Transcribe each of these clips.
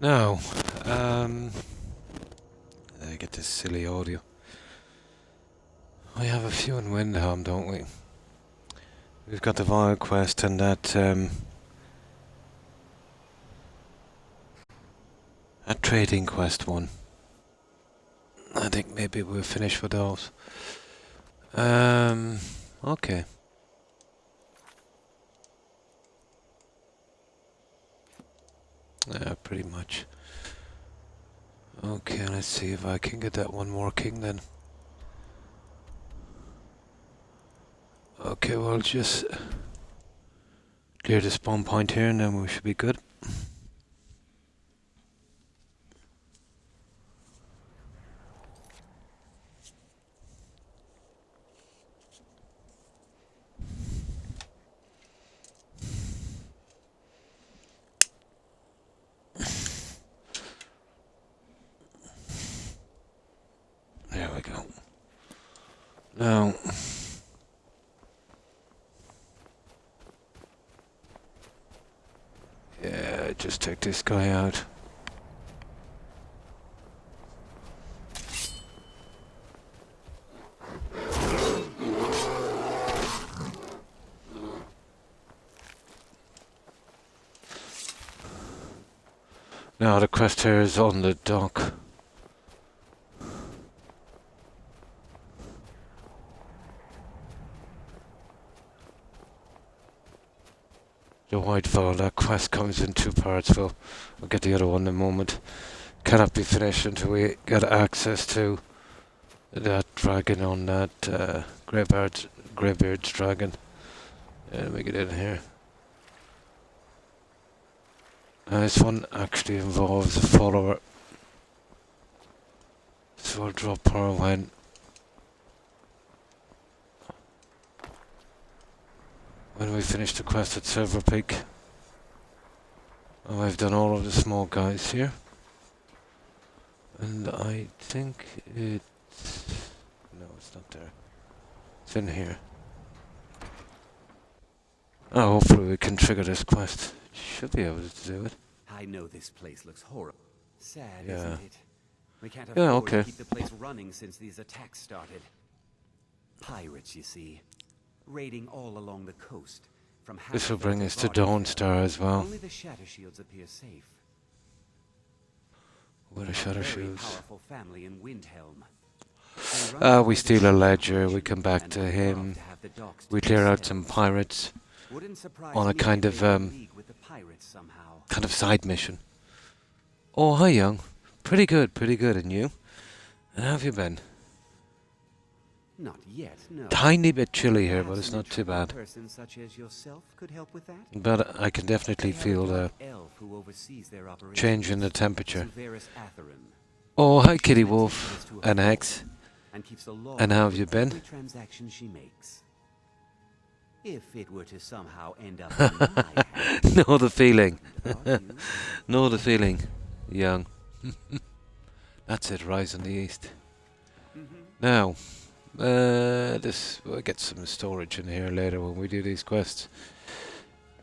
Now, I get this silly audio. We have a few in Windhelm, don't we? We've got the Vile Quest and that Trading Quest one. I think maybe we'll finish with those. Okay. Yeah, pretty much. Okay, let's see if I can get that one working then. Okay, we'll just clear the spawn point here and then we should be good. There we go. Now, yeah, just take this guy out. Now the quest here is on the dock. The Whitefall, that quest comes in two parts, so I'll get the other one in a moment. Cannot be finished until we get access to that dragon on that Greybeard's dragon. Let me get in here. This one actually involves a follower. So I'll drop her when we finish the quest at Silver Peak. Oh, I've done all of the small guys here. And I think it's... No, it's not there. It's in here. Oh, hopefully we can trigger this quest. Should be able to do it. I know this place looks horrible. Sad, Yeah. isn't it? We can't Yeah, afford okay. to keep the place running since these attacks started. Pirates, you see, raiding all along the coast. From This will Hammerfell bring us to Varney. Dawnstar as well. Only the Shatter Shields appear safe. Where the Shatter Very Shoes. powerful family in Windhelm. They run We the steal a shipping ledger, we operation come back and to would him. love to have the docks to We clear out some themselves. pirates Wouldn't surprise on a me kind if of they were in league with the pirates somehow. side mission. Oh, hi, young. Pretty good, and you? And how have you been? Not yet, no. Tiny bit chilly here, but Perhaps it's an not too intrepid bad. person such as yourself could help with that? But I can definitely They have a feel the dark elf who oversees their operations, change in the temperature. Suveris Atherin. Oh, hi, She's Kitty meticulous Wolf to a and fault X. and keeps a log And how of have you been? every transaction she makes. If it were to somehow end up in my hands, Know the feeling. you? Know the feeling, young. That's it, rise in the east. Now, we'll get some storage in here later when we do these quests.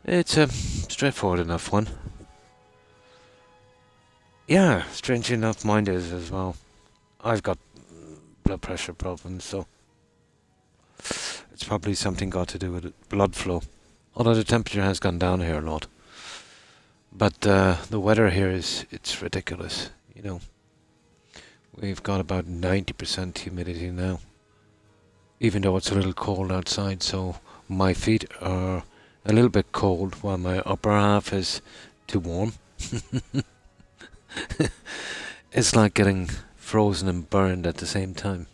It's a straightforward enough one. Yeah, strangely enough, mine is as well. I've got blood pressure problems, so it's probably something got to do with blood flow. Although the temperature has gone down here a lot. But the weather here it's ridiculous, you know. We've got about 90% humidity now. Even though it's a little cold outside, so my feet are a little bit cold while my upper half is too warm. It's like getting frozen and burned at the same time.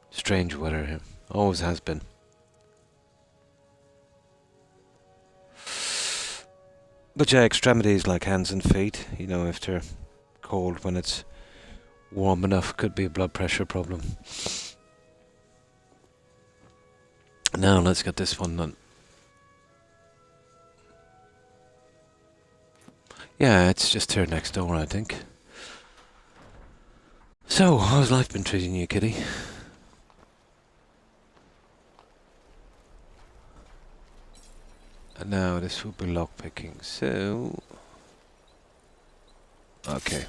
Strange weather here. Always has been. But yeah, extremities like hands and feet, you know, if they're cold when it's warm enough, could be a blood pressure problem. Now let's get this one done. Yeah, it's just here next door, I think. So, how's life been treating you, kitty? And now this will be lockpicking, so... Okay.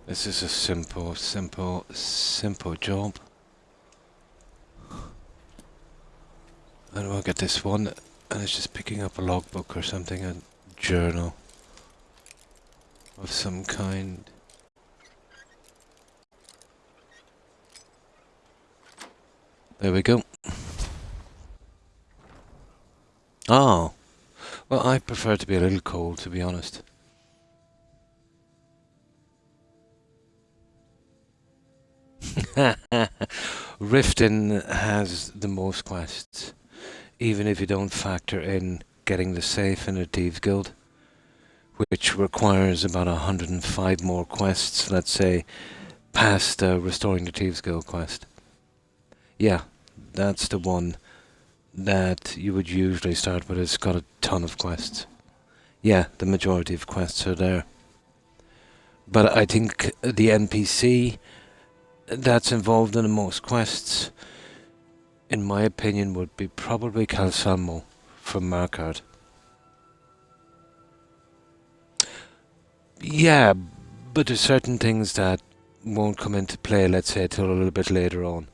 This is a simple job. And we'll get this one, and it's just picking up a logbook or something, a journal of some kind. There we go. Oh. Well, I prefer to be a little cold, to be honest. Riften has the most quests, even if you don't factor in getting the safe in a Thieves Guild, which requires about 105 more quests, let's say, past Restoring the Thieves Guild quest. Yeah, that's the one that you would usually start with. It's got a ton of quests. Yeah, the majority of quests are there. But I think the NPC that's involved in the most quests, in my opinion, would be probably Calsalmo from Markard. Yeah, but there's certain things that won't come into play, let's say, till a little bit later on.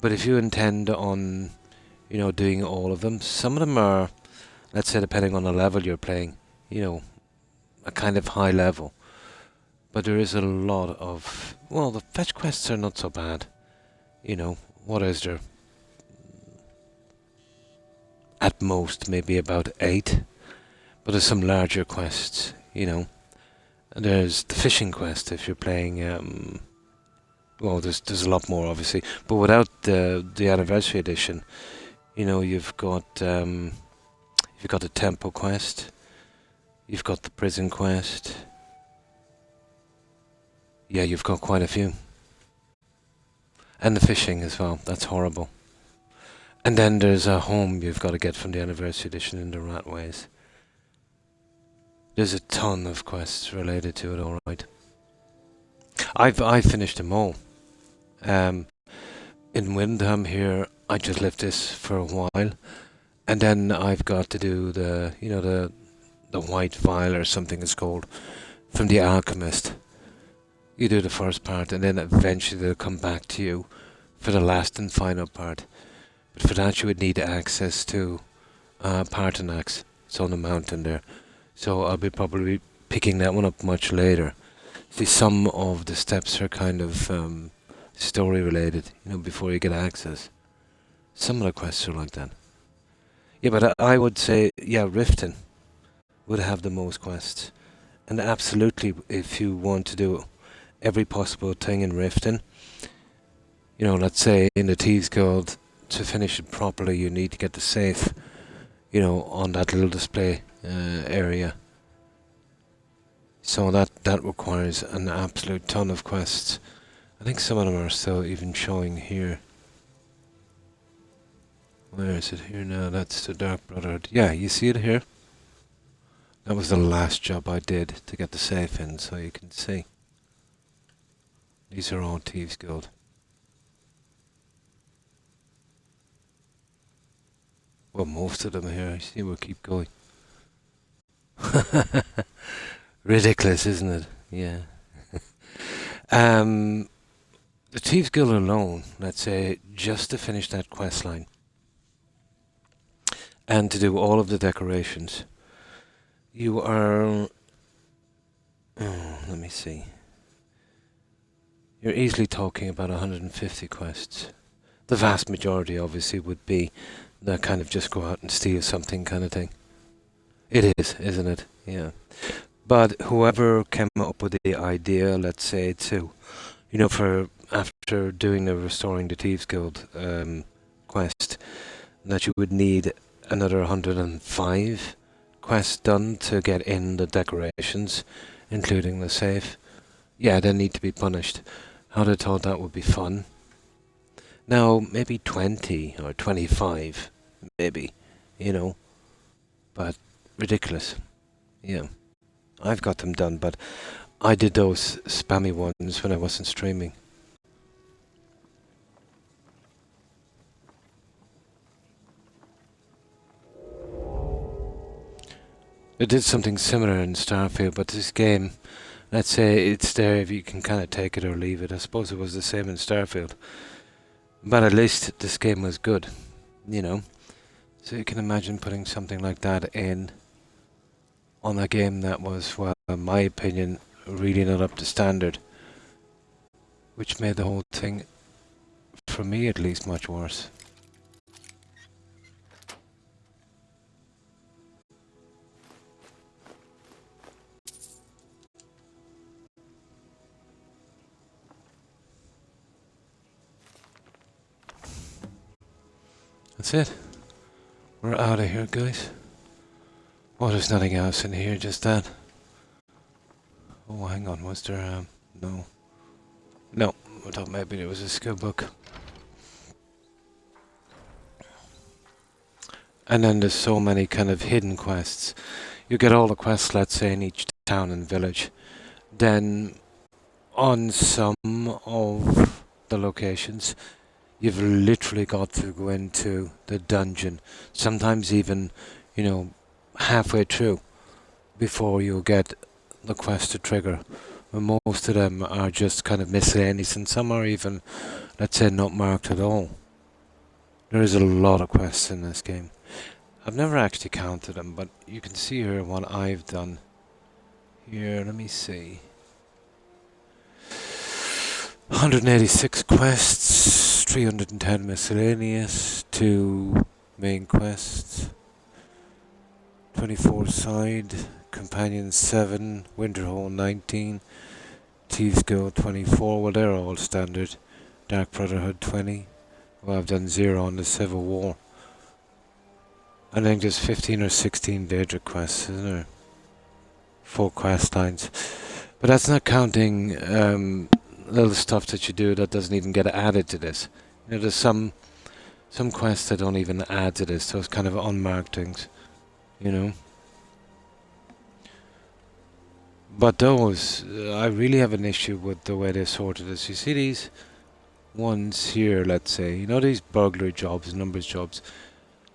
But if you intend on, doing all of them, some of them are, let's say, depending on the level you're playing, a kind of high level. But there is a lot of, well, the fetch quests are not so bad. What is there? At most, maybe about 8. But there's some larger quests, And there's the fishing quest if you're playing, well, there's a lot more, obviously. But without the anniversary edition, you've got the temple quest, you've got the prison quest. Yeah, you've got quite a few. And the fishing as well. That's horrible. And then there's a home you've got to get from the anniversary edition in the Ratways. There's a ton of quests related to it, alright. I've finished them all. In Windham here, I just left this for a while. And then I've got to do the White Vial or something it's called, from the Alchemist. You do the first part, and then eventually they'll come back to you for the last and final part. But for that you would need access to Parthenax. It's on the mountain there. So I'll be probably picking that one up much later. See, some of the steps are kind of story related, before you get access. Some of the quests are like that. Yeah, but I would say, Riften would have the most quests. And absolutely, if you want to do every possible thing in Riften, let's say in the Thieves Guild, to finish it properly, you need to get the safe, on that little display area. So that requires an absolute ton of quests. I think some of them are still even showing here. Where is it here now? That's the Dark Brother. Yeah, you see it here? That was the last job I did to get the safe in, so you can see. These are all Thieves Guild. Well, most of them here. I see we'll keep going. Ridiculous, isn't it? Yeah. The Thieves Guild alone, let's say, just to finish that quest line and to do all of the decorations, you are... let me see. You're easily talking about 150 quests. The vast majority, obviously, would be that kind of just go out and steal something kind of thing. It is, isn't it? Yeah. But whoever came up with the idea, let's say, to, for after doing the Restoring the Thieves Guild quest, that you would need another 105 quests done to get in the decorations, including the safe. Yeah, they need to be punished. I'd have thought that would be fun. Now, maybe 20 or 25, maybe, but ridiculous. Yeah, I've got them done, but I did those spammy ones when I wasn't streaming. It did something similar in Starfield, but this game, let's say it's there if you can kind of take it or leave it. I suppose it was the same in Starfield. But at least this game was good, you know. So you can imagine putting something like that in on a game that was, well, in my opinion, really not up to standard. Which made the whole thing, for me at least, much worse. That's it. We're out of here, guys. Oh, there's nothing else in here, just that. Oh, hang on, was there, no. No, I thought maybe there was a skill book. And then there's so many kind of hidden quests. You get all the quests, let's say, in each town and village. Then, on some of the locations, you've literally got to go into the dungeon. Sometimes even, you know, halfway through before you get the quest to trigger. And most of them are just kind of miscellaneous, and some are even, let's say, not marked at all. There is a lot of quests in this game. I've never actually counted them, but you can see here what I've done. Here, let me see. 186 quests, 310 miscellaneous, 2 main quests, 24 side, companion 7, Winterhole 19, Thieves Guild 24, well they're all standard, Dark Brotherhood 20, well I've done 0 on the Civil War. I think there's 15 or 16 Daedric quests, isn't there? 4 quest lines. But that's not counting little stuff that you do that doesn't even get added to this. You know, there's some quests that don't even add to this, those kind of unmarked things, you know. But those, I really have an issue with the way they sorted this. You see these ones here, let's say, you know, these burglary jobs, numbers jobs,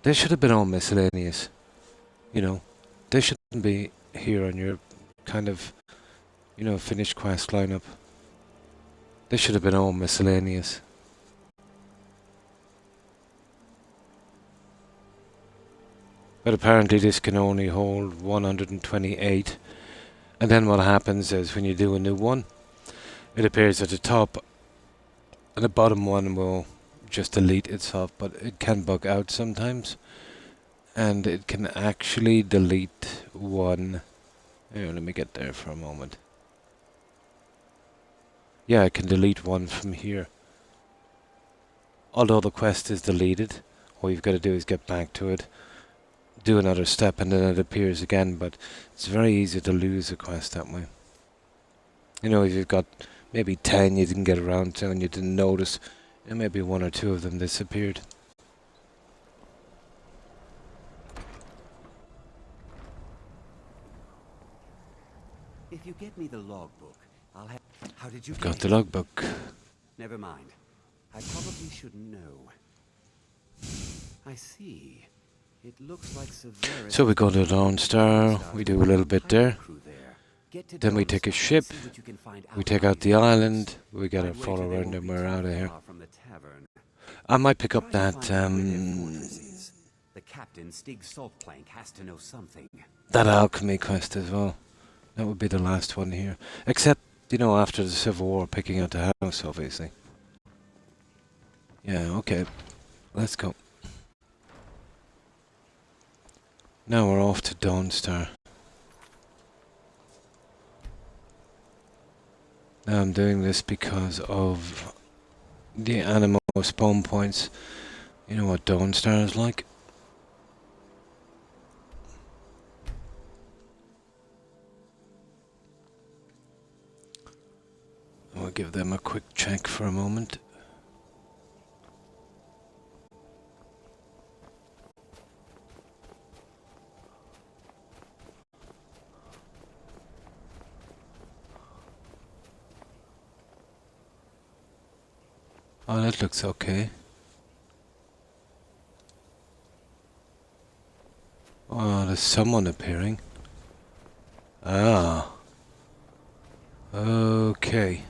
they should have been all miscellaneous, you know. They shouldn't be here on your kind of, you know, finished quest lineup. They should have been all miscellaneous. But apparently this can only hold 128. And then what happens is when you do a new one, it appears at the top, and the bottom one will just delete itself, but it can bug out sometimes. And it can actually delete one. Here, let me get there for a moment. Yeah, I can delete one from here. Although the quest is deleted, all you've got to do is get back to it, do another step, and then it appears again, but it's very easy to lose a quest that way. You know, if you've got maybe 10 you didn't get around to and you didn't notice, and maybe 1 or 2 of them disappeared. If you get me the logbook, I'll have... How did you Got get the it? logbook. Never mind. I probably shouldn't know. I see. It looks like Severus... So we go to Dawn Star, we do a little bit there. Then we take a ship, we take out the island, we get a follow around and we're out of here. I might pick up that, The captain, Stig Saltplank, has to know something. that alchemy quest as well. That would be the last one here. Except, you know, after the Civil War, picking out the house, obviously. Yeah, okay. Let's go. Now we're off to Dawnstar. Now I'm doing this because of the animal spawn points. You know what Dawnstar is like? I'll give them a quick check for a moment. Oh, that looks okay. Oh, there's someone appearing. Ah. Okay.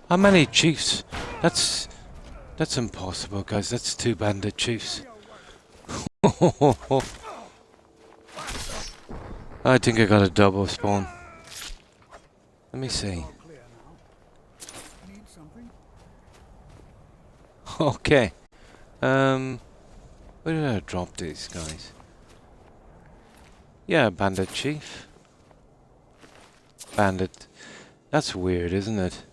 How many chiefs? That's impossible, guys. That's 2 bandit chiefs. I think I got a double spawn. Let me see. Okay. Where did I drop these guys? Yeah, bandit chief. Bandit. That's weird, isn't it?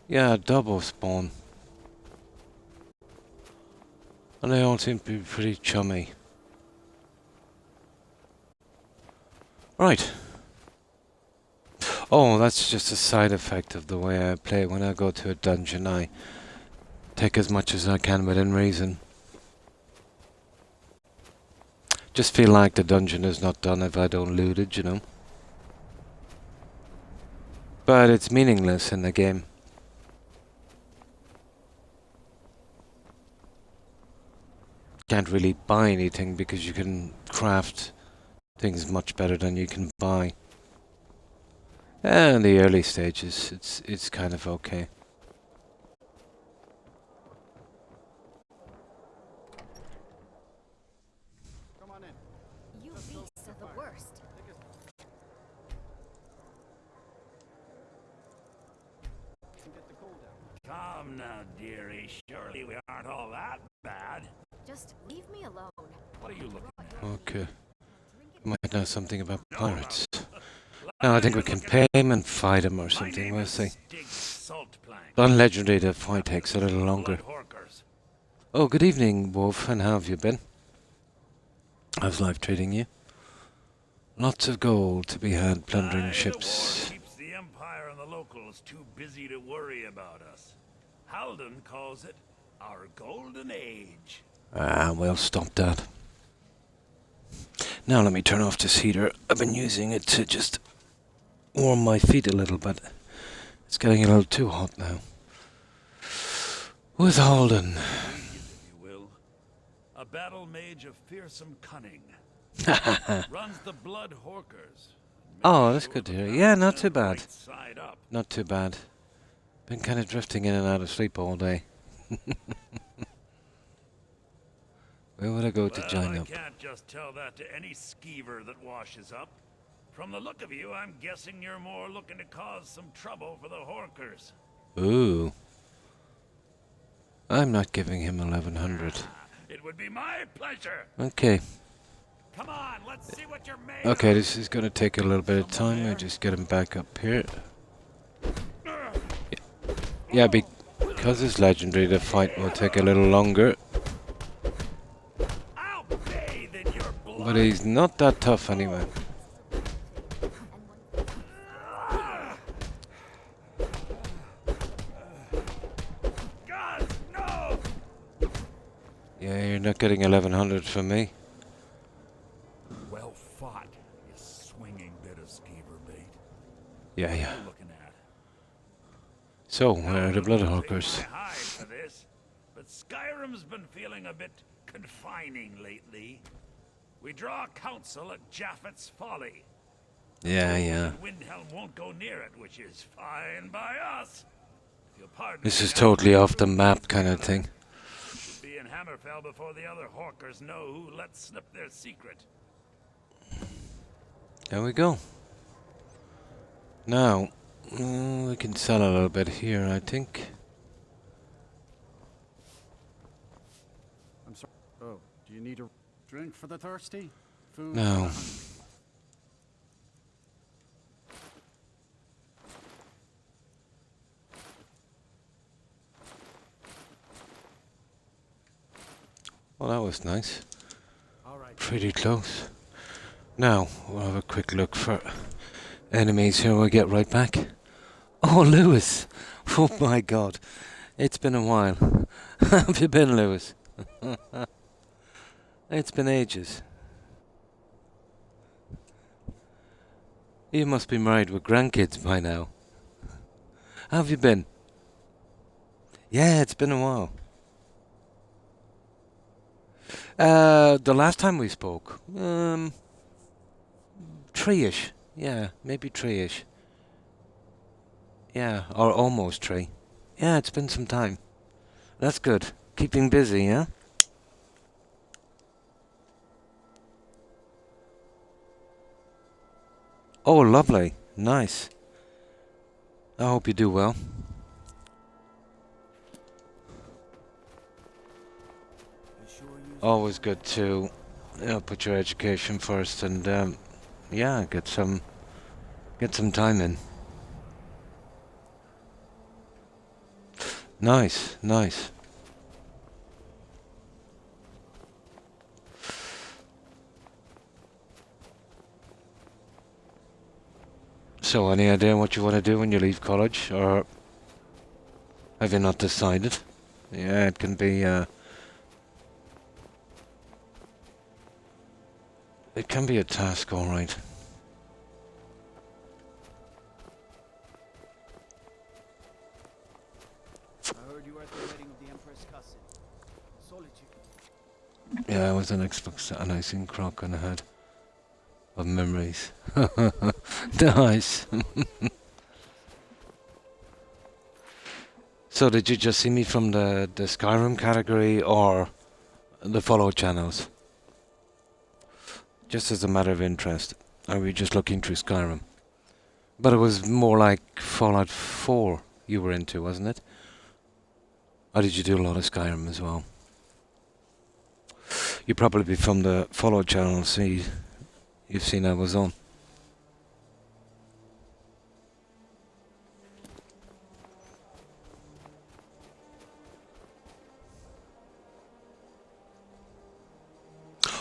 Yeah, double spawn. And they all seem to be pretty chummy. Right. Oh, that's just a side effect of the way I play. When I go to a dungeon, I take as much as I can within reason. Just feel like the dungeon is not done if I don't loot it, you know. But it's meaningless in the game. Can't really buy anything because you can craft things much better than you can buy. And in the early stages, it's kind of okay. Come on in. You beasts are the worst. Get the cold down. Come now, dearie. Surely we aren't all that bad. Just leave me alone. What are you looking at? Okay. Might know something about pirates. No, I think we can pay him and fight him or something, we'll see. On Legendary, the fight takes a little longer. Oh, good evening, Wolf, and how have you been? How's life treating you? Lots of gold to be had plundering ships. Keeps the Empire and the locals too busy to worry about us. Halden calls it our golden age. Ah, well, stop that. Now let me turn off this heater. I've been using it to just warm my feet a little, but it's getting a little too hot now. With Halden. If you will. A battle mage of fearsome cunning. Runs the blood horkers. Oh, that's good to hear. Yeah, not too bad. Not too bad. Been kind of drifting in and out of sleep all day. Where would I go to join up? I can't just tell that to any skeever that washes up. From the look of you, I'm guessing you're more looking to cause some trouble for the Horkers. Ooh. I'm not giving him 1100. It would be my pleasure. Okay. Come on, let's see what you're made Okay, of. this is going to take a little bit of time. I just get him back up here. Yeah, because it's legendary, the fight will take a little longer. I'll bathe in your blood. But he's not that tough anyway. God, no! Yeah, you're not getting 1100 from me. Well fought, you swinging bit of skeever bait. Yeah. What are you looking at? So, where are the blood Take hawkers? my hide for this, but Skyrim's been feeling a bit confining lately. We draw counsel at Japhet's Folly. Yeah. Windhelm won't go near it, which is fine by us. If you'll pardon This me, is totally off the map kind of thing. Be in Hammerfell before the other Hawkers know who let slip their secret. There we go. Now, we can sell a little bit here, I think. I'm sorry. Oh, do you need a drink for the thirsty? Food? No. Well, that was nice. All right. Pretty close. Now, we'll have a quick look for enemies here. We'll get right back. Oh, Lewis! Oh my god. It's been a while. How have you been, Lewis? It's been ages. You must be married with grandkids by now. How have you been? Yeah, it's been a while. The last time we spoke, three-ish. Yeah, maybe three-ish. Yeah, or almost three. Yeah, it's been some time. That's good. Keeping busy, yeah? Oh, lovely. Nice. I hope you do well. Always good to, put your education first and, yeah, get some time in. Nice, nice. So, any idea what you want to do when you leave college, or have you not decided? Yeah, it can be, it can be a task, all right. I heard you were at the wedding of the Emperor's cousin. Solitude. Yeah, I was an Xbox and I seen Croc on the head of memories. Nice. So did you just see me from the Skyrim category or the follow channels? Just as a matter of interest. Are we just looking through Skyrim? But it was more like Fallout 4 you were into, wasn't it? Or did you do a lot of Skyrim as well? You probably be from the follow channel, see you've seen I was on.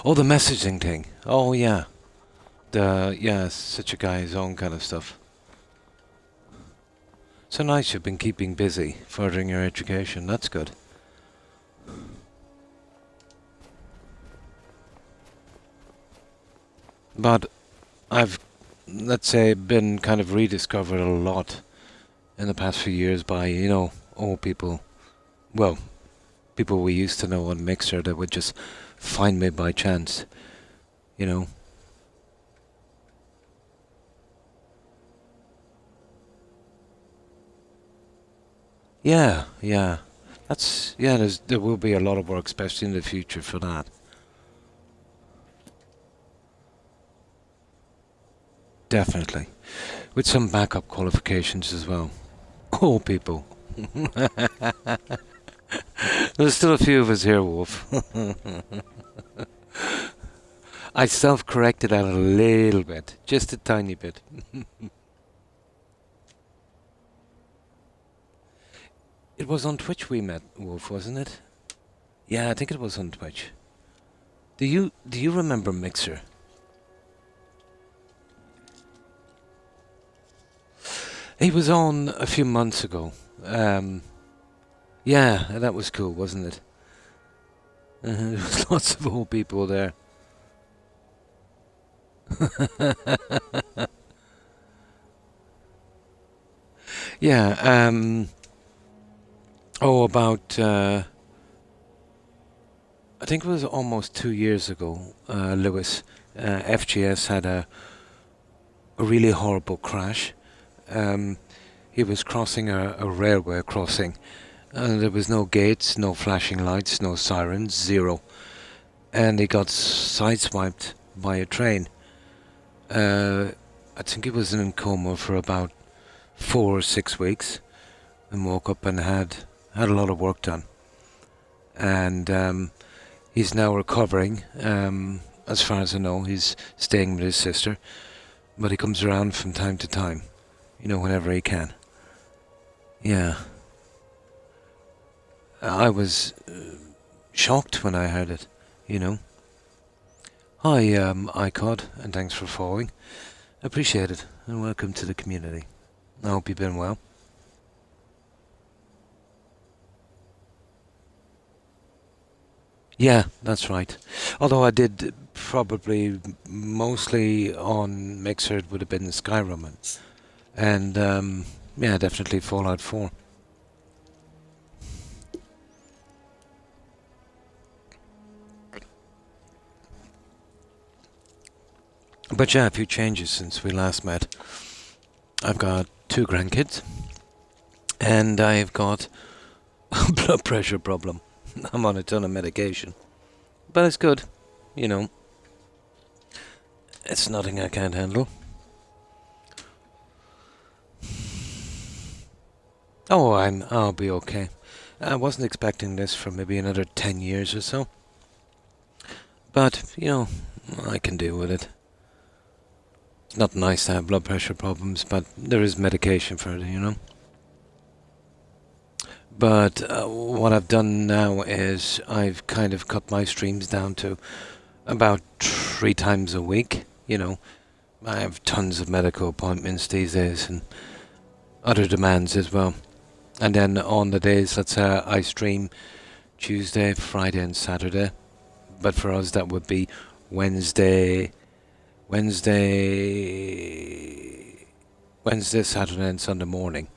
Oh, the messaging thing. Oh yeah. Such a guy's own kind of stuff. So nice you've been keeping busy, furthering your education. That's good. But I've, let's say, been kind of rediscovered a lot in the past few years by, old people. Well, people we used to know on Mixer that would just find me by chance, you know. Yeah. There will be a lot of work, especially in the future, for that. Definitely. With some backup qualifications as well. Oh, people. There's still a few of us here, Wolf. I self-corrected that a little bit. Just a tiny bit. It was on Twitch we met, Wolf, wasn't it? Yeah, I think it was on Twitch. Do you remember Mixer? He was on a few months ago. Yeah, that was cool, wasn't it? There was lots of old people there. Yeah, about, I think it was almost 2 years ago, Lewis, FGS had a really horrible crash. He was crossing a railway crossing. There was no gates, no flashing lights, no sirens, zero. And he got sideswiped by a train. I think he was in coma for about 4 or 6 weeks, and woke up and had a lot of work done. And he's now recovering. As far as I know, he's staying with his sister, but he comes around from time to time, whenever he can. Yeah. I was shocked when I heard it, Hi, iCod, and thanks for following. Appreciate it, and welcome to the community. I hope you've been well. Yeah, that's right. Although I did probably mostly on Mixer, it would have been Skyrim. And Yeah, definitely Fallout 4. But yeah, a few changes since we last met. I've got 2 grandkids, and I've got a blood pressure problem. I'm on a ton of medication, but it's good, you know. It's nothing I can't handle. Oh, I'll be okay. I wasn't expecting this for maybe another 10 years or so. But, you know, I can deal with it. It's not nice to have blood pressure problems, but there is medication for it, you know. But what I've done now is I've kind of cut my streams down to about 3 times a week, you know. I have tons of medical appointments these days and other demands as well. And then on the days, let's say I stream Tuesday, Friday and Saturday. But for us that would be Wednesday, Saturday and Sunday morning.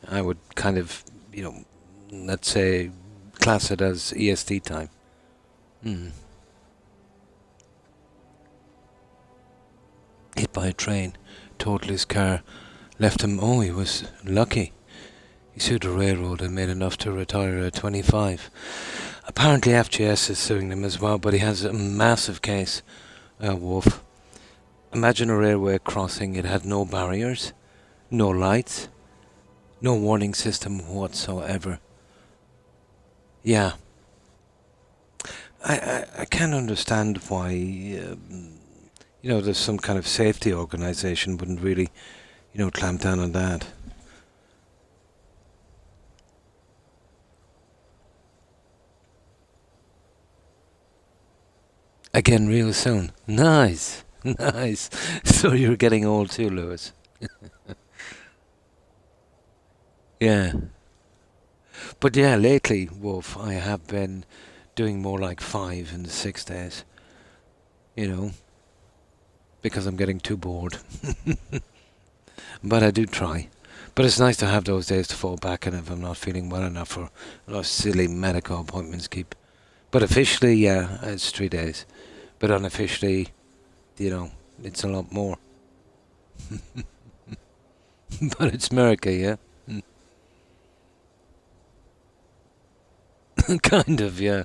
I would kind of, you know, let's say class it as EST time. Hit by a train, totaled his car, left him. Oh, he was lucky. He sued the railroad and made enough to retire at 25. Apparently FGS is suing them as well, but he has a massive case, Wolf. Imagine a railway crossing. It had no barriers, no lights, no warning system whatsoever. Yeah. I can't understand why, you know, there's some kind of safety organisation wouldn't really, you know, clamp down on that. Again real soon. Nice. Nice. So you're getting old too, Lewis. Yeah. But yeah, lately, Wolf, I have been doing more like 5 and 6 days. You know, because I'm getting too bored. But I do try. But it's nice to have those days to fall back on if I'm not feeling well enough or those silly medical appointments keep. But officially, yeah, it's 3 days. But unofficially, you know, it's a lot more. But it's America, yeah? Kind of, yeah.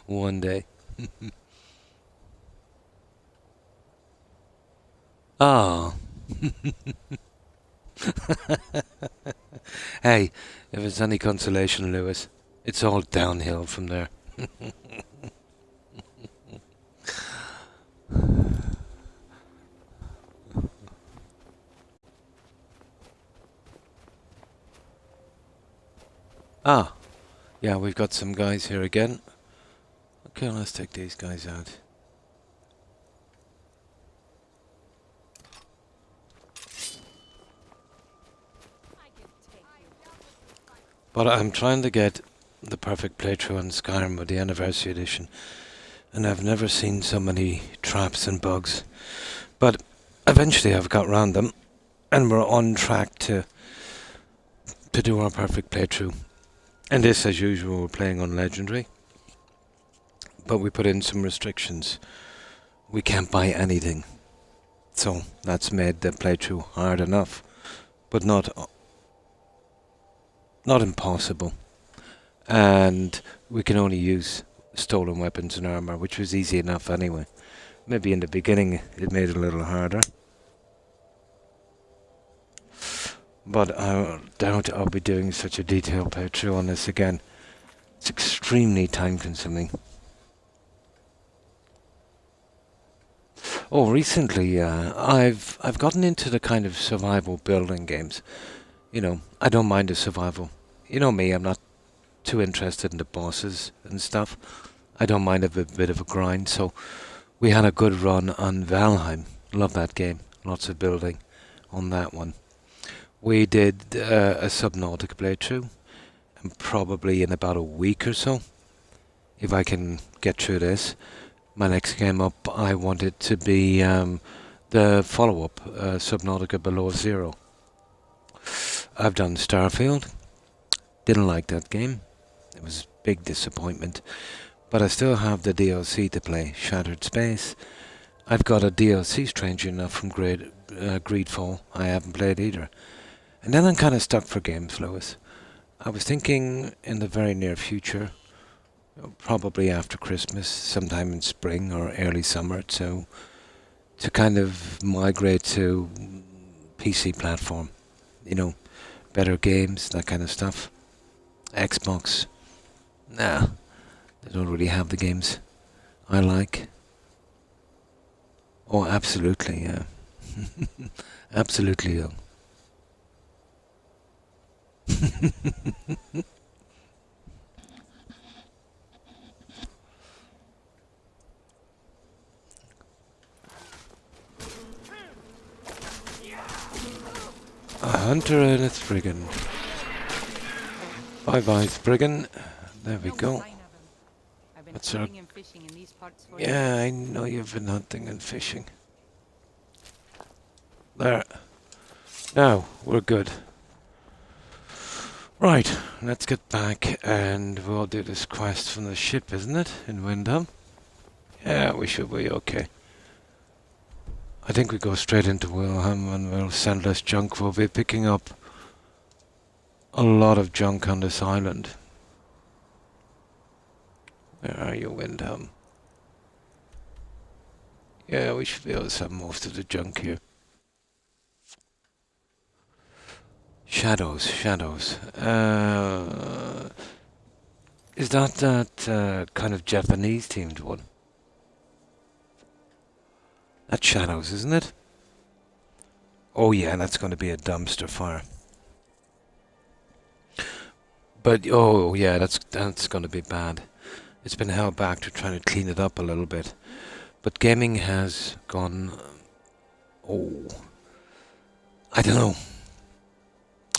One day. Ah. Hey, if it's any consolation, Lewis, it's all downhill from there. Ah, yeah, we've got some guys here again. Okay, let's take these guys out. But I'm trying to get the perfect playthrough on Skyrim with the Anniversary Edition, and I've never seen so many traps and bugs. But eventually I've got round them, and we're on track to do our perfect playthrough. And this, as usual, we're playing on Legendary, but we put in some restrictions. We can't buy anything, so that's made the playthrough hard enough, but not impossible. And we can only use stolen weapons and armor, which was easy enough anyway. Maybe in the beginning it made it a little harder, but I doubt I'll be doing such a detailed playthrough on this again. It's extremely time consuming. Oh, recently I've gotten into the kind of survival building games. You know, I don't mind the survival. You know me, I'm not too interested in the bosses and stuff. I don't mind a bit of a grind, so we had a good run on Valheim. Love that game. Lots of building on that one. We did a Subnautica playthrough, and probably in about a week or so, if I can get through this, my next game up, I want it to be the follow-up, Subnautica Below Zero. I've done Starfield. Didn't like that game. It was a big disappointment. But I still have the DLC to play, Shattered Space. I've got a DLC, strangely enough, from Greedfall. I haven't played either. And then I'm kind of stuck for games, Lewis. I was thinking in the very near future, probably after Christmas, sometime in spring or early summer, to kind of migrate to PC platform. You know, better games, that kind of stuff. Xbox, nah, they don't really have the games I like. Oh, absolutely, yeah. Absolutely, though. 100 and a Spriggan. Bye-bye, Spriggan. There we go. That's our... Yeah, I know you've been hunting and fishing. There. Now, we're good. Right, let's get back and we'll do this quest from the ship, isn't it? In Windham? Yeah, we should be okay. I think we go straight into Wilhelm and we'll send less junk. We'll be picking up a lot of junk on this island. Where are you, Windham? Yeah, we should be able to send most of the junk here. Shadows. Is that kind of Japanese themed one? That's Shadows, isn't it? Oh yeah, that's going to be a dumpster fire. But oh yeah, that's going to be bad. It's been held back to trying to clean it up a little bit. But gaming has gone... Oh. I don't know.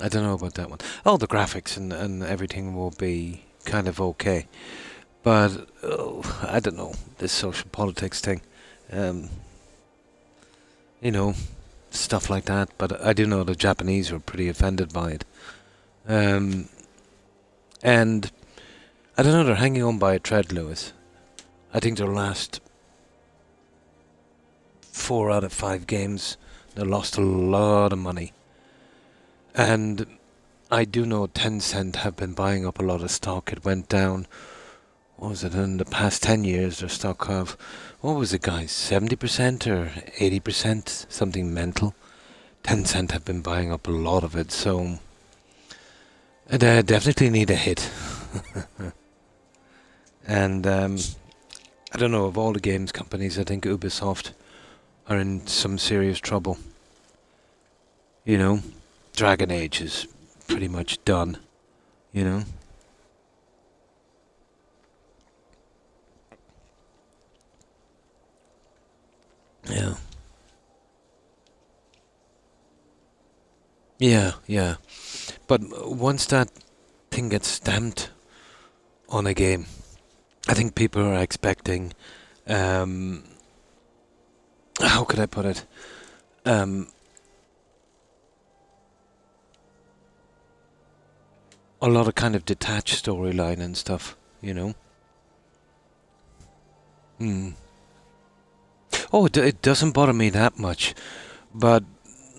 I don't know about that one. Oh, the graphics and everything will be kind of okay. But, I don't know, this social politics thing. You know, stuff like that. But I do know the Japanese were pretty offended by it. And I don't know, they're hanging on by a thread, Lewis. I think their last 4 out of 5 games, they lost a lot of money. And I do know Tencent have been buying up a lot of stock. It went down, what was it, in the past 10 years, their stock of, what was it, guys, 70% or 80%, something mental. Tencent have been buying up a lot of it, so they definitely need a hit. And I don't know, of all the games companies, I think Ubisoft are in some serious trouble. You know, Dragon Age is pretty much done, you know. Yeah. But once that thing gets stamped on a game, I think people are expecting, how could I put it? A lot of kind of detached storyline and stuff, you know. Oh, it doesn't bother me that much, but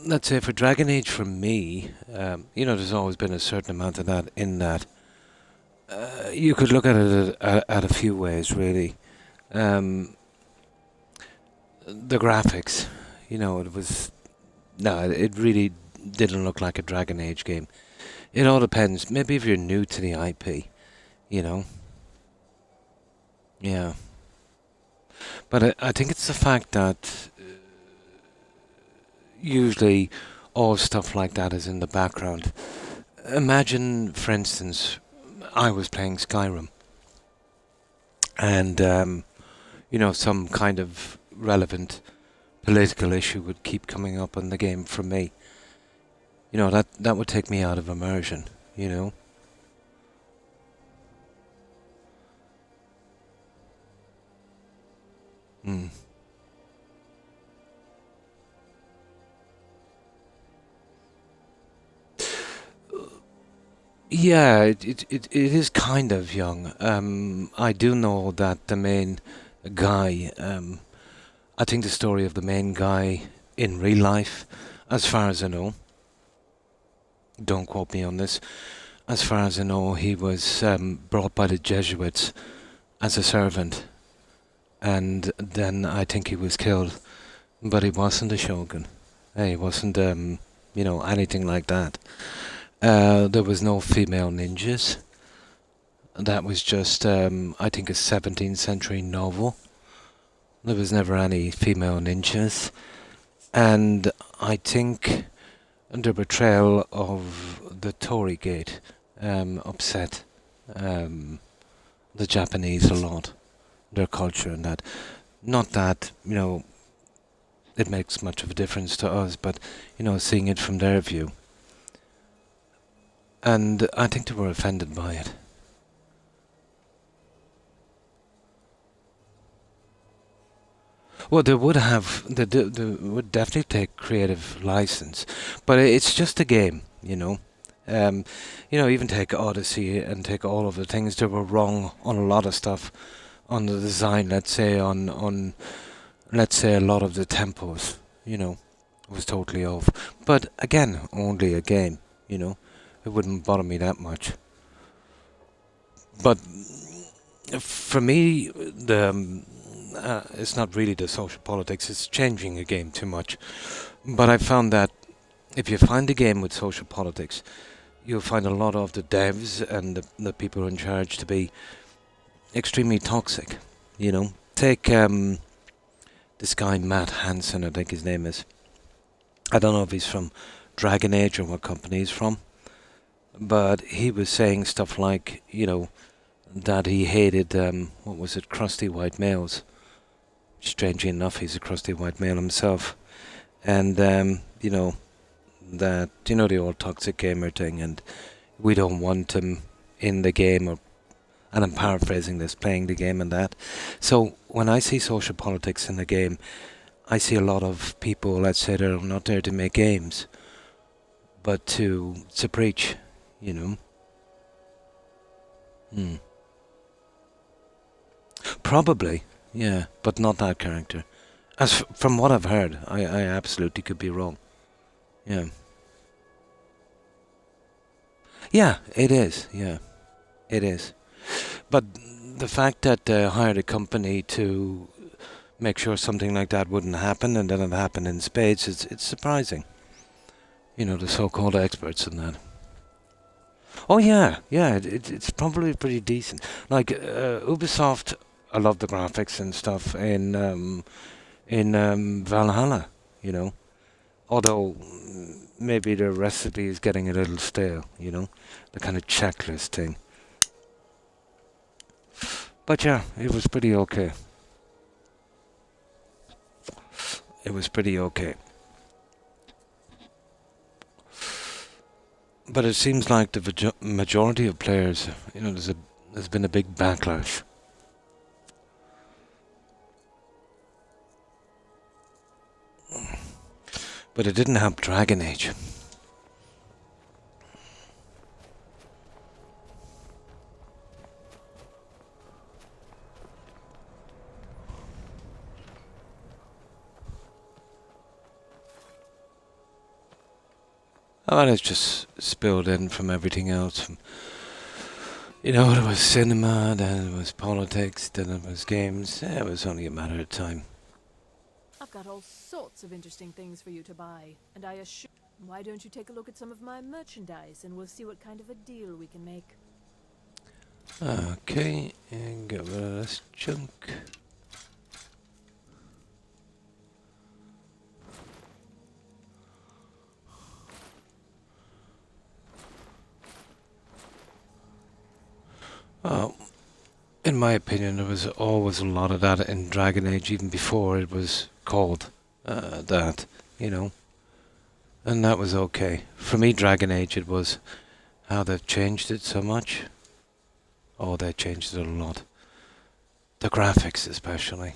let's say for Dragon Age, for me, you know, there's always been a certain amount of that in that. You could look at it at a few ways, really. The graphics, you know, it really didn't look like a Dragon Age game. It all depends. Maybe if you're new to the IP, you know. Yeah. But I think it's the fact that usually all stuff like that is in the background. Imagine, for instance, I was playing Skyrim, and you know, some kind of relevant political issue would keep coming up in the game for me. You know, that would take me out of immersion, you know. Yeah, it is kind of young. I do know that the main guy, I think the story of the main guy in real life, as far as I know, don't quote me on this, as far as I know, he was brought by the Jesuits as a servant, and then I think he was killed, but he wasn't a shogun. He wasn't, anything like that. There was no female ninjas. That was just, I think, a 17th century novel. There was never any female ninjas. And I think the betrayal of the Tory Gate upset the Japanese a lot, their culture and that. Not that, it makes much of a difference to us, but, seeing it from their view. And I think they were offended by it. Well, they would definitely take creative license, but it's just a game, even take Odyssey and take all of the things that were wrong on a lot of stuff, on the design. Let's say a lot of the tempos, was totally off. But again, only a game, it wouldn't bother me that much. But for me, it's not really the social politics, it's changing a game too much. But I found that if you find a game with social politics, you'll find a lot of the devs and the people in charge to be extremely toxic. Take this guy Matt Hansen, I think his name is. I don't know if he's from Dragon Age or what company he's from, but he was saying stuff like, that he hated, crusty white males. Strangely enough, he's a crusty white male himself. And, that, the old toxic gamer thing, and we don't want him in the game, and I'm paraphrasing this, playing the game and that. So when I see social politics in the game, I see a lot of people, let's say, they're not there to make games, but to preach, Probably, yeah, but not that character. From what I've heard, I absolutely could be wrong. Yeah. Yeah, it is. Yeah, it is. But the fact that they hired a company to make sure something like that wouldn't happen, and then it happened in spades, it's surprising. The so-called experts in that. Oh yeah, it's probably pretty decent. Like Ubisoft, I love the graphics and stuff in Valhalla. Although maybe the recipe is getting a little stale. The kind of checklist thing. But yeah, it was pretty okay. It was pretty okay. But it seems like the majority of players, there's been a big backlash. But it didn't help Dragon Age. And it's just spilled in from everything else. There was cinema, then it was politics, then it was games. It was only a matter of time. I've got all sorts of interesting things for you to buy, and I assure... Why don't you take a look at some of my merchandise, and we'll see what kind of a deal we can make. Okay, and get rid of this junk. In my opinion, there was always a lot of that in Dragon Age, even before it was called that, And that was okay. For me, Dragon Age, it was how they've changed it so much. Oh, they changed it a lot. The graphics especially.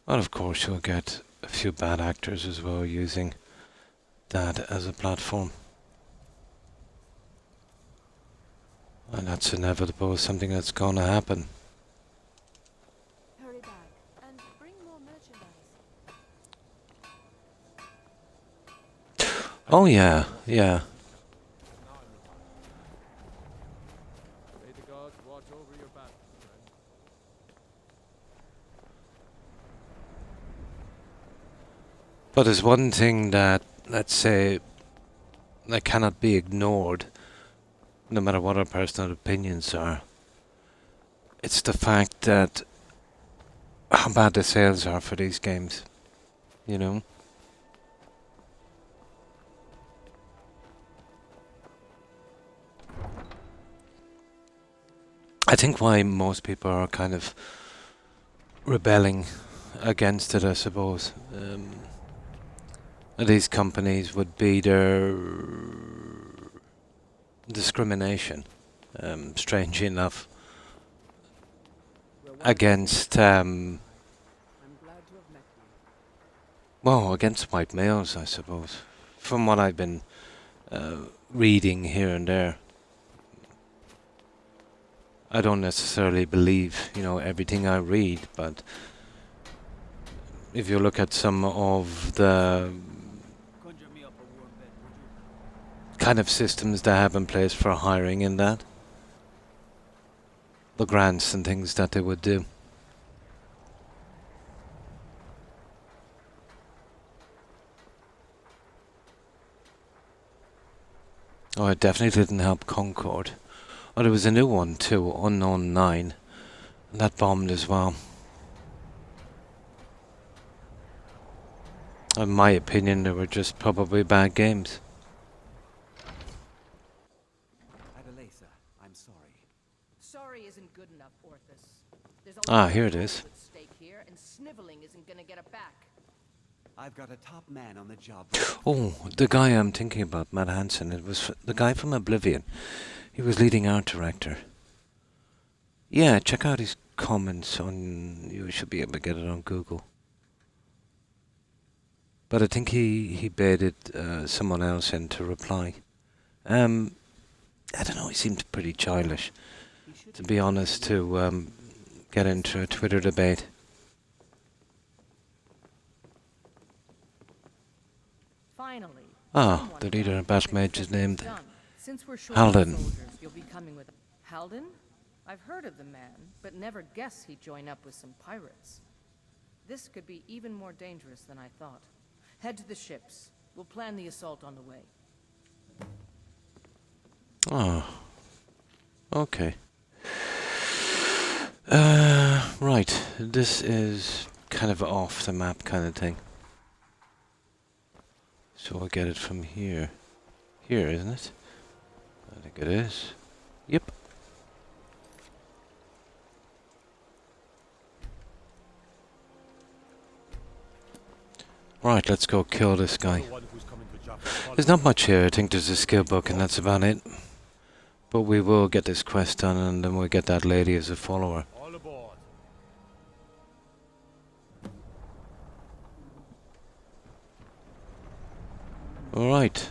Well, of course, you'll get a few bad actors as well using that as a platform. And that's inevitable, something that's going to happen. Hurry back and bring more merchandise. Oh yeah, yeah. May the gods watch over your back, friend. But there's one thing that, let's say, that cannot be ignored, no matter what our personal opinions are. It's the fact that how bad the sales are for these games, you know? I think why most people are kind of rebelling against it, I suppose, these companies would be their discrimination, strange enough, against, I'm glad to have met you. well, against white males, I suppose, from what I've been reading here and there. I don't necessarily believe, you know, everything I read, but if you look at some of the kind of systems they have in place for hiring in that, the grants and things that they would do. Oh, it definitely didn't help Concord. Oh, there was a new one too, Unknown 9. And that bombed as well. In my opinion, they were just probably bad games. Adelaisa, I'm sorry. Sorry isn't good enough, Orthus. There's a Ah, lot here of it is. at stake here, and sniveling isn't gonna get it back. I've got a top man on the job. Oh, the guy I'm thinking about, Matt Hansen, it was the guy from Oblivion. He was leading art director. Yeah, check out his comments on, you should be able to get it on Google. But I think he baited someone else in to reply. I don't know, he seemed pretty childish, to be honest, to get into a Twitter debate. Finally. Ah, someone the leader found of Bat the Mage is fix named done. Since we're short Halden. of soldiers, you'll be coming with Halden? I've heard of the man, but never guessed he'd join up with some pirates. This could be even more dangerous than I thought. Head to the ships. We'll plan the assault on the way. Oh, okay. Right, this is kind of off the map kind of thing. So I'll get it from here. Here, isn't it? I think it is. Yep. Right, let's go kill this guy. There's not much here. I think there's a skill book and that's about it. But we will get this quest done and then we'll get that lady as a follower. All aboard. Alright,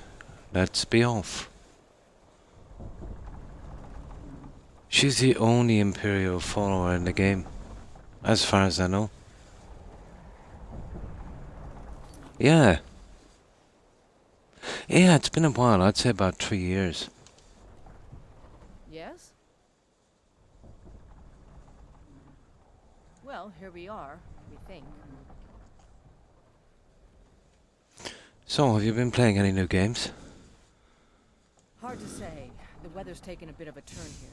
let's be off. She's the only Imperial follower in the game, as far as I know. Yeah. Yeah, it's been a while, I'd say about 3 years. Yes? Well, here we are, we think. So, have you been playing any new games? Hard to say. The weather's taken a bit of a turn here.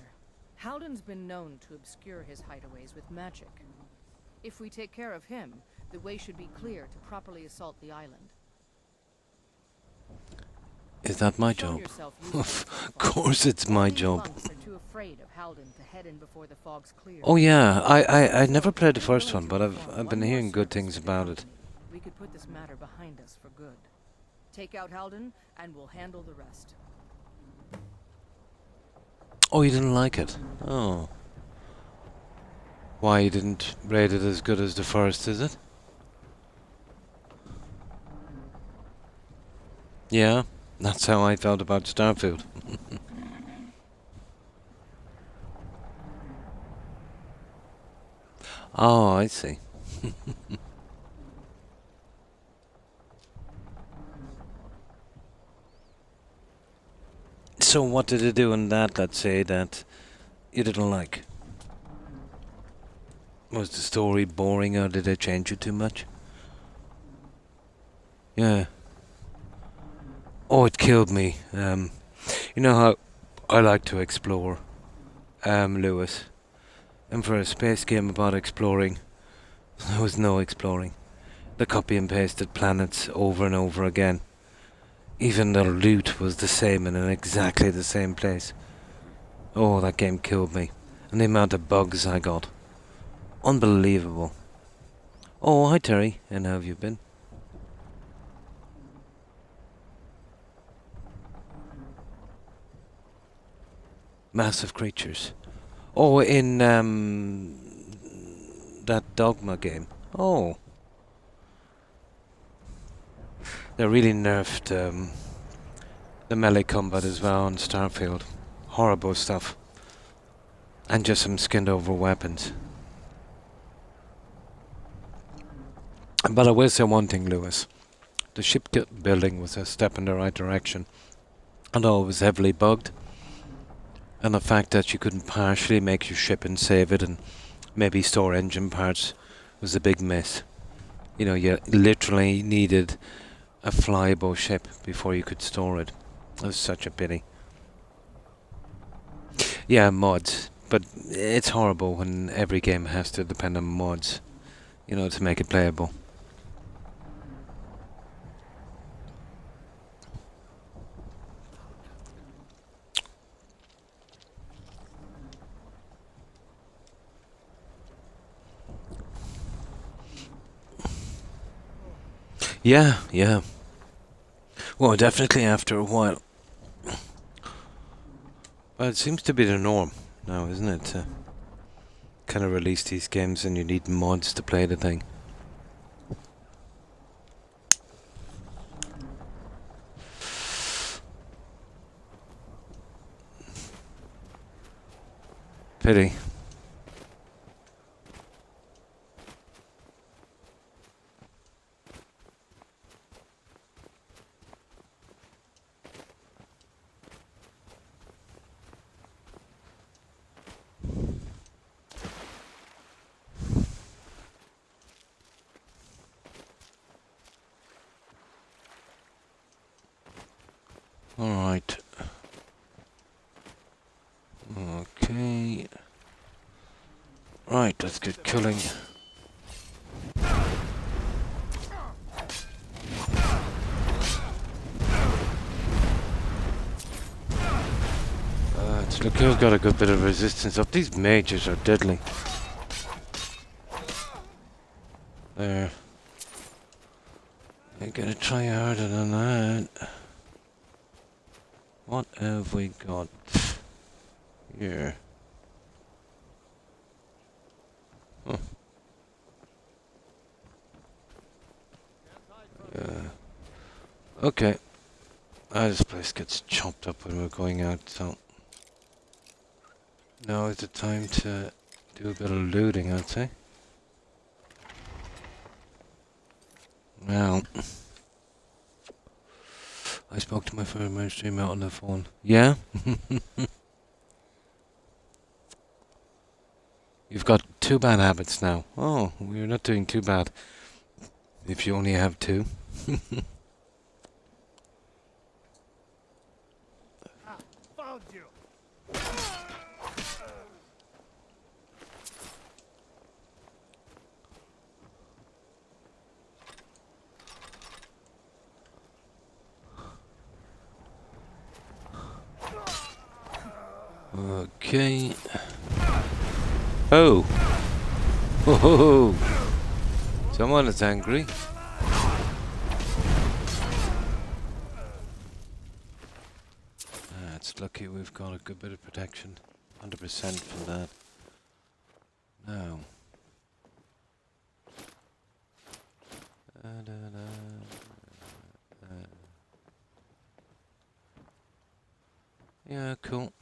Halden's been known to obscure his hideaways with magic. If we take care of him, the way should be clear to properly assault the island. Is that my Show job? yourself useful so Of far. course it's my Only job. monks are too afraid of Halden to head in before the fog's clear. Oh yeah, I never played the first Willing one, to but I've perform been one more hearing good service things to the about it. company. We could put this matter behind us for good. Take out Halden, and we'll handle the rest. Oh, you didn't like it? Oh. Why, you didn't rate it as good as the first, is it? Yeah, that's how I felt about Starfield. Oh, I see. So what did it do in that, let's say, that you didn't like? Was the story boring or did it change you too much? Yeah. Oh, it killed me. You know how I like to explore, Lewis. And for a space game about exploring, there was no exploring. The copy and pasted planets over and over again. Even the loot was the same and in exactly the same place. Oh, that game killed me. And the amount of bugs I got. Unbelievable. Oh, hi Terry. And how have you been? Massive creatures. Oh, in that Dogma game. Oh, they really nerfed the melee combat as well on Starfield. Horrible stuff. And just some skinned over weapons. But I will say one thing, Lewis. The ship building was a step in the right direction. Although it was heavily bugged. And the fact that you couldn't partially make your ship and save it and maybe store engine parts was a big miss. You know, you literally needed a flyable ship before you could store it. It was such a pity. Yeah, mods. But it's horrible when every game has to depend on mods, you know, to make it playable. Yeah, yeah. Well, definitely after a while. Well, it seems to be the norm now, isn't it? To kind of release these games and you need mods to play the thing. Pity. Alright. Okay. Right, let's get killing. It's look who's got a good bit of resistance up. These mages are deadly. There. You gotta try harder than that. What have we got here? Huh. Yeah. Okay. This place gets chopped up when we're going out, so now is the time to do a bit of looting, I'd say. Well, I spoke to my friend mainstream out on the phone. Yeah? You've got 2 bad habits now. Oh, we're not doing too bad. If you only have 2. Found you. Okay. Oh. Oh. Someone is angry. It's lucky we've got a good bit of protection. 100% for that. Now. Yeah, cool.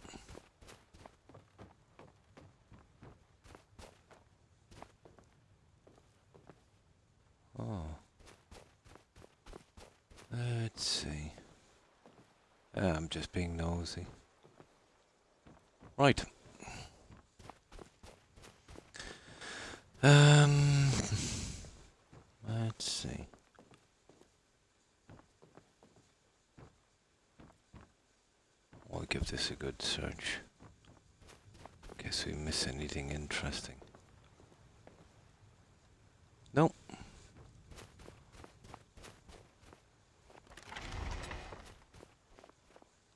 Oh. Let's see. I'm just being nosy. Right. Let's see. I'll give this a good search. Guess we miss anything interesting. Nope.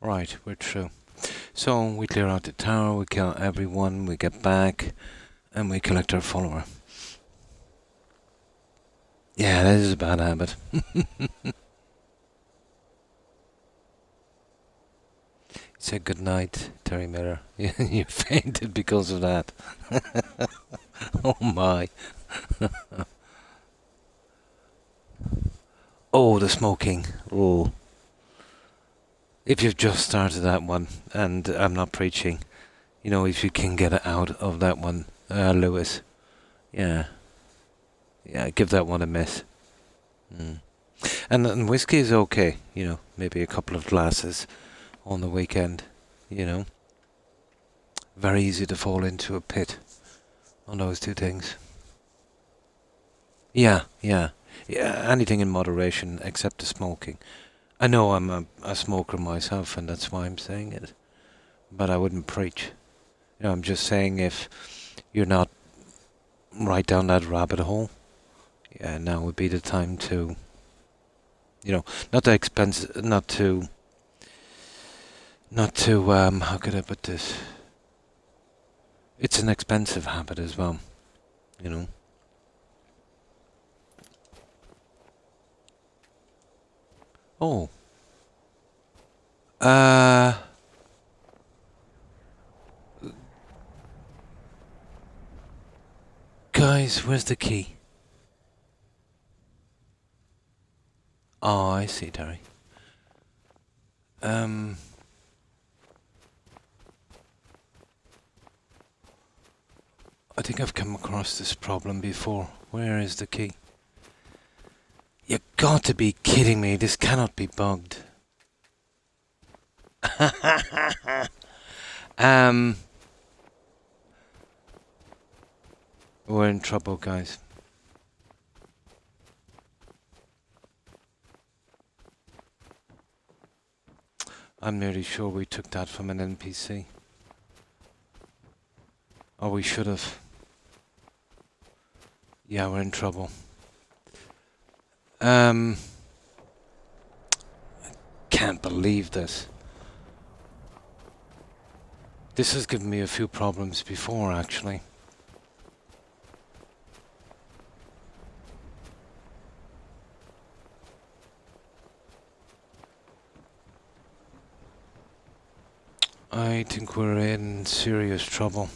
Right, we're through. So we clear out the tower, we kill everyone, we get back, and we collect our follower. Yeah, that is a bad habit. Say good night, Terry Miller. You fainted because of that. Oh my. Oh, the smoking. Oh. If you've just started that one, and I'm not preaching, you know, if you can get out of that one, Lewis, yeah, give that one a miss. And whiskey is okay, you know, maybe a couple of glasses on the weekend, you know. Very easy to fall into a pit on those two things. Yeah, anything in moderation except the smoking. I know I'm a smoker myself, and that's why I'm saying it. But I wouldn't preach. You know, I'm just saying if you're not right down that rabbit hole, yeah, now would be the time to, you know, not to, how could I put this? It's an expensive habit as well, you know. Oh. Guys, where's the key? Oh, I see, Terry. I think I've come across this problem before. Where is the key? You got to be kidding me. This cannot be bugged. We're in trouble, guys. I'm nearly sure we took that from an NPC. Or we should have. Yeah, we're in trouble. I can't believe this. This has given me a few problems before, actually. I think we're in serious trouble.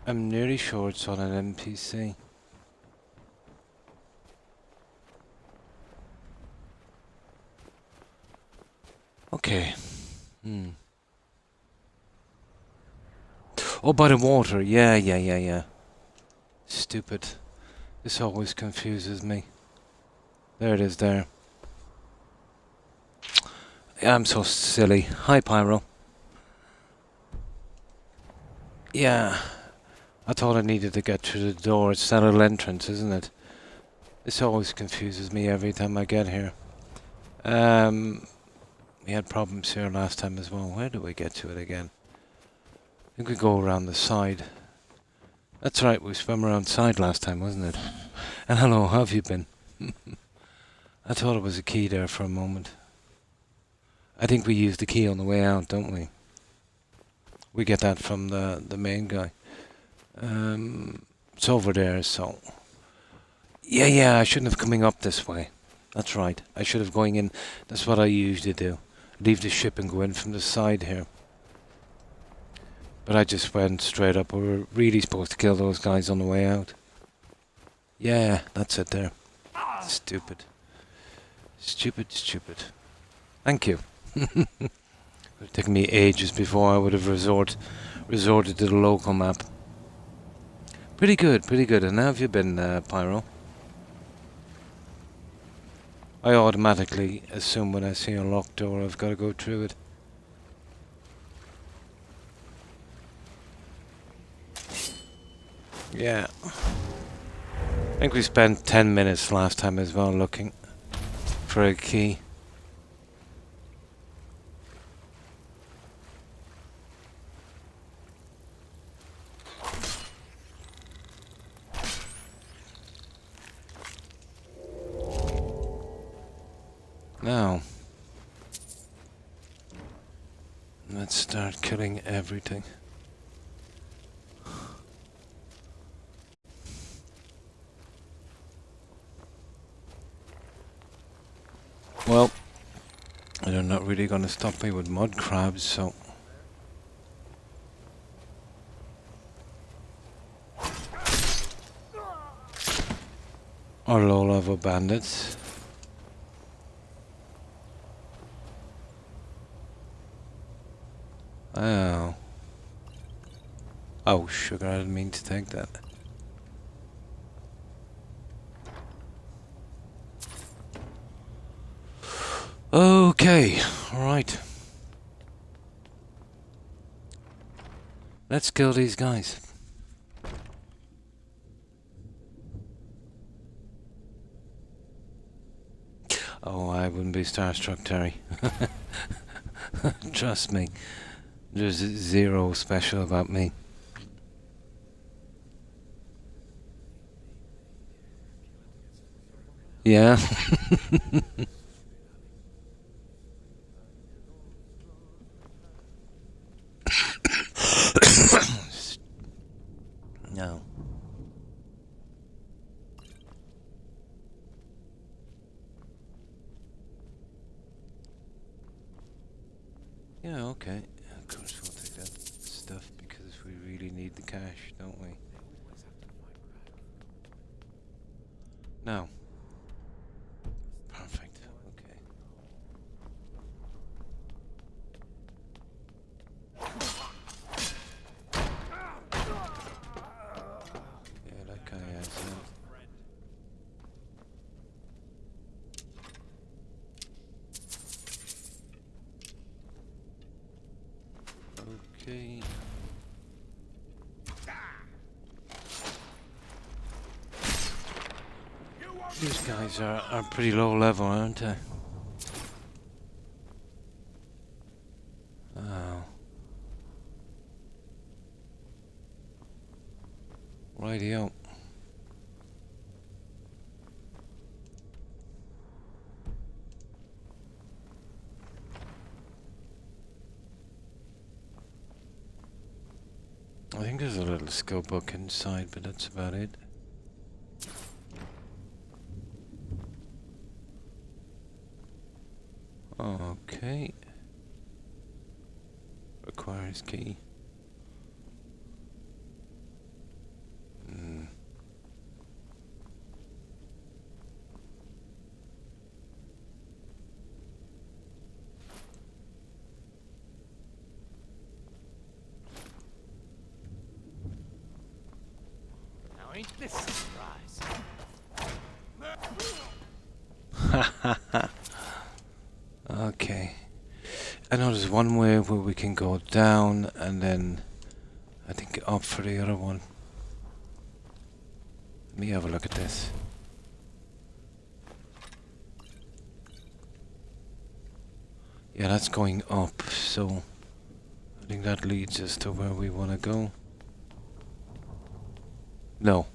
I'm nearly sure it's on an NPC. Okay. Oh, by the water. Yeah. Stupid. This always confuses me. There it is there. I'm so silly. Hi, Pyro. Yeah. I thought I needed to get through the door. It's that little entrance, isn't it? This always confuses me every time I get here. We had problems here last time as well. Where do we get to it again? I think we go around the side. That's right, we swam around side last time, wasn't it? And hello, how have you been? I thought it was a key there for a moment. I think we use the key on the way out, don't we? We get that from the main guy. It's over there, so... Yeah, I shouldn't have coming up this way. That's right, I should have going in. That's what I usually do. Leave the ship and go in from the side here. But I just went straight up. We were really supposed to kill those guys on the way out. Yeah, that's it there. Stupid. Stupid, stupid. Thank you. It would have taken me ages before I would have resorted to the local map. Pretty good, pretty good. And how have you been, Pyro? I automatically assume when I see a locked door I've got to go through it. Yeah. I think we spent 10 minutes last time as well looking for a key. Now, let's start killing everything. Well, they're not really going to stop me with mud crabs, so... Or low-level bandits. Oh. Oh, sugar, I didn't mean to take that. Okay, alright. Let's kill these guys. Oh, I wouldn't be starstruck, Terry. Trust me. There's zero special about me. Yeah. No. Yeah, okay. Of course we'll take that stuff because we really need the cash, don't we? No. Perfect. Okay. Yeah, that guy has Okay. These guys are pretty low level, aren't they? Oh. Rightio. I think there's a little skill book inside, but that's about it. Okay. Requires key. Now ain't this a surprise? Okay. I know there's one way where we can go down and then I think up for the other one. Let me have a look at this. Yeah, that's going up, so I think that leads us to where we want to go. No.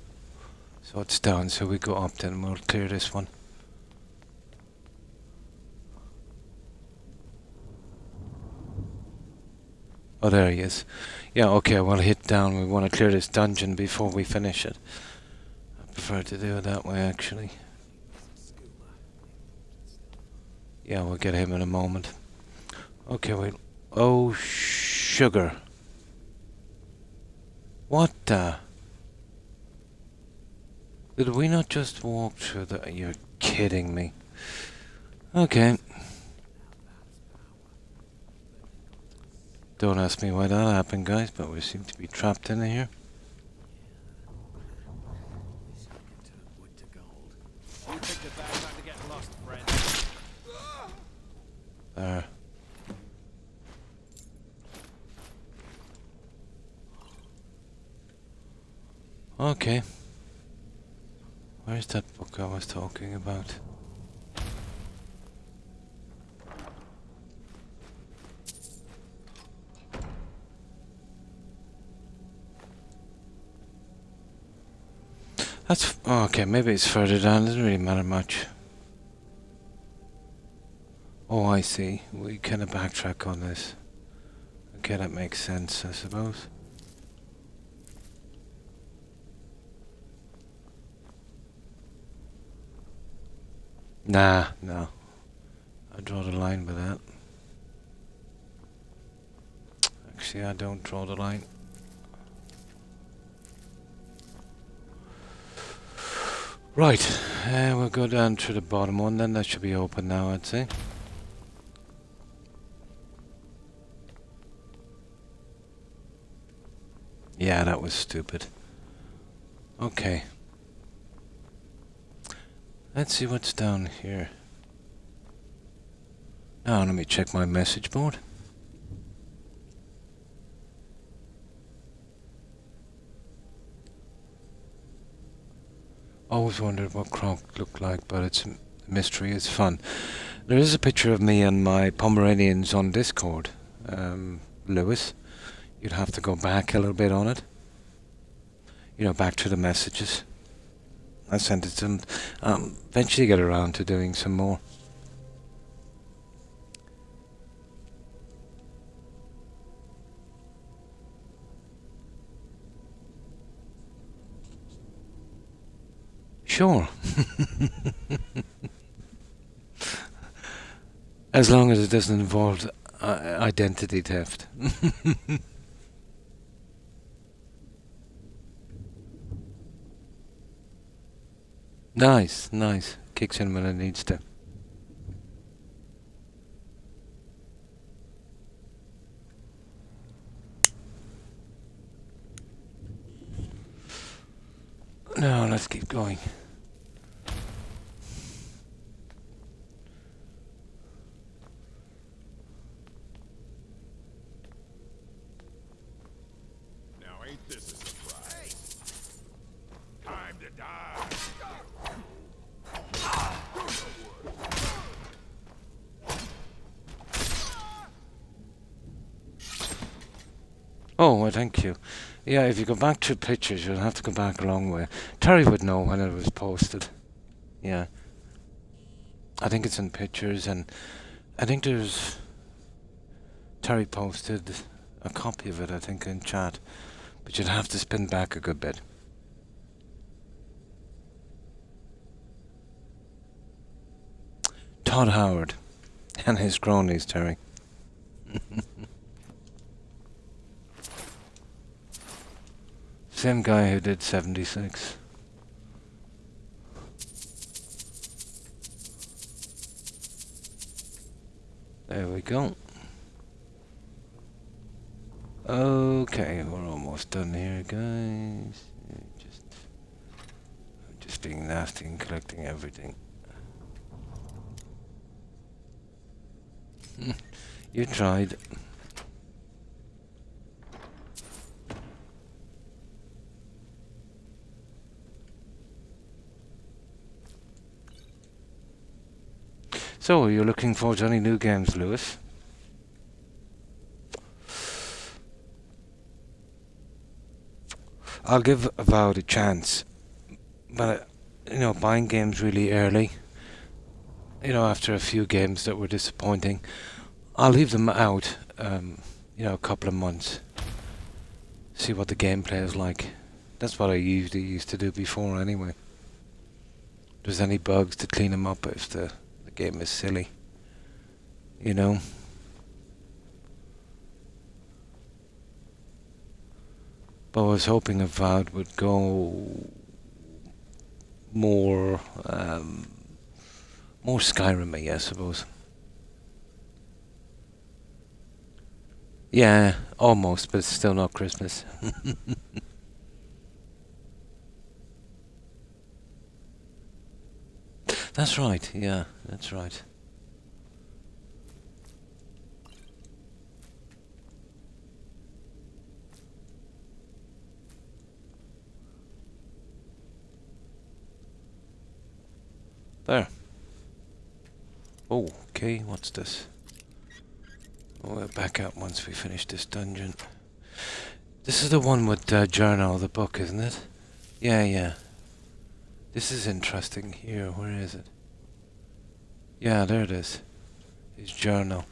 So it's down, so we go up then we'll clear this one. Oh, there he is. Yeah, okay, we'll hit down. We want to clear this dungeon before we finish it. I prefer to do it that way, actually. Yeah, we'll get him in a moment. Okay, wait. Oh, sugar. What the? Did we not just walk through the... You're kidding me. Okay. Don't ask me why that happened, guys, but we seem to be trapped in here. Wood to gold. You picked a bad time to get lost, friend. There. Okay. Where's that book I was talking about? That's... okay, maybe it's further down. Doesn't really matter much. Oh, I see. We kind of backtrack on this. Okay, that makes sense, I suppose. Nah, no. I draw the line by that. Actually, I don't draw the line. Right, we'll go down to the bottom one then. That should be open now, I'd say. Yeah, that was stupid. Okay. Let's see what's down here. Now, let me check my message board. Always wondered what Croc looked like, but it's a mystery. It's fun. There is a picture of me and my Pomeranians on Discord. Lewis, you'd have to go back a little bit on it. You know, back to the messages. I sent it to him. Eventually get around to doing some more. Sure. As long as it doesn't involve identity theft. Nice, nice. Kicks in when it needs to. No, let's keep going. Now ain't this a surprise? Time to die. Oh, well, thank you. Yeah, if you go back to pictures, you'll have to go back a long way. Terry would know when it was posted. Yeah. I think it's in pictures, and I think there's... Terry posted a copy of it, I think, in chat. But you'd have to spin back a good bit. Todd Howard and his cronies, Terry. Same guy who did 76. There we go. Okay, we're almost done here, guys. Just being nasty and collecting everything. You tried. So, you're looking forward to any new games, Lewis? I'll give Avowed a chance, but you know, buying games really early, you know, after a few games that were disappointing, I'll leave them out, you know, a couple of months, see what the gameplay is like. That's what I usually used to do before anyway. If there's any bugs, to clean them up if the game is silly, you know. But I was hoping Avowed would go more, more Skyrim-y, I suppose. Yeah, almost, but it's still not Christmas. That's right, yeah, that's right. There. Oh, okay, what's this? Oh, we'll back out once we finish this dungeon. This is the one with Journal, the book, isn't it? Yeah, yeah. This is interesting here. Where is it? Yeah, there it is. His journal.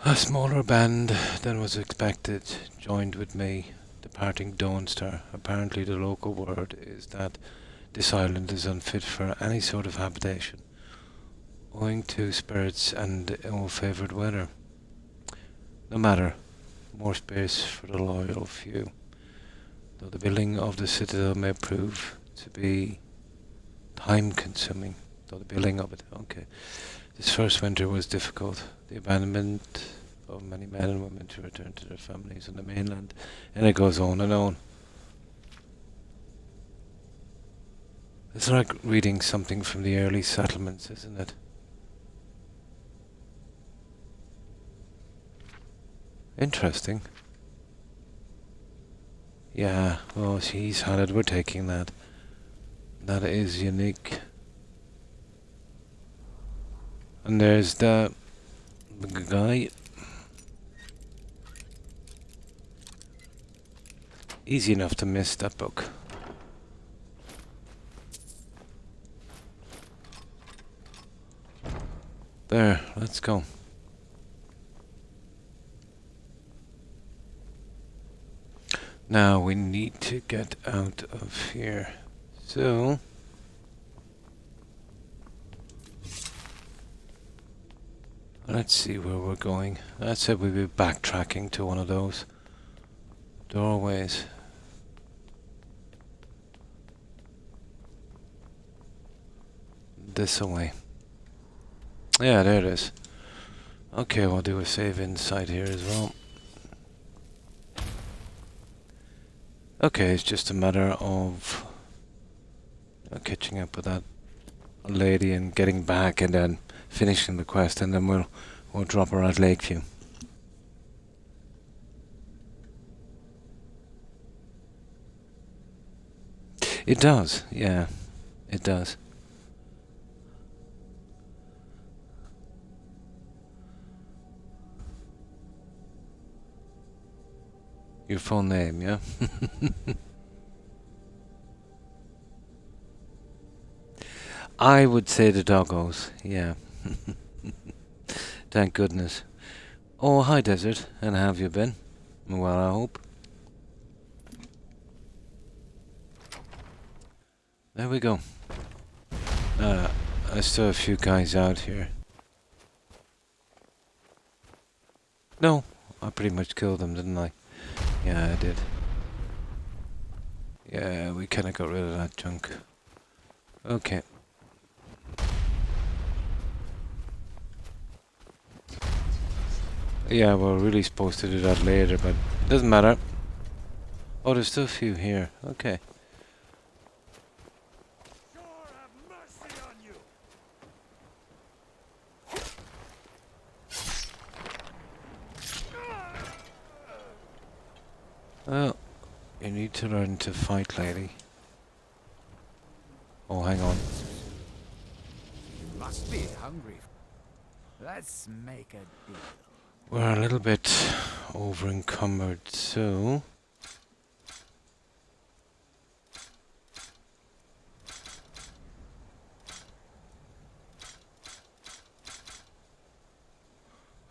A smaller band than was expected joined with me, departing Dawnstar. Apparently the local word is that this island is unfit for any sort of habitation, owing to spirits and ill-favoured weather. No matter, more space for the loyal few. Though the building of the citadel may prove to be time-consuming. Though the building of it, okay. This first winter was difficult. The abandonment of many men and women to return to their families on the mainland. And it goes on and on. It's like reading something from the early settlements, isn't it? Interesting. Yeah, well, he's had it. We're taking that. That is unique. And there's the guy. Easy enough to miss that book. There, let's go. Now we need to get out of here. So let's see where we're going. I said we'd be backtracking to one of those doorways. This away. Yeah, there it is. Okay, we'll do a save inside here as well. Okay, it's just a matter of catching up with that lady and getting back and then finishing the quest, and then we'll drop her at Lakeview. It does, yeah, it does. Your full name, yeah? I would say the doggos, yeah. Thank goodness. Oh, hi Desert, and how have you been? Well, I hope. There we go. I saw a few guys out here. No, I pretty much killed them, didn't I? Yeah, I did. Yeah, we kinda got rid of that junk. Okay. Yeah, we're really supposed to do that later, but it doesn't matter. Oh, there's still a few here. Okay. Sure have mercy on you. Well, you need to learn to fight, lady. Oh, hang on. You must be hungry. Let's make a deal. We're a little bit over encumbered, so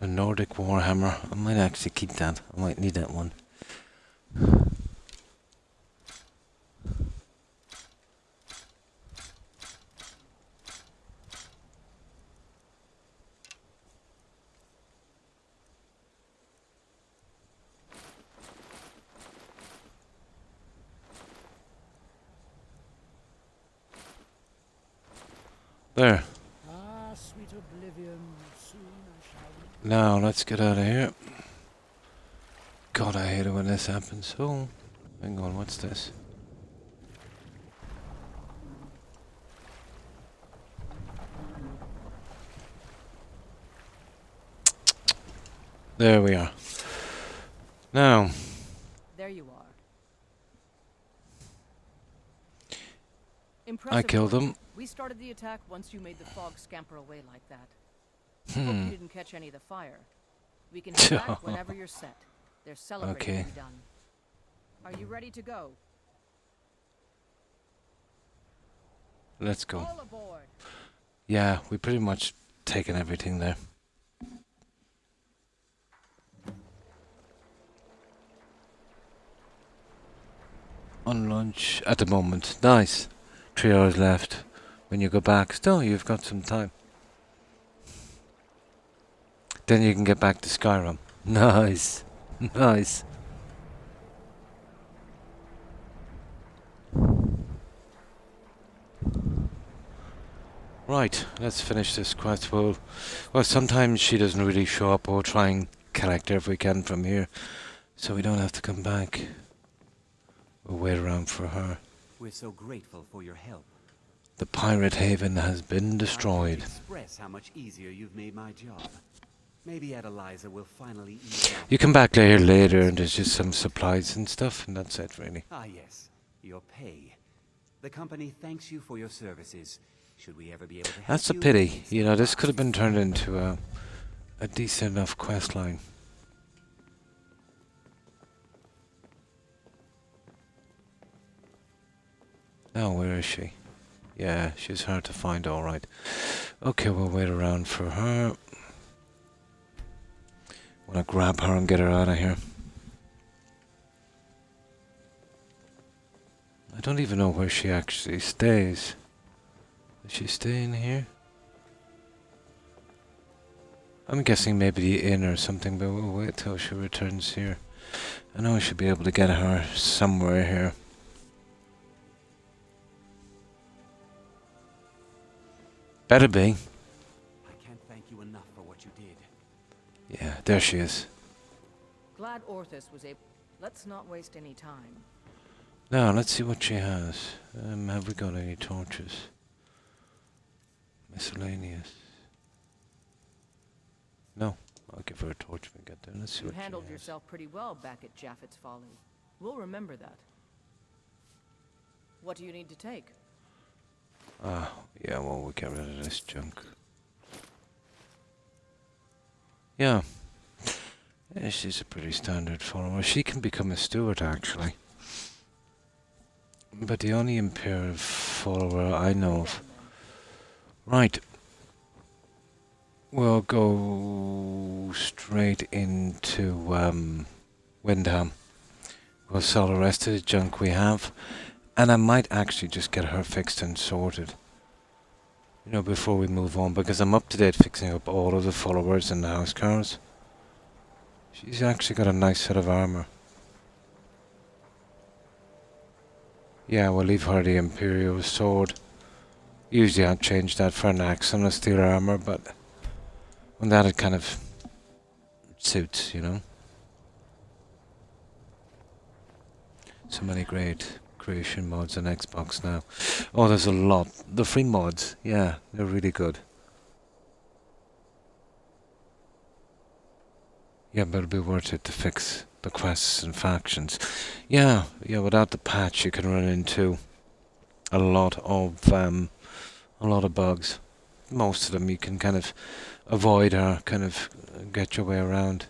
a Nordic Warhammer. I might actually keep that. I might need that one. There. Ah, sweet oblivion, soon I shall. Now, let's get out of here. God, I hate it when this happens. Oh, hang on, what's this? There we are. Now, There you are. I Impressive killed work. him. We started the attack once you made the fog scamper away like that. Hmm. Hope you didn't catch any of the fire. We can head back whenever you're set. There's celebrating Okay. to be done. Are you ready to go? Let's go. All aboard. Yeah, we pretty much taken everything there. On lunch at the moment. Nice. 3 hours left. When you go back, still you've got some time. Then you can get back to Skyrim. Nice. Nice. Right, let's finish this quest. Well, sometimes she doesn't really show up. We'll try and collect her if we can from here, so we don't have to come back. We'll wait around for her. We're so grateful for your help. The pirate haven has been I destroyed. can't express how much easier you've made my job. Maybe Adeliza will finally ease up. You come back later and there's just some supplies and stuff, and that's it really. Ah, yes. Your pay. The company thanks you for your services. Should we ever be able to help That's a you, pity. please You know, this ask. could have been turned into a decent enough quest line. Now, where is she? Yeah, she's hard to find, alright. Okay, we'll wait around for her. Wanna grab her and get her out of here. I don't even know where she actually stays. Does she stay in here? I'm guessing maybe the inn or something, but we'll wait till she returns here. I know I should be able to get her somewhere here. Better be. I can't thank you enough for what you did. Yeah, there she is. Glad Orthus was able. Let's not waste any time. Now, let's see what she has. Have we got any torches? Miscellaneous. No, I'll give her a torch when we get there. Let's see You what she handled has. yourself pretty well back at Jaffet's Folly. We'll remember that. What do you need to take? Ah, yeah, well, we'll get rid of this junk. Yeah. Yeah, she's a pretty standard follower. She can become a steward, actually. But the only imperial follower I know of. Right. We'll go straight into Windham. We'll sell the rest of the junk we have. And I might actually just get her fixed and sorted. You know, before we move on, because I'm up to date fixing up all of the followers in the house cars. She's actually got a nice set of armor. Yeah, we'll leave her the Imperial sword. Usually I'd change that for an axe and a steel armor, but when that it kind of suits, you know. So many great creation mods on Xbox now. Oh, there's a lot. The free mods, yeah, they're really good. Yeah, but it'll be worth it to fix the quests and factions. Yeah, without the patch you can run into a lot of bugs. Most of them you can kind of avoid or kind of get your way around.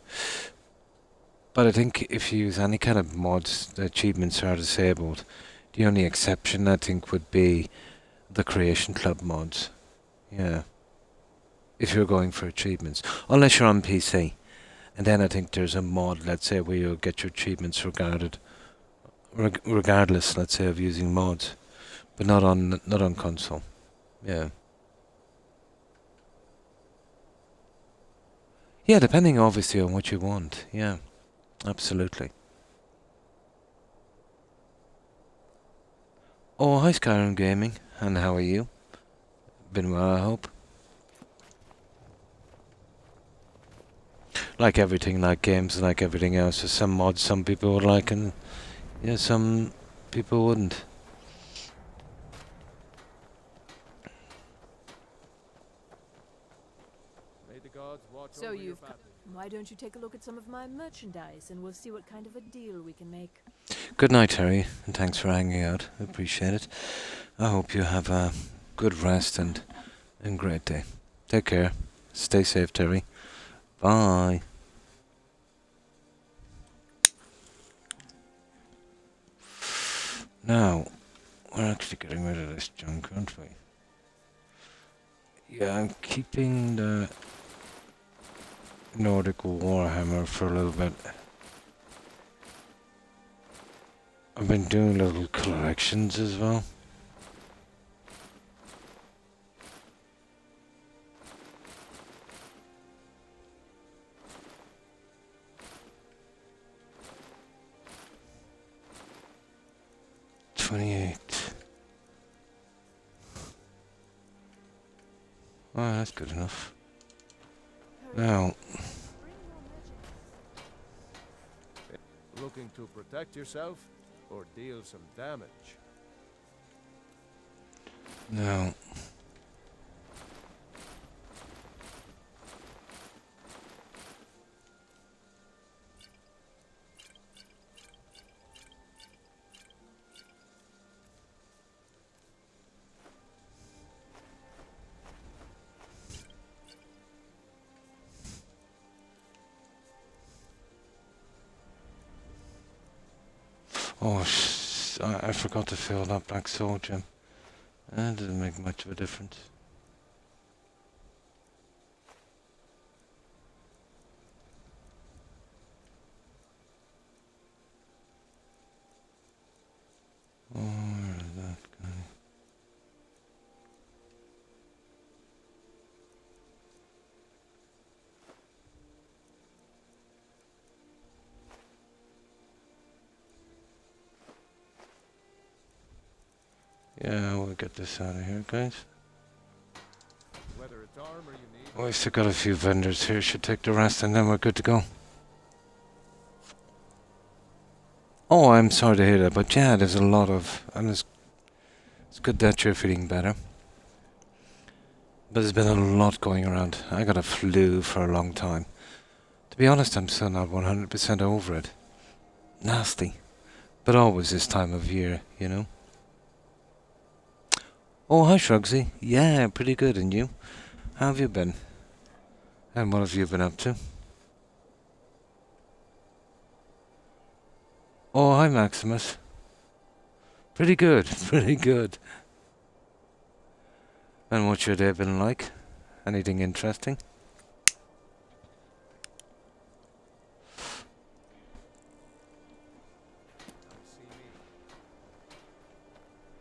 But I think if you use any kind of mods, the achievements are disabled. The only exception I think would be the Creation Club mods. Yeah. If you're going for achievements. Unless you're on PC. And then I think there's a mod, let's say, where you'll get your achievements regardless, let's say, of using mods. But not on console. Yeah. Yeah, depending obviously on what you want. Yeah. Absolutely. Oh, hi Skyrim Gaming, and how are you? Been well, I hope. Like everything, like games, like everything else, there's some mods some people would like and yeah, some people wouldn't. May the gods watch So over your you've family. why don't you take a look at some of my merchandise and we'll see what kind of a deal we can make. Good night, Terry, and thanks for hanging out. I appreciate it. I hope you have a good rest and great day. Take care. Stay safe, Terry. Bye. Now, we're actually getting rid of this junk, aren't we? Yeah, I'm keeping the Nordic Warhammer for a little bit. I've been doing little collections as well. Oh, that's good enough. Now, Looking to protect yourself or deal some damage? now. Oh, I forgot to fill that black soul gem. That didn't make much of a difference. Oh, where is that guy? Yeah, we'll get this out of here, guys. Whether it's armor you need. Oh, we've still got a few vendors here. Should take the rest and then we're good to go. Oh, I'm sorry to hear that, but yeah, there's a lot of... And it's good that you're feeling better. But there's been a lot going around. I got a flu for a long time. To be honest, I'm still not 100% over it. Nasty. But always this time of year, you know? Oh, hi, Shrugsy. Yeah, pretty good. And you? How have you been? And what have you been up to? Oh, hi, Maximus. Pretty good, pretty good. And what's your day been like? Anything interesting?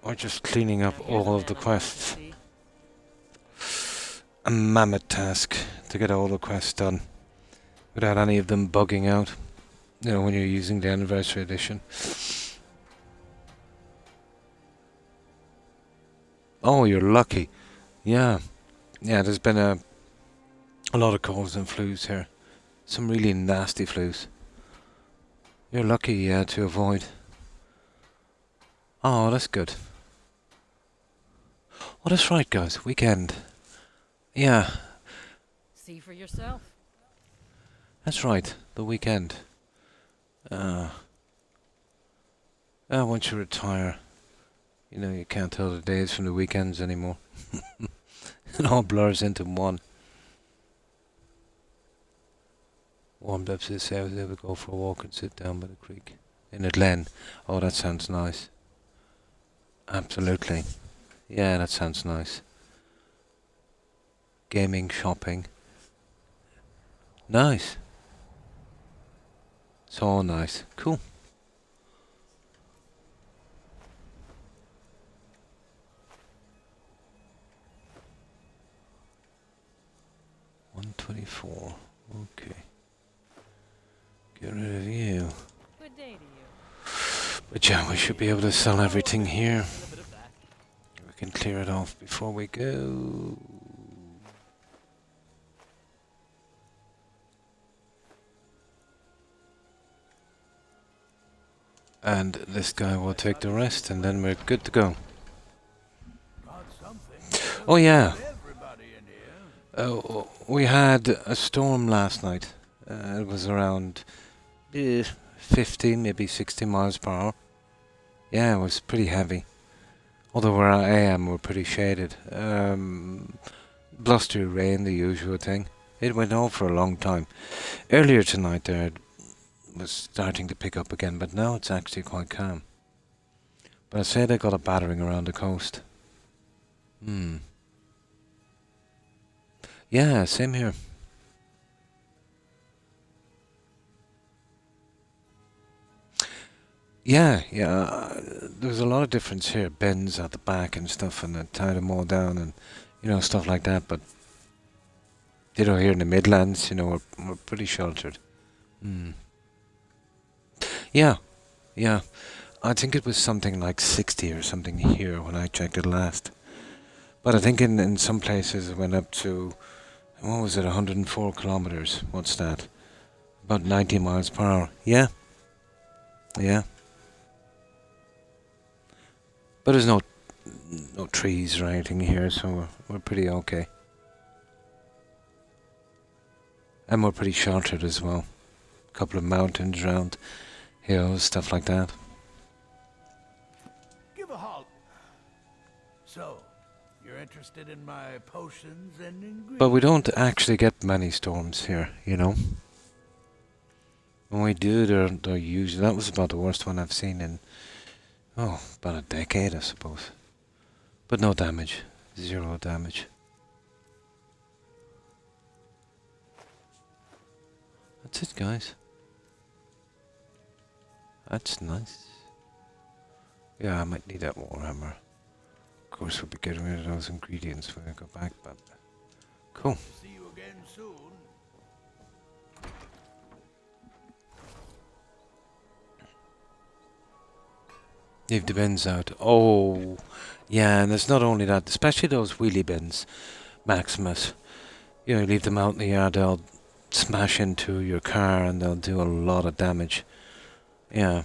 Or just cleaning up all of the quests? A mammoth task to get all the quests done without any of them bugging out. You know, when you're using the anniversary edition. Oh, you're lucky. Yeah. Yeah, there's been a lot of colds and flus here. Some really nasty flus. You're lucky, yeah, to avoid. Oh, that's good. Oh, that's right, guys. Weekend. Yeah, See for yourself. that's right. The weekend. Once you retire, you know, you can't tell the days from the weekends anymore. It all blurs into one. Warmed up to the south, they would go for a walk and sit down by the creek. In a glen. Oh, that sounds nice. Absolutely. Yeah, that sounds nice. Gaming, shopping. Nice. It's all nice. Cool. $124. Okay. Get rid of you. Good day to you. But yeah, we should be able to sell everything here. We can clear it off before we go. And this guy will take the rest, and then we're good to go. Oh yeah, we had a storm last night. It was around 50, maybe 60 miles per hour. Yeah, it was pretty heavy. Although where I am, we're pretty shaded. Blustery rain, the usual thing. It went on for a long time. Earlier tonight there, it was starting to pick up again, but now it's actually quite calm. But I say they got a battering around the coast. Yeah, same here. Yeah, there's a lot of difference here. Bends at the back and stuff, and they tie them all down and, stuff like that. But, here in the Midlands, we're pretty sheltered. Yeah. I think it was something like 60 or something here when I checked it last. But I think in some places it went up to, 104 kilometers. What's that? About 90 miles per hour. Yeah. But there's no trees or anything here, so we're pretty okay. And we're pretty sheltered as well. A couple of mountains around, hills, stuff like that. Give a halt. So, you're interested in my potions and ingredients? But we don't actually get many storms here, When we do, they're usually... That was about the worst one I've seen in... about a decade, I suppose. But no damage. 0 damage. That's it, guys. That's nice. Yeah, I might need that Warhammer. Of course, we'll be getting rid of those ingredients when we go back, but... Cool. See you again soon. Leave the bins out. Oh, yeah, and it's not only that, especially those wheelie bins, Maximus. You leave them out in the yard, they'll smash into your car and they'll do a lot of damage. Yeah.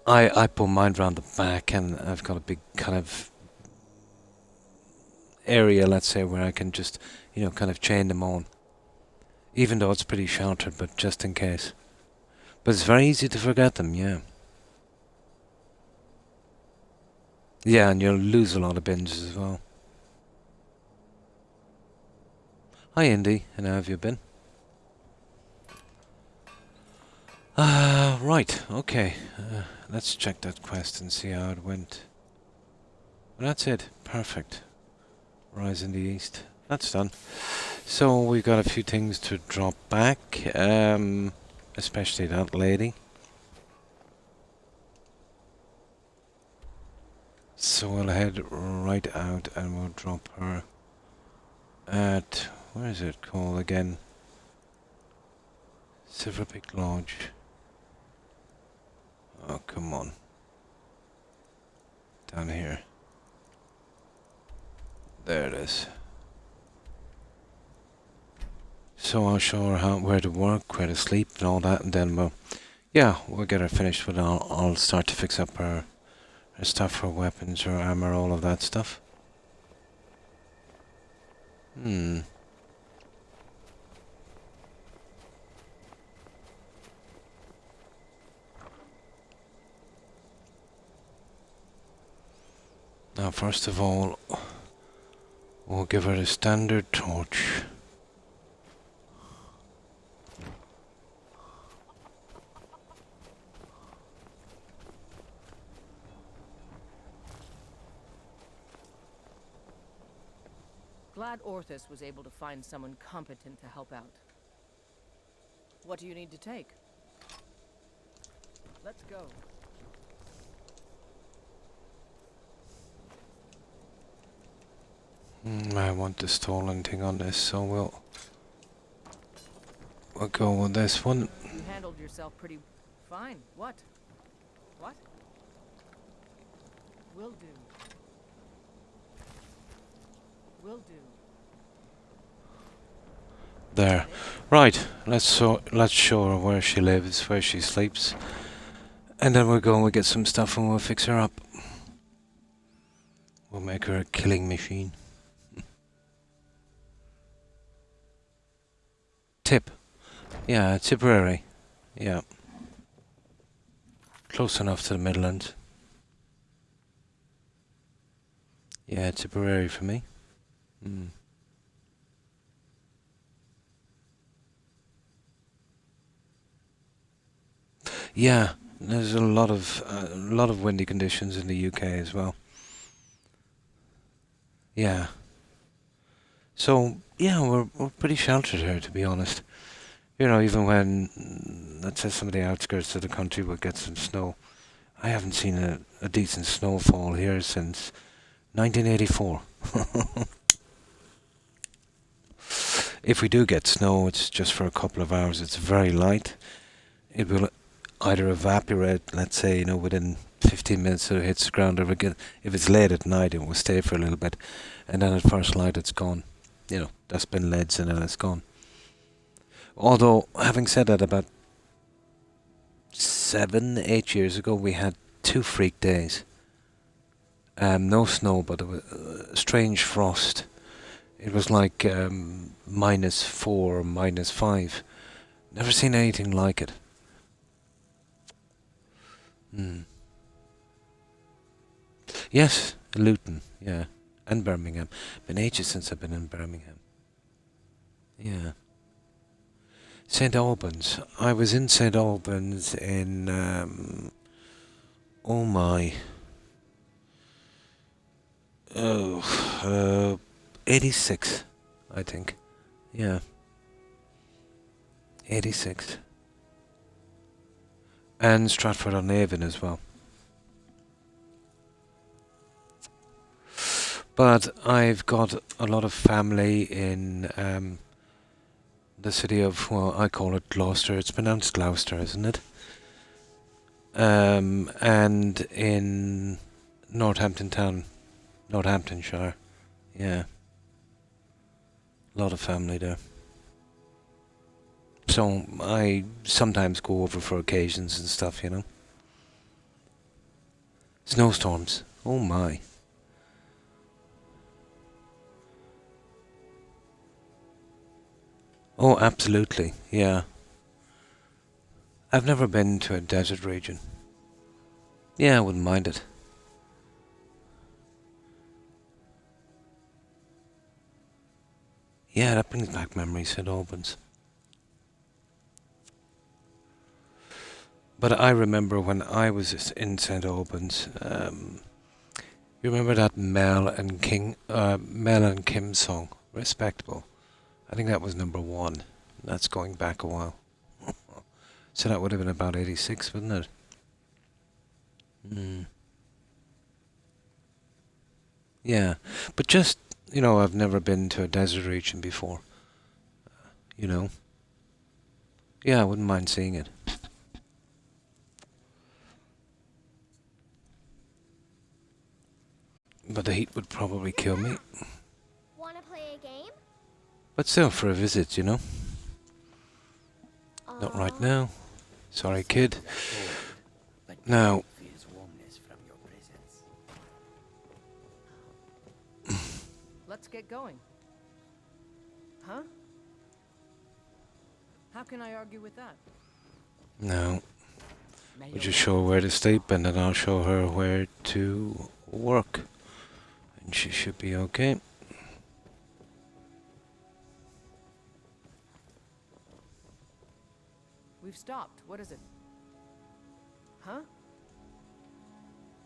I put mine around the back, and I've got a big kind of area, let's say, where I can just, kind of chain them on. Even though it's pretty sheltered, but just in case. But it's very easy to forget them, yeah. Yeah, and you'll lose a lot of bins as well. Hi, Indy. And how have you been? Right. Okay. Let's check that quest and see how it went. Well, that's it. Perfect. Rise in the east. That's done. So we got a few things to drop back. Especially that lady. So we'll head right out and we'll drop her at, where is it called again? Silverpick Lodge. Oh, come on. Down here. There it is. So I'll show her where to work, where to sleep and all that, and then we'll get her finished with it. I'll start to fix up her stuff, her weapons, her armor, all of that stuff. Now, first of all, we'll give her a standard torch. Glad Orthus was able to find someone competent to help out. What do you need to take? Let's go. I want the stolen thing on this, so we'll go with this one. You handled yourself pretty fine. What? Will do. Will do. There. Right, let's show her where she lives, where she sleeps. And then we'll go and we'll get some stuff and we'll fix her up. We'll make her a killing machine. Tip. Yeah, Tipperary. Yeah. Close enough to the Midlands. Yeah, Tipperary for me. Yeah, there's a lot of windy conditions in the UK as well. Yeah. So yeah, we're pretty sheltered here, to be honest. You know, even when, let's say, some of the outskirts of the country will get some snow, I haven't seen a decent snowfall here since 1984. If we do get snow, it's just for a couple of hours. It's very light. It will either evaporate, let's say, you know, within 15 minutes it hits the ground, or again, if it's late at night, it will stay for a little bit, and then at first light, it's gone. You know, that's been leads and then it's gone. Although, having said that, about 7-8 years ago, we had 2 freak days. No snow, but it was strange frost. It was like -4, -5. Never seen anything like it. Yes, Luton, yeah, and Birmingham. Been ages since I've been in Birmingham. Yeah. St. Albans. I was in St. Albans in, oh my, 86, I think. Yeah. 86. And Stratford-on-Avon as well. But I've got a lot of family in the city of, well, I call it Gloucester. It's pronounced Gloucester, isn't it? And in Northampton Town, Northamptonshire. Yeah. A lot of family there. So I sometimes go over for occasions and stuff, you know. Snowstorms. Oh my. Oh, absolutely. Yeah. I've never been to a desert region. Yeah, I wouldn't mind it. Yeah, that brings back memories, St. Albans. But I remember when I was in St. Albans, you remember that Mel and Kim song, Respectable? I think that was #1. That's going back a while. So that would have been about 86, wouldn't it? Yeah, but just, you know, I've never been to a desert region before. You know? Yeah, I wouldn't mind seeing it. But the heat would probably kill me. Wanna play a game? But still, for a visit, you know? Not right now. Sorry, kid. Now, Let's get going. Huh? How can I argue with that? now, we just show her where to sleep, and then I'll show her where to work. And she should be okay. We've stopped. What is it? Huh?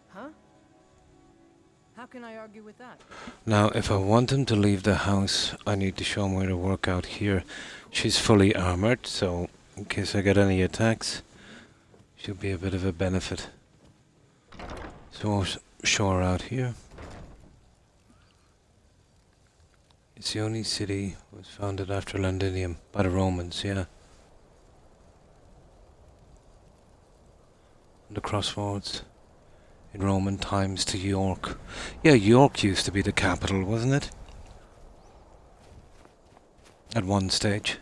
Huh? How can I argue with that? Now, if I want him to leave the house, I need to show him where to work out here. She's fully armored, so in case I get any attacks, she'll be a bit of a benefit. So I'll show her out here. It's the only city was founded after Londinium by the Romans, yeah. The crossroads in Roman times to York. Yeah, York used to be the capital, wasn't it? at one stage.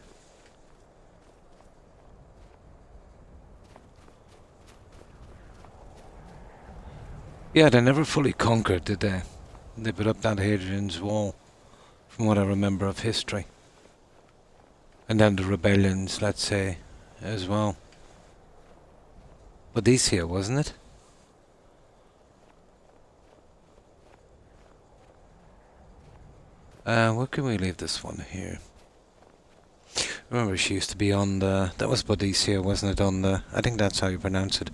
Yeah, they never fully conquered, did they? They put up that Hadrian's Wall, from what I remember of history. And then the rebellions, let's say, as well. Boadicea, wasn't it? Where can we leave this one here? Remember, she used to be on the... That was Boadicea, wasn't it? On the... I think that's how you pronounce it.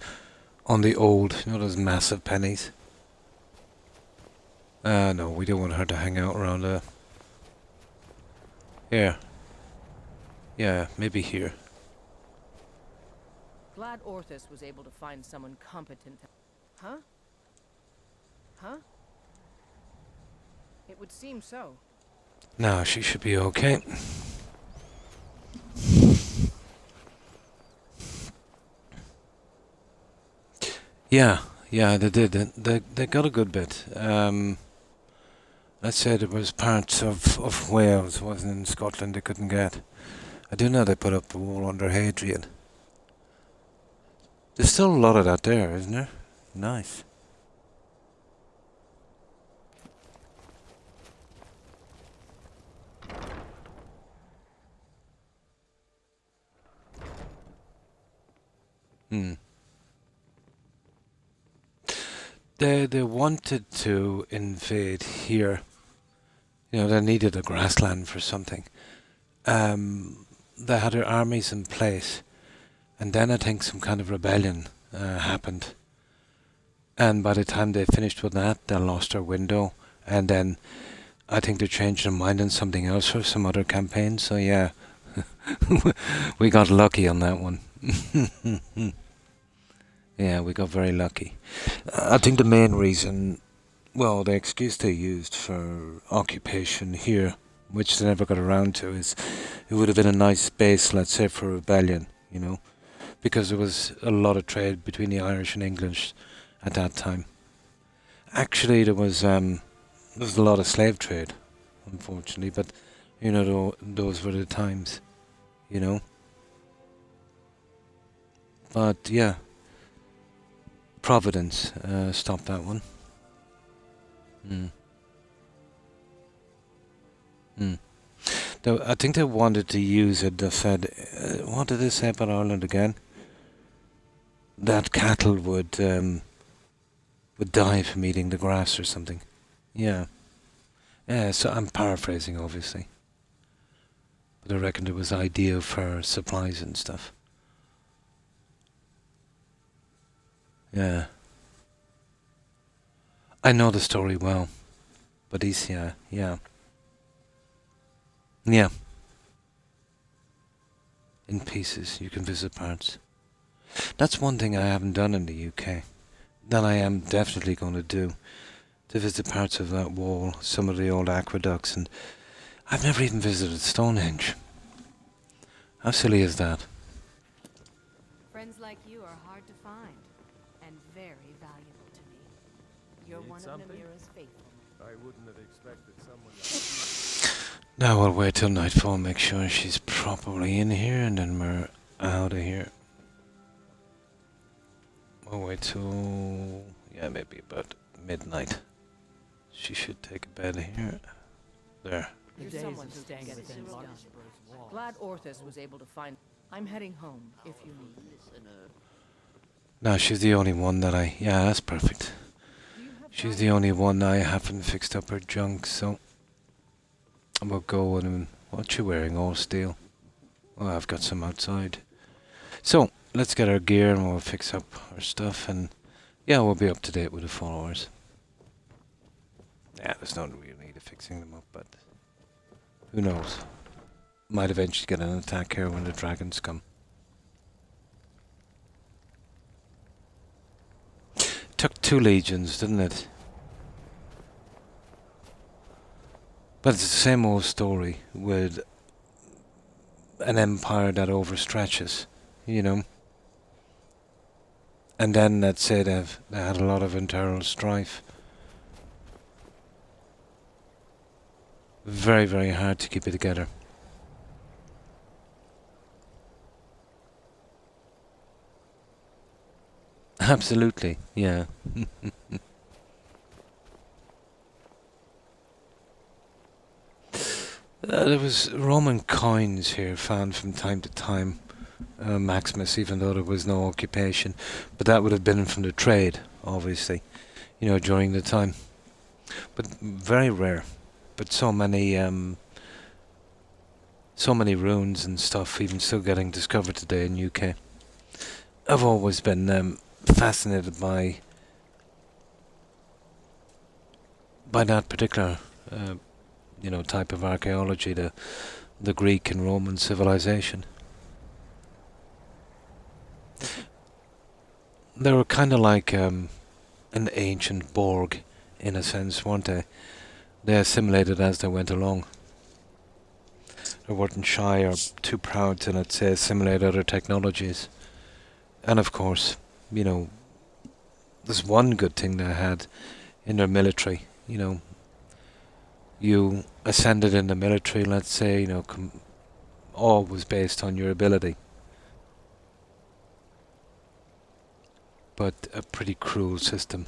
On the old, you know, those massive pennies. No, we don't want her to hang out around here. Yeah, maybe here. Glad Orthus was able to find someone competent. Huh? Huh? It would seem so. No, she should be okay. Yeah, they did. They got a good bit. Let's say there was parts of Wales, wasn't in Scotland, they couldn't get. I do know they put up the wall under Hadrian. There's still a lot of that there, isn't there? Nice. They wanted to invade here. You know, they needed a grassland for something. They had their armies in place, and then I think some kind of rebellion happened. And by the time they finished with that, they lost their window, and then I think they changed their mind on something else for some other campaign. So yeah, we got lucky on that one. Yeah, we got very lucky. I think the main reason, well, the excuse they used for occupation here, which they never got around to, is it would have been a nice base, let's say, for rebellion, you know, because there was a lot of trade between the Irish and English at that time. Actually, there was a lot of slave trade, unfortunately, but, you know, those were the times, you know. But, yeah. Providence stopped that one. I think they wanted to use it. They said, what did they say about Ireland again? That cattle would die from eating the grass or something. Yeah. Yeah, so I'm paraphrasing, obviously. But I reckon it was ideal for supplies and stuff. Yeah. I know the story well. Boadicea, yeah. Yeah. In pieces, you can visit parts. That's one thing I haven't done in the UK. That I am definitely going to do. To visit parts of that wall, some of the old aqueducts, and I've never even visited Stonehenge. How silly is that? Friends like you are hard to find, and very valuable to me. You're one of Namira's faithful. I wouldn't have expected someone Now we'll wait till nightfall, make sure she's properly in here, and then we're out of here. We'll wait till, yeah, maybe about midnight. She should take a bed here. There. You're someone who can get things done. Glad Orthus was able to find. I'm heading home, if you need. No, she's the only one that yeah, that's perfect. She's the only one I haven't fixed up her junk, so we'll go and what's she wearing? All steel. Well, I've got some outside. So, let's get our gear and we'll fix up our stuff, and yeah, we'll be up to date with the followers. Yeah, there's no real need of fixing them up, but who knows? Might eventually get an attack here when the dragons come. Took 2 legions, didn't it? But it's the same old story with an empire that overstretches, you know. And then let's say they had a lot of internal strife. Very, very hard to keep it together. Absolutely, yeah. There was Roman coins here found from time to time, Maximus, even though there was no occupation. But that would have been from the trade, obviously, during the time. But very rare. But so many ruins and stuff, even still getting discovered today in UK. I've always been fascinated by that particular, type of archaeology, the Greek and Roman civilization. They were kind of like an ancient Borg, in a sense, weren't they? They assimilated as they went along. They weren't shy or too proud to, let's say, assimilate other technologies. And of course, there's one good thing they had in their military. You ascended in the military, let's say, all was based on your ability. But a pretty cruel system.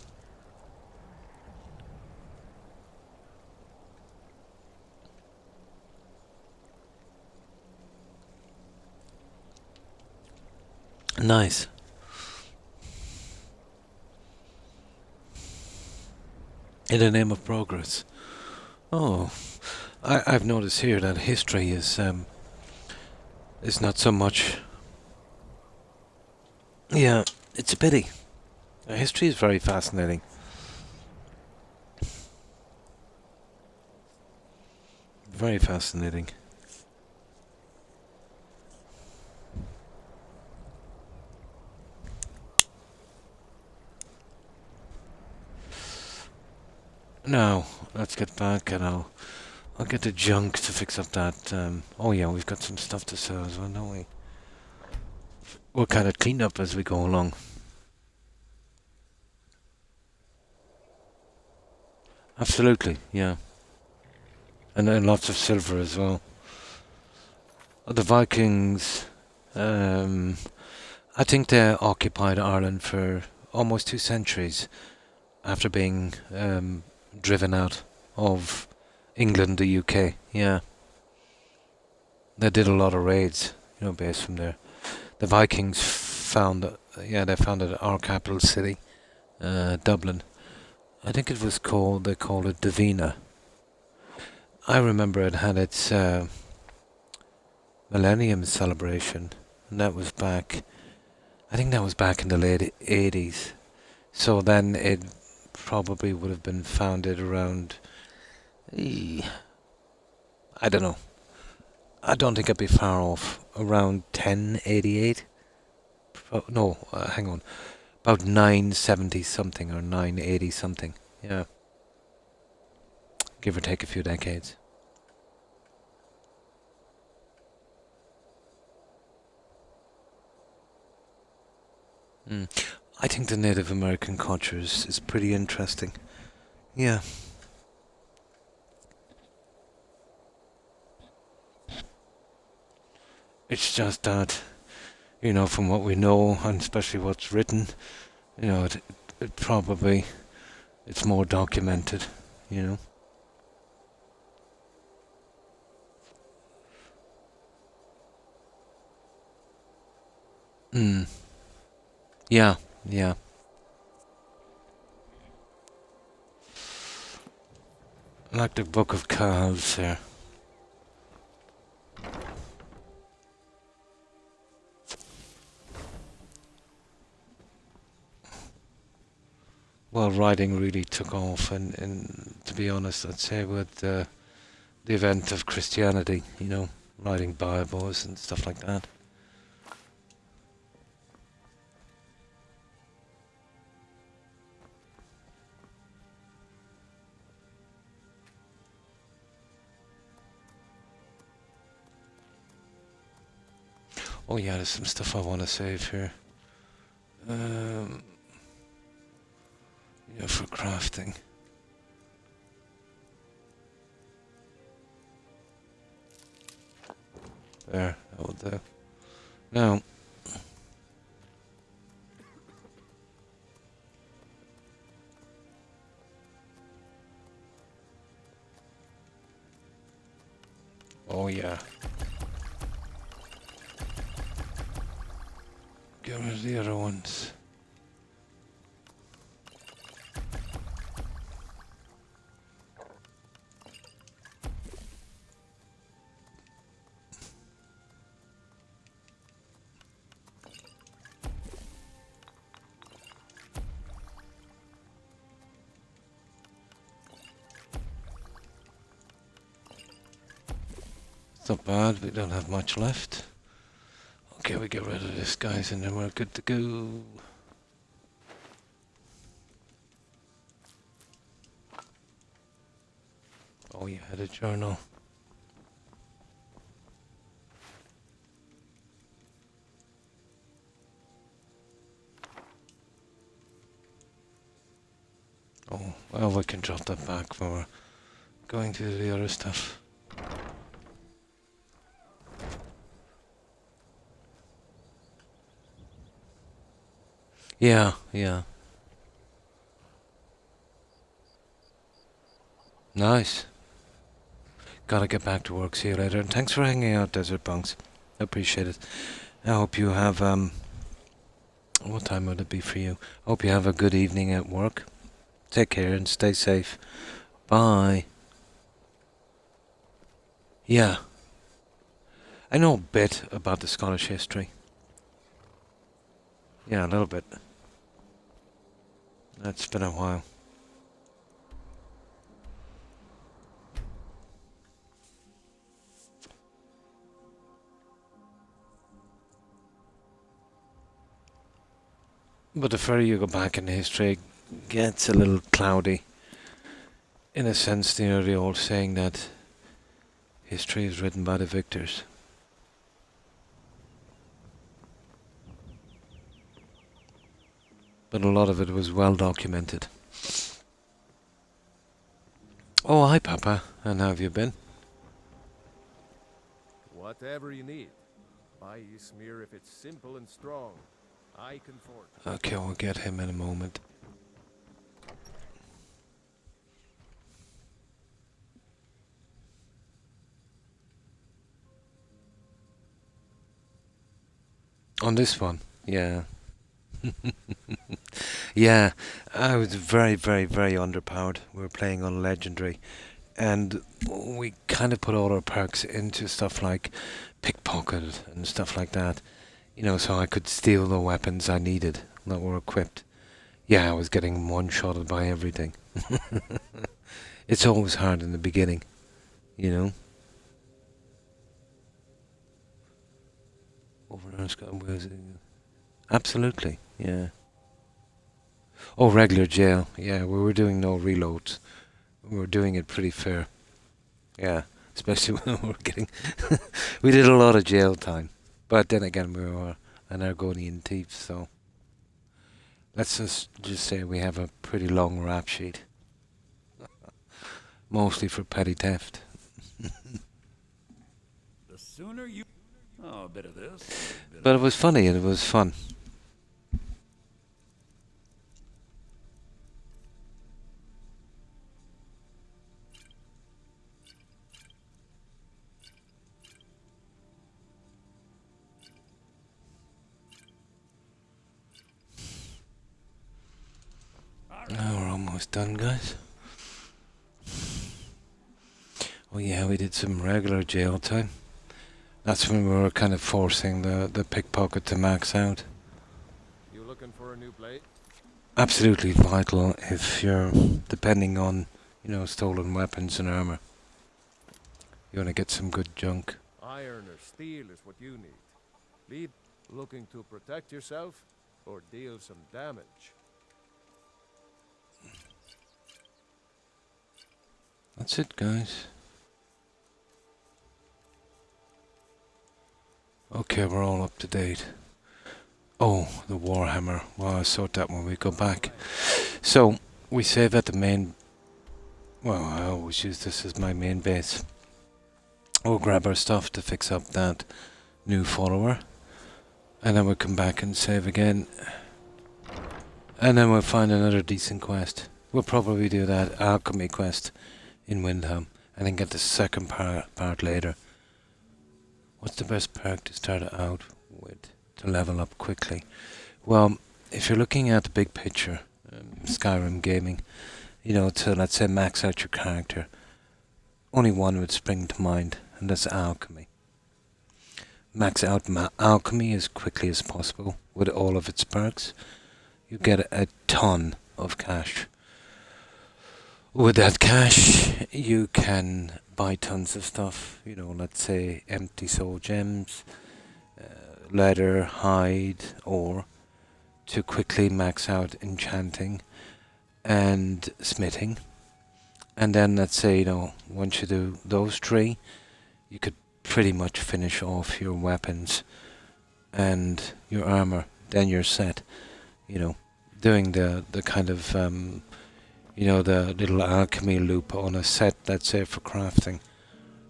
Nice. In the name of progress. Oh, I've noticed here that history is not so much. Yeah, it's a pity. History is very fascinating. Very fascinating. Now, let's get back and I'll get the junk to fix up that. Oh yeah, we've got some stuff to sell as well, don't we? We'll kind of clean up as we go along. Absolutely, yeah. And then lots of silver as well. The Vikings, I think they occupied Ireland for almost 2 centuries after being driven out of England, the UK, yeah. They did a lot of raids, based from there. The Vikings they founded our capital city, Dublin. I think they called it Davina. I remember it had its millennium celebration, and that was back in the late 80s. So then it probably would have been founded around, I don't know. I don't think I'd be far off. Around 1088? No, hang on. About 970 something or 980 something. Yeah. Give or take a few decades. I think the Native American culture is pretty interesting. Yeah. It's just that, from what we know, and especially what's written, it probably, it's more documented, Yeah, yeah. Like the Book of Kells here. Well, writing really took off, and to be honest, I'd say with the event of Christianity, writing Bibles and stuff like that. Oh yeah, there's some stuff I want to save here. For crafting. There, that will do. Now, Oh yeah. Get rid of the other ones. It's not bad, we don't have much left. Okay, we get rid of this, guys, and then we're good to go. Oh, you had a journal. Oh, well, we can drop that back when we're going to the other stuff. Yeah, yeah. Nice. Gotta get back to work. See you later. And thanks for hanging out, Desert Bunks. I appreciate it. I hope you have, what time would it be for you? I hope you have a good evening at work. Take care and stay safe. Bye. Yeah. I know a bit about the Scottish history. Yeah, a little bit. It's been a while. But the further you go back in history, it gets a little cloudy. In a sense, you know, the old saying that history is written by the victors. But a lot of it was well documented. Oh, hi, Papa. And how have you been? Whatever you need. Buy you smear if it's simple and strong. I can forge. Okay, we'll get him in a moment. On this one, yeah. Yeah, I was very, very, very underpowered. We were playing on Legendary. And we kind of put all our perks into stuff like pickpocket and stuff like that. You know, so I could steal the weapons I needed that were equipped. Yeah, I was getting one-shotted by everything. It's always hard in the beginning, you know. Over there, absolutely, yeah. Oh, regular jail. Yeah, we were doing no reloads. We were doing it pretty fair. Yeah, especially when we were getting... we did a lot of jail time. But then again, we were an Argonian thief, so... Let's just say we have a pretty long rap sheet. Mostly for petty theft. The sooner you... Oh, a bit of this. But it was funny and it was fun. Now we're almost done, guys. Oh yeah, we did some regular jail time. That's when we were kind of forcing the pickpocket to max out. You looking for a new blade? Absolutely vital if you're depending on, you know, stolen weapons and armor. You want to get some good junk. Iron or steel is what you need. Lead looking to protect yourself or deal some damage. That's it, guys. Okay, we're all up to date. Oh, the Warhammer. Well, I'll sort that when we go back. So, we save at the main... Well, I always use this as my main base. We'll grab our stuff to fix up that new follower. And then we'll come back and save again. And then we'll find another decent quest. We'll probably do that alchemy quest in Windham. And then get the second part later. What's the best perk to start out with to level up quickly? Well, if you're looking at the big picture, Skyrim gaming, to, let's say, max out your character, only one would spring to mind, and that's alchemy. Max out alchemy as quickly as possible with all of its perks. You get a ton of cash. With that cash, you can buy tons of stuff, let's say empty soul gems, leather, hide, or to quickly max out enchanting and smithing. And then let's say, once you do those three, you could pretty much finish off your weapons and your armor. Then you're set, doing the kind of, the little alchemy loop on a set, let's say, for crafting.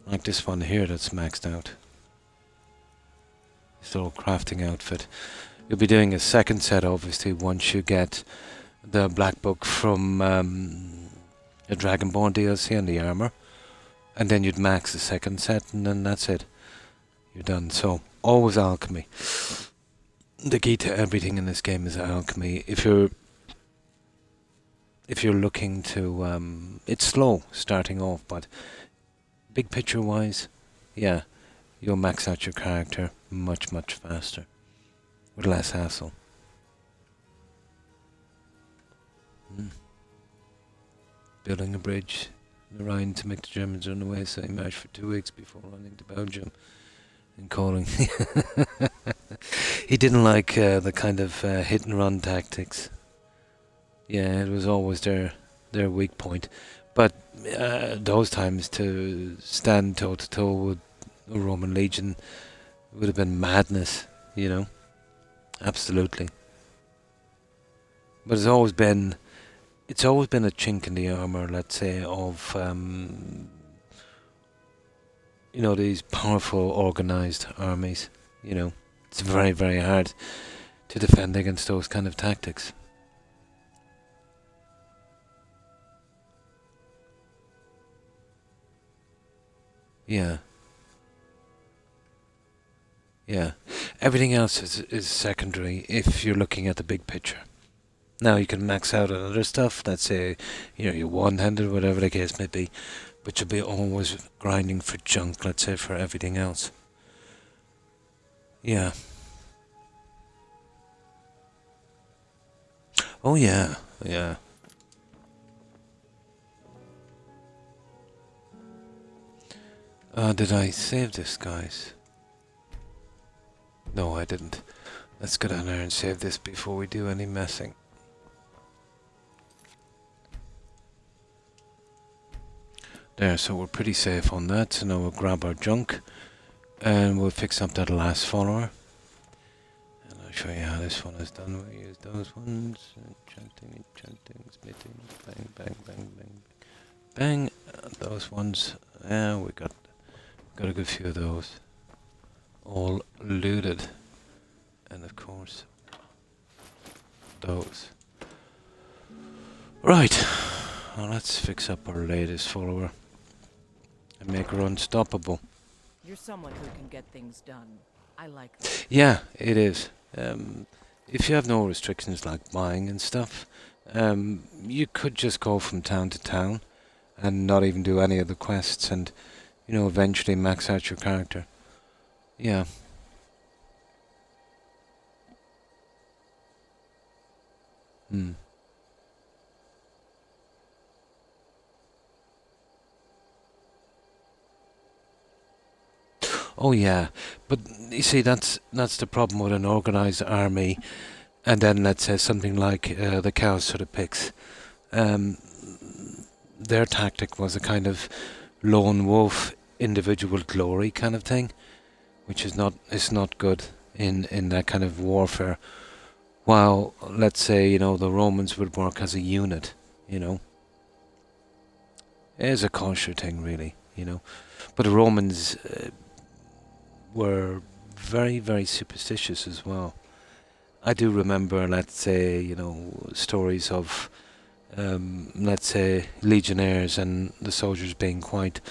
Like this one here that's maxed out. This little crafting outfit. You'll be doing a second set, obviously, once you get the black book from the Dragonborn DLC and the armor. And then you'd max the second set, and then that's it. You're done. So, always alchemy. The key to everything in this game is alchemy. If you're looking to, it's slow starting off, but big picture wise, yeah, you'll max out your character much, much faster, with less hassle. Building a bridge in the Rhine to make the Germans run away, so he marched for 2 weeks before running to Belgium and calling. He didn't like the kind of hit and run tactics. Yeah, it was always their weak point. But those times to stand toe to toe with the Roman legion would have been madness, Absolutely. But it's always been a chink in the armor, let's say, of these powerful organized armies. It's very, very hard to defend against those kind of tactics. Yeah. Yeah. Everything else is secondary if you're looking at the big picture. Now you can max out on other stuff, let's say, you're one-handed, whatever the case may be, but you'll be always grinding for junk, let's say, for everything else. Yeah. Oh yeah, yeah. Did I save this, guys? No, I didn't. Let's go down there and save this before we do any messing. There, so we're pretty safe on that. So now we'll grab our junk and we'll fix up that last follower. And I'll show you how this one is done. We use those ones. Enchanting, smithing, bang, bang, bang, bang, bang. Those ones. Yeah, we got a good few of those. All looted. And of course, those. Right. Well, let's fix up our latest follower and make her unstoppable. You're someone who can get things done. I like that. Yeah, it is. If you have no restrictions like buying and stuff, you could just go from town to town and not even do any of the quests and, eventually max out your character. Yeah. Oh yeah, but you see, that's the problem with an organized army, and then let's say something like the Chaos sort of picks. Their tactic was a kind of lone wolf, individual glory kind of thing, which is not good in that kind of warfare. While let's say the Romans would work as a unit, it is a culture thing really, but the Romans were very, very superstitious as well. I do remember, let's say, stories of, let's say, legionnaires and the soldiers being quite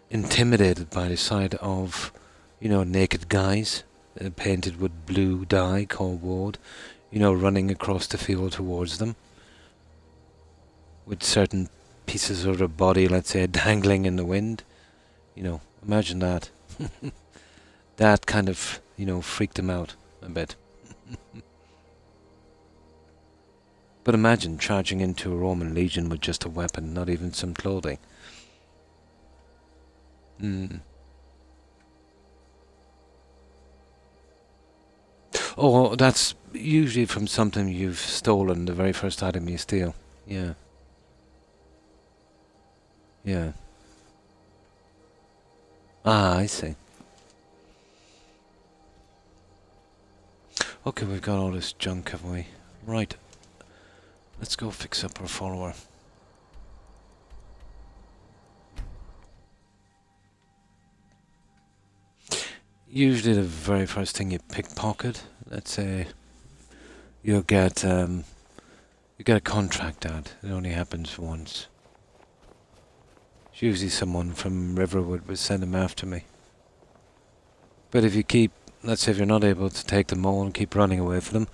intimidated by the sight of You know, naked guys painted with blue dye called woad, you know, running across the field towards them with certain pieces of their body, let's say, dangling in the wind. You know, imagine that. That kind of, you know, freaked them out a bit. But imagine charging into a Roman legion with just a weapon, not even some clothing. Oh, that's usually from something you've stolen, the very first item you steal. Yeah. Yeah. Ah, I see. Okay, we've got all this junk, haven't we? Right. Let's go fix up our follower. Usually the very first thing you pickpocket, let's say you get a contract out. It only happens once. It's usually someone from Riverwood would send them after me. But if you keep, let's say if you're not able to take them all and keep running away from them,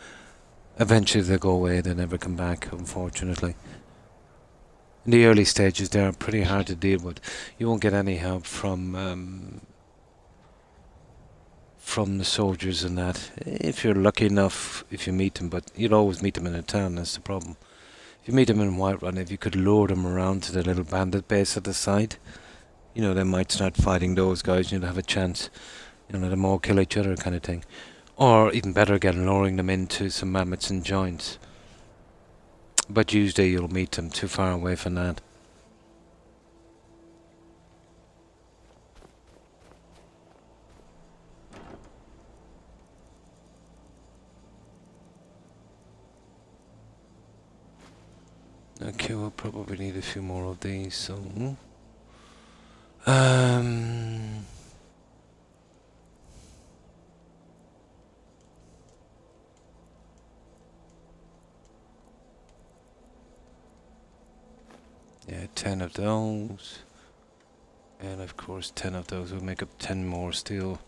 eventually they'll go away, they never come back, unfortunately. In the early stages they are pretty hard to deal with. You won't get any help from the soldiers and that. If you're lucky enough, if you meet them, but you'll always meet them in a town, that's the problem. If you meet them in Whiterun, if you could lure them around to the little bandit base at the side, you know, they might start fighting those guys and you'll have a chance. You know, let them all kill each other kind of thing. Or even better again, luring them into some mammoths and giants. But usually you'll meet them too far away from that. Okay, we'll probably need a few more of these, so... yeah, 10 of those. And of course 10 of those will make up 10 more steel.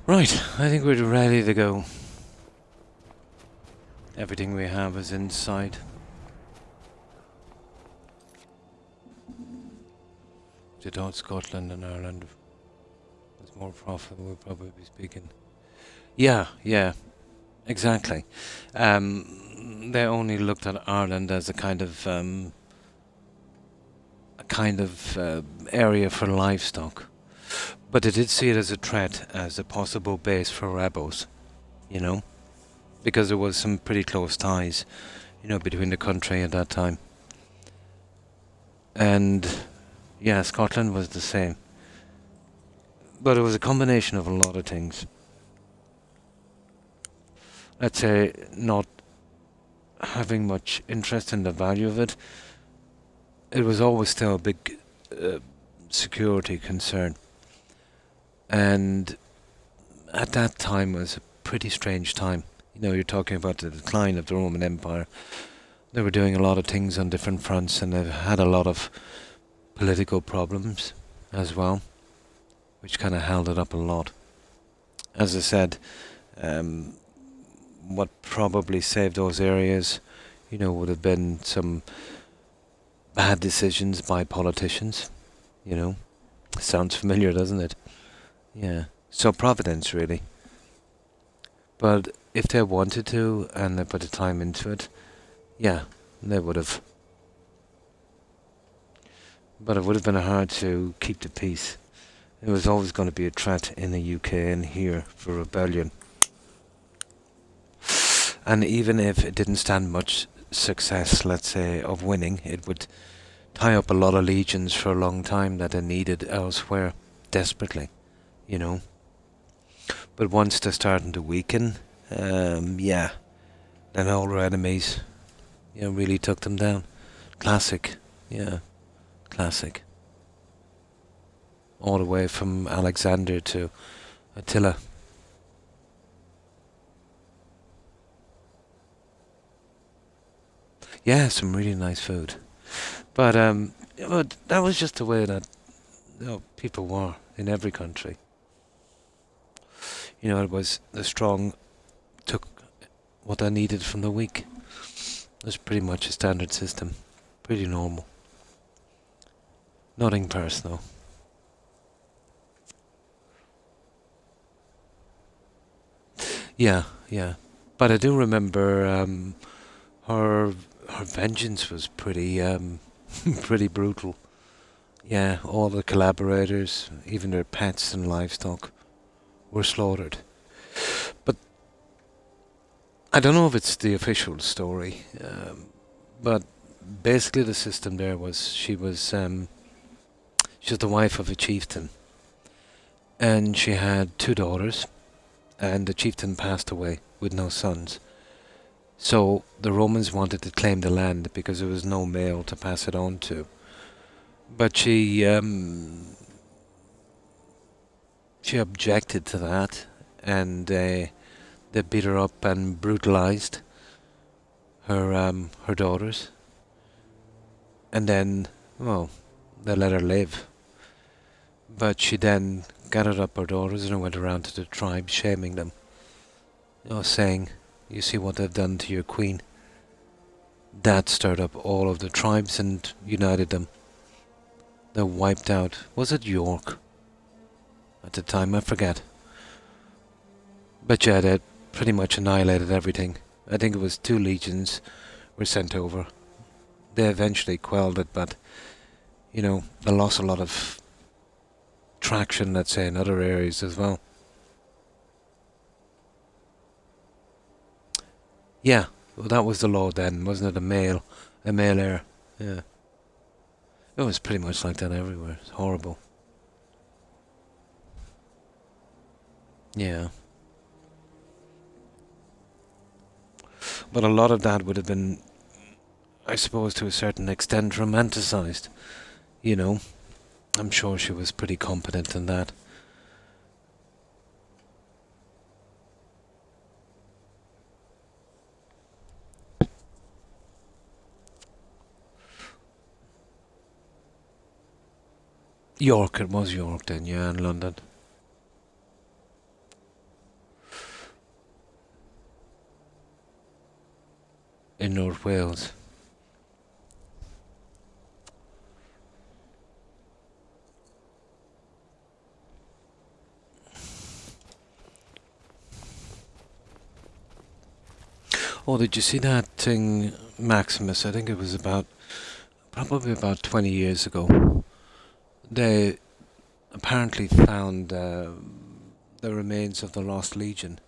Right, I think we're ready to go. Everything we have is inside. If you thought Scotland and Ireland was more profitable, we'd probably be speaking. Yeah, exactly. They only looked at Ireland as a kind of area for livestock. But they did see it as a threat, as a possible base for rebels, you know, because there was some pretty close ties, you know, between the country at that time. And yeah, Scotland was the same. But it was a combination of a lot of things. Let's say not having much interest in the value of it. It was always still a big security concern. And at that time was a pretty strange time. You know, you're talking about the decline of the Roman Empire. They were doing a lot of things on different fronts, and they've had a lot of political problems as well, which kind of held it up a lot. As I said, what probably saved those areas, you know, would have been some bad decisions by politicians, you know. Sounds familiar, doesn't it? Yeah. So providence, really. But if they wanted to, and they put the time into it, yeah, they would have. But it would have been hard to keep the peace. It was always going to be a threat in the UK and here for rebellion. And even if it didn't stand much success, let's say, of winning, it would tie up a lot of legions for a long time that they needed elsewhere, desperately, you know. But once they're starting to weaken, yeah, then all their enemies, you know, really took them down. Classic, yeah, classic. all the way from Alexander to Attila. Yeah, some really nice food. But that was just the way that people were in every country. It was the strong took what they needed from the weak. It was pretty much a standard system. Pretty normal. Nothing personal. Yeah. But I do remember her vengeance was pretty pretty brutal. Yeah, all the collaborators, even their pets and livestock, were slaughtered. But I don't know if it's the official story, but basically the system there was she was the wife of a chieftain, and she had 2 daughters, and the chieftain passed away with no sons. So the Romans wanted to claim the land because there was no male to pass it on to. But she objected to that, and they beat her up and brutalized her daughters. And then, well, they let her live. But she then gathered up her daughters and went around to the tribes, shaming them. Saying, "You see what they've done to your queen." That stirred up all of the tribes and united them. They wiped out, was it York? At the time, I forget. But yeah, they pretty much annihilated everything. I think it was 2 legions were sent over. They eventually quelled it, but, they lost a lot of traction, let's say, in other areas as well. Yeah, well, that was the law then, wasn't it? A male heir. Yeah. It was pretty much like that everywhere. It's horrible. Yeah. But a lot of that would have been, I suppose, to a certain extent, romanticized. I'm sure she was pretty competent in that. York, it was York then, yeah, in London. In North Wales. Oh, did you see that thing, Maximus? I think it was probably about 20 years ago. They apparently found the remains of the Lost Legion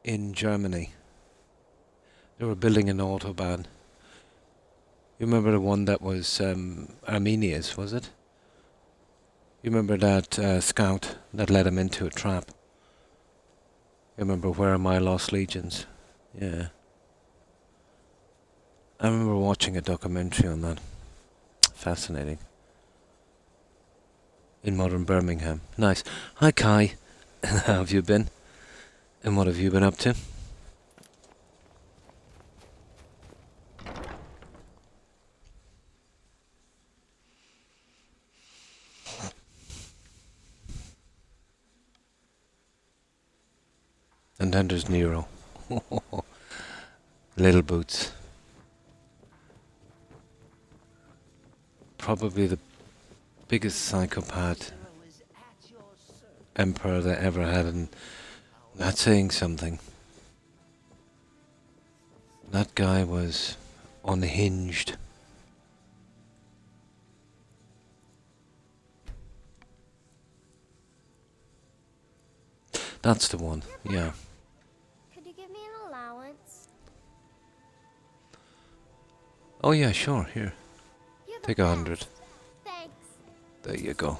in Germany. They were building an autobahn. You remember the one that was Armenia's, was it? You remember that scout that led him into a trap? You remember Where Are My Lost Legions? Yeah. I remember watching a documentary on that. Fascinating. In modern Birmingham. Nice. Hi Kai. How have you been? And what have you been up to? And then there's Nero. Little Boots. Probably the biggest psychopath emperor they ever had, and that's saying something. That guy was unhinged. That's the one, yeah. Could you give me an allowance? Oh yeah, sure, here. You're the Take 100. best. Thanks. There you go.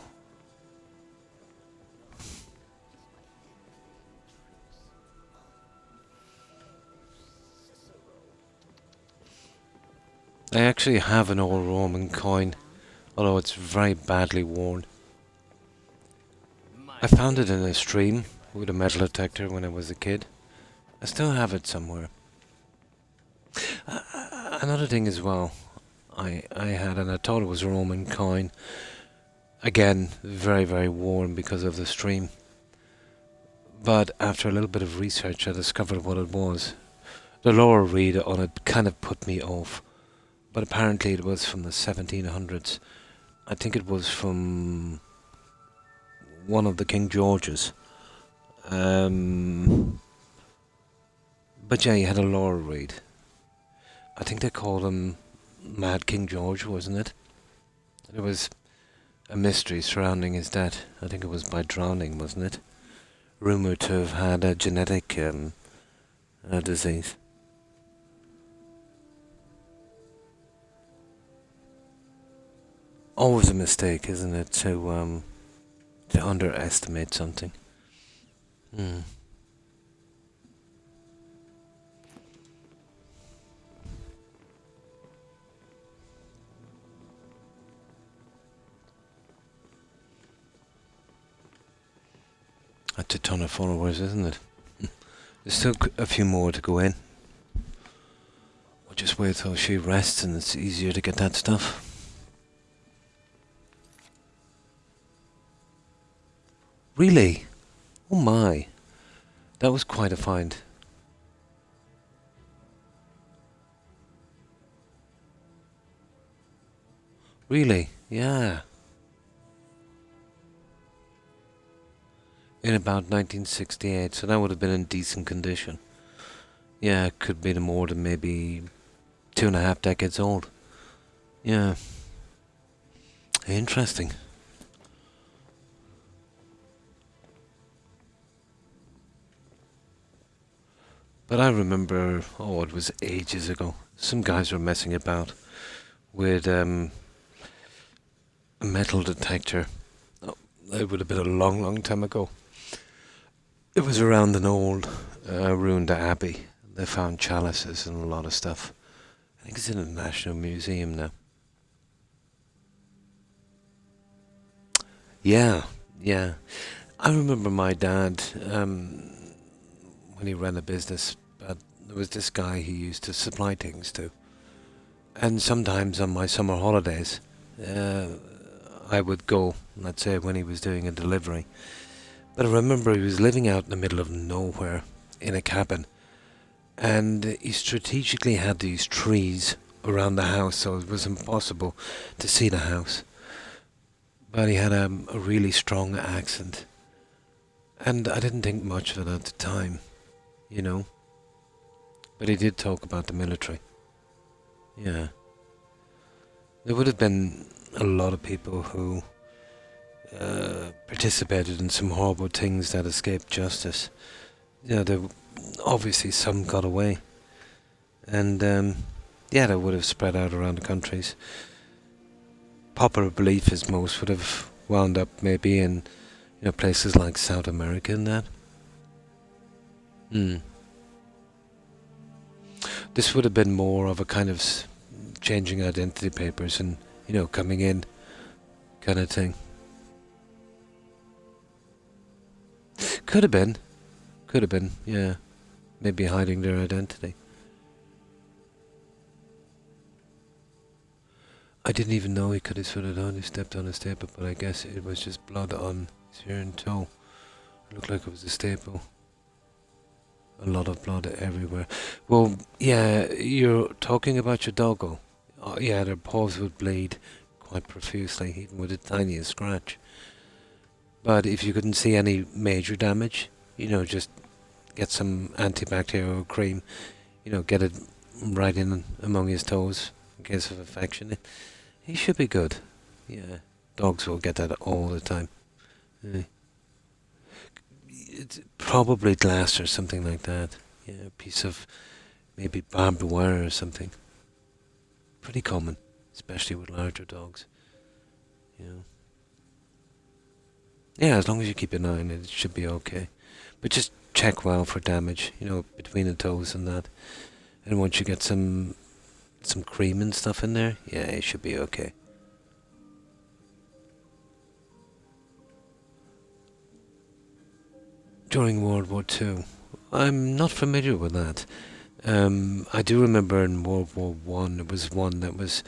I actually have an old Roman coin, although it's very badly worn. I found it in a stream with a metal detector when I was a kid. I still have it somewhere. Another thing as well, I had, and I thought it was a Roman coin. Again, very, very worn because of the stream. But after a little bit of research, I discovered what it was. The lower read on it kind of put me off. But apparently it was from the 1700s. I think it was from one of the King Georges. But yeah, he had a lower read. I think they called him Mad King George, wasn't it? There was a mystery surrounding his death. I think it was by drowning, wasn't it? Rumoured to have had a genetic disease. Always a mistake, isn't it, to underestimate something. That's a ton of followers, isn't it? There's still a few more to go in. We'll just wait till she rests and it's easier to get that stuff. Really? Oh my. That was quite a find. Really? Yeah. In about 1968, so that would have been in decent condition. Yeah, it could be more than maybe 2.5 decades old. Yeah. Interesting. But I remember, it was ages ago. Some guys were messing about with a metal detector. Oh, it would have been a long, long time ago. It was around an old ruined abbey. They found chalices and a lot of stuff. I think it's in the National Museum now. Yeah. I remember my dad, when he ran a business, there was this guy he used to supply things to. And sometimes on my summer holidays, I would go, let's say when he was doing a delivery. But I remember he was living out in the middle of nowhere in a cabin. And he strategically had these trees around the house, so it was impossible to see the house. But he had a really strong accent. And I didn't think much of it at the time, you know. But he did talk about the military. Yeah. There would have been a lot of people who participated in some horrible things that escaped justice. You know, obviously some got away. And they would have spread out around the countries. Popular belief is most would have wound up maybe in places like South America and that. This would have been more of a kind of changing identity papers and, coming in kind of thing. Could have been, yeah. Maybe hiding their identity. I didn't even know he could have sort of only stepped on a staple, but I guess it was just blood on his ear and toe. It looked like it was a staple. A lot of blood everywhere. Well, yeah, you're talking about your doggo. Oh, yeah, their paws would bleed quite profusely, even with the tiniest scratch. But if you couldn't see any major damage, just get some antibacterial cream, get it right in among his toes in case of infection. He should be good. Yeah, dogs will get that all the time. It's probably glass or something like that. Yeah, a piece of maybe barbed wire or something. Pretty common, especially with larger dogs. Yeah, as long as you keep an eye on it, it should be okay. But just check well for damage, between the toes and that. And once you get some cream and stuff in there, yeah, it should be okay. during World War Two. I'm not familiar with that. I do remember in World War One, it was one that was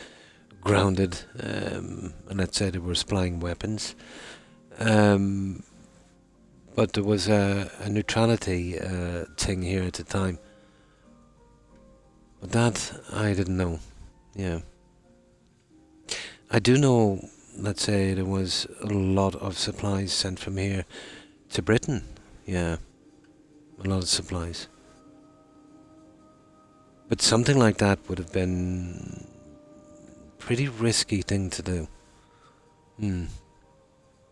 grounded, and let's say they were supplying weapons. Um, but there was a neutrality thing here at the time. But that I didn't know. Yeah. I do know, let's say, there was a lot of supplies sent from here to Britain. Yeah. A lot of supplies. But something like that would have been pretty risky thing to do. Hmm.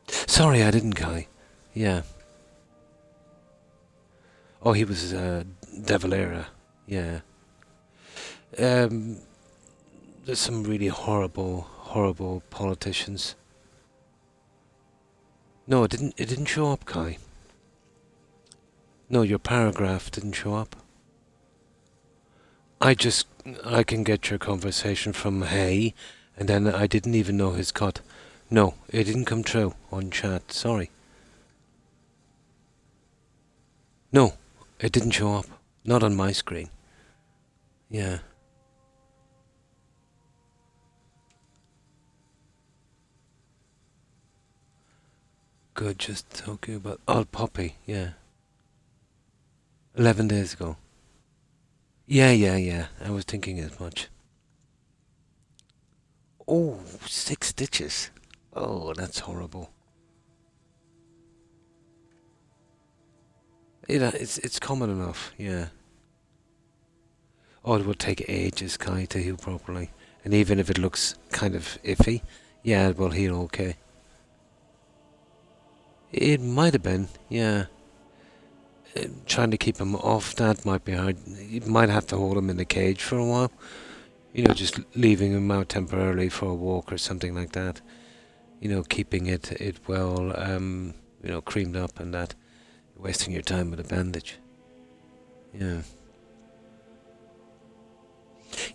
Sorry, I didn't, Kai. Yeah. Oh, he was De Valera. Yeah. There's some really horrible politicians. No, it didn't. It didn't show up, Kai. No, your paragraph didn't show up. I can get your conversation from Hay, and then I didn't even know his cut. No, it didn't come through on chat. Sorry. No, it didn't show up. Not on my screen. Yeah. Good, just talking about... Oh, Poppy, yeah. 11 days ago. Yeah. I was thinking as much. Oh, 6 stitches. Oh, that's horrible. It's common enough, yeah. Oh, it would take ages, Kai, to heal properly. And even if it looks kind of iffy, yeah, it will heal okay. It might have been, yeah. Trying to keep him off that might be hard. You might have to hold him in the cage for a while. You know, just leaving him out temporarily for a walk or something like that. You know, keeping it well, creamed up and that. Wasting your time with a bandage. Yeah.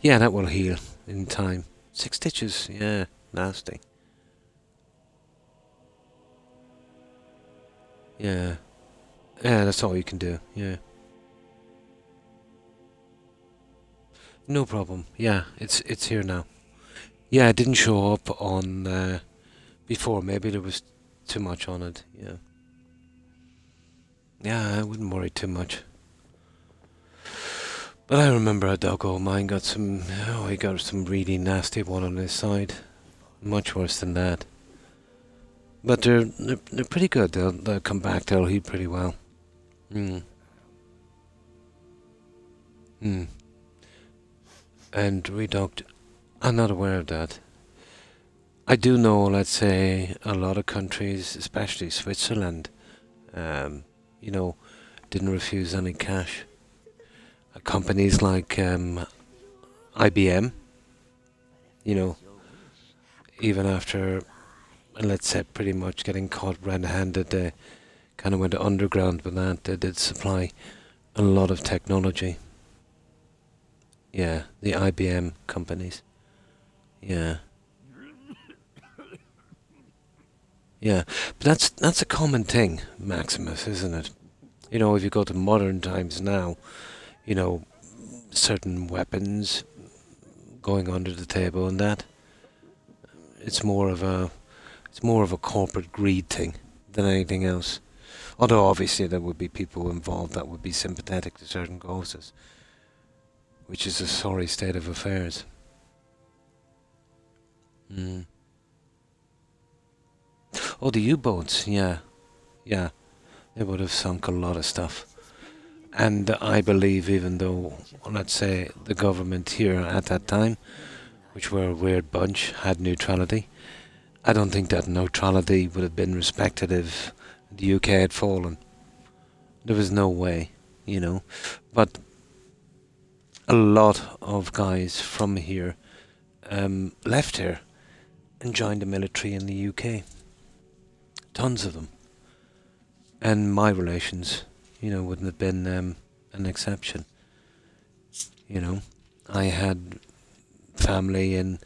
Yeah, that will heal in time. 6 stitches, yeah, nasty. Yeah. Yeah, that's all you can do, yeah. No problem. Yeah, it's here now. Yeah, it didn't show up on before. Maybe there was too much on it, yeah. Yeah, I wouldn't worry too much. But I remember a doggo of mine got he got some really nasty one on his side. Much worse than that. But they're pretty good. They'll come back. They'll heal pretty well. And reduct. I'm not aware of that. I do know, let's say, a lot of countries, especially Switzerland, didn't refuse any cash. Companies like IBM, even after, let's say, pretty much getting caught red-handed, they kind of went underground with that. They did supply a lot of technology. Yeah, the IBM companies. Yeah. Yeah, but that's a common thing, Maximus, isn't it? You know, if you go to modern times now, certain weapons going under the table and that, it's more of a corporate greed thing than anything else. Although obviously there would be people involved that would be sympathetic to certain causes, which is a sorry state of affairs. Oh, the U-boats, yeah. They would have sunk a lot of stuff. And I believe, even though, let's say, the government here at that time, which were a weird bunch, had neutrality, I don't think that neutrality would have been respected if the UK had fallen. There was no way, But a lot of guys from here left here and joined the military in the UK. Tons of them. And my relations, wouldn't have been an exception. I had family in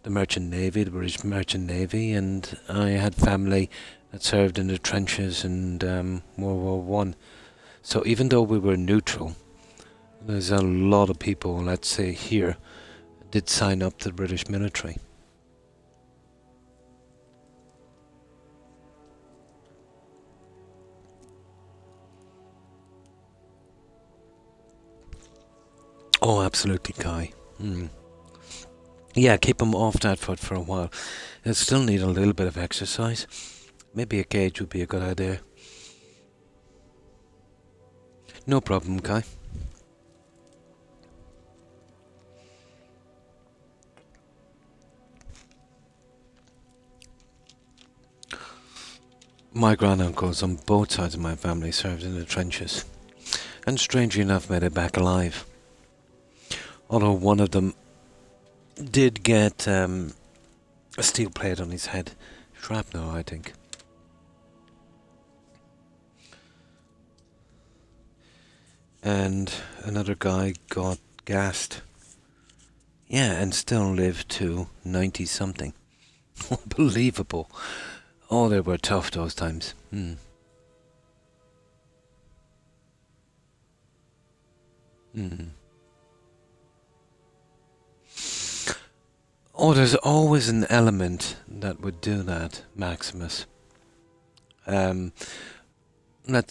the Merchant Navy, the British Merchant Navy, and I had family that served in the trenches in World War One. So even though we were neutral, there's a lot of people, let's say here, did sign up to the British military. Oh, absolutely, Kai. Yeah, keep him off that foot for a while. He'll still need a little bit of exercise. Maybe a cage would be a good idea. No problem, Kai. My granduncles on both sides of my family served in the trenches, and strangely enough made it back alive. Although one of them did get a steel plate on his head. Shrapnel, I think. And another guy got gassed. Yeah, and still lived to 90 something. Unbelievable. Oh, they were tough those times. Oh, there's always an element that would do that, Maximus. Let's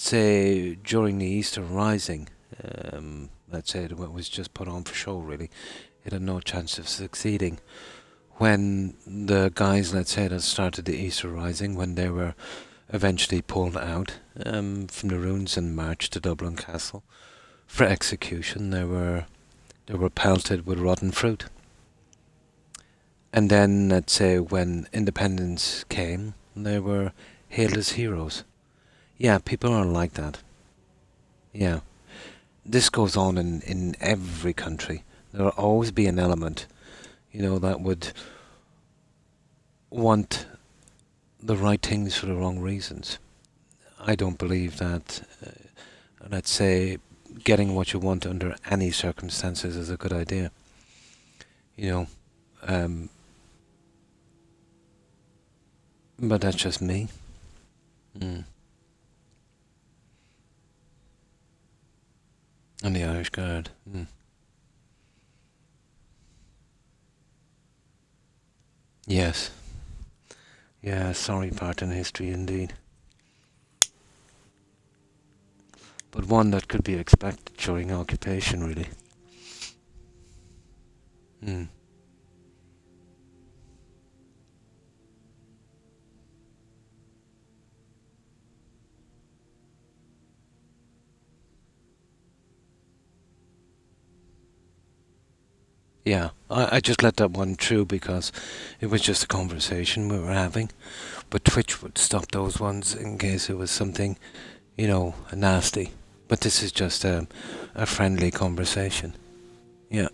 say during the Easter Rising, let's say it was just put on for show, really. It had no chance of succeeding. When the guys, let's say, that started the Easter Rising, when they were eventually pulled out from the ruins and marched to Dublin Castle for execution, they were pelted with rotten fruit. And then, let's say, when independence came, they were hailed as heroes. Yeah, people are like that. Yeah. This goes on in every country. There will always be an element, that would want the right things for the wrong reasons. I don't believe that, let's say, getting what you want under any circumstances is a good idea. But that's just me. And the Irish Guard. Yes. Yeah, sorry part in history indeed. But one that could be expected during occupation, really. Yeah, I just let that one through because it was just a conversation we were having. But Twitch would stop those ones in case it was something, nasty. But this is just a friendly conversation. Yeah.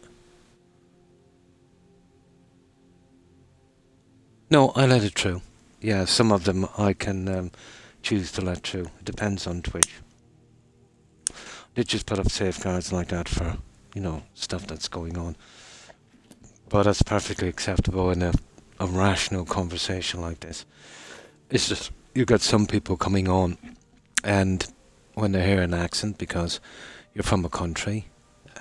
No, I let it through. Yeah, some of them I can choose to let through. It depends on Twitch. They just put up safeguards like that for, stuff that's going on. But that's perfectly acceptable in a rational conversation like this. It's just, you got some people coming on, and when they hear an accent, because you're from a country,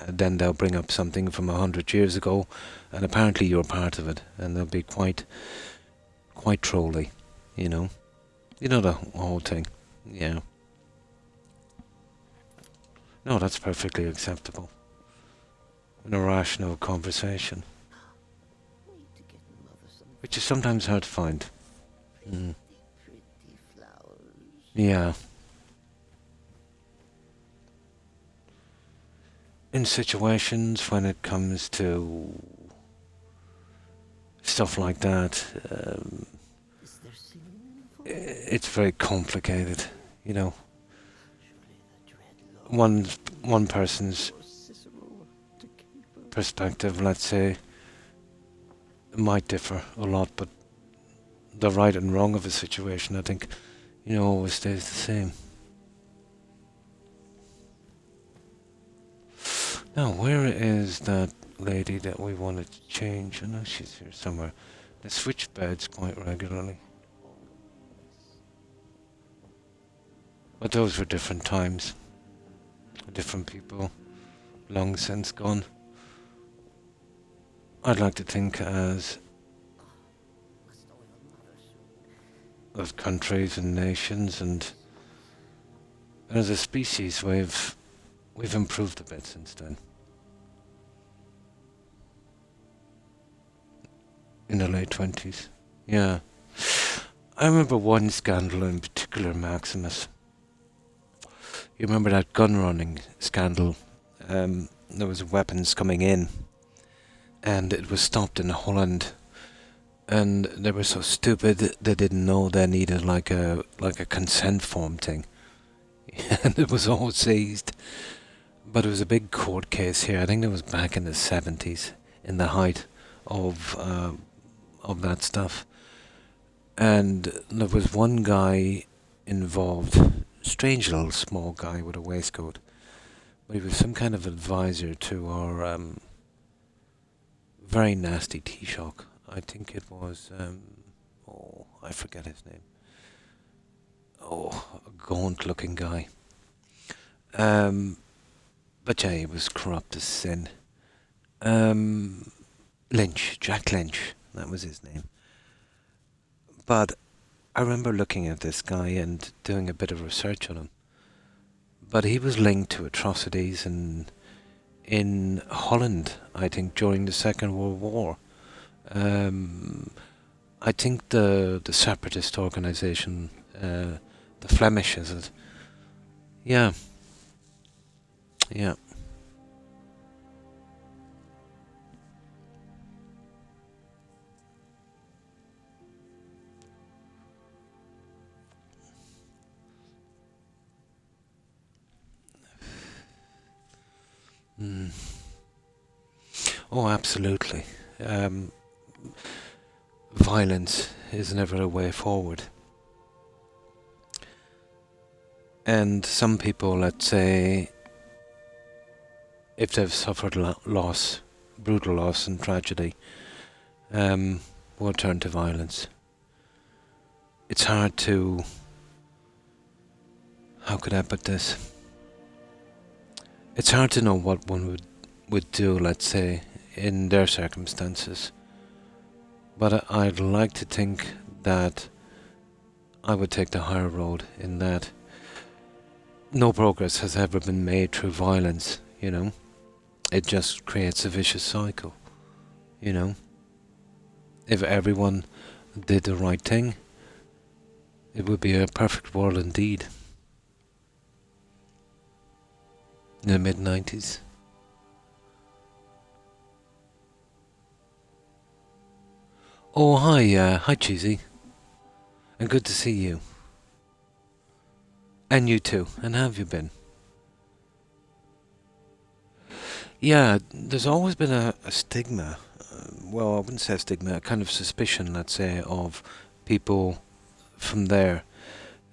then they'll bring up something from 100 years ago, and apparently you're part of it, and they'll be quite trolly, the whole thing. Yeah. No, that's perfectly acceptable in a rational conversation. Which is sometimes hard to find. Yeah. In situations when it comes to stuff like that, it's very complicated, One person's perspective, let's say, might differ a lot, but the right and wrong of a situation, I think, always stays the same. Now, where is that lady that we wanted to change? I know she's here somewhere. They switch beds quite regularly. But those were different times. Different people. Long since gone. I'd like to think as countries and nations and as a species we've improved a bit since then. In the late 20s. Yeah. I remember one scandal in particular, Maximus. You remember that gun running scandal? There was weapons coming in and it was stopped in Holland, and they were so stupid they didn't know they needed like a consent form thing. And it was all seized. But it was a big court case here. I think it was back in the 70s, in the height of that stuff. And there was one guy involved, strange little small guy with a waistcoat, but he was some kind of advisor to our very nasty Taoiseach. I think it was, I forget his name. Oh, a gaunt-looking guy. But yeah, he was corrupt as sin. Lynch, Jack Lynch, that was his name. But I remember looking at this guy and doing a bit of research on him. But he was linked to atrocities in Holland, I think, during the Second World War. I think the separatist organisation, the Flemish, is it? Yeah. Yeah. Mm. Oh, absolutely. Violence is never a way forward. And some people, let's say, if they've suffered loss, brutal loss and tragedy, will turn to violence. It's hard to... How could I put this? It's hard to know what one would do, let's say, in their circumstances. But I'd like to think that I would take the higher road in that no progress has ever been made through violence, you know. It just creates a vicious cycle, you know. If everyone did the right thing, it would be a perfect world indeed. In the mid-90s. Oh, hi, hi Cheesy. And good to see you. And you too. And how have you been? Yeah, there's always been a stigma. Well, I wouldn't say a stigma, a kind of suspicion, let's say, of people from there.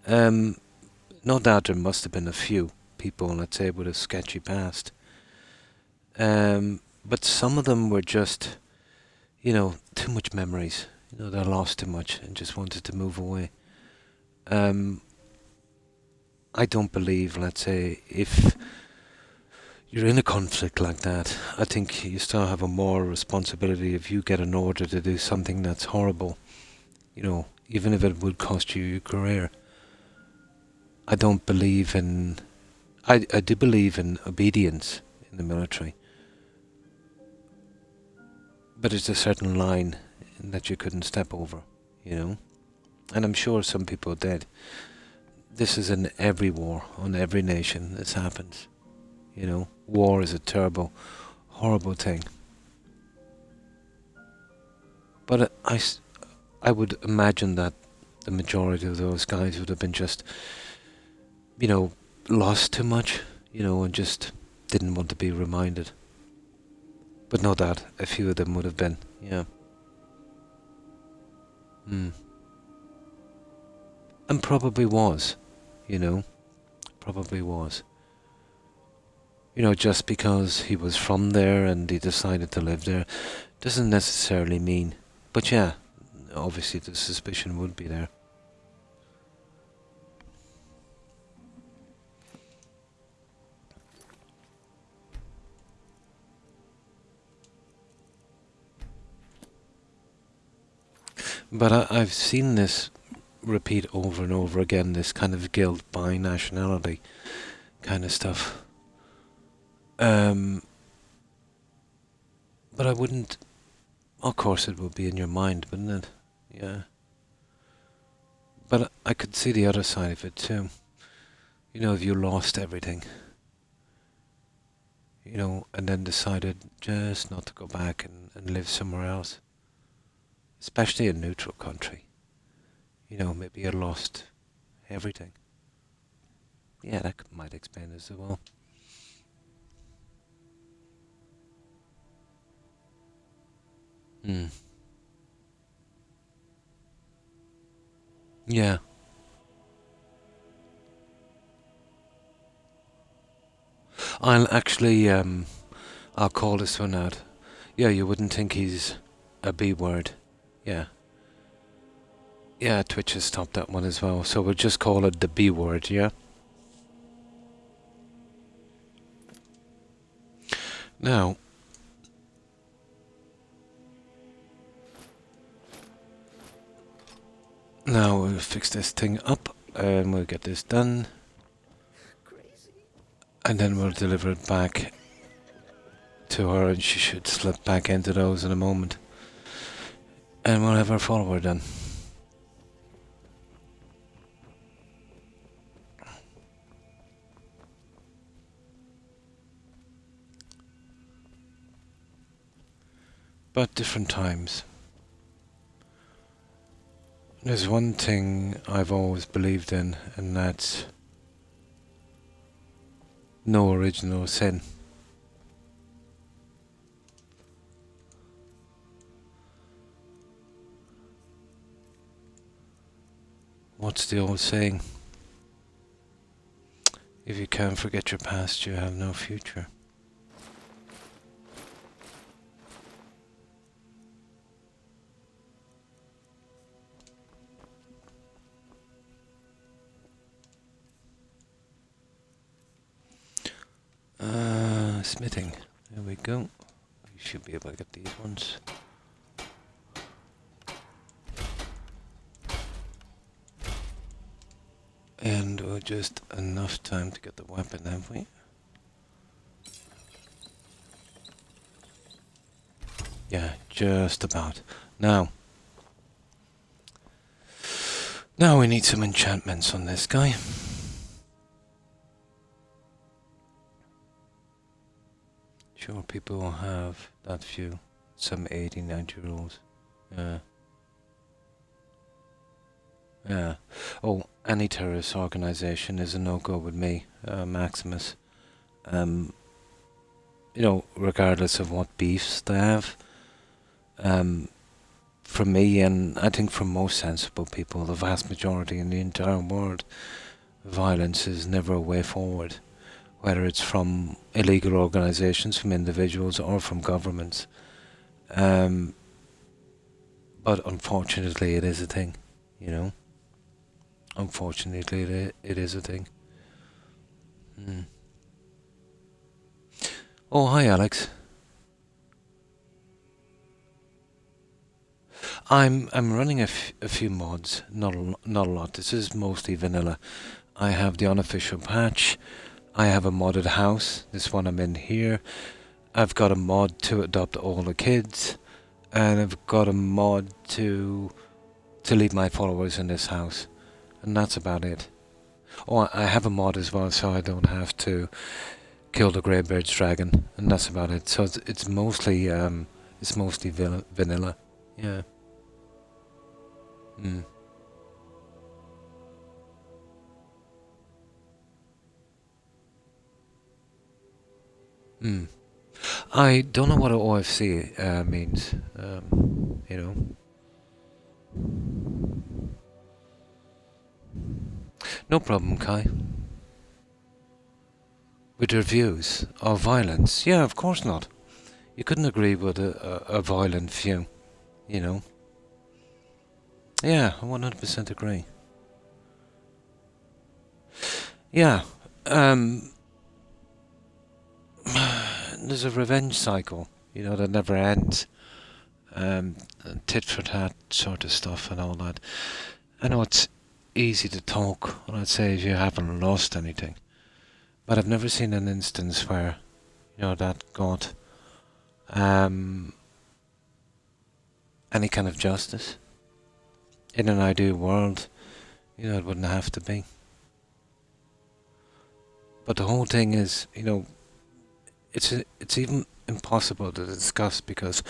No doubt there must have been a few people, let's say, with a sketchy past. But some of them were just, you know, too much memories. You know, they lost too much and just wanted to move away. I don't believe, let's say, if you're in a conflict like that, I think you still have a moral responsibility if you get an order to do something that's horrible, you know, even if it would cost you your career. I don't believe in... I do believe in obedience in the military. But there's a certain line that you couldn't step over, you know? And I'm sure some people did. This is in every war, on every nation, this happens. You know, war is a terrible, horrible thing. But I would imagine that the majority of those guys would have been just, you know, lost too much, you know, and just didn't want to be reminded. But no doubt, a few of them would have been, yeah. And probably was, you know, probably was. You know, just because he was from there and he decided to live there doesn't necessarily mean, but yeah, obviously the suspicion would be there. But I've seen this repeat over and over again, this kind of guilt by nationality kind of stuff. But I wouldn't... Of course it would be in your mind, wouldn't it? Yeah. But I could see the other side of it too. You know, if you lost everything, you know, and then decided just not to go back and live somewhere else, especially a neutral country, you know, maybe you lost everything. Yeah, that might explain it as well. Hmm. Yeah. I'll actually, I'll call this one out. Yeah, you wouldn't think he's a B word. Yeah. Yeah, Twitch has stopped that one as well, so we'll just call it the B word, yeah? Now, we'll fix this thing up, and we'll get this done. And then we'll deliver it back to her, and she should slip back into those in a moment. And we'll have our follower done. But different times. There's one thing I've always believed in, and that's no original sin. What's the old saying? If you can't forget your past, you have no future. Smithing. There we go. We should be able to get these ones. And we're just enough time to get the weapon, have we? Yeah, just about. Now we need some enchantments on this guy. Sure, people will have that few. Some 80, 90 rules. Yeah. Yeah. Oh, any terrorist organization is a no-go with me, Maximus. You know, regardless of what beefs they have. From me, and I think from most sensible people, the vast majority in the entire world, violence is never a way forward. Whether it's from illegal organizations, from individuals, or from governments. But unfortunately, it is a thing, you know. Unfortunately, it is a thing. Oh, hi, Alex. I'm running a few mods, not a lot. This is mostly vanilla. I have the unofficial patch. I have a modded house. This one I'm in here. I've got a mod to adopt all the kids, and I've got a mod to lead my followers in this house, and that's about it. Oh, I have a mod as well, so I don't have to kill the Greybeard's dragon, and that's about it. So it's mostly vanilla. Yeah. I don't know what an OFC means, you know. No problem, Kai. With your views of violence? Yeah, of course not. You couldn't agree with a violent view, you know. Yeah, I 100% agree. Yeah, there's a revenge cycle, you know, that never ends. um, tit for tat sort of stuff and all that. I know it's easy to talk, and I'd say if you haven't lost anything, but I've never seen an instance where, that got um, any kind of justice. In an ideal world, it wouldn't have to be. But the whole thing is, it's even impossible to discuss because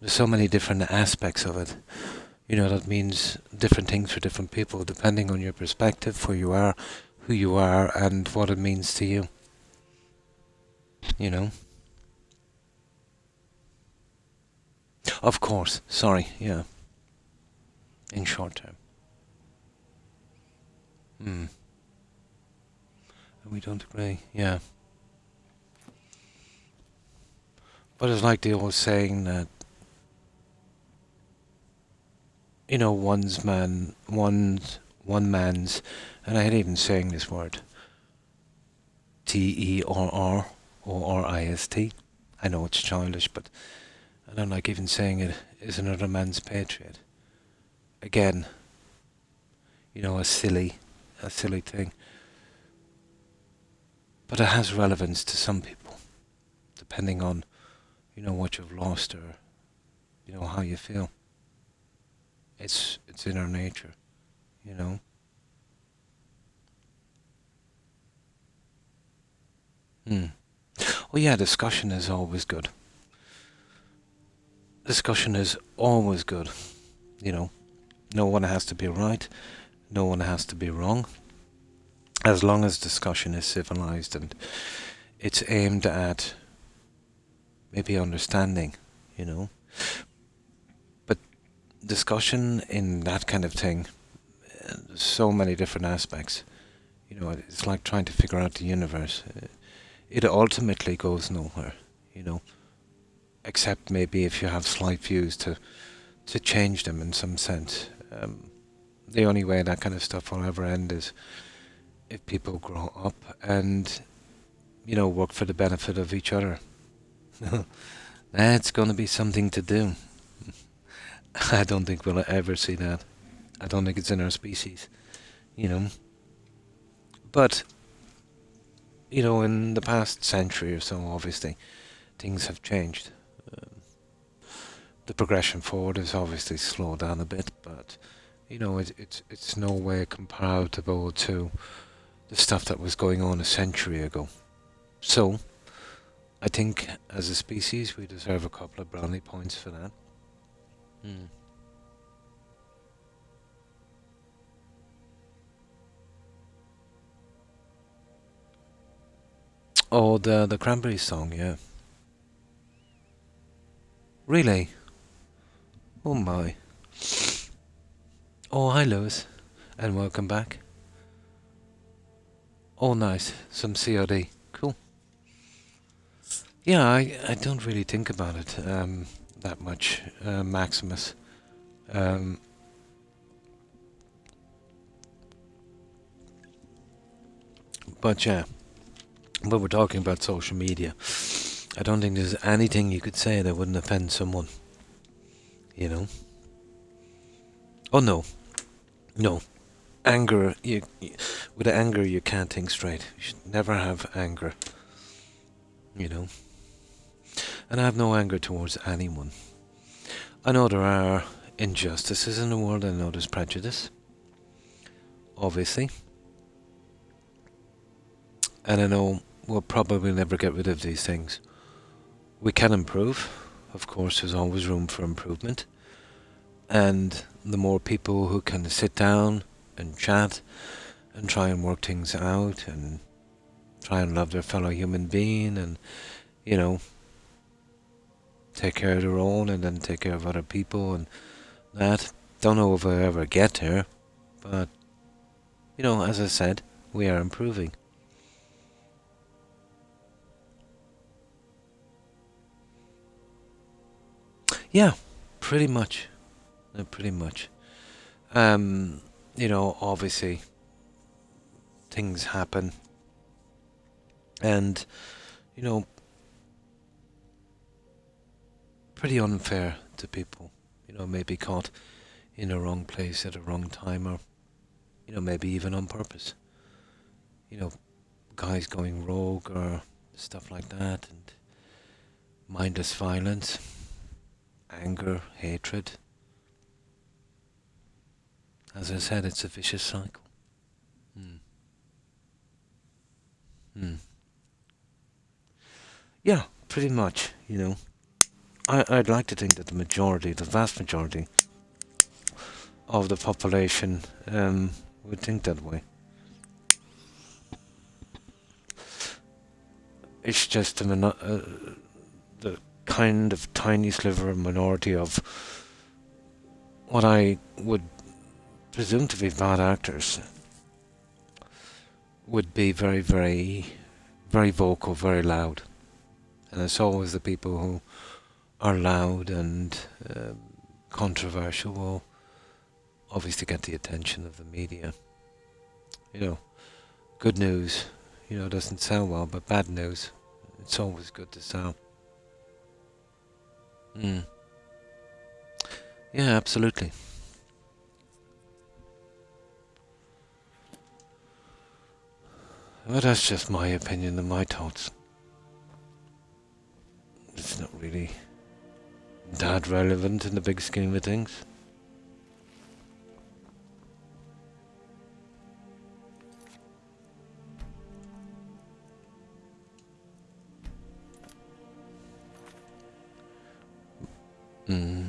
there's so many different aspects of it. That means different things for different people depending on your perspective, where you are, who you are, and what it means to you. Of course, sorry, yeah. In short term. We don't agree, yeah. But it's like the old saying that, one man's, and I hate even saying this word, TERRORIST. I know it's childish, but I don't like even saying it, is another man's patriot. Again, a silly thing. But it has relevance to some people, depending on, what you've lost or, how you feel. It's in our nature, Oh yeah, discussion is always good. Discussion is always good, No one has to be right, no one has to be wrong. As long as discussion is civilized and it's aimed at maybe understanding, But discussion in that kind of thing, so many different aspects. It's like trying to figure out the universe. It ultimately goes nowhere, Except maybe if you have slight views to change them in some sense. The only way that kind of stuff will ever end is if people grow up and, work for the benefit of each other. That's going to be something to do. I don't think we'll ever see that. I don't think it's in our species, But, in the past century or so, obviously, things have changed. The progression forward has obviously slowed down a bit, but, it's no way comparable to the stuff that was going on a century ago. So, I think as a species we deserve a couple of brownie points for that. Oh, the Cranberry song, yeah. Really? Oh my. Oh, hi Lewis, and welcome back. Oh, nice. Some COD. Cool. Yeah, I don't really think about it that much, Maximus. But yeah, but we're talking about social media. I don't think there's anything you could say that wouldn't offend someone. Oh no. No. Anger, with anger you can't think straight. You should never have anger. And I have no anger towards anyone. I know there are injustices in the world, I know there's prejudice. Obviously. And I know we'll probably never get rid of these things. We can improve. Of course, there's always room for improvement. And the more people who can sit down and chat and try and work things out and try and love their fellow human being and, take care of their own and then take care of other people and that. Don't know if I ever get there, but, as I said, we are improving. Yeah, pretty much. Pretty much. Obviously, things happen. And, pretty unfair to people. You know, maybe caught in a wrong place at a wrong time, or you know, maybe even on purpose. You know, guys going rogue or stuff like that, and mindless violence, anger, hatred. As I said, it's a vicious cycle. Hmm. Hmm. Yeah, pretty much, you know. I'd like to think that the vast majority of the population would think that way. It's just the kind of tiny sliver of minority of what I would presume to be bad actors would be very, very, very vocal, very loud. And it's always the people who are loud and controversial will obviously get the attention of the media. You know, good news, you know, doesn't sell well, but bad news, it's always good to sell. Mm. Yeah, absolutely. But that's just my opinion and my thoughts. It's not really that relevant in the big scheme of things. Hmm.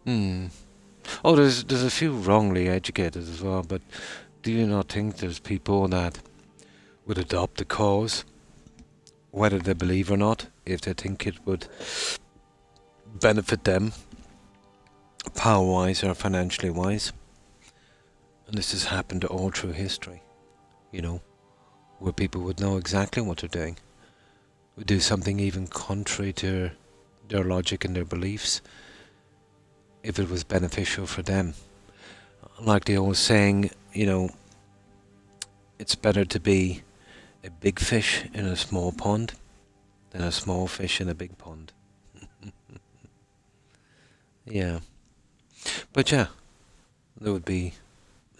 Hmm. Oh, there's a few wrongly educated as well, but do you not think there's people that would adopt the cause, whether they believe or not, if they think it would benefit them, power-wise or financially wise? And this has happened all through history, you know, where people would know exactly what they're doing, would do something even contrary to their logic and their beliefs, if it was beneficial for them. Like the old saying, you know, it's better to be a big fish in a small pond than a small fish in a big pond. Yeah. But yeah, there would be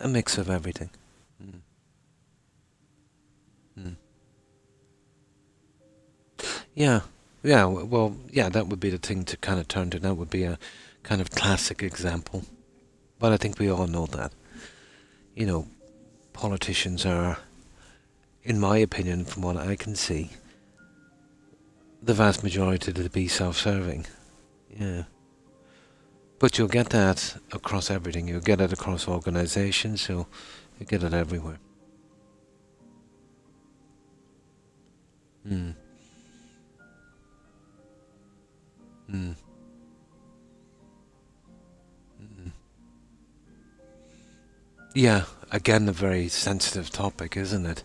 a mix of everything. Mm. Mm. Yeah, yeah, well, yeah, that would be the thing to kind of turn to. That would be a kind of classic example. But I think we all know that. You know, politicians are, in my opinion, from what I can see, the vast majority to be self-serving. Yeah. But you'll get that across everything. You'll get it across organizations, so you get it everywhere. Mm. Mm. Mm. Yeah, again, a very sensitive topic, isn't it?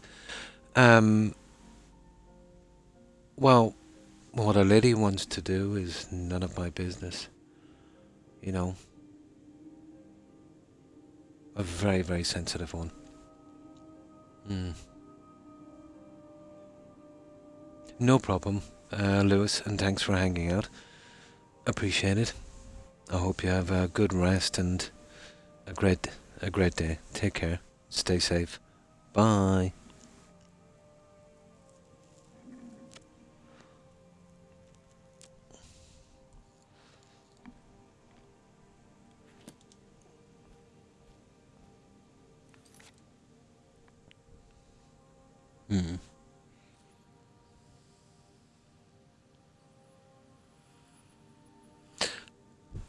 Well, what a lady wants to do is none of my business. You know, a very, very sensitive one. Mm. No problem, Lewis, and thanks for hanging out. Appreciate it. I hope you have a good rest and a great day. Take care. Stay safe. Bye. Mm.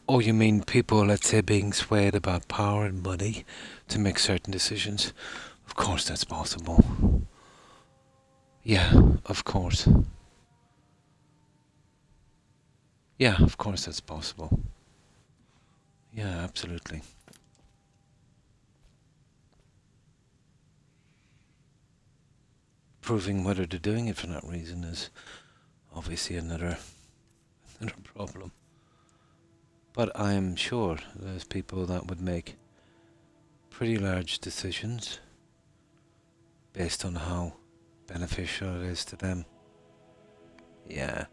Oh, you mean people, let's say, being swayed about power and money to make certain decisions? Of course that's possible. Yeah, of course. Yeah, of course that's possible. Yeah, absolutely. Proving whether they're doing it for that reason is obviously another problem. But I'm sure there's people that would make pretty large decisions based on how beneficial it is to them. Yeah.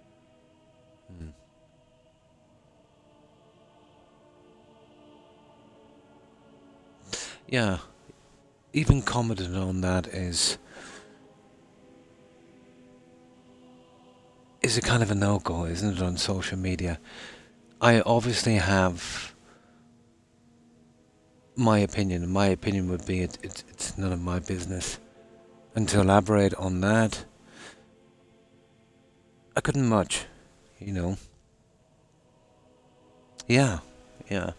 Mm. yeah, even commenting on that is a kind of a no-go, isn't it, on social media? I obviously have my opinion, and my opinion would be it's none of my business. And to elaborate on that, I couldn't much, you know. Yeah, yeah.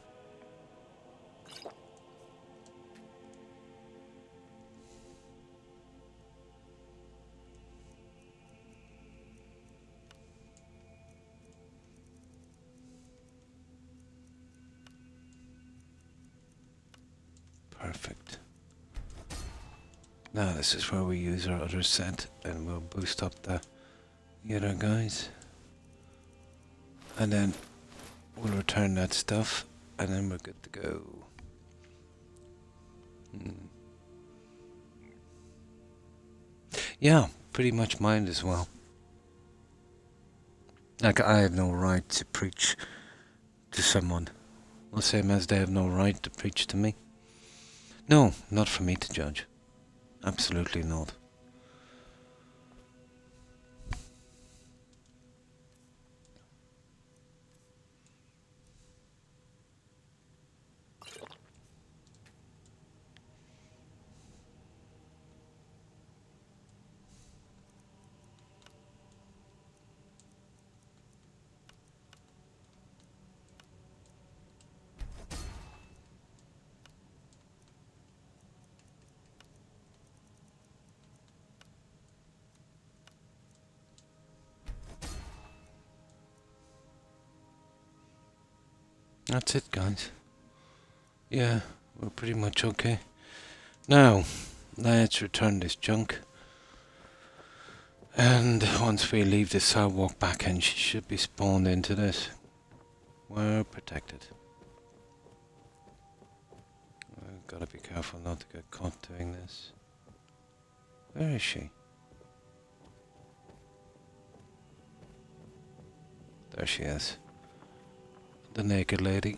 Perfect. Now this is where we use our other set and we'll boost up the other guys. And then we'll return that stuff and then we're good to go. Yeah, pretty much mine as well. Like, I have no right to preach to someone. The same as they have no right to preach to me. No, not for me to judge. Absolutely not. That's it, guys. Yeah, we're pretty much okay. Now, let's return this junk. And once we leave this sidewalk back in, she should be spawned into this. We're protected. I've got to be careful not to get caught doing this. Where is she? There she is. The naked lady.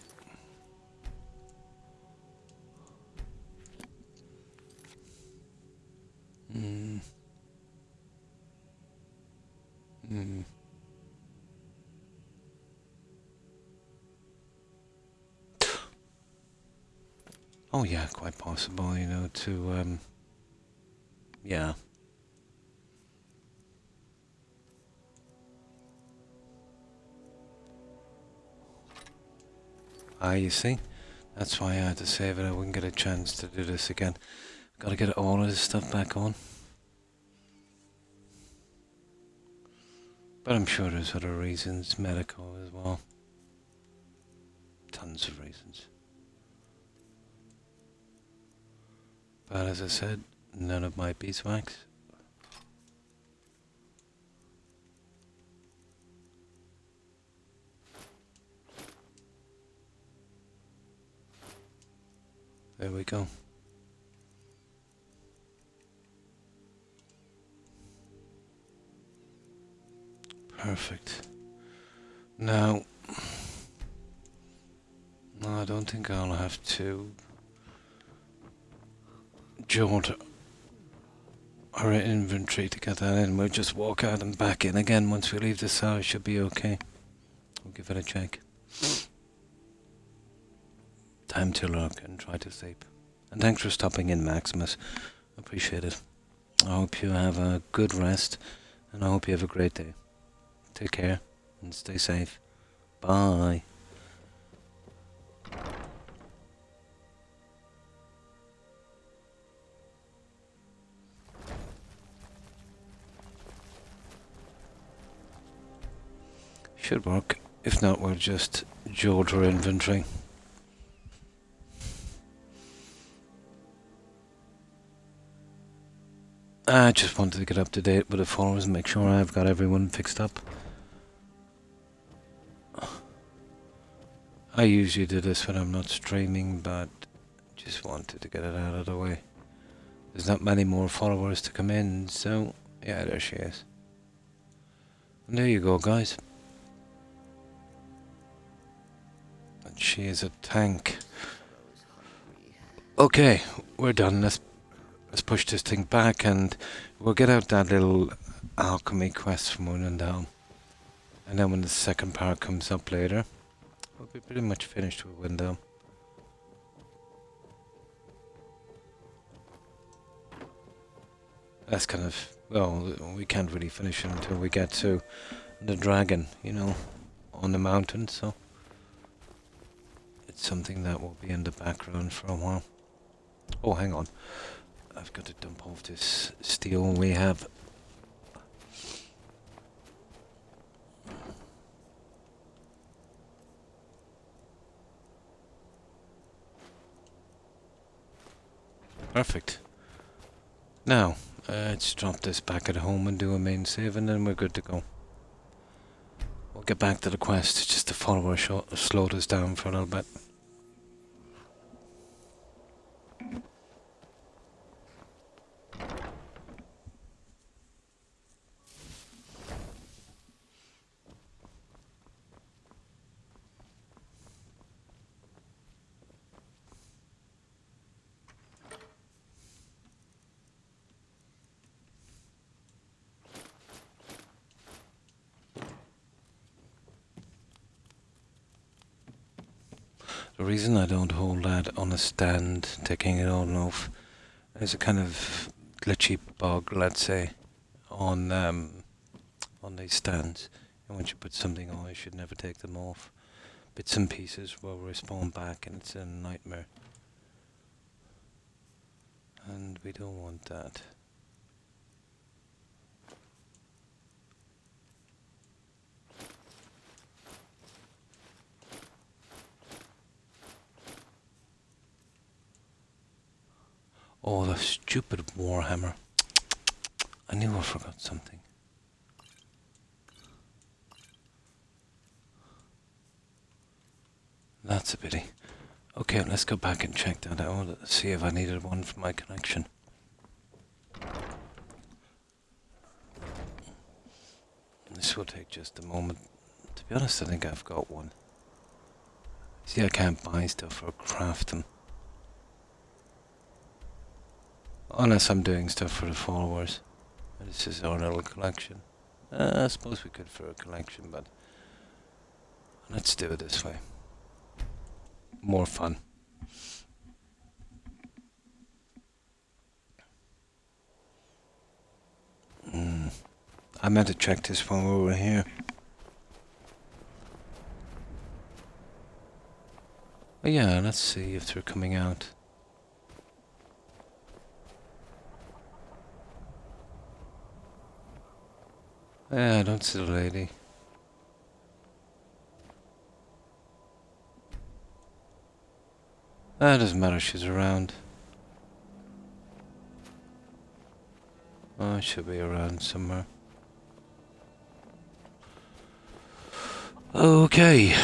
Oh yeah, quite possible, you know, to, yeah. You see? That's why I had to save it. I wouldn't get a chance to do this again. Gotta get all of this stuff back on. But I'm sure there's other reasons, medical as well. Tons of reasons. But as I said, none of my beeswax. There we go. Perfect. Now, no, I don't think I'll have to jolt our inventory to get that in. We'll just walk out and back in again once we leave the cell. It should be okay. We'll give it a check. Time to look and try to sleep. And thanks for stopping in, Maximus. Appreciate it. I hope you have a good rest, and I hope you have a great day. Take care, and stay safe. Bye. Should work. If not, we'll just jolt our inventory. I just wanted to get up to date with the followers and make sure I've got everyone fixed up. I usually do this when I'm not streaming, but just wanted to get it out of the way. There's not many more followers to come in, so yeah, there she is. And there you go, guys. And she is a tank. Okay, we're done. Let's push this thing back and we'll get out that little alchemy quest from Windhelm. And then when the second part comes up later, we'll be pretty much finished with Windhelm. That's kind of, well, we can't really finish it until we get to the dragon, you know, on the mountain, so it's something that will be in the background for a while. Oh, hang on. I've got to dump off this steel we have. Perfect. Now, let's drop this back at home and do a main save and then we're good to go. We'll get back to the quest, just the follower slowed us down for a little bit. The reason I don't hold that on a stand, taking it on and off, is a kind of glitchy bug, let's say, on these stands. And once you put something on, you should never take them off. Bits and pieces will respawn back, and it's a nightmare. And we don't want that. Oh, the stupid warhammer. I knew I forgot something. That's a pity. Okay, let's go back and check that out. Let's see if I needed one for my collection. This will take just a moment. To be honest, I think I've got one. See, I can't buy stuff or craft them. Unless I'm doing stuff for the followers. This is our little collection. I suppose we could for a collection, but let's do it this way. More fun. I meant to check this when we were here. Oh yeah, let's see if they're coming out. Yeah, I don't see the lady. It doesn't matter, she's around. Oh, she'll be around somewhere. Okay.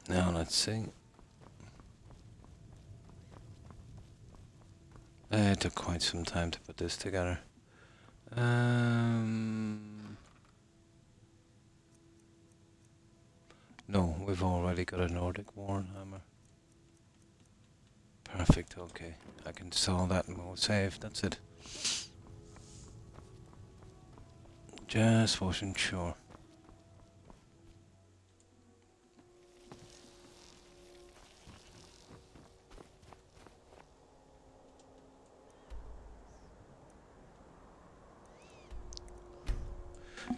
Now let's see. It took quite some time to put this together. No, we've already got a Nordic Warhammer. Perfect, okay. I can sell that and we'll save, that's it. Just wasn't sure.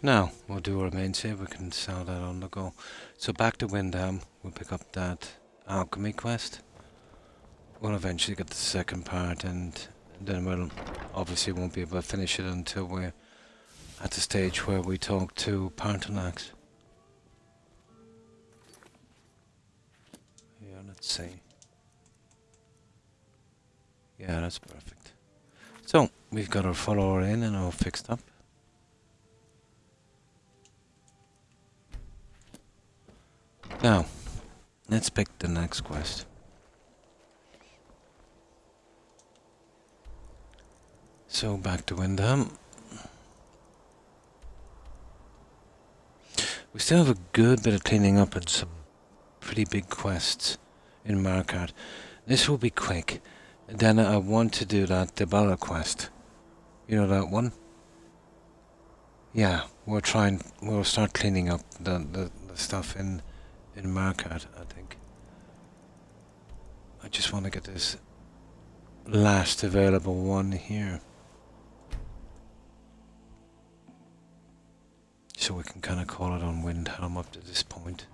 Now, we'll do our main save, we can sell that on the go. So back to Windhelm, we'll pick up that alchemy quest. We'll eventually get the second part and then we'll obviously won't be able to finish it until we're at the stage where we talk to Partonax. Yeah, let's see. Yeah, that's perfect. So, we've got our follower in and all fixed up. Now, let's pick the next quest. So back to Windhelm. We still have a good bit of cleaning up and some pretty big quests in Markarth. This will be quick. And then I want to do that Debala quest. You know that one? Yeah, we'll start cleaning up the stuff in Markarth, I think. I just want to get this last available one here. So we can kind of call it on Windhelm up to this point.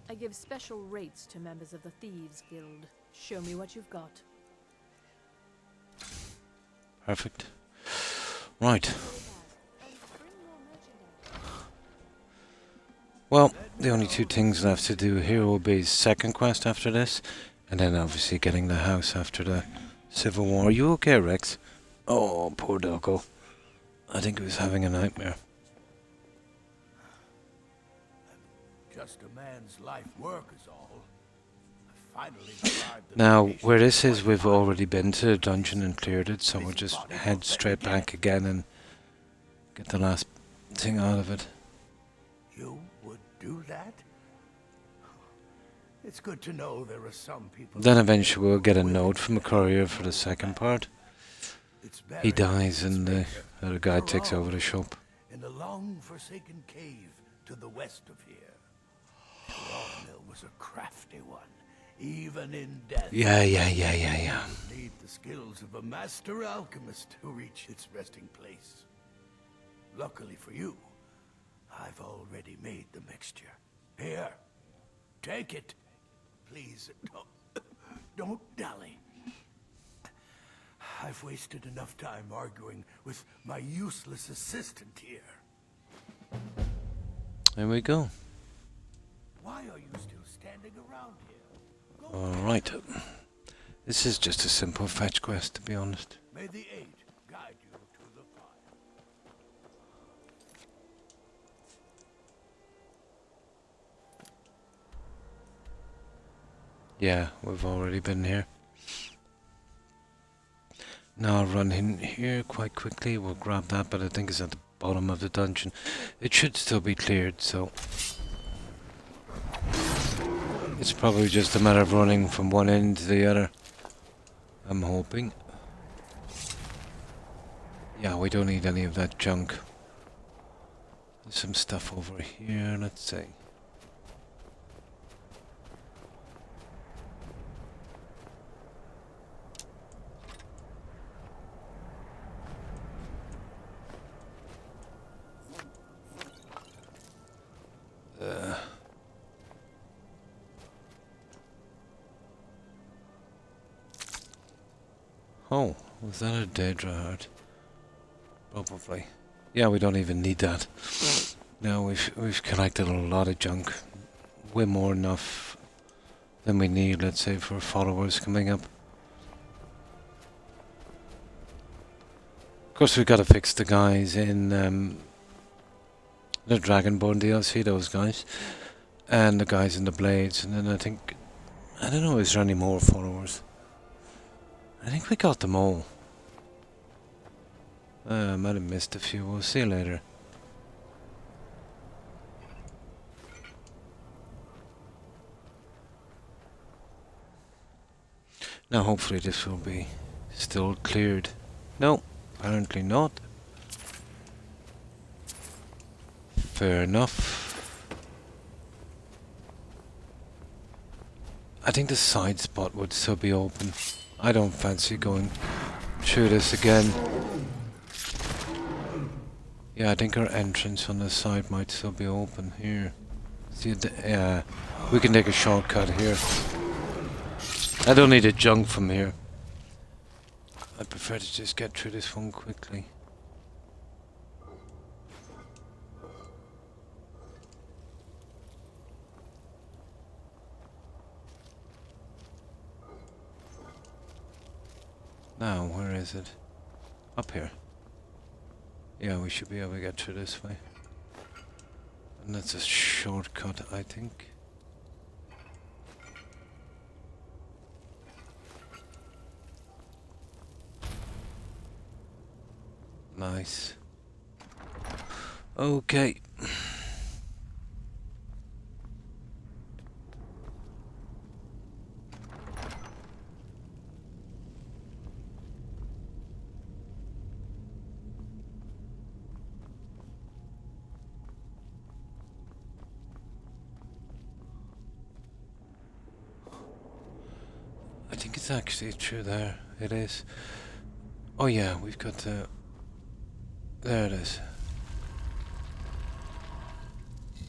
I give special rates to members of the Thieves Guild. Show me what you've got. Perfect. Right. Well, the only two things left to do here will be second quest after this, and then obviously getting the house after the Civil War. Are you okay, Rex? Oh, poor doggo. I think he was having a nightmare. Just a man's life work is all. I finally survived the Now, vacation where this is, quite we've far. already been to the dungeon and cleared it, so we'll just head straight back again and get the last thing out of it. You would do that? It's good to know there are some people. Then eventually we'll get a note from a courier for the second part. He dies and the other guy takes over the shop. In a long forsaken cave to the west of here. Mill was a crafty one, even in death. Yeah. You need the skills of a master alchemist to reach its resting place. Luckily for you, I've already made the mixture. Here, take it. Please, don't dally. I've wasted enough time arguing with my useless assistant here. There we go. Why are you still standing around here? Alright. This is just a simple fetch quest, to be honest. May the eight guide you to the fire. Yeah, we've already been here. Now I'll run in here quite quickly. We'll grab that, but I think it's at the bottom of the dungeon. It should still be cleared, so it's probably just a matter of running from one end to the other. I'm hoping. Yeah, we don't need any of that junk. There's some stuff over here, let's see. Oh, was that a Daedra heart? Probably. Yeah, we don't even need that. No, we've collected a lot of junk. Way more enough than we need, let's say, for followers coming up. Of course, we've got to fix the guys in the Dragonborn DLC, those guys. And the guys in the Blades. And then I think... I don't know, is there any more followers? I think we got them all. I might have missed a few. We'll see later. Now hopefully this will be still cleared. No, apparently not. Fair enough. I think the side spot would still be open. I don't fancy going through this again. Yeah, I think our entrance on the side might still be open here. See, we can take a shortcut here. I don't need the junk from here. I prefer to just get through this one quickly. Now, where is it? Up here. Yeah, we should be able to get through this way. And that's a shortcut, I think. Nice. Okay. I think it's actually through there. It is. Oh yeah, we've got the... There it is.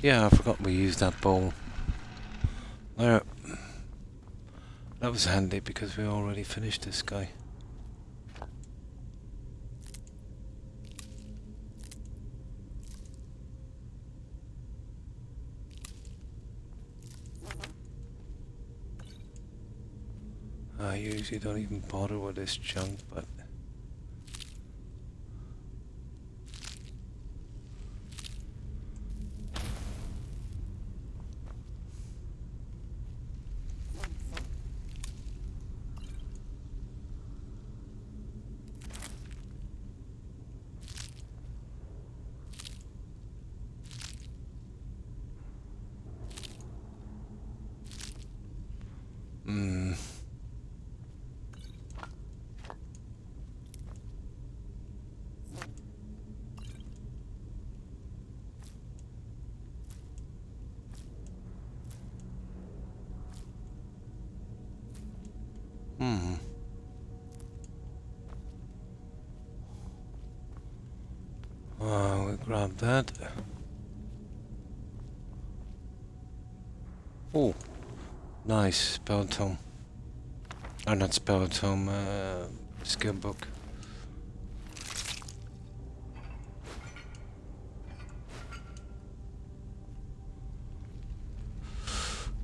Yeah, I forgot we used that bowl. There. That was handy because we already finished this guy. I usually don't even bother with this junk, but... We'll grab that. Oh, nice spell tome. Or not spell tome, skill book.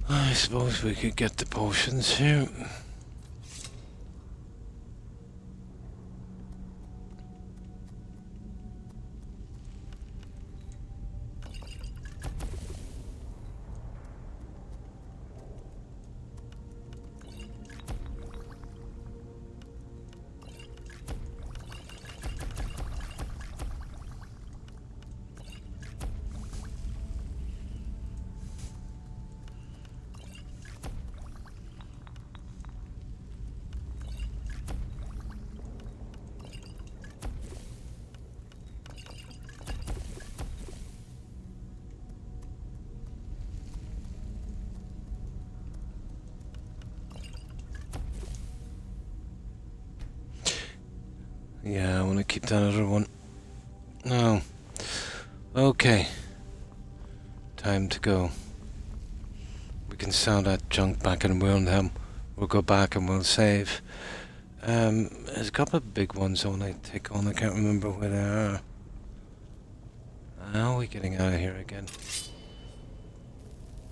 I suppose we could get the potions here. Yeah, I want to keep that other one. No. Okay. Time to go. We can sell that junk back in Wilhelm. We'll go back and we'll save. There's a couple of big ones I want to take on. I can't remember where they are. How are we getting out of here again?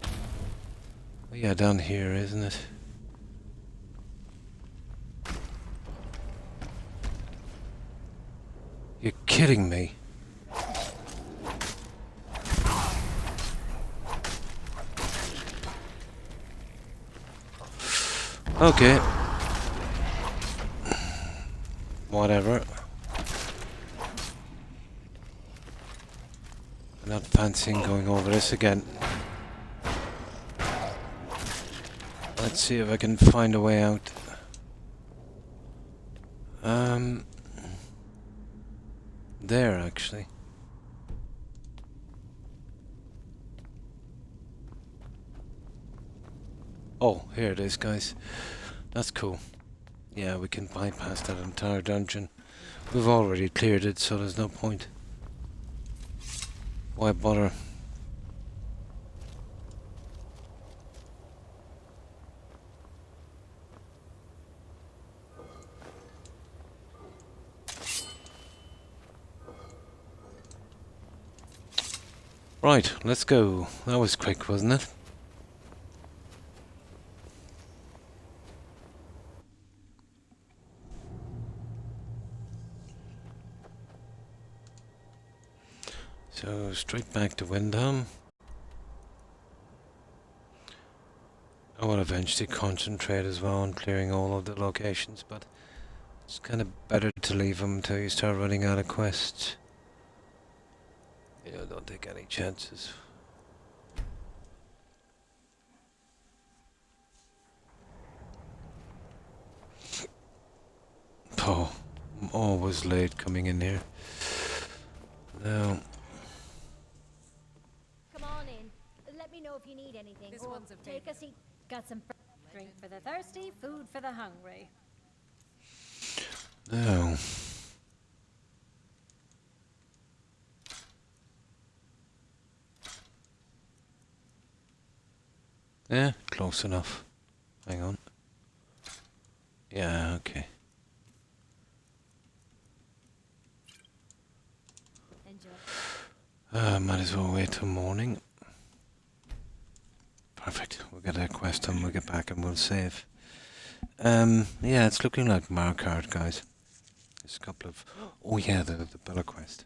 Oh yeah, down here, isn't it? You're kidding me. Okay. Whatever. I'm not fancying going over this again. Let's see if I can find a way out. There actually. Oh, here it is, guys. That's cool. Yeah, we can bypass that entire dungeon. We've already cleared it, so there's no point. Why bother? Right, let's go. That was quick, wasn't it? So, straight back to Windham. I will eventually concentrate as well on clearing all of the locations, but It's kind of better to leave them until you start running out of quests. You know, don't take any chances. Oh, I'm always late coming in here. Now, Come on in. Let me know if you need anything. This or one's a take a seat. Got some drink for the thirsty, food for the hungry. now. Yeah, close enough. Hang on. Yeah, okay. Enjoy. Might as well wait till morning. Perfect. We'll get a quest done, we'll get back and we'll save. Yeah, it's looking like Markart, guys. There's a couple of... Oh yeah, the Bella quest.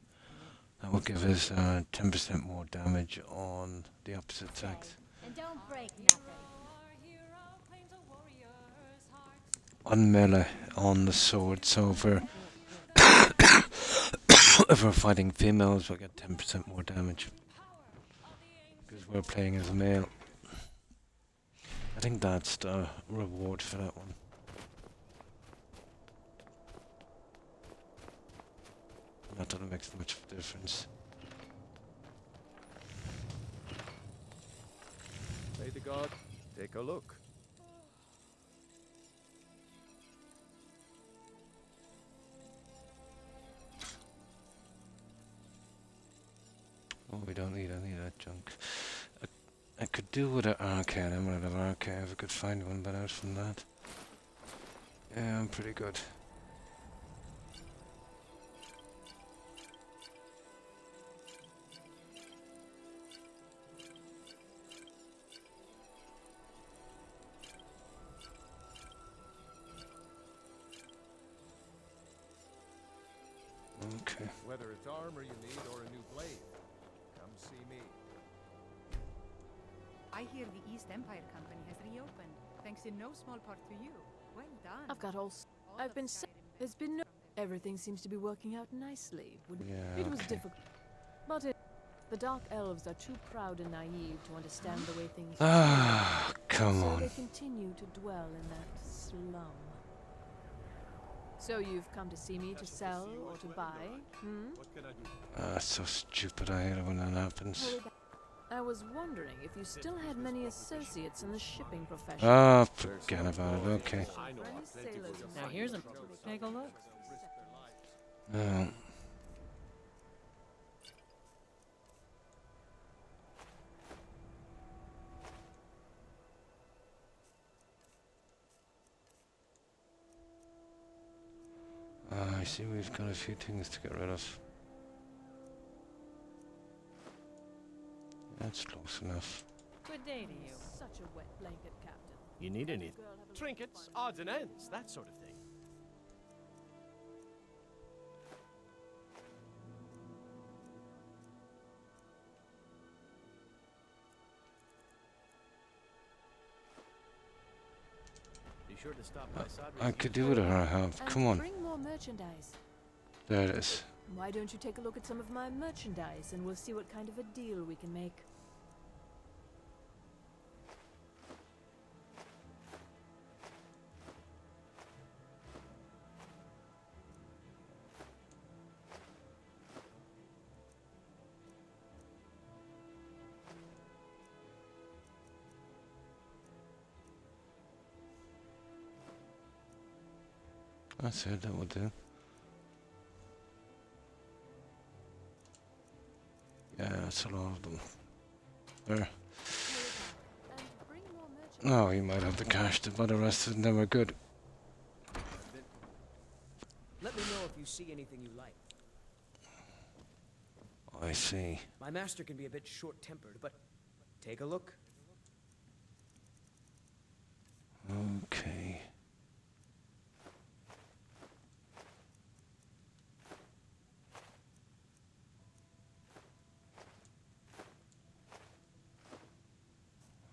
That will give us 10% more damage on the opposite sex. And don't break nothing. On melee, on the sword, so if we're, if we're fighting females, we'll get 10% more damage. Because we're playing as a male. I think that's the reward for that one. Not that it makes much of a difference. Play the god. Take a look. Oh, we don't need any of that junk. I could do with an arcade, emerald of arcade if I could find one, but out from that. Yeah, I'm pretty good. Okay. Whether it's armor you need or a new blade, come see me. I hear the East Empire Company has reopened, thanks in no small part to you. Well done. I've got all. I've been. There's been no. Everything seems to be working out nicely. Yeah, It was okay. difficult, but the Dark Elves are too proud and naive to understand the way things. Ah, come so on. they continue to dwell in that slum. So you've come to see me to sell or to buy? Hmm? Ah, so stupid. I hate it when that happens. Hurry back. I was wondering if you still had many associates in the shipping profession. Ah, forget about it. Okay. Now here's a... Take a look. No. I see we've got a few things to get rid of. That's close enough. Good day to you. Such a wet blanket, Captain. You need any Girl, have a look. trinkets, odds and ends, that sort of thing. Be sure to stop by Sodri's. I could do with her help. And Come on. bring more merchandise. There it is. Why don't you take a look at some of my merchandise and we'll see what kind of a deal we can make. That's it. That will do. Yeah, that's a lot of them. There. And bring more merchandise. Oh, you might have the cash, but the rest of them are good. Let me know if you see anything you like. I see. My master can be a bit short-tempered, but take a look. Okay.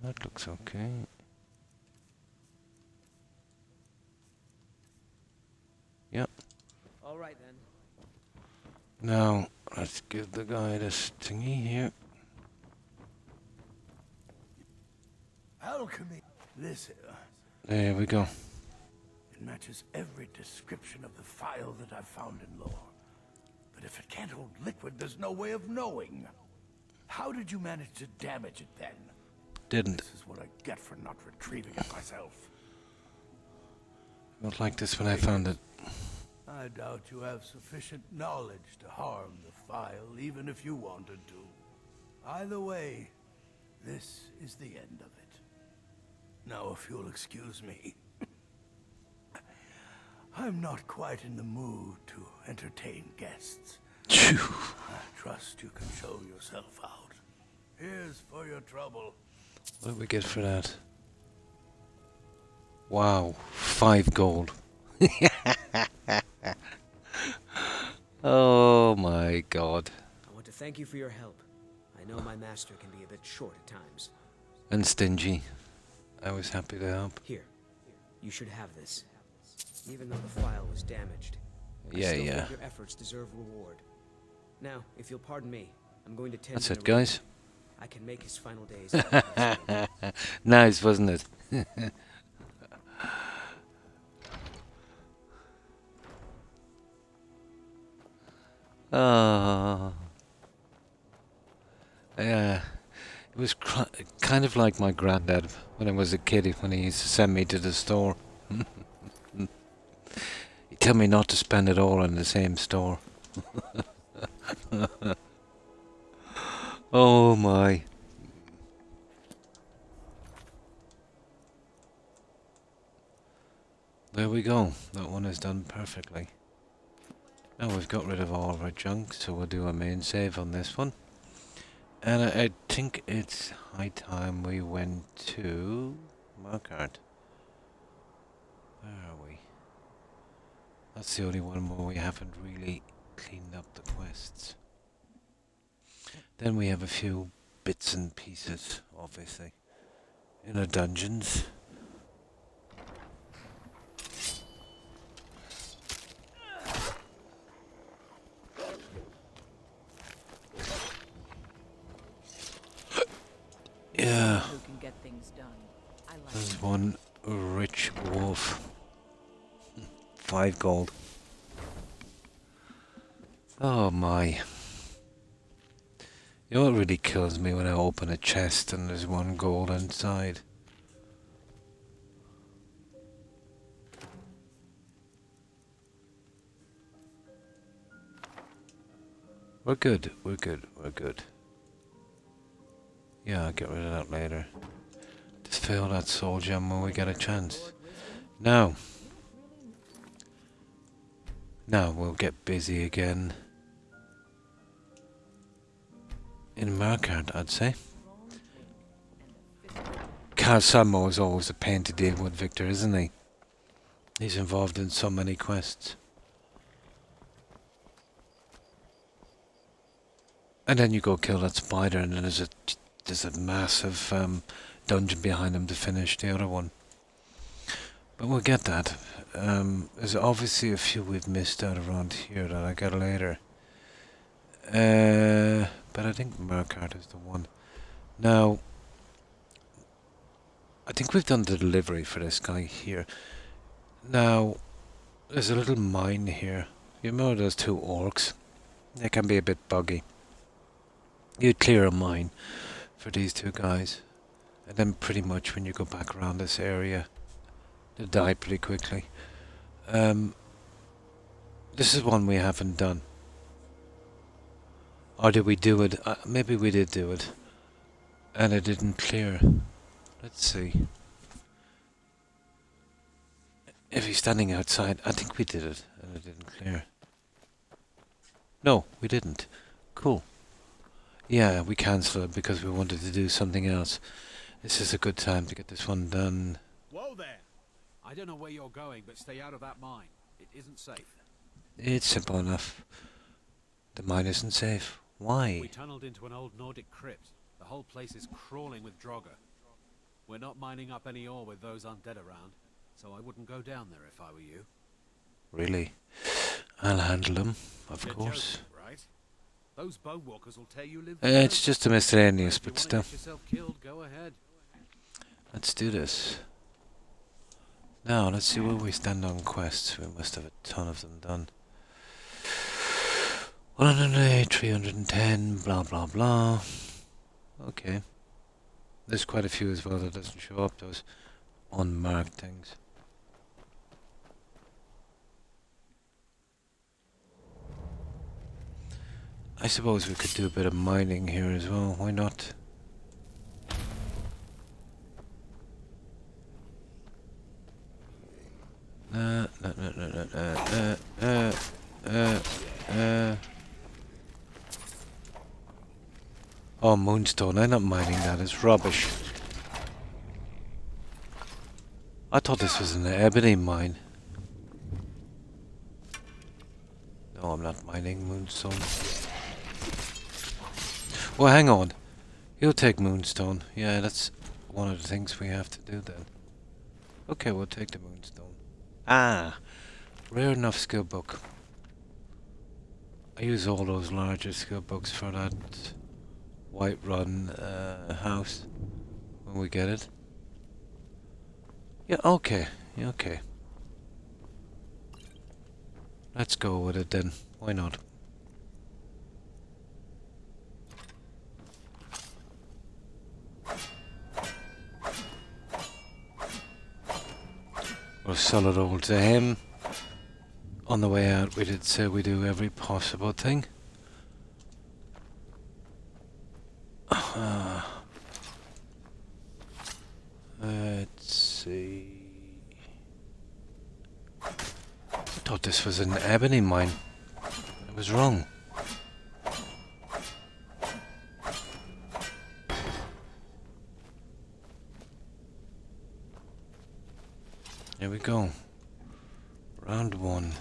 That looks okay. Yep. Now, let's give the guy this thingy here. Alchemy. This There we go. it matches every description of the file that I've found in lore. But if it can't hold liquid, there's no way of knowing. How did you manage to damage it then? Didn't. This is what I get for not retrieving it myself. Not like this when I found it. I doubt you have sufficient knowledge to harm the file, even if you wanted to. Either way, this is the end of it. Now, if you'll excuse me, I'm not quite in the mood to entertain guests. I trust you can show yourself out. Here's for your trouble. What do we get for that? Wow, 5 gold. Oh my god. I want to thank you for your help. I know my master can be a bit short at times. And stingy. I was happy to help. Here, you should have this. Even though the file was damaged, I Yeah, still yeah. think your efforts deserve reward. Now, if you'll pardon me, I'm going to tend That's to it, the road. guys. I can make his final days. Nice, wasn't it? Ah. Yeah. It was kind of like my granddad when I was a kid, when he used to send me to the store. He'd tell me not to spend it all in the same store. Oh my. There we go. That one is done perfectly. Now we've got rid of all of our junk, so we'll do a main save on this one. And I think it's high time we went to Markart. Where are we? That's the only one where we haven't really cleaned up the quests. Then we have a few bits and pieces, obviously, in our dungeons. Yeah. Who can get things done. I like There's it. one rich wolf. 5 gold. Oh my. You know what really kills me when I open a chest and there's 1 gold inside? We're good, we're good, we're good. Yeah, I'll get rid of that later. Just fill that soul gem when we get a chance. Now we'll get busy again. In Markart, I'd say. Samo is always a pain to deal with, Victor, isn't he? He's involved in so many quests. And then you go kill that spider, and then there's a massive dungeon behind him to finish the other one. But we'll get that. There's obviously a few we've missed out around here that I get later. But I think Markart is the one. Now, I think we've done the delivery for this guy here. Now, there's a little mine here. You know those 2 orcs? They can be a bit buggy. You clear a mine for these 2 guys. And then pretty much when you go back around this area, they die pretty quickly. This is one we haven't done. Or did we do it? Maybe we did do it. And it didn't clear. Let's see. If he's standing outside, I think we did it. And it didn't clear. No, we didn't. Cool. Yeah, we cancelled it because we wanted to do something else. This is a good time to get this one done. Whoa there! I don't know where you're going, but stay out of that mine. It isn't safe. It's simple enough. The mine isn't safe. Why? We tunneled into an old Nordic crypt. The whole place is crawling with Draugr. We're not mining up any ore with those undead around, so I wouldn't go down there if I were you. Really? I'll handle them, of You're course. joking, right? Those bone walkers will tear you limb It's just a miscellaneous, If you but want to still. get yourself killed, go ahead. Let's do this. Now, let's see where we stand on quests. We must have a ton of them done. 108, 310, blah blah blah. Okay. There's quite a few as well that doesn't show up, those unmarked things. I suppose we could do a bit of mining here as well, why not? Oh, moonstone, I'm not mining that, it's rubbish. I thought this was an ebony mine. No, I'm not mining moonstone. Well, hang on. You'll take moonstone. Yeah, that's one of the things we have to do then. Okay, we'll take the moonstone. Ah! Rare enough skill book. I use all those larger skill books for that Whiterun house when we get it. Yeah, okay. Yeah, okay. Let's go with it then. Why not? We'll sell it all to him. On the way out, we did say we do every possible thing. Let's see. I thought this was an ebony mine. I was wrong. Here we go. Round one.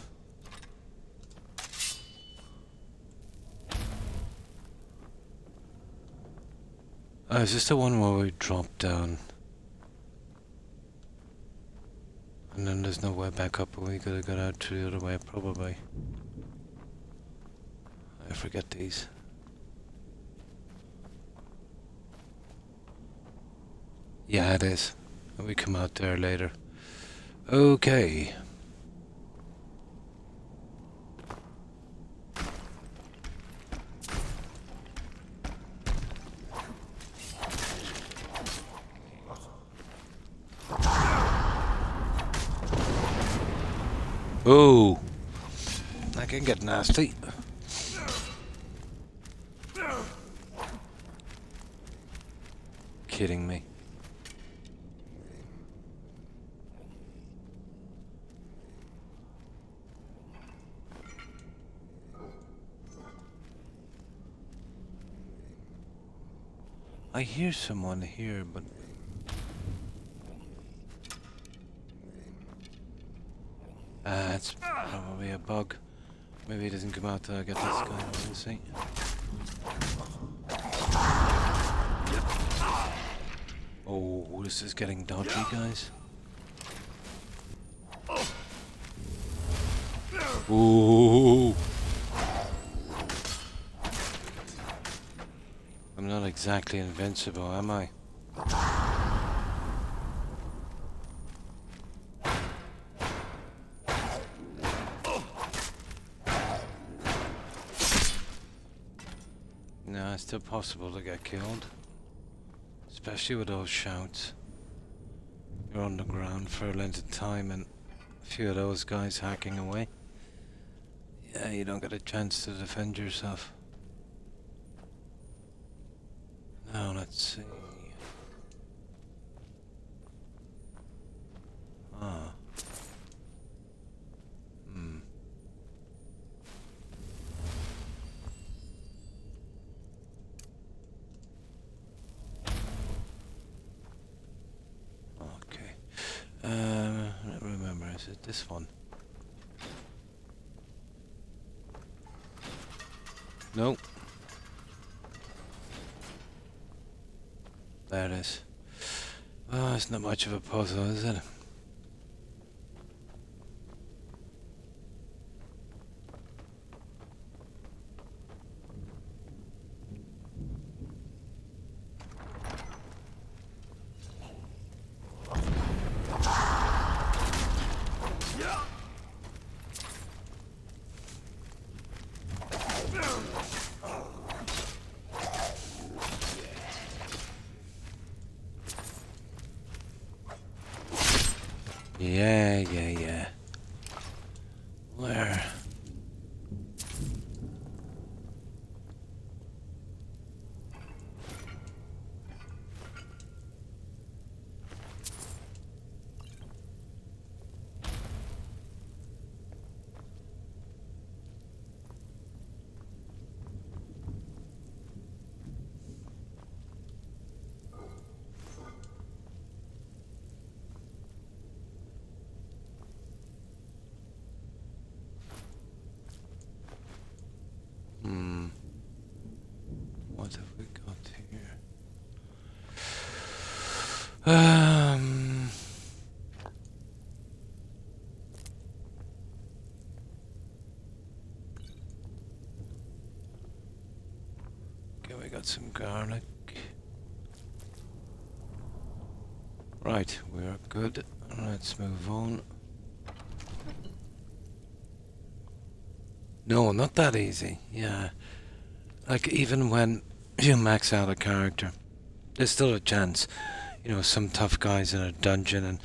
Oh, is this the one where we drop down? And then there's no way back up, and we gotta get out through the other way, probably. I forget these. Yeah, it is. And we come out there later. Okay. Ooh, that can get nasty. Kidding me. I hear someone here, but it's probably a bug. Maybe he doesn't come out till I get this guy. We'll see. Oh, this is getting dodgy, guys. Ooh. I'm not exactly invincible, am I? No, it's still possible to get killed. Especially with those shouts. You're on the ground for a length of time and a few of those guys hacking away. Yeah, you don't get a chance to defend yourself. Now, let's see. Ah. Okay. I don't remember, is it this one? Nope. There it is. Oh, it's not much of a puzzle, is it? Yeah. Where? What have we got here? Okay, we got some garlic. Right, we're good. Let's move on. No, not that easy. Yeah. Like, even when you max out a character, there's still a chance. You know, some tough guys in a dungeon,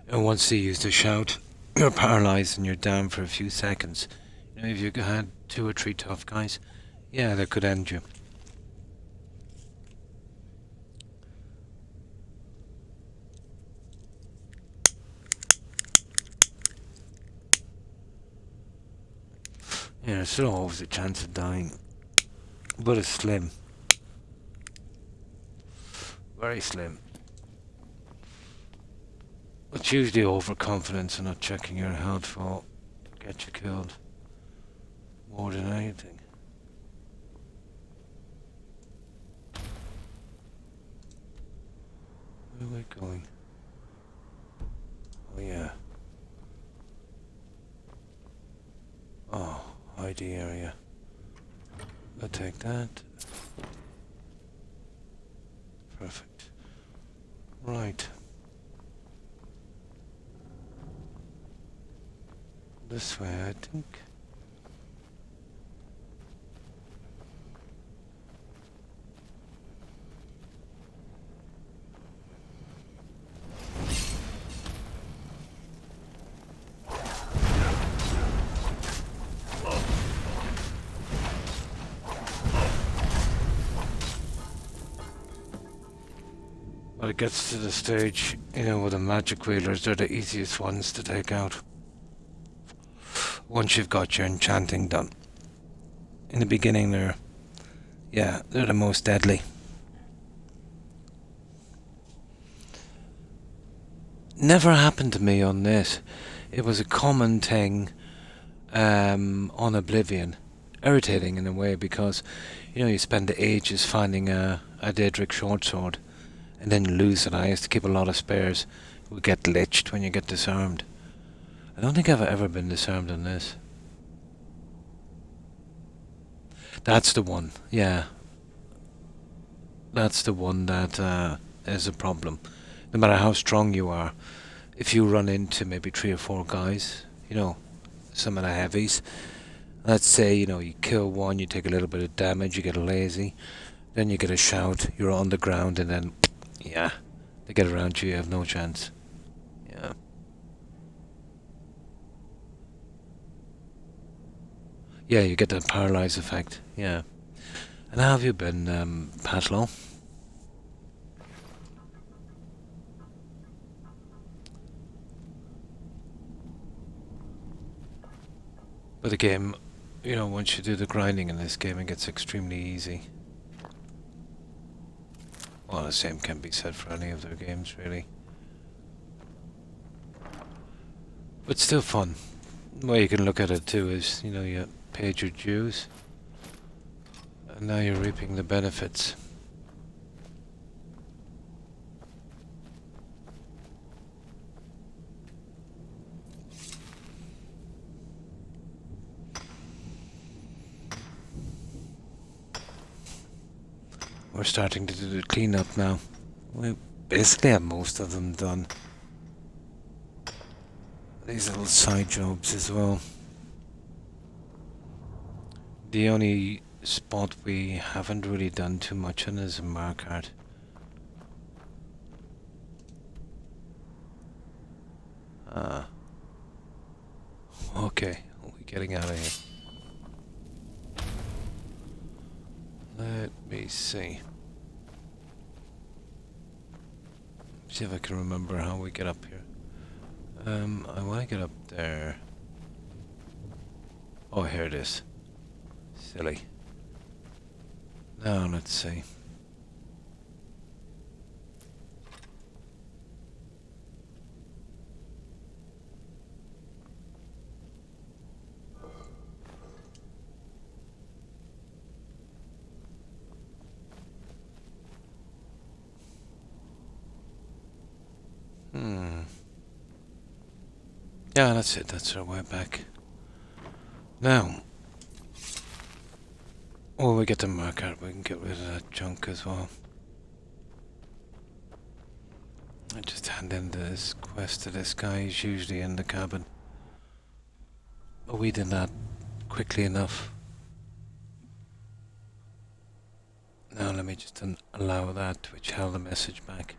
and once they use the shout, you're paralyzed and you're down for a few seconds. You know, if you had 2 or 3 tough guys, yeah, that could end you. Yeah, there's still always a chance of dying, but it's slim. Very slim. It's usually overconfidence and not checking your health will get you killed more than anything. Where are we going? Oh yeah. Oh, ID area. I'll take that. Perfect. Right. This way, I think. But it gets to the stage, you know, with the magic wheelers, they're the easiest ones to take out. Once you've got your enchanting done. In the beginning, they're the most deadly. Never happened to me on this. It was a common thing on Oblivion. Irritating in a way because, you know, you spend ages finding a Daedric short sword and then you lose it. I used to keep a lot of spares. It would get glitched when you get disarmed. I don't think I've ever been disarmed on this. That's the one, yeah. That's the one that is a problem. No matter how strong you are, if you run into maybe 3 or 4 guys, you know, some of the heavies, let's say, you know, you kill one, you take a little bit of damage, you get lazy, then you get a shout, you're on the ground, and then, yeah, they get around you, you have no chance. Yeah. Yeah, you get that paralyzed effect, yeah. And how have you been, Patlo? But the game, you know, once you do the grinding in this game, it gets extremely easy. Well, the same can be said for any of their games, really. But still fun. The way you can look at it too is, you know, you paid your dues, and now you're reaping the benefits. We're starting to do the cleanup now. We basically have most of them done. These little side jobs as well. The only spot we haven't really done too much on is a Markart. Okay, we're getting out of here. Let me see. See if I can remember how we get up here. I want to get up there. Oh, here it is. Silly. Now, let's see. Yeah, that's it. That's our way back. Now, when we get the marker, we can get rid of that junk as well. I just hand in this quest to this guy. He's usually in the cabin. But we did that quickly enough. Now let me just allow that, which held the message back.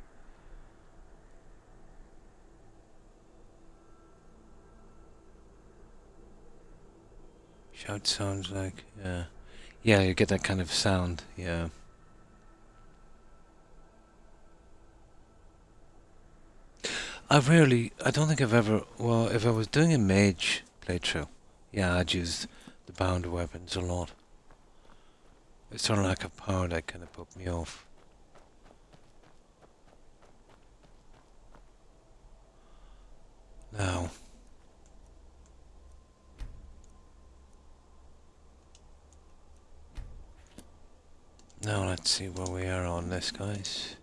Shout sounds like, yeah. Yeah, you get that kind of sound, yeah. I don't think I've ever, well, if I was doing a mage playthrough, yeah, I'd use the bound weapons a lot. It's sort of lack of power that kind of put me off. Now. Now let's see where we are on this, guys.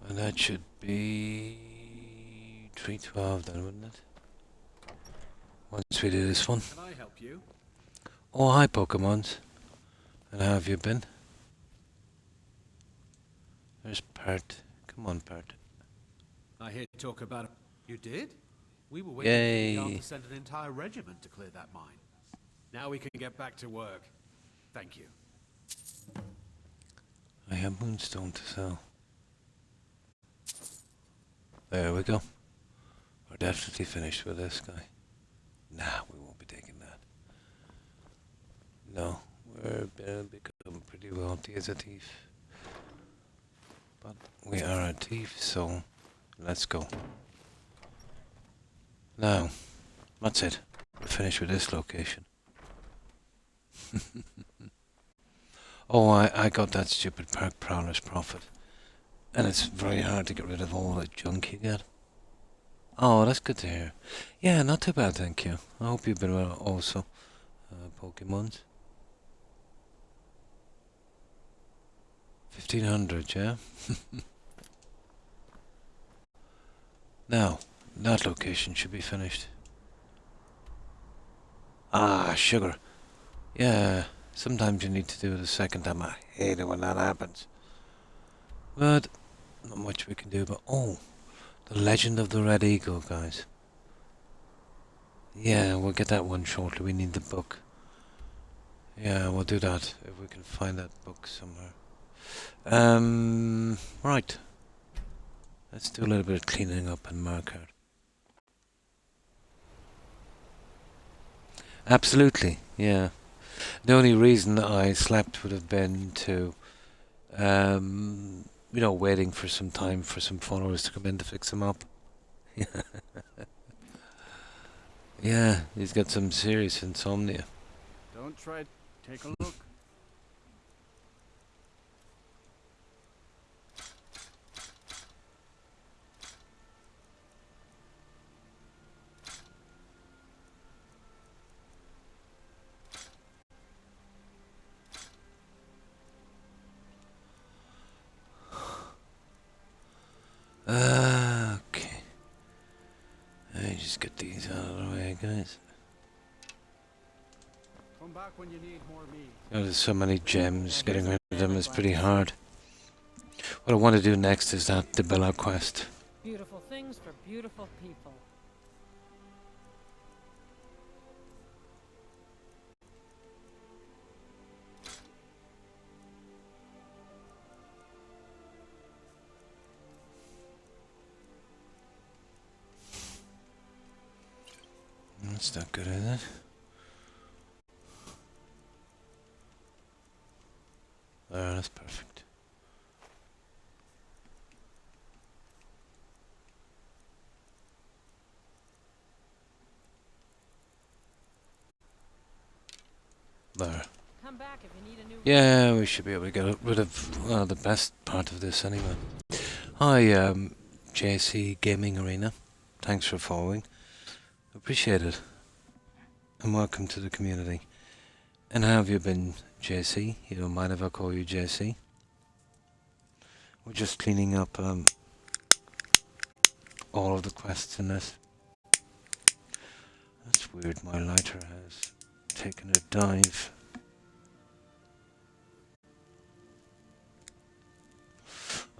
And that should be 312 then, wouldn't it? Once we do this one. Can I help you? Oh, hi Pokemons. And how have you been? There's Part. Come on, Part. I hear talk about it. You did? We were waiting Yay. for the to send an entire regiment to clear that mine. Now we can get back to work. Thank you. I have Moonstone to sell. There we go. We're definitely finished with this guy. Nah, we won't be taking that. No, we're become pretty wealthy as a thief. But we are a thief, so let's go. Now, that's it. We're finished with this location. Oh, I got that stupid Park Prowler's Profit. And it's very hard to get rid of all the junk you get. Oh, that's good to hear. Yeah, not too bad, thank you. I hope you've been well also, Pokemons. 1500, yeah? Now, that location should be finished. Ah, sugar. Yeah, sometimes you need to do it a second time. I hate it when that happens. But, not much we can do, but oh, the Legend of the Red Eagle, guys. Yeah, we'll get that one shortly. We need the book. Yeah, we'll do that if we can find that book somewhere. Right. Let's do a little bit of cleaning up and mark out. Absolutely, yeah. The only reason I slept would have been to, you know, waiting for some time for some followers to come in to fix him up. Yeah, he's got some serious insomnia. Don't try. Take a look. Okay. I just get these out of the way, guys. Come back when you need more meat. There's so many gems, getting rid of them is pretty hard. What I want to do next is that Debella quest. Beautiful things for beautiful people. That's not good, is it? There, that's perfect. There. Come back if you need a new. Yeah, we should be able to get rid of the best part of this anyway. Hi, JC Gaming Arena. Thanks for following. Appreciate it. And welcome to the community. And how have you been, JC? You don't mind if I call you JC? We're just cleaning up all of the quests in this. That's weird, my lighter has taken a dive.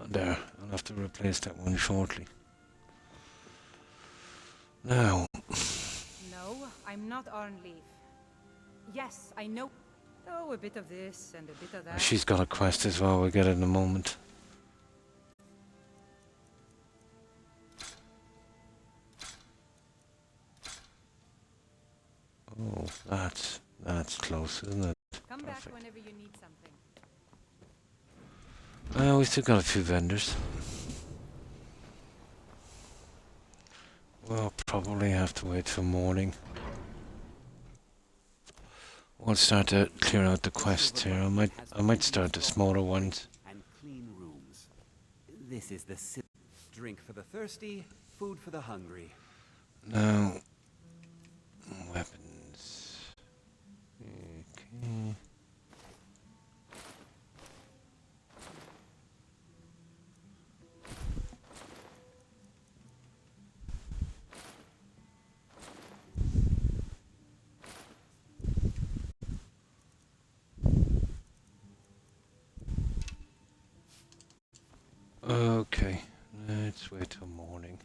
There, I'll have to replace that one shortly. Now. No, I'm not on leave. Yes, I know. Oh, a bit of this and a bit of that. She's got a quest as well, we'll get it in a moment. Oh, that's close, isn't it? Come Perfect. back whenever you need something. We still got a few vendors. We'll probably have to wait till morning. We'll start to clear out the quests here. I might start the smaller ones. And clean rooms. This is the drink for the thirsty, food for the hungry. Now, weapons. Okay. Okay, let's wait till morning.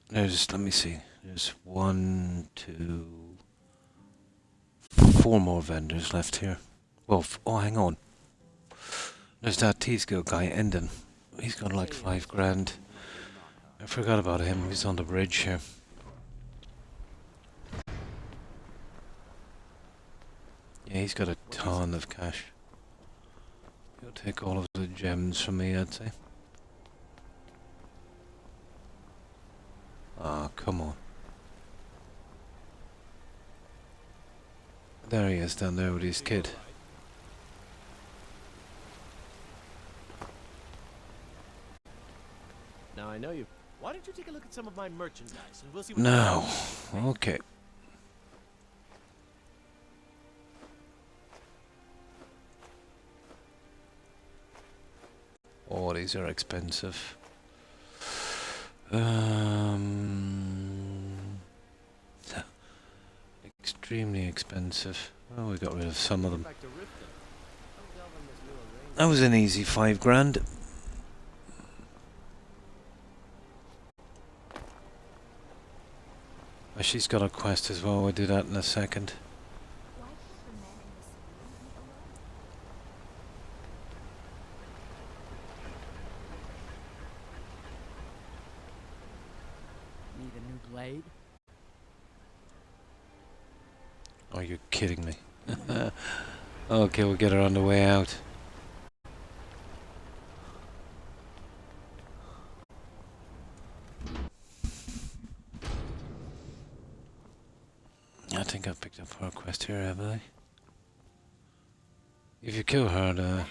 Let me see. There's 1, 2, 4 more vendors left here. Well, oh, hang on. There's that T-skill guy, Endon. He's got like 5 grand. I forgot about him. He's on the bridge here. Yeah, he's got a ton of cash. He'll take all of the gems from me, I'd say. Ah, come on. There he is, down there with his kid. Now I know you. Why don't you take a look at some of my merchandise and we'll see what Now, okay. Oh, these are expensive. Extremely expensive. Oh, we got rid of some of them. That was an easy 5 grand. She's got a quest as well, we'll do that in a second. Need a new blade? Are you kidding me? Okay, we'll get her on the way out. I think I've picked up her quest here, haven't I? If you kill her,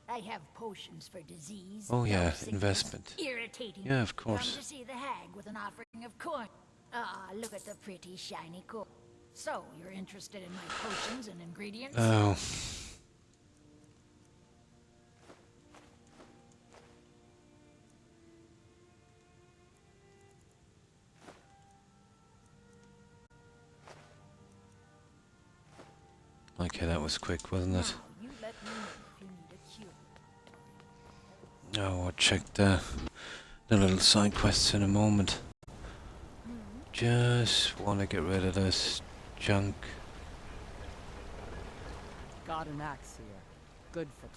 I have potions for disease. oh yeah, sickness, investment. Irritating. Yeah, of course. Come to see the hag with an offering of corn. Ah, look at the pretty shiny corn. So, you're interested in my potions and ingredients? Oh. Okay, that was quick, wasn't it? You let me know if you need a cure. Oh, I'll check the little side quests in a moment. Just want to get rid of this junk. Got an axe here. Good for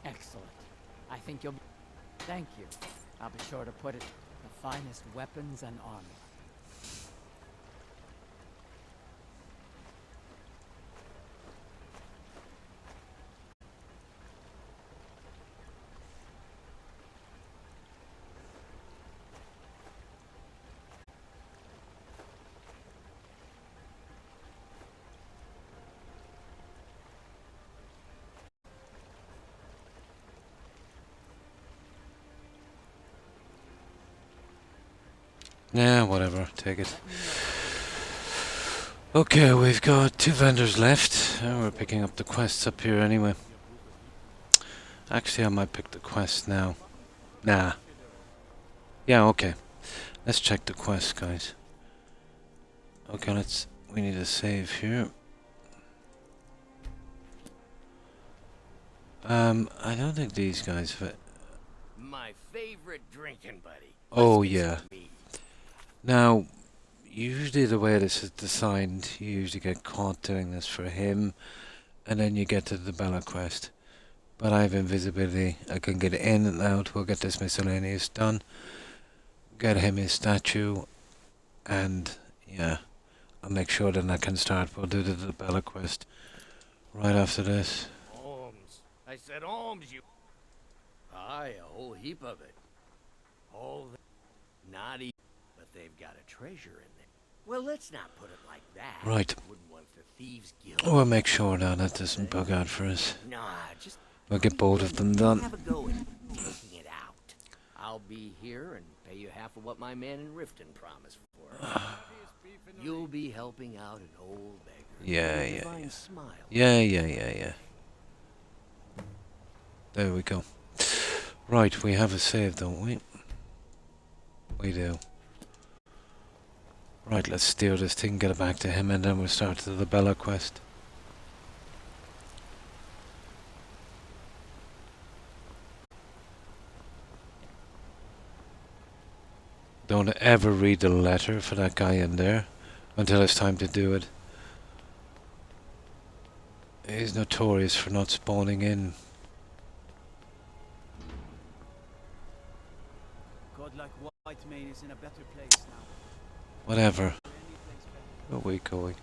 excellent. I think you'll. Thank you. I'll be sure to put it. The finest weapons and armor. Yeah, whatever. Take it. Okay, we've got 2 vendors left. We're picking up the quests up here anyway. Actually, I might pick the quest now. Nah. Yeah, okay. Let's check the quest, guys. Okay, we need a save here. I don't think these guys fit. My favorite drinking buddy. Oh, yeah. Now, usually the way this is designed, you usually get caught doing this for him, and then you get to the Bella quest. But I have invisibility. I can get in and out. We'll get this miscellaneous done. Get him his statue, and yeah, I'll make sure that I can start. We'll do the Bella quest right after this. Alms. I said alms, you. Aye, a whole heap of it. All the naughty, but they've got a treasure in there. Well, let's not put it like that. Right. Wouldn't want the thieves guild. We'll make sure that that doesn't bug out for us. Nah, just We'll get both of them done. have a go at taking it out. I'll be here and pay you half of what my man in Riften promised for. You'll be helping out an old beggar. Yeah. Smile. Yeah. There we go. Right, we have a save, don't we? We do. Right, let's steer this thing, get it back to him, and then we'll start the Bella quest. Don't ever read the letter for that guy in there until it's time to do it. He's notorious for not spawning in. God like Whitemane is in a better place now. Whatever. Where are we going?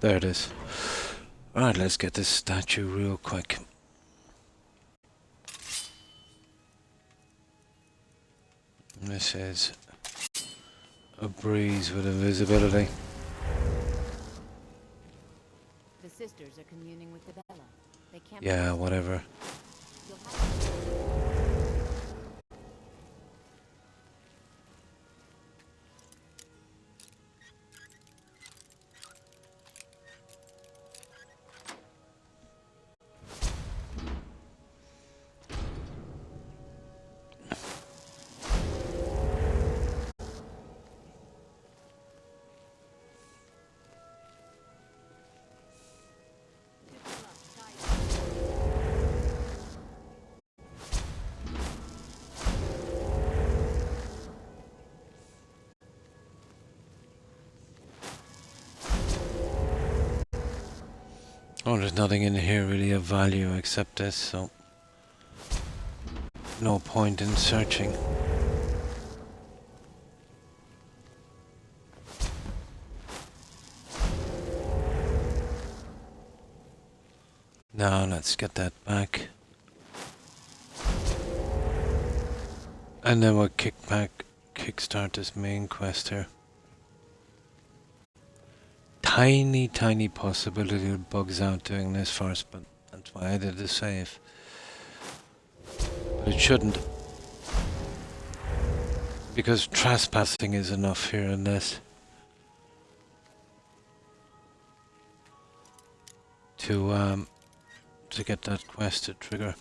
There it is. Alright, let's get this statue real quick. This is a breeze with invisibility. The sisters are communing with the Bella. They can't. Yeah, whatever. Oh, there's nothing in here really of value except this, so no point in searching. Now let's get that back. And then we'll kickstart this main quest here. Tiny possibility it bugs out doing this first, but that's why I did the save. But it shouldn't. Because trespassing is enough here in this. To get that quest to trigger.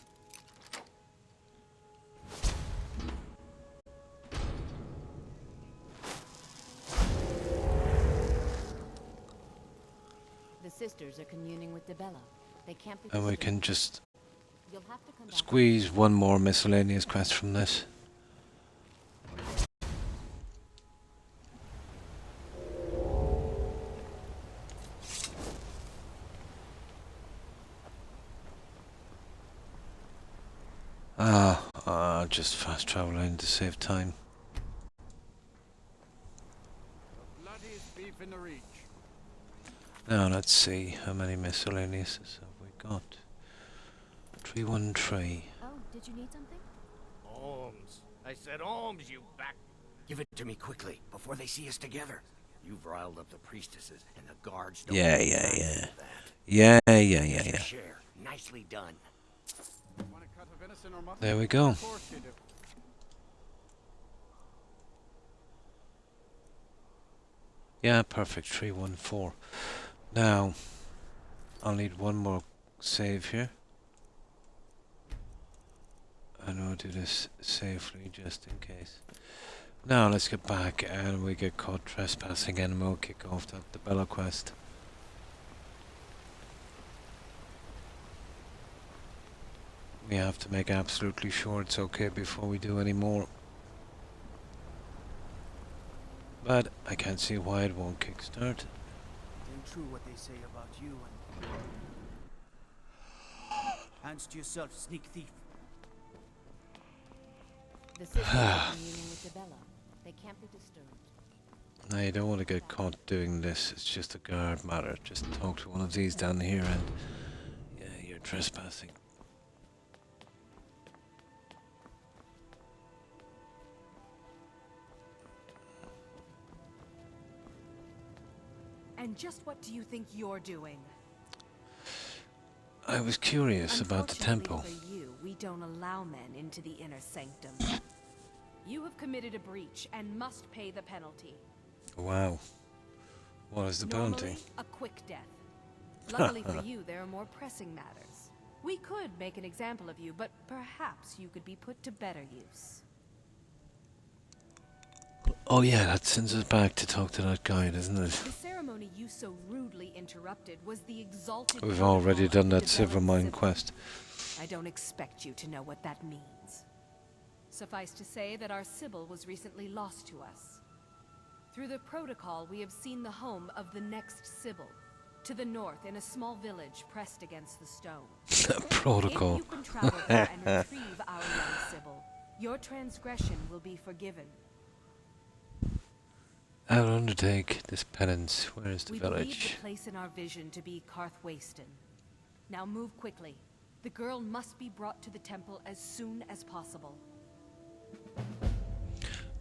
The sisters are communing with the Bella. They can't be. And we can just You'll have to come back. squeeze one more miscellaneous quest from this. just fast travel in to save time. Bloodiest beef in the reach. Now let's see how many miscellaneouses have we got. 313. Oh, did you need something? Alms. I said alms, you back. Give it to me quickly, before they see us together. You've riled up the priestesses, and the guards don't Yeah. share. Nicely done. Want a cut of venison or mutton? There we go. Of course you do. Yeah, perfect. 314. Now, I'll need one more save here. And we'll do this safely just in case. Now let's get back and we get caught trespassing and we'll kick off the Bella quest. We have to make absolutely sure it's okay before we do any more. But I can't see why it won't kickstart. It ain't true what they say about you and... Hands to yourself, sneak thief. The city is communing with the Bella. They can't be disturbed. Now you don't want to get caught doing this. It's just a guard matter. Just talk to one of these down here and... yeah, you're trespassing. And just what do you think you're doing? I was curious about the temple. For you, we don't allow men into the inner sanctum. You have committed a breach and must pay the penalty. Wow. What is the bounty? Normally, a quick death. Luckily for you, there are more pressing matters. We could make an example of you, but perhaps you could be put to better use. Oh yeah, that sends us back to talk to that guy, doesn't it? The ceremony you so rudely interrupted was the exalted... We've already done that Silver Silvermine quest. I don't expect you to know what that means. Suffice to say that our Sybil was recently lost to us. Through the protocol, we have seen the home of the next Sybil, to the north in a small village pressed against the stone. Protocol. If you can travel there and retrieve our young Sybil, your transgression will be forgiven. I'll undertake this penance. Where is the We believe village? the place in our vision to be Karthwasten. Now move quickly. The girl must be brought to the temple as soon as possible.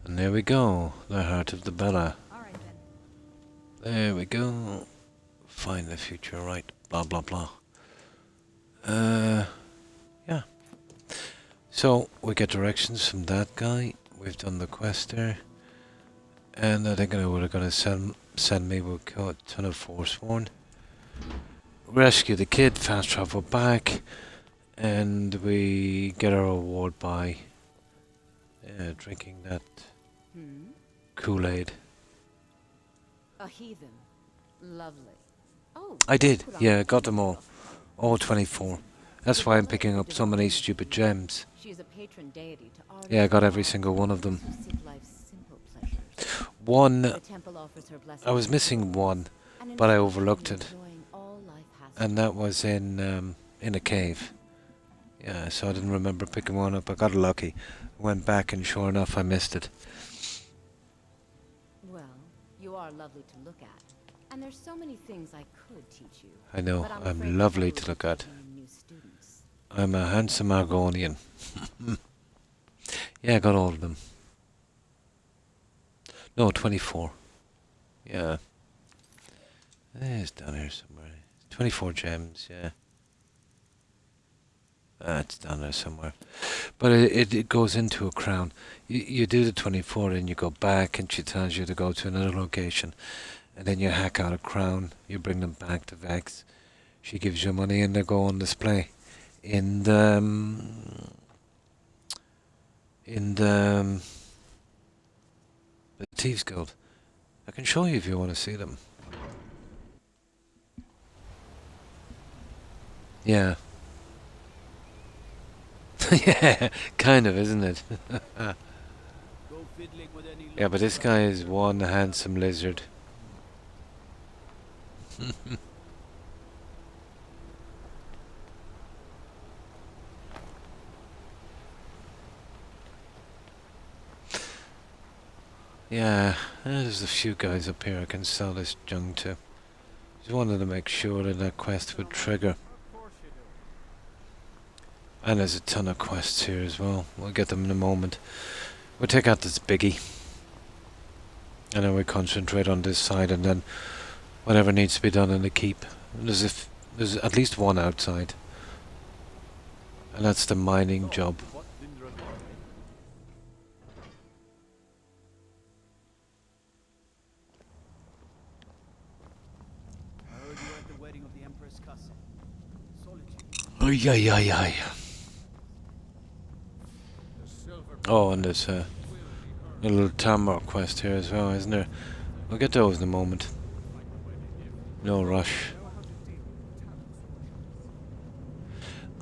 And there we go. The heart of the Bella. Alright then. There we go. Find the future right. Blah blah blah. Yeah. So we get directions from that guy. We've done the quest there. And I think I know what they're going to send me. We'll kill a ton of Forsworn. Rescue the kid, fast travel back. And we get our reward by drinking that Kool-Aid. A heathen. Lovely. Oh, I did, put on yeah, a got them all. All 24. That's why I'm picking up so many stupid gems. She is a patron deity to artists. Yeah, I got every single one of them. who seek life's simple pleasures. One, The temple offers her I was missing one, but I overlooked it. enjoying all life has to And that was in a cave. Yeah, so I didn't remember picking one up. I got lucky. Went back and sure enough I missed it. Well, you are lovely to look at. And there's so many things I could teach you. I know, but I'm afraid lovely you to will look be at. teaching new students. I'm a handsome Argonian. Yeah, I got all of them. No, 24. Yeah. It's down here somewhere. 24 gems, yeah. It's down there somewhere. But it goes into a crown. You do the 24 and you go back and she tells you to go to another location. And then you hack out a crown. You bring them back to Vex. She gives you money and they go on display. In the Thieves Guild. I can show you if you want to see them. Yeah. Yeah, kind of, isn't it? Yeah, but this guy is one handsome lizard. Yeah, there's a few guys up here I can sell this junk to. Just wanted to make sure that that quest would trigger. And there's a ton of quests here as well. We'll get them in a moment. We'll take out this biggie. And then we concentrate on this side, and then whatever needs to be done in the keep. There's at least one outside. And that's the mining job. Oh, yeah. Oh, and there's a little Tamar quest here as well, isn't there? We'll get those in a moment. No rush.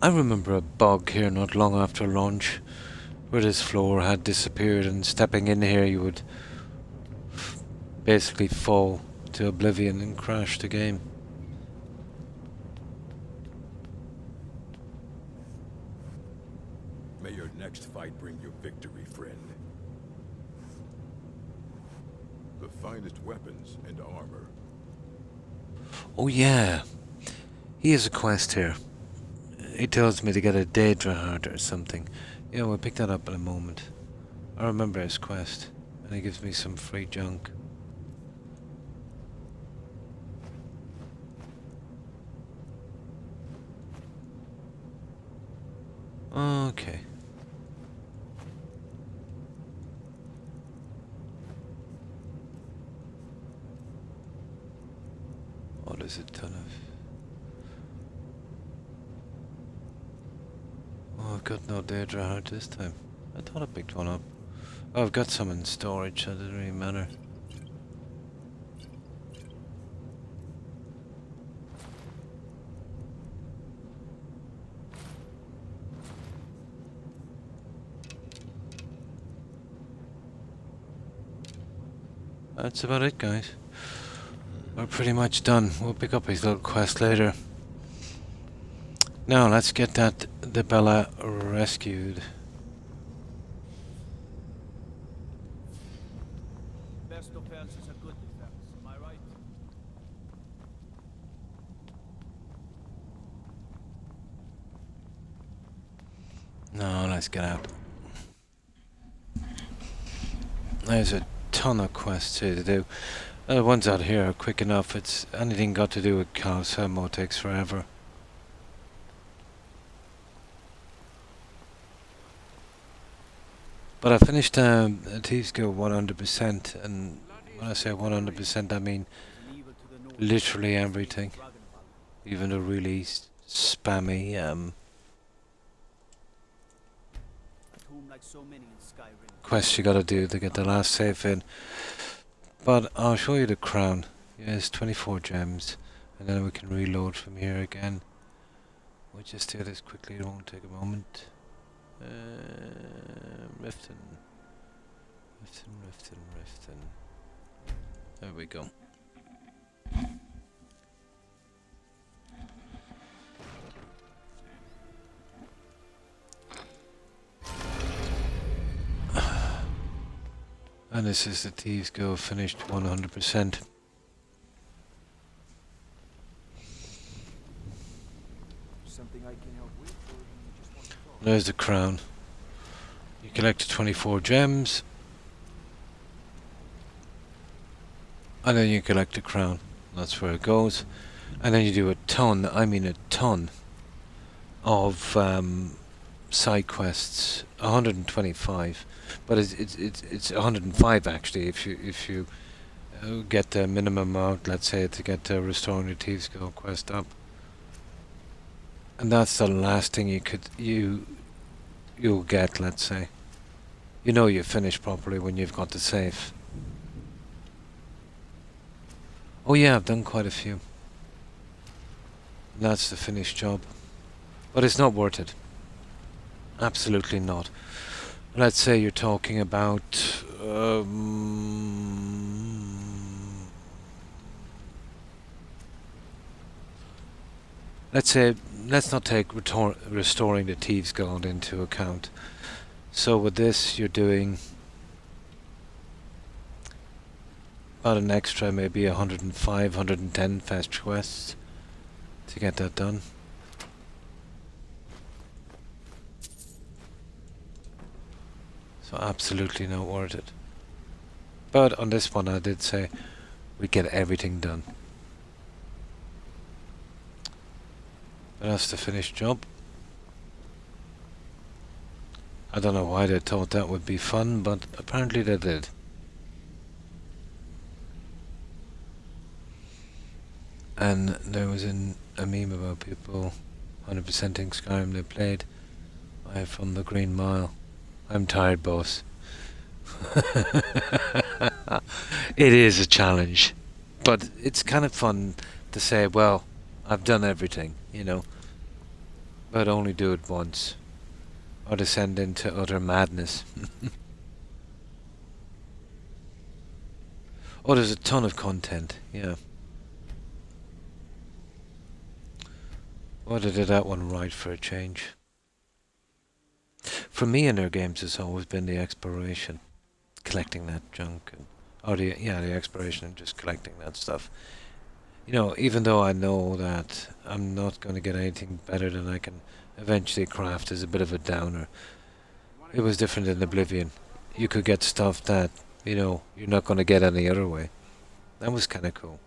I remember a bog here not long after launch, where this floor had disappeared, and stepping in here you would basically fall to oblivion and crash the game. May your next fight bring you victory, friend. The finest weapons and armor. Oh yeah, he has a quest here. He tells me to get a Daedra heart or something. Yeah, we'll pick that up in a moment. I remember his quest, and he gives me some free junk. Okay. Oh, there's a ton of... Oh, I've got no Daedra heart this time. I thought I picked one up. Oh, I've got some in storage, so it doesn't really matter. That's about it, guys. We're pretty much done. We'll pick up his little quest later. Now, let's get the Bella rescued. Best defense is a good defense, am I right? No, let's get out. There's a ton of quests here to do. The ones out here are quick enough. It's anything got to do with Calcemo takes forever. But I finished Thieves Guild 100%, and when I say 100%, I mean literally everything, even the really spammy quests you gotta do to get the last save in. But I'll show you the crown. Yes, 24 gems, and then we can reload from here again. We'll just do this quickly, it won't take a moment. Riften. There we go. And this is the Thieves Guild finished 100%. There's the crown. You collect 24 gems, and then you collect the crown. That's where it goes. And then you do a ton, I mean a ton, of side quests. 125, but it's 105 actually if you get the minimum amount, let's say, to get Restoring the Thieves Guild quest up. And that's the last thing you'll get, let's say. You know you finish properly when you've got the save. Oh yeah, I've done quite a few. And that's the finished job. But it's not worth it. Absolutely not. Let's say you're talking about... let's say, let's not take Restoring the Thieves Guild into account. So with this, you're doing about an extra maybe 105, 110 fetch quests to get that done. So absolutely not worth it. But on this one I did say we get everything done. But that's the finished job. I don't know why they thought that would be fun, but apparently they did. And there was a meme about people 100%ing Skyrim they played. I from the Green Mile. I'm tired, boss. It is a challenge, but it's kind of fun to say, well, I've done everything, you know, but only do it once, or descend into utter madness. Oh, there's a ton of content, yeah. Well, they did that one right for a change. For me in their games, it's always been the exploration, collecting that junk, or the exploration and just collecting that stuff. You know, even though I know that I'm not going to get anything better than I can eventually craft, is a bit of a downer. It was different in Oblivion. You could get stuff that, you know, you're not going to get any other way. That was kind of cool,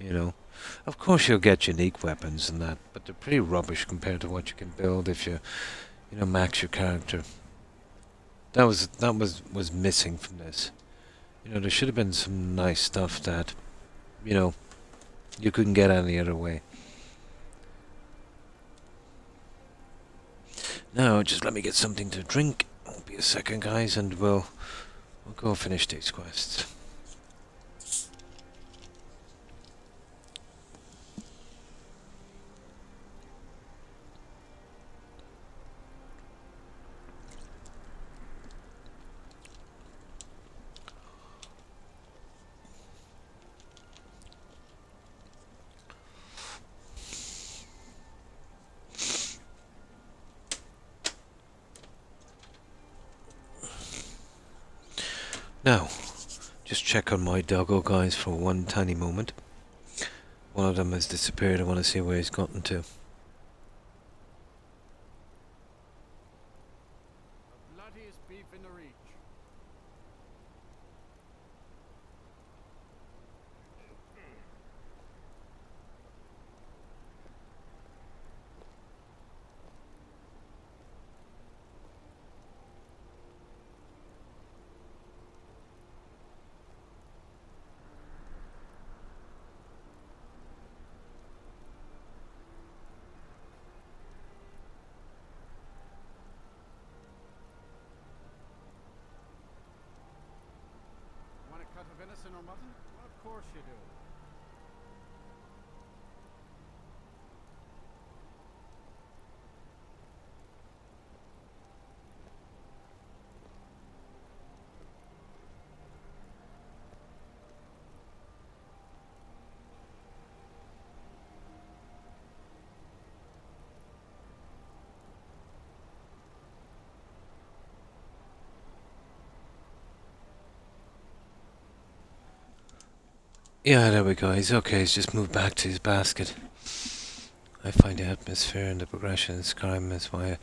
you know. Of course you'll get unique weapons and that, but they're pretty rubbish compared to what you can build if you know, max your character. That was missing from this. You know, there should have been some nice stuff that, you know, you couldn't get any other way. Now, just let me get something to drink. Won't be a second, guys, and we'll go finish these quests. Now, just check on my doggo, guys, for one tiny moment. One of them has disappeared. I want to see where he's gotten to. The bloodiest beef in the reach. Cut of venison or mutton? Well, of course you do. Yeah, there we go. He's okay. He's just moved back to his basket. I find the atmosphere and the progression in Skyrim is why.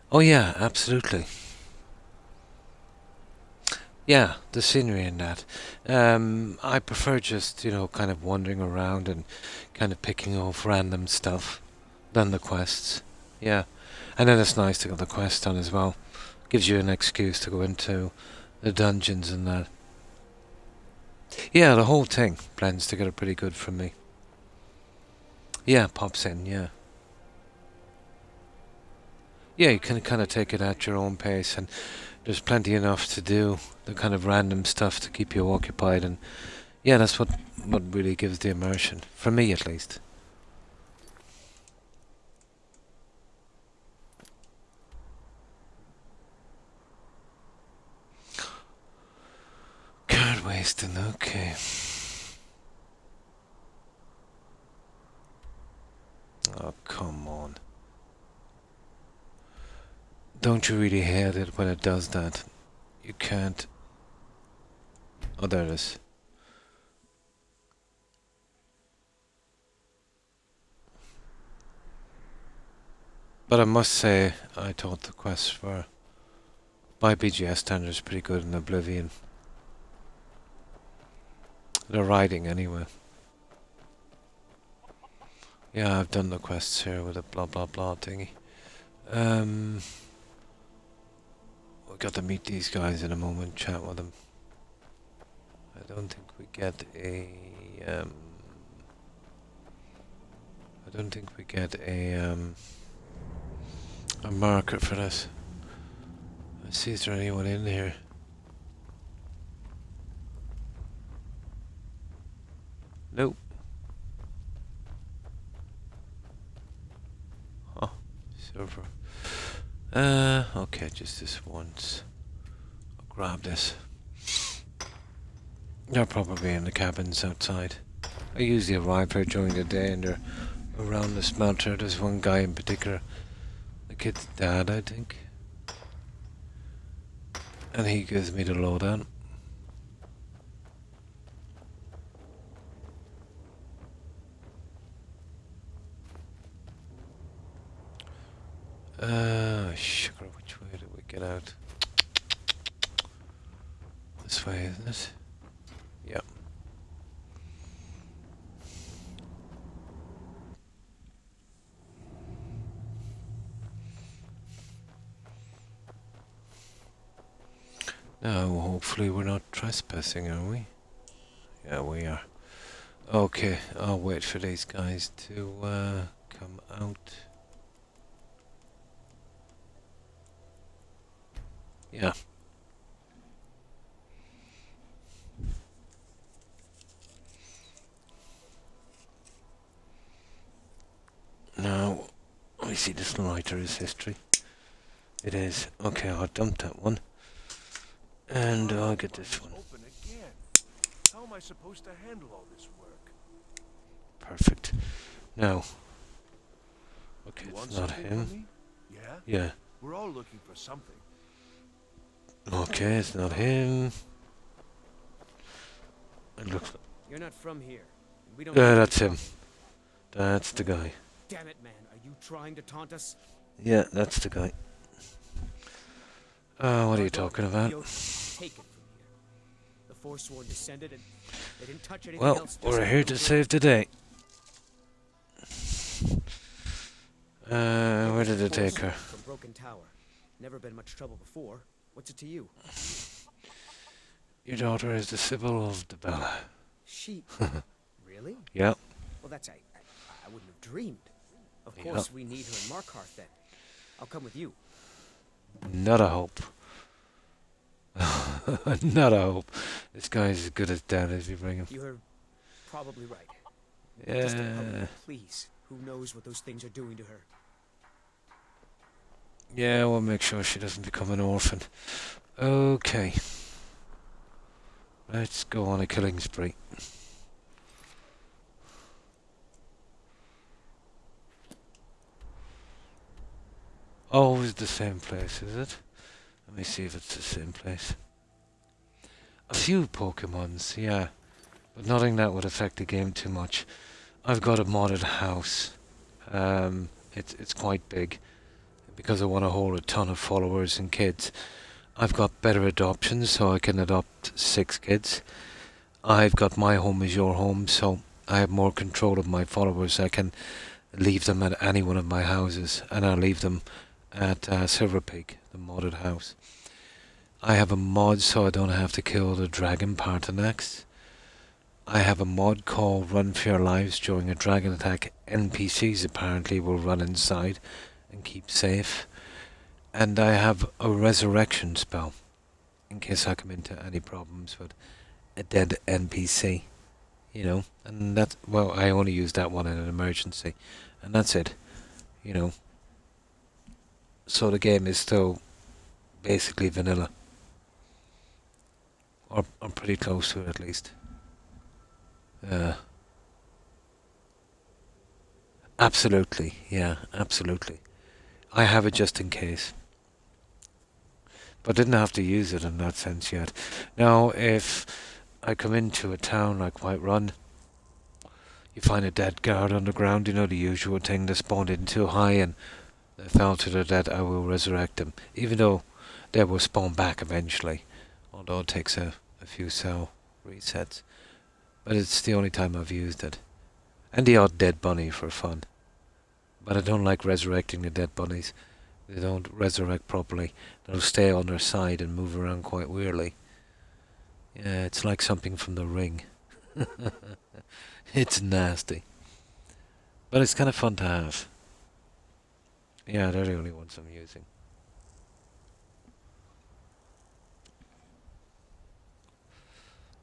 Oh yeah, absolutely. Yeah, the scenery in that. I prefer just, you know, kind of wandering around and kind of picking off random stuff than the quests. Yeah, and then it's nice to get the quest done as well. Gives you an excuse to go into the dungeons and that. Yeah, the whole thing blends together pretty good for me. Yeah, pops in, yeah. Yeah, you can kind of take it at your own pace, and there's plenty enough to do, the kind of random stuff to keep you occupied, and yeah, that's what really gives the immersion, for me at least. Card wasting, okay. Oh, come on. Don't you really hate it when it does that? You can't... Oh, there it is. But I must say, I thought the quests were, by BGS standards, pretty good in Oblivion. The writing, anyway. Yeah, I've done the quests here with a blah blah blah thingy. We got to meet these guys in a moment, chat with them. I don't think we get a I don't think we get a marker for this. Let's see, is there anyone in here? Nope. Huh. Silver. Okay, just this once. I'll grab this. They're probably in the cabins outside. I usually arrive here during the day and they're around the smelter. There's one guy in particular, the kid's dad, I think. And he gives me the lowdown. Sugar, which way do we get out? This way, isn't it? Yep. Now, hopefully we're not trespassing, are we? Yeah, we are. Okay, I'll wait for these guys to come out. Yeah. Now, I see this lighter is history. It is. Okay, I'll dump that one. And I'll get this one. Open again. How am I supposed to handle all this work? Perfect. Now. Okay, You want it's not something him. from me? Yeah? Yeah. We're all looking for something. Okay, it's not him. It looks. You're not from here. We don't. That's him. That's the guy. Damn it, man! Are you trying to taunt us? Yeah, that's the guy. What are you talking about? Take it from here. The Forsworn descended and they didn't touch anything Well, else. we're here to save the day. Where did it take her? From Broken Tower. Never been much trouble before. What's it to you? Your daughter is the Sybil of the Bella. She... Really? Yeah. Well, that's... I wouldn't have dreamed. Of course, we need her in Markarth, then. I'll come with you. Not a hope. Not a hope. This guy's as good as dead as you bring him. You're probably right. Yeah. Just help me, please. Who knows what those things are doing to her? Yeah, we'll make sure she doesn't become an orphan. Okay. Let's go on a killing spree. Always the same place, is it? Let me see if it's the same place. A few Pokemons, yeah. But nothing that would affect the game too much. I've got a modded house. It's quite big. Because I want to hold a ton of followers and kids. I've got better adoptions, so I can adopt 6 kids. I've got my home is your home, so I have more control of my followers. I can leave them at any one of my houses, and I'll leave them at Silver Peak, the modded house. I have a mod so I don't have to kill the dragon Parthenax. I have a mod called Run for Your Lives. During a dragon attack, NPCs apparently will run inside and keep safe. And I have a resurrection spell in case I come into any problems with a dead NPC, you know. And that, well, I only use that one in an emergency, and that's it, you know. So the game is still basically vanilla, or I'm pretty close to it at least. Absolutely, yeah, absolutely. I have it just in case. But didn't have to use it in that sense yet. Now, if I come into a town like Whiterun, you find a dead guard underground, you know, the usual thing, they spawned in too high and they fell to their death, I will resurrect them, even though they will spawn back eventually, although it takes a few cell resets. But it's the only time I've used it. And the odd dead bunny for fun. But I don't like resurrecting the dead bunnies. They don't resurrect properly. They'll stay on their side and move around quite weirdly. Yeah, it's like something from The Ring. It's nasty. But it's kind of fun to have. Yeah, they're the only ones I'm using.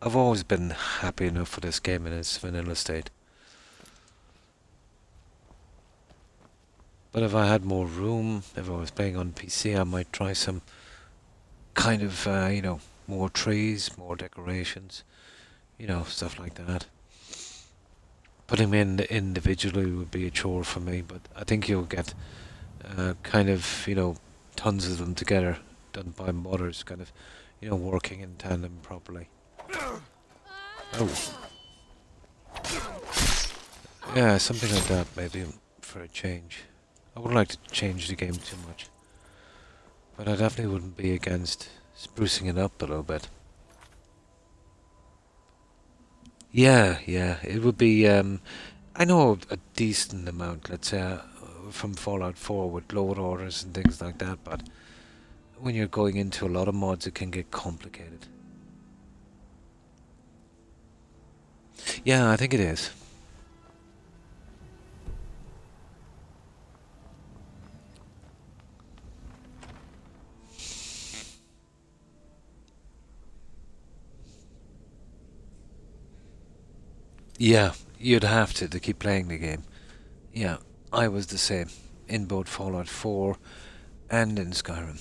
I've always been happy enough for this game in its vanilla state. But if I had more room, if I was playing on PC, I might try some kind of, more trees, more decorations, stuff like that. Putting them in individually would be a chore for me, but I think you'll get tons of them together, done by modders, kind of, working in tandem properly. Oh. Yeah, something like that, maybe, for a change. I wouldn't like to change the game too much. But I definitely wouldn't be against sprucing it up a little bit. Yeah, it would be, I know a decent amount, let's say, from Fallout 4 with load orders and things like that, but when you're going into a lot of mods, it can get complicated. Yeah, I think it is. Yeah, you'd have to keep playing the game. Yeah, I was the same in both Fallout 4 and in Skyrim.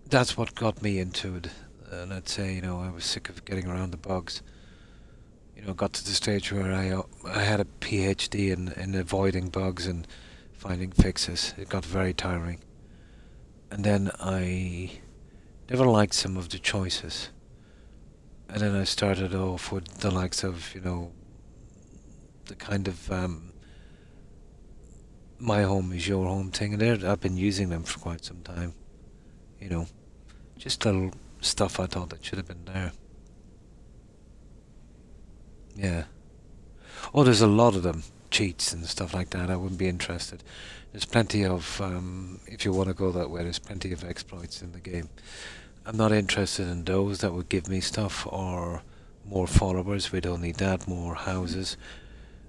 That's what got me into it. Let's say, I was sick of getting around the bugs. Got to the stage where I had a PhD in avoiding bugs and finding fixes. It got very tiring. And then I never liked some of the choices. And then I started off with the likes of, the kind of my home is your home thing. And I've been using them for quite some time. Just little stuff I thought that should have been there. Yeah. Oh, there's a lot of them. Cheats and stuff like that. I wouldn't be interested. There's plenty of, if you want to go that way, there's plenty of exploits in the game. I'm not interested in those that would give me stuff or more followers. We don't need that. More houses.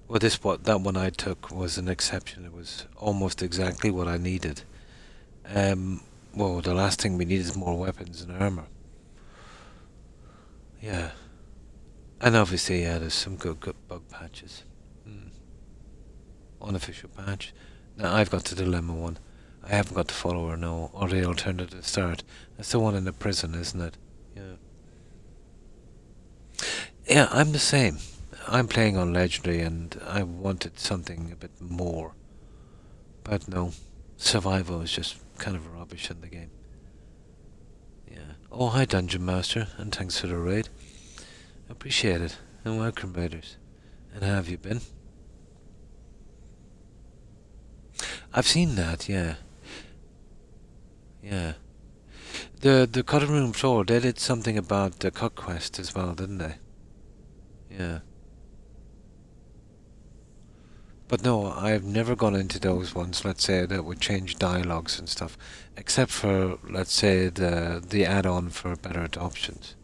Well, that one I took was an exception. It was almost exactly what I needed. Well, the last thing we need is more weapons and armor. Yeah. And obviously, yeah, there's some good bug patches. Unofficial patch. Now, I've got the dilemma one. I haven't got the follower, no, or the alternative start. That's the one in the prison, isn't it? Yeah. Yeah, I'm the same. I'm playing on Legendary, and I wanted something a bit more. But no, survival is just kind of rubbish in the game. Yeah. Oh, hi, Dungeon Master, and thanks for the raid. Appreciate it, and welcome, raiders. And how have you been? I've seen that, yeah. Yeah. The Cutting Room Floor, they did something about the Cut Quest as well, didn't they? Yeah. But no, I've never gone into those ones, let's say, that would change dialogues and stuff. Except for, let's say, the add-on for better options.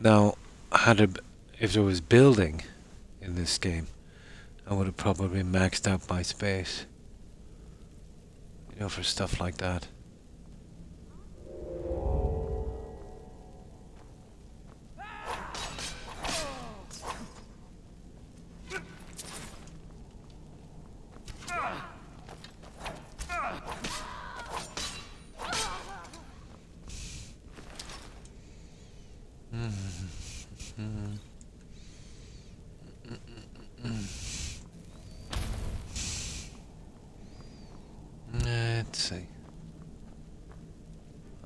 Now, if there was building in this game, I would have probably maxed out my space. For stuff like that. Let's see.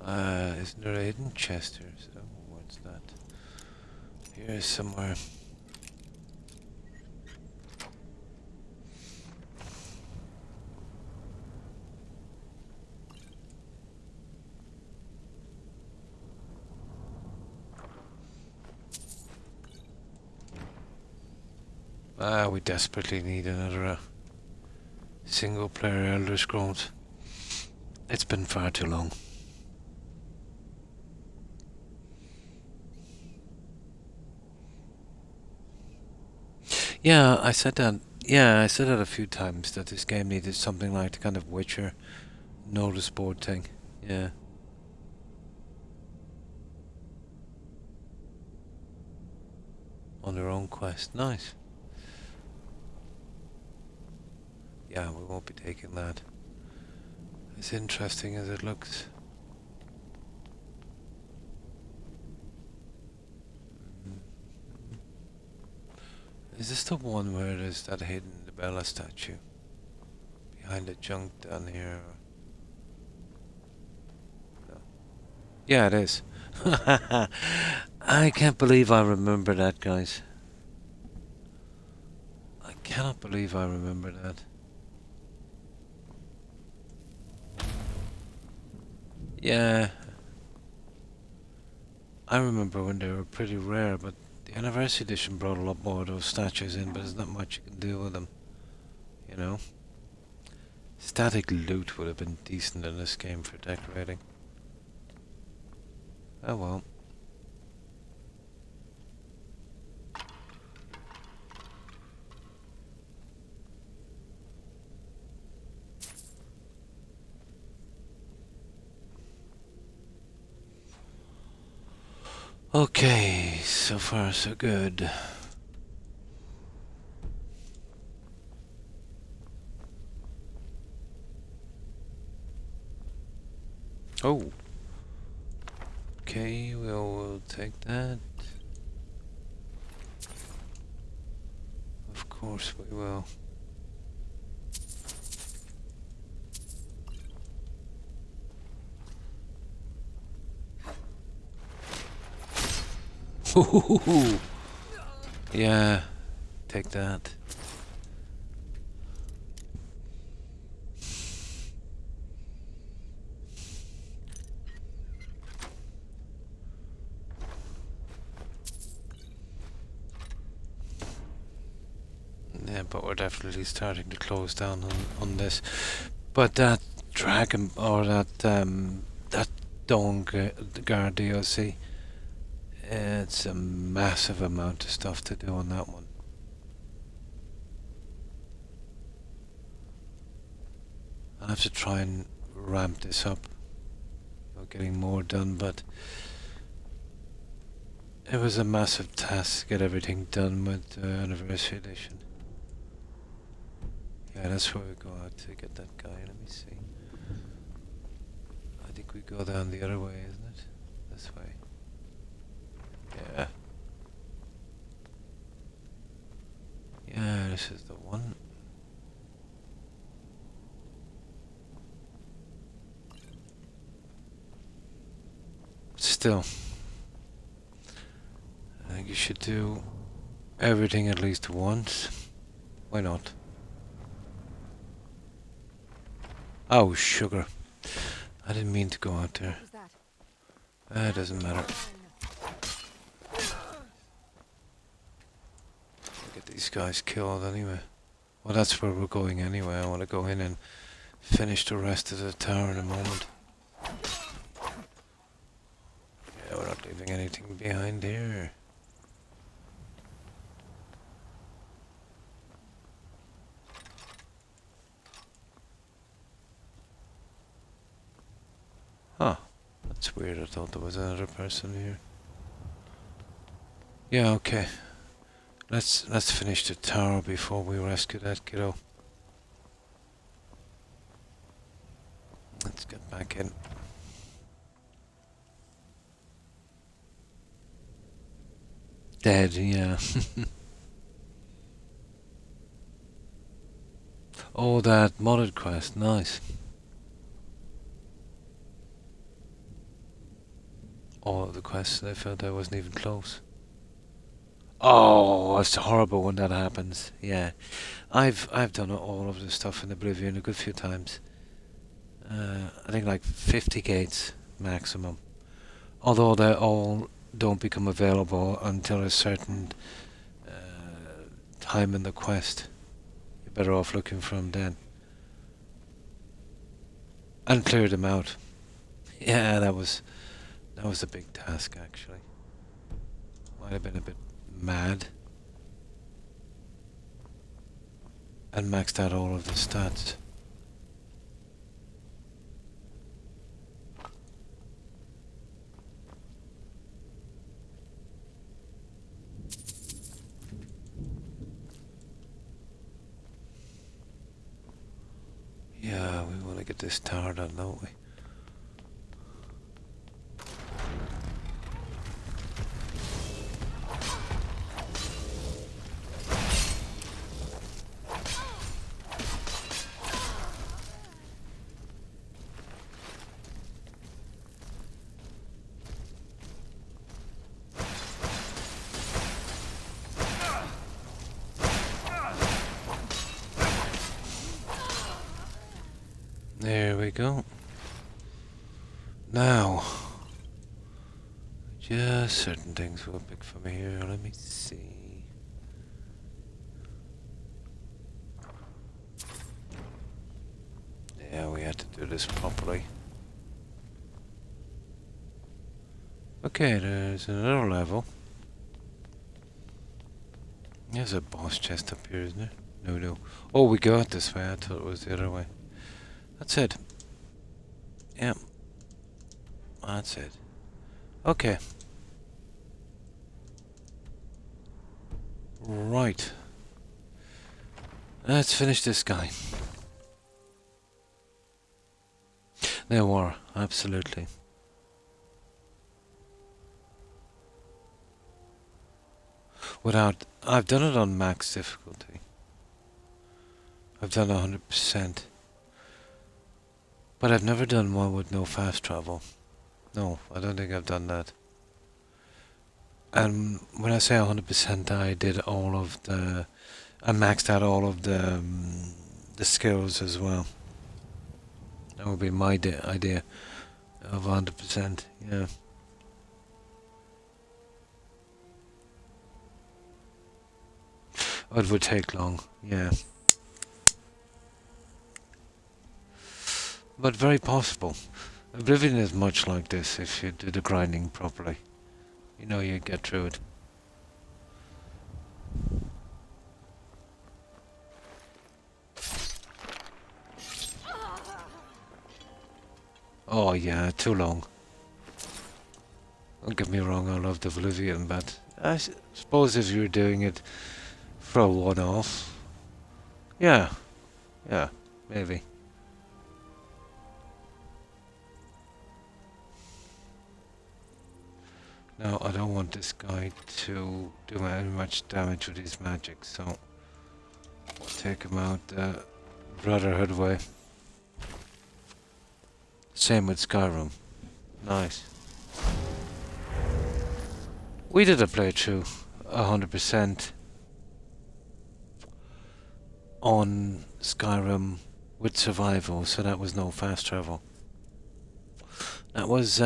Isn't there a hidden chest here? So, what's that? Here's somewhere. We desperately need another single-player Elder Scrolls. It's been far too long. Yeah, I said that. Yeah, I said that a few times, that this game needed something like the kind of Witcher notice board thing. Yeah. On their own quest. Nice. Yeah, we won't be taking that. As interesting as it looks. Is this the one where there's that hidden Bella statue? Behind the junk down here? No. Yeah, it is. I can't believe I remember that, guys. I cannot believe I remember that. Yeah. I remember when they were pretty rare, but the Anniversary Edition brought a lot more of those statues in, but there's not much you can do with them. You know? Static loot would have been decent in this game for decorating. Oh well. Okay, so far so good. Oh. Okay, we'll take that. Of course we will. Yeah, take that. Yeah, but we're definitely starting to close down on this. But that dragon, or that Dawn Guard DLC, it's a massive amount of stuff to do on that one. I'll have to try and ramp this up. Getting more done, but it was a massive task to get everything done with the Anniversary Edition. Yeah, that's where we go out to get that guy. Let me see. I think we go down the other way, isn't it? This way. Yeah. Yeah, this is the one. Still, I think you should do everything at least once. Why not? Oh, sugar. I didn't mean to go out there. It doesn't matter. Get these guys killed anyway. Well, that's where we're going anyway. I want to go in and finish the rest of the tower in a moment. Yeah, we're not leaving anything behind here. Huh. That's weird. I thought there was another person here. Yeah, okay. Let's finish the tower before we rescue that kiddo. Let's get back in. Dead, yeah. Oh, that modded quest, nice. all of the quests, and I felt I wasn't even close. Oh, it's horrible when that happens. Yeah, I've done all of this stuff in Oblivion a good few times. I think like 50 gates maximum. Although they all don't become available until a certain time in the quest. You're better off looking for them then. And clear them out. Yeah, that was a big task actually. Might have been a bit mad. And maxed out all of the stats. Yeah, we want to get this tower done, don't we? There we go. Now, just certain things will pick from here. Let me see. Yeah, we had to do this properly. Okay, there's another level. There's a boss chest up here, isn't there? No. Oh, we go out this way. I thought it was the other way. That's it. Yep. That's it. Okay. Right. Let's finish this guy. There were, absolutely. I've done it on max difficulty. I've done 100%. But I've never done one with no fast travel. No, I don't think I've done that. And when I say 100%, I did all of the... I maxed out all of the skills as well. That would be my idea of 100%, yeah. It would take long, yeah. But very possible. Oblivion is much like this if you do the grinding properly. You know you get through it. Oh yeah, too long. Don't get me wrong, I love Oblivion, but I suppose if you're doing it for a one-off, yeah, maybe. Now, I don't want this guy to do very much damage with his magic, so we'll take him out the Brotherhood way. Same with Skyrim. Nice. We did a playthrough 100% on Skyrim with survival, so that was no fast travel. That was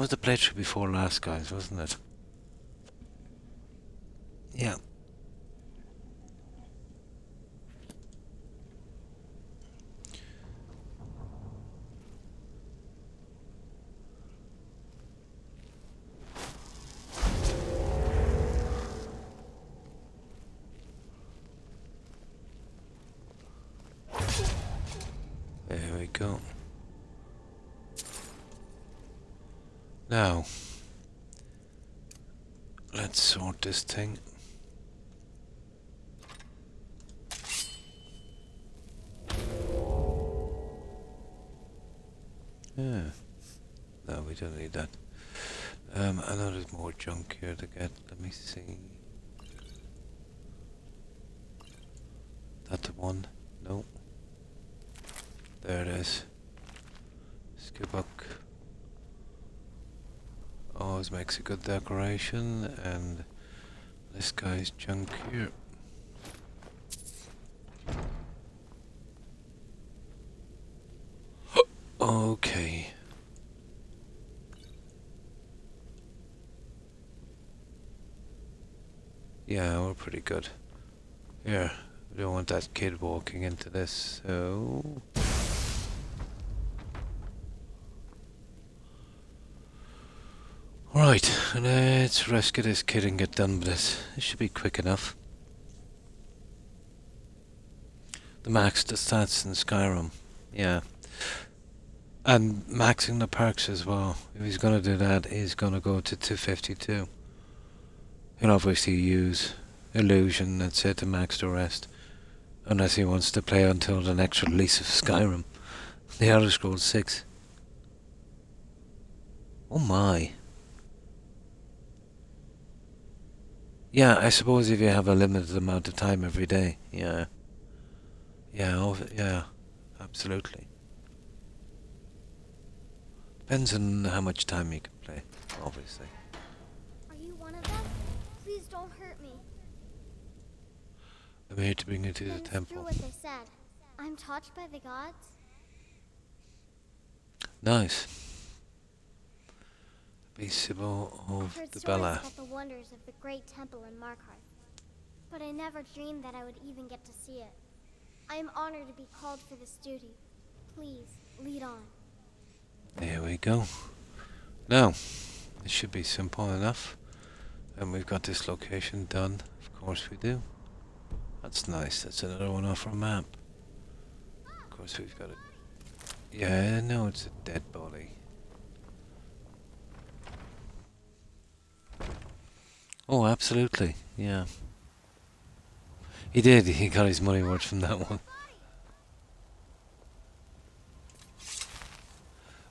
the playthrough before last, guys, wasn't it? Yeah. There we go. Now, let's sort this thing. Yeah. No, we don't need that. I know there's more junk here to get. Let me see. That the one? No. There it is. Skibbuck. always makes a good decoration, and this guy's junk here. Okay. Yeah, we're pretty good. Here, we don't want that kid walking into this, so... Right, let's rescue this kid and get done with this. It should be quick enough. The max the stats in Skyrim, yeah. And maxing the perks as well. If he's gonna do that, he's gonna go to 252. He'll obviously use Illusion, that's it, to max the rest. Unless he wants to play until the next release of Skyrim. The Elder Scrolls 6. Oh my. Yeah, I suppose if you have a limited amount of time every day, yeah. Yeah, yeah, absolutely. Depends on how much time you can play, obviously. Are you one of them? Please don't hurt me. I'm here to bring you to the Then temple. screw what they said. I'm touched by the gods. Nice. Be Sybil I've of heard the stories Bella. about the wonders of the great temple in Markarth, but I never dreamed that I would even get to see it. I am honored to be called for this duty. Please, lead on. There we go. Now, it should be simple enough. And we've got this location done. Of course we do. That's nice. That's another one off our map. Of course we've got it. Yeah, no, it's a dead body. Oh, absolutely. Yeah. He did. He got his money worth from that one.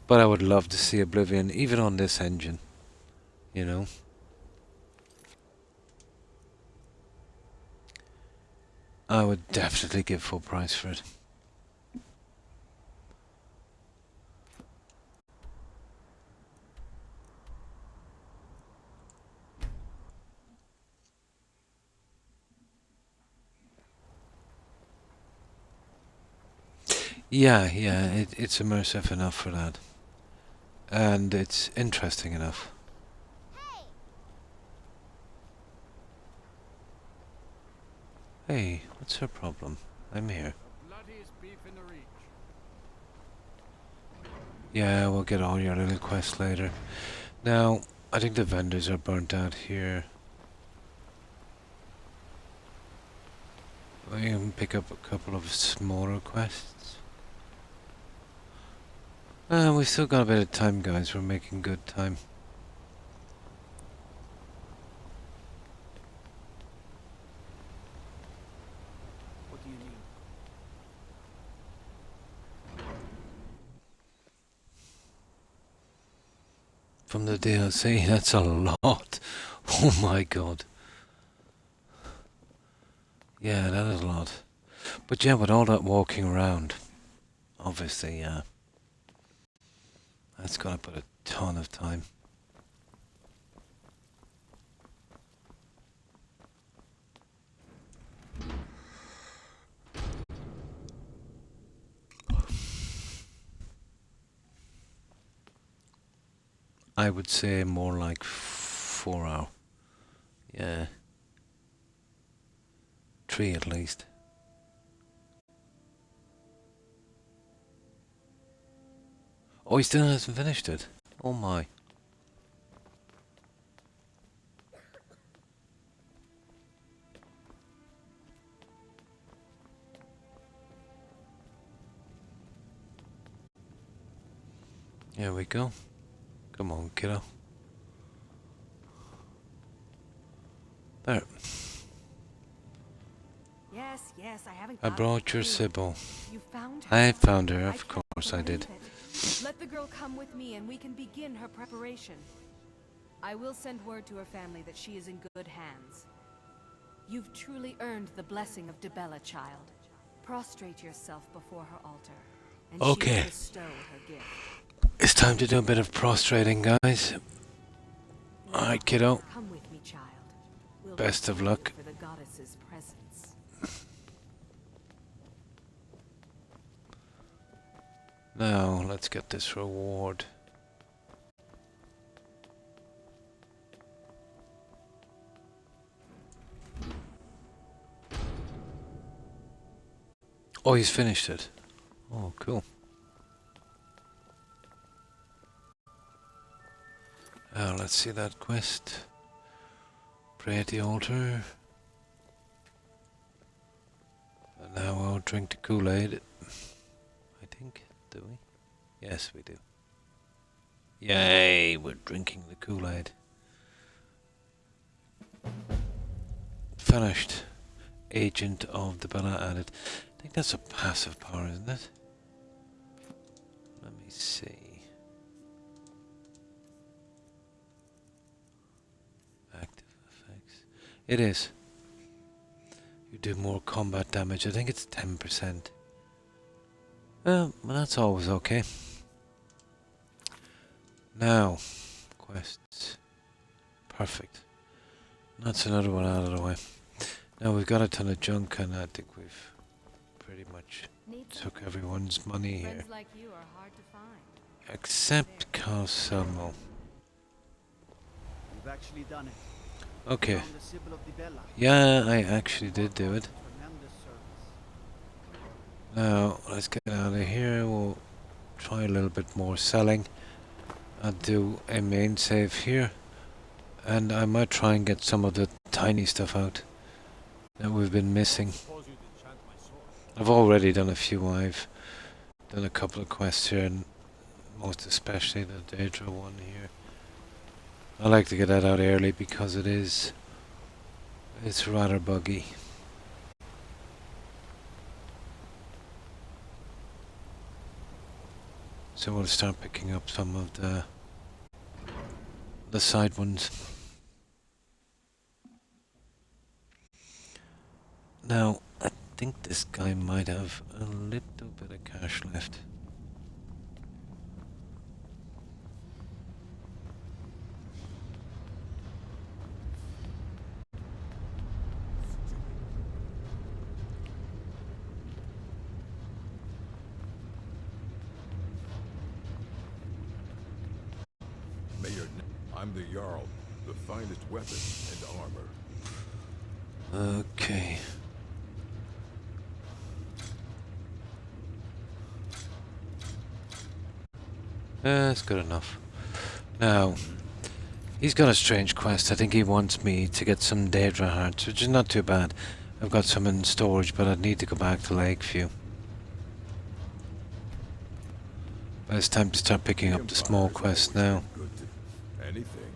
But I would love to see Oblivion, even on this engine. You know? I would definitely give full price for it. Yeah, it's immersive enough for that. And it's interesting enough. Hey, what's her problem? I'm here. Yeah, we'll get all your little quests later. Now, I think the vendors are burnt out here. We can pick up a couple of smaller quests. We've still got a bit of time, guys. We're making good time. What do you need? From the DLC, that's a lot. Oh my god. Yeah, that is a lot. But yeah, with all that walking around, obviously, yeah. That's gonna put a ton of time. I would say more like 4 hours. Yeah. 3 at least. Oh, he still hasn't finished it. Oh my. Here we go. Come on, kiddo. There. Yes, I haven't. I brought your Sybil. You found her? I found her, of course I did. Let the girl come with me and we can begin her preparation. I will send word to her family that she is in good hands. You've truly earned the blessing of Dibella, child. Prostrate yourself before her altar, and she Okay. will bestow her gift. It's time to do a bit of prostrating, guys. Alright, kiddo. Come with me, child. We'll Best of luck. for the goddess's presence. Now, let's get this reward. Oh, he's finished it. Oh, cool. Let's see that quest. Pray at the altar. And now I'll drink the Kool-Aid. I think. Do we? Yes, we do. Yay, we're drinking the Kool-Aid. Finished. Agent of the Bella added. I think that's a passive power, isn't it? Let me see. Active effects. It is. You do more combat damage. I think it's 10%. Well, that's always okay. Now, quests. Perfect. That's another one out of the way. Now we've got a ton of junk, and I think we've pretty much took everyone's money here. Friends like you are hard to find. Except Calcelmo. You've actually done it. Okay. Found the Sybil of the Bella. Yeah, I actually did do it. Tremendous service. Now, let's get out of here. We'll try a little bit more selling. I'll do a main save here. And I might try and get some of the tiny stuff out that we've been missing. I've already done a few. I've done a couple of quests here, and most especially the Daedra one here. I like to get that out early because it's rather buggy. So we'll start picking up some of the side ones. Now, I think this guy might have a little bit of cash left. Mayor, I'm the Jarl, the finest weapon and armor. Okay. That's good enough. Now, he's got a strange quest. I think he wants me to get some Daedra hearts, which is not too bad. I've got some in storage, but I'd need to go back to Lakeview. But it's time to start picking up the small quests now. Good to anything.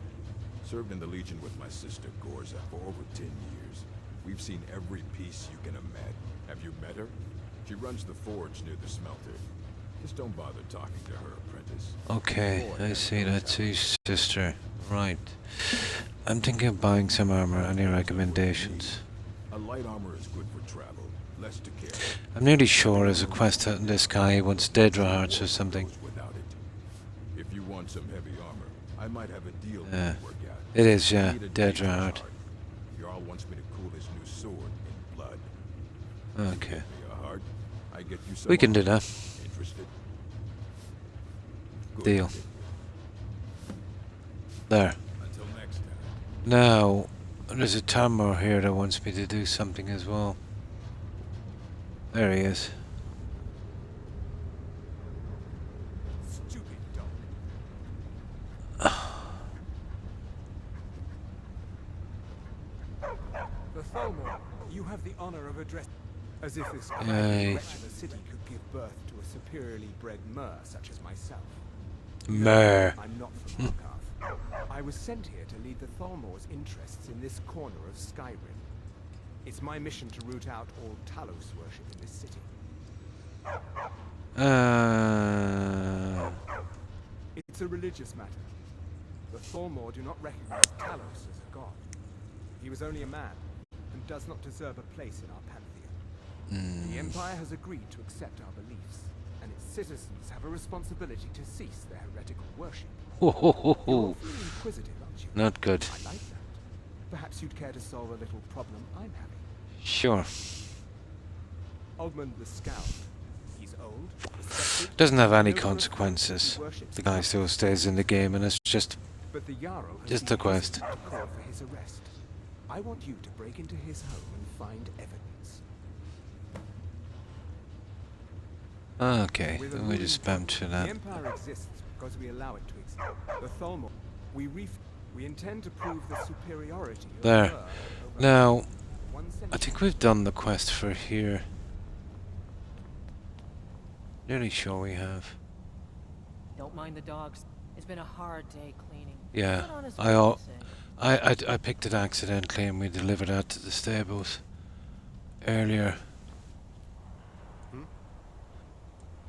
Served in the Legion with my sister Gorza for over 10 years. We've seen every piece you can imagine. Have you met her? She runs the forge near the smelter. Just don't bother talking to her, apprentice. Okay, I see. That's his sister. Right. I'm thinking of buying some armor. Any recommendations? A light armor is good for travel, less to carry. I'm nearly sure there's a quest out in this guy who wants Daedra hearts or something. Without it. If you want some heavy armor, I might have a deal we Yeah. can work out. It is, I yeah. need a Daedra heart. Jarl wants me to cool his new sword in blood. Okay. Give me a heart, I get you some We can do armor. that. Interested? Good. Deal. There. Until next time. Now, there's a Tamor here that wants me to do something as well. There he is. Stupid dog. The Thalmor, you have the honor of address. As if this Yay. wretch of a city could give birth to a superiorly bred mer such as myself. Mer. I'm not from Markarth. I was sent here to lead the Thalmor's interests in this corner of Skyrim. It's my mission to root out all Talos worship in this city. It's a religious matter. The Thalmor do not recognize Talos as a god. He was only a man, and does not deserve a place in our pantheon. The Empire has agreed to accept our beliefs, and it's citizens have a responsibility to cease their heretical worship. Ho ho ho You're ho. awfully inquisitive, aren't you? Not good. I like that. Perhaps you'd care to solve a little problem I'm having. Sure. Ogmund the Scout. He's old, respected, Doesn't have any no consequences. worships The guy still stays in the game, and it's just but the Jarl has just been a quest. hesitant to call for his arrest. I want you to break into his home and find evidence. Okay. We just spammed to The that. Empire exists because we allow it to exist. The Thalmor. We intend to prove the superiority of There. her over Now, one I think we've done the quest for here. Nearly sure we have. Don't mind the dogs. It's been a hard day cleaning. Yeah, Put on his I way, say. picked it accidentally, and we delivered that to the stables earlier.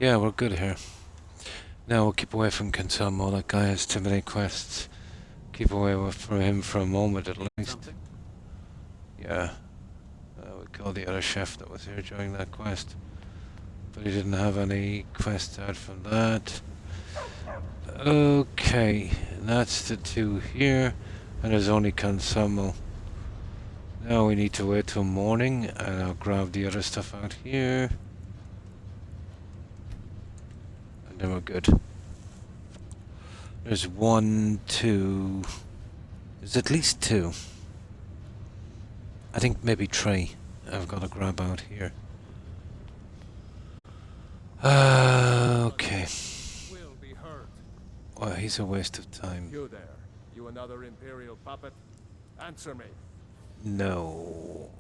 Yeah, we're good here. Now we'll keep away from Consumo. That guy has too many quests. Keep away from him for a moment at least. Yeah. We killed the other chef that was here during that quest. But he didn't have any quests out from that. Okay, and that's the two here. And there's only Consumo. Now we need to wait till morning, and I'll grab the other stuff out here. And then we're good. There's 1, 2... There's at least 2. I think maybe 3 I've got to grab out here. Okay. Will be hurt. Well, he's a waste of time. You there. You another Imperial puppet? Answer me. No.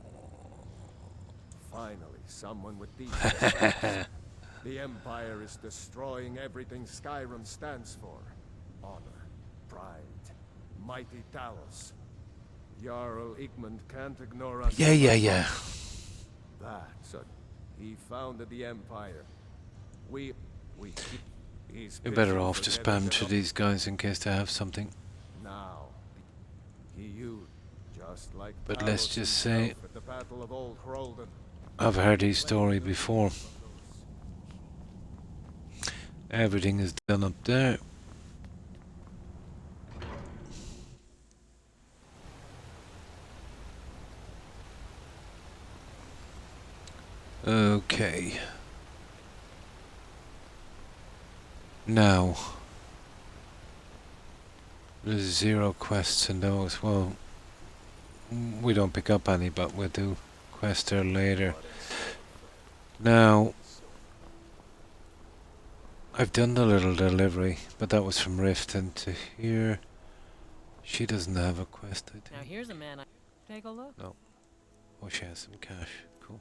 Finally, someone with decency. The Empire is destroying everything Skyrim stands for. Honor, pride, mighty Talos. Jarl Igmund can't ignore us. Yeah. That's a... He founded the Empire. He's You're better busy off to forgetting spam to about- these guys in case they have something. Now, he used just like But let's Talos just say himself at the Battle of Old Hroldan. I've heard his story before. Everything is done up there. Okay. Now, there's 0 quests in those. Well, we don't pick up any, but we'll do quests there later. Now, I've done the little delivery, but that was from Riften to here. She doesn't have a quest, I Now think. here's a man. Take a look. No. Oh, she has some cash. Cool.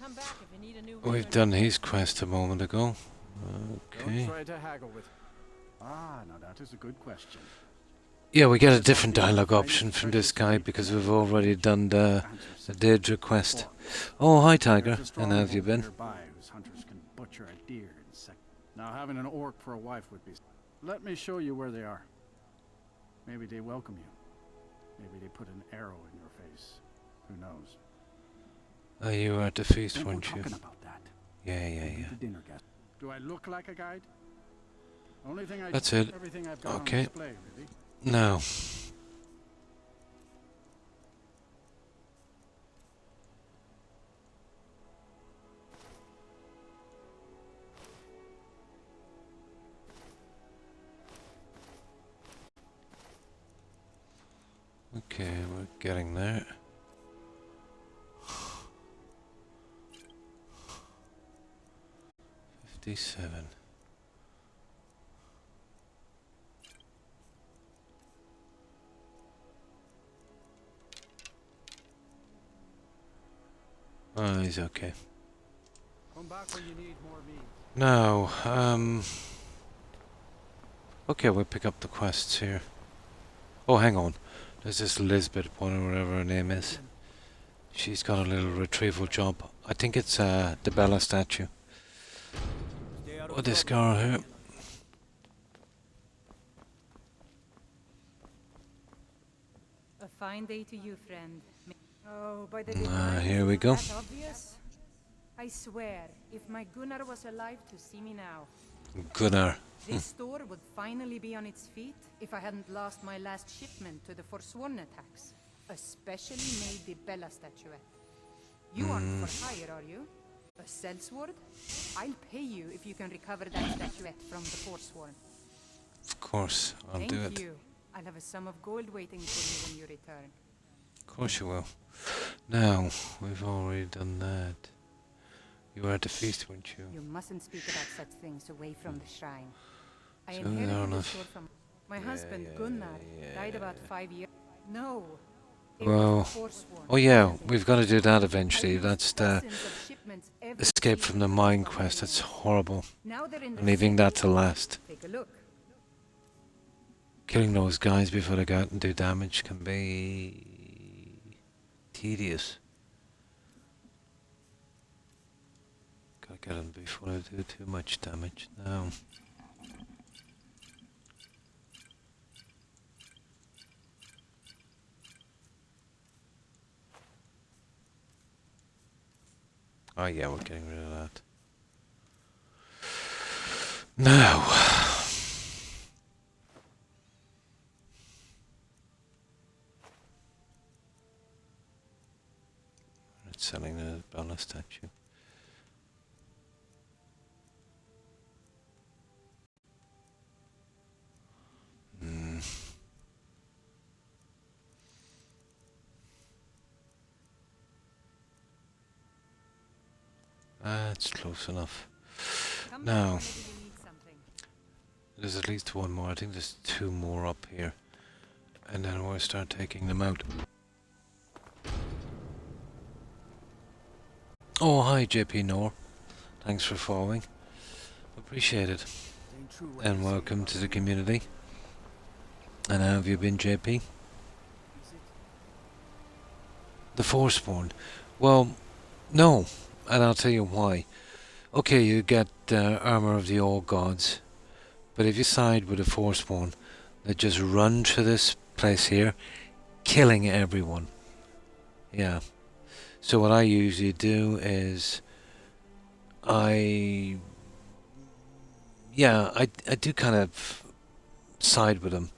Come back if you need a new We've done his quest a moment ago. Okay. Don't try to haggle with. Ah, now that is a good question. Yeah, we get a different dialogue option from this guy because we've already done the Daedra quest. Oh, hi Tiger, and how have you been? Nearby whose hunters can butcher a deer in seconds. Now having an orc for a wife would be... Let me show you where they are. Maybe they welcome you. Maybe they put an arrow in your face. Who knows? You were at the feast, Think we're weren't you? talking about that. Yeah. The dinner guest. Do I look like a guide? Only thing I That's it. Everything I've got Okay. on display, really. Now. Okay, we're getting there. $57. Oh, he's okay. Come back when you need more meat. Now, Okay, we'll pick up the quests here. Oh, hang on. There's this Lisbeth one or whatever her name is. She's got a little retrieval job. I think it's the Bella statue. Oh, this girl here. A fine day to you, friend. Oh, by the Here we go. that obvious? I swear, if my Gunnar was alive to see me now, Gunnar. this store would finally be on its feet if I hadn't lost my last shipment to the Forsworn attacks. A specially made the Bella statuette. You aren't for hire, are you? A sellsword? I'll pay you if you can recover that statuette from the Forsworn. Of course, I'll do it. Thank you. I'll have a sum of gold waiting for you when you return. Of course you will. Now, we've already done that. You were at the feast, weren't you? You mustn't speak about such things away from the shrine. I So inherited fair the enough. sword from my husband Gunnar. Died about 5 years. No. Well, oh yeah, we've got to do that eventually. That's the escape from the mine quest. That's horrible. I'm leaving that to last. Take a look. Killing those guys before they go out and do damage can be tedious. Gotta get them before they do too much damage now. Oh yeah, we're getting rid of that. Now. It's selling the Bella statue. That's close enough. Now, there's at least one more. I think there's 2 more up here. And then we'll start taking them out. Oh, hi JP Noor. Thanks for following. Appreciate it. And welcome to the community. And how have you been, JP? The Forsworn. Well, no. And I'll tell you why. Okay, you get Armor of the All Gods. But if you side with the Forsworn, they just run to this place here, killing everyone. Yeah. So what I usually do is I do kind of side with them,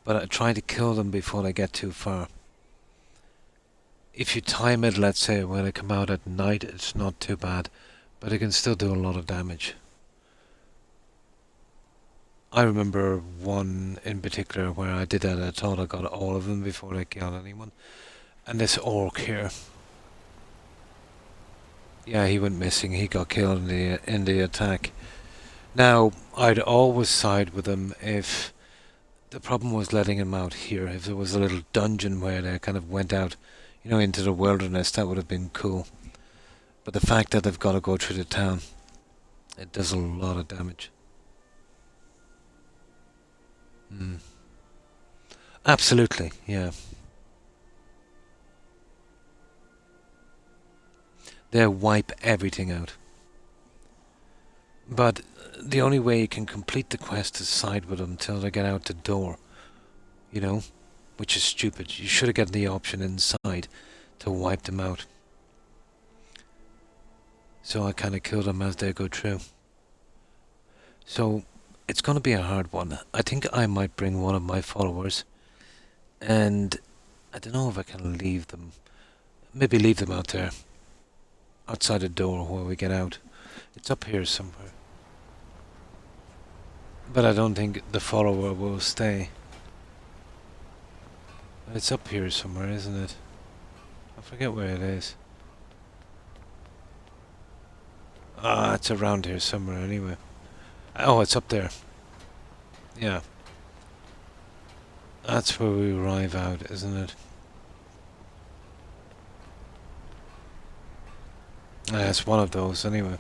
but I try to kill them before they get too far. If you time it, let's say when they come out at night, it's not too bad, but it can still do a lot of damage. I remember one in particular where I did that. I thought I got all of them before I killed anyone. And this orc here. Yeah, he went missing. He got killed in the attack. Now, I'd always side with him if the problem was letting him out here. If there was a little dungeon where they kind of went out, you know, into the wilderness, that would have been cool. But the fact that they've got to go through the town, it does a lot of damage. Absolutely, yeah. They'll wipe everything out. But the only way you can complete the quest is side with them till they get out the door. You know? Which is stupid. You should have gotten the option inside to wipe them out. So I kind of kill them as they go through. So it's going to be a hard one. I think I might bring one of my followers. And I don't know if I can leave them. Maybe leave them out there. Outside the door where we get out. It's up here somewhere. But I don't think the follower will stay. It's up here somewhere, isn't it? I forget where it is. Ah, it's around here somewhere anyway. Oh, it's up there. Yeah. That's where we arrive out, isn't it? It's one of those anyway.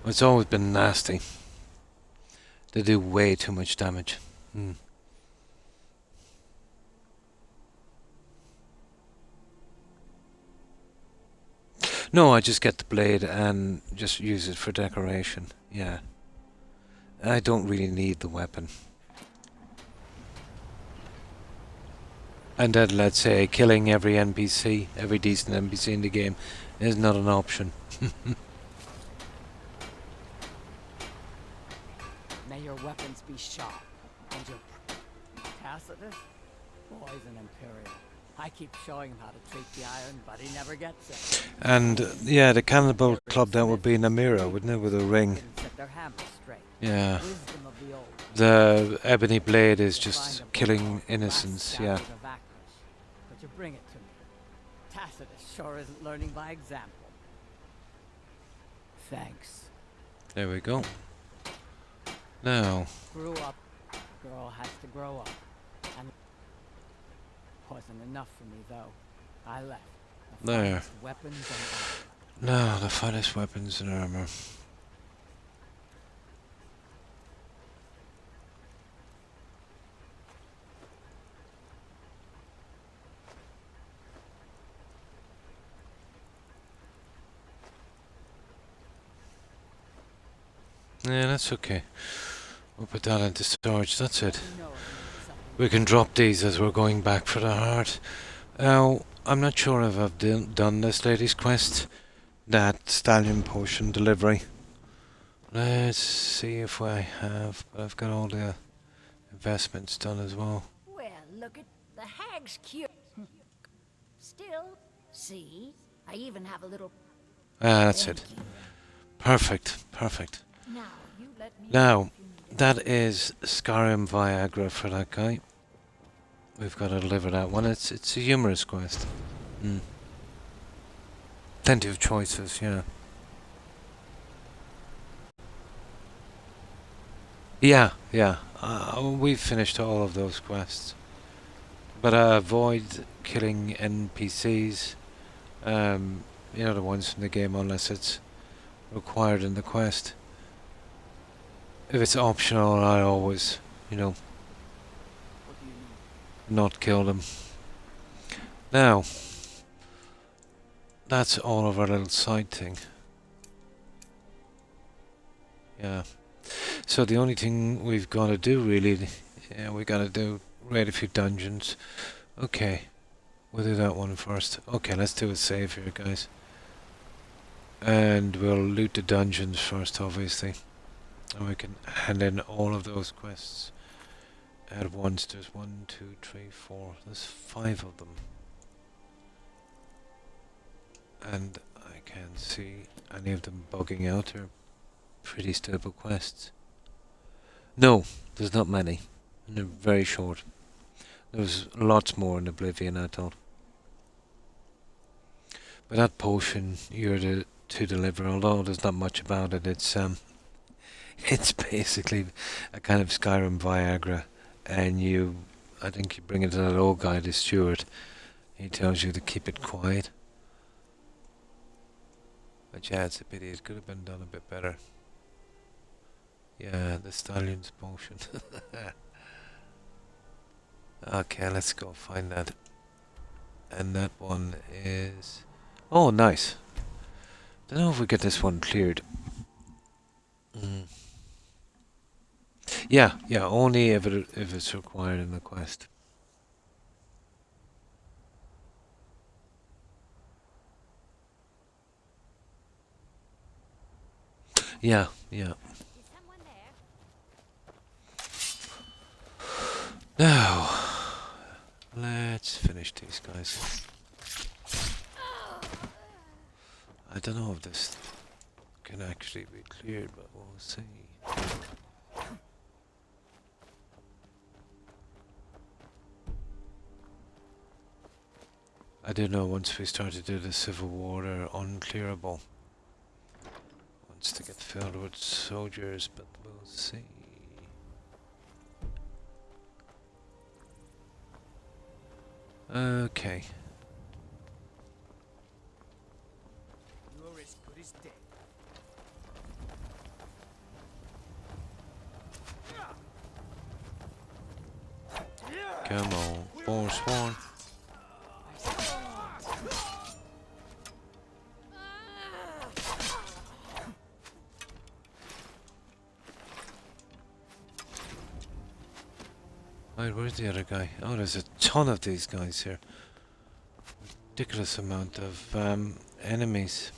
It's always been nasty. They do way too much damage. Hmm. No, I just get the blade and just use it for decoration. Yeah. I don't really need the weapon. And then, let's say, killing every NPC, every decent NPC in the game, is not an option. May your weapons be sharp, and your Tacitus? Boy's an Imperial. I keep showing him how to treat the iron, but he never gets it. And, yeah, the Cannibal Club, that would be Namira, wouldn't it, with a ring? Set their hammers straight. Yeah. Wisdom of the old. The ebony blade is just killing innocents, yeah. But you bring it to me. Tacitus sure isn't learning by example. Thanks. There we go. Now. Grew up. Girl has to grow up. And wasn't enough for me though. I left. The There. finest weapons and armor. No, the finest weapons and armor. Yeah, that's okay. We'll put that into storage, that's it. We can drop these as we're going back for the heart. Now, I'm not sure if I've done this lady's quest. That stallion potion delivery. Let's see if I have, but I've got all the investments done as well. Well, look at the hag's cute. Still, see? I even have a little... Ah, that's it. Perfect, perfect. Now, you let me Now, that is Skyrim Viagra for that guy. We've got to deliver that one. It's a humorous quest. Plenty of choices, yeah. Yeah. We've finished all of those quests. But avoid killing NPCs. You know, the ones from the game, unless it's required in the quest. If it's optional, I always, you know, not kill them. Now, that's all of our little side thing. Yeah. So the only thing we've got to do really, we got to do raid a few dungeons. Okay, we'll do that one first. Okay, let's do a save here, guys. And we'll loot the dungeons first, obviously. And we can hand in all of those quests at once. There's 1, 2, 3, 4. There's 5 of them. And I can't see any of them bugging out. They're pretty stable quests. No, there's not many. And they're very short. There's lots more in Oblivion, I thought. But that potion you're to deliver, although there's not much about it, it's basically a kind of Skyrim Viagra, and I think you bring it to that old guy, the steward. He tells you to keep it quiet. But yeah, it's a pity. It could have been done a bit better. Yeah, the stallion's potion. Okay, let's go find that. And that one is... Oh, nice. Don't know if we get this one cleared. Yeah, only if it's required in the quest. Yeah. Now, let's finish these guys. I don't know if this can actually be cleared, but we'll see. I do know once we start to do the Civil War, they're unclearable. Wants to get filled with soldiers, but we'll see. Okay. You're as good as dead. Come on, Forsworn. Right, where's the other guy? Oh, there's a ton of these guys here. Ridiculous amount of enemies.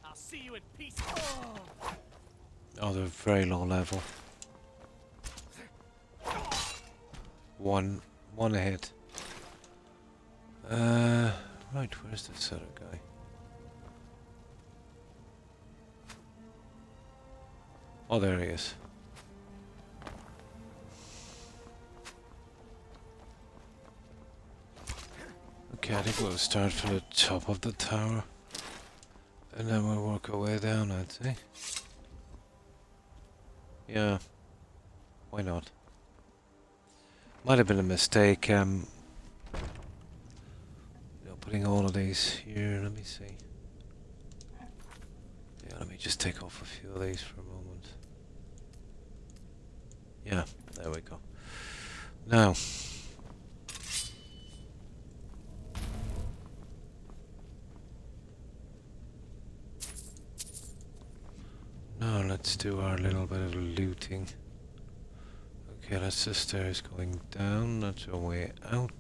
I'll see you in peace. Oh, they're very low level. One ahead. Right, where's this other guy? Oh, there he is. Okay, I think we'll start from the top of the tower. And then we'll work our way down, I'd say. Yeah. Why not? Might have been a mistake, putting all of these here. Let me see. Yeah, let me just take off a few of these for a moment. Yeah, there we go. Now. Now let's do our little bit of looting. Okay, that's the stairs going down. That's our way out.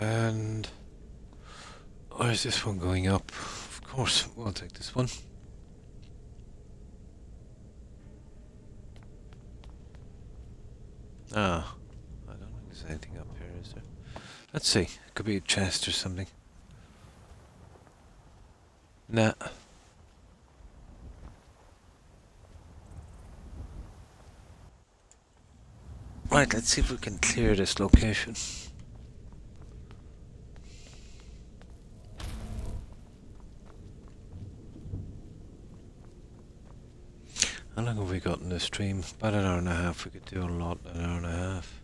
And where's this one going up? Of course, we'll take this one. Ah, I don't think there's anything up here, is there? Let's see. Could be a chest or something. Nah. Right, let's see if we can clear this location. How long have we got in this stream? About an hour and a half. We could do a lot in an hour and a half.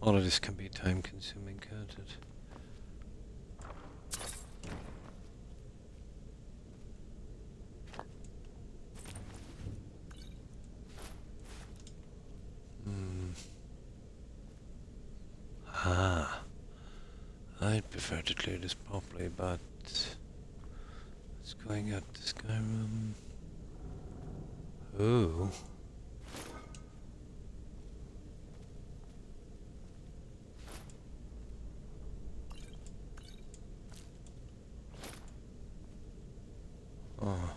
All of this can be time consuming, can't it? I'd prefer to clear this properly, but it's going up to Skyrim. Ooh. Oh.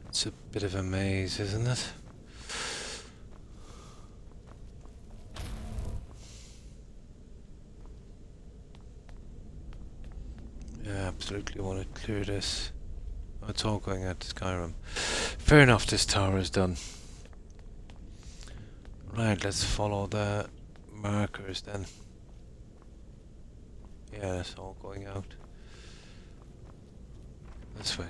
It's a bit of a maze, isn't it? Yeah, absolutely want to clear this. Oh, it's all going out to Skyrim. Fair enough, this tower is done. Right, let's follow the markers then. Yeah, it's all going out. This way.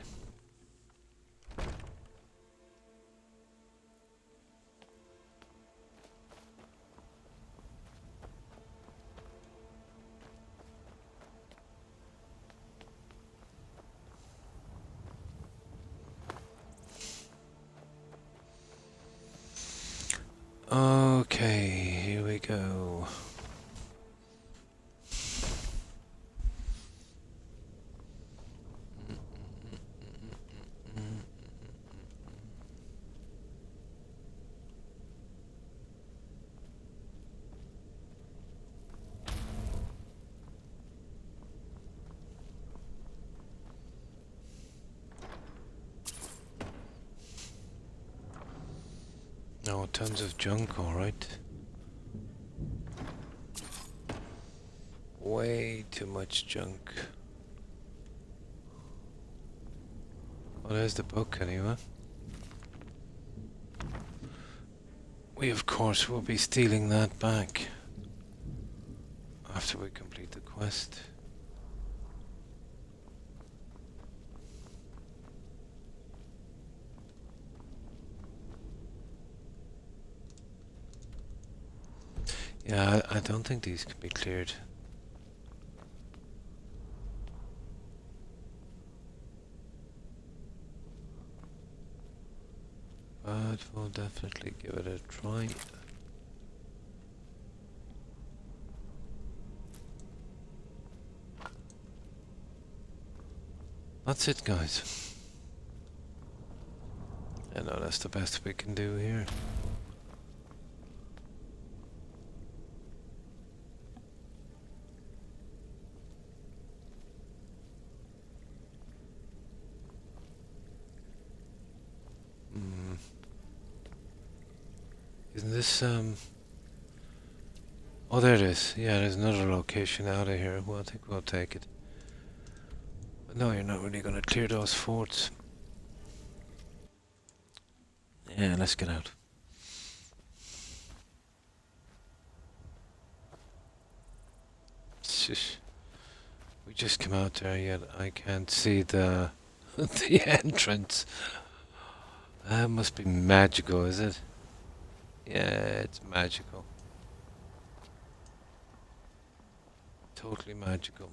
Okay, here we go. Oh, tons of junk, alright. Way too much junk. Oh, there's the book anyway. We of course will be stealing that back after we complete the quest. Yeah, I don't think these can be cleared. we'll definitely give it a try. That's it, guys. I know that's the best we can do here. Isn't this, oh, there it is. Yeah, there's another location out of here. Well, I think we'll take it. But no, you're not really going to clear those forts. Yeah, let's get out. Shush. We just came out there, yet I can't see the the entrance. That must be magical, is it? Yeah, it's magical. Totally magical.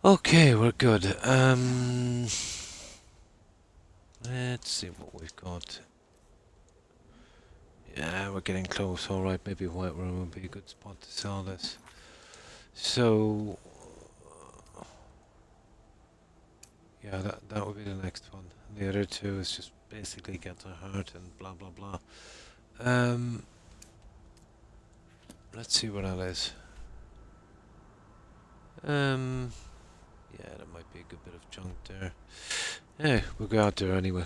Okay, we're good. Let's see what we've got. Yeah, we're getting close. Alright, maybe White Room would be a good spot to sell this. So, yeah, that would be the next one. The other two is just basically get the heart and blah blah blah. Let's see what that is. Yeah, that might be a good bit of junk there. Hey, we'll go out there anyway.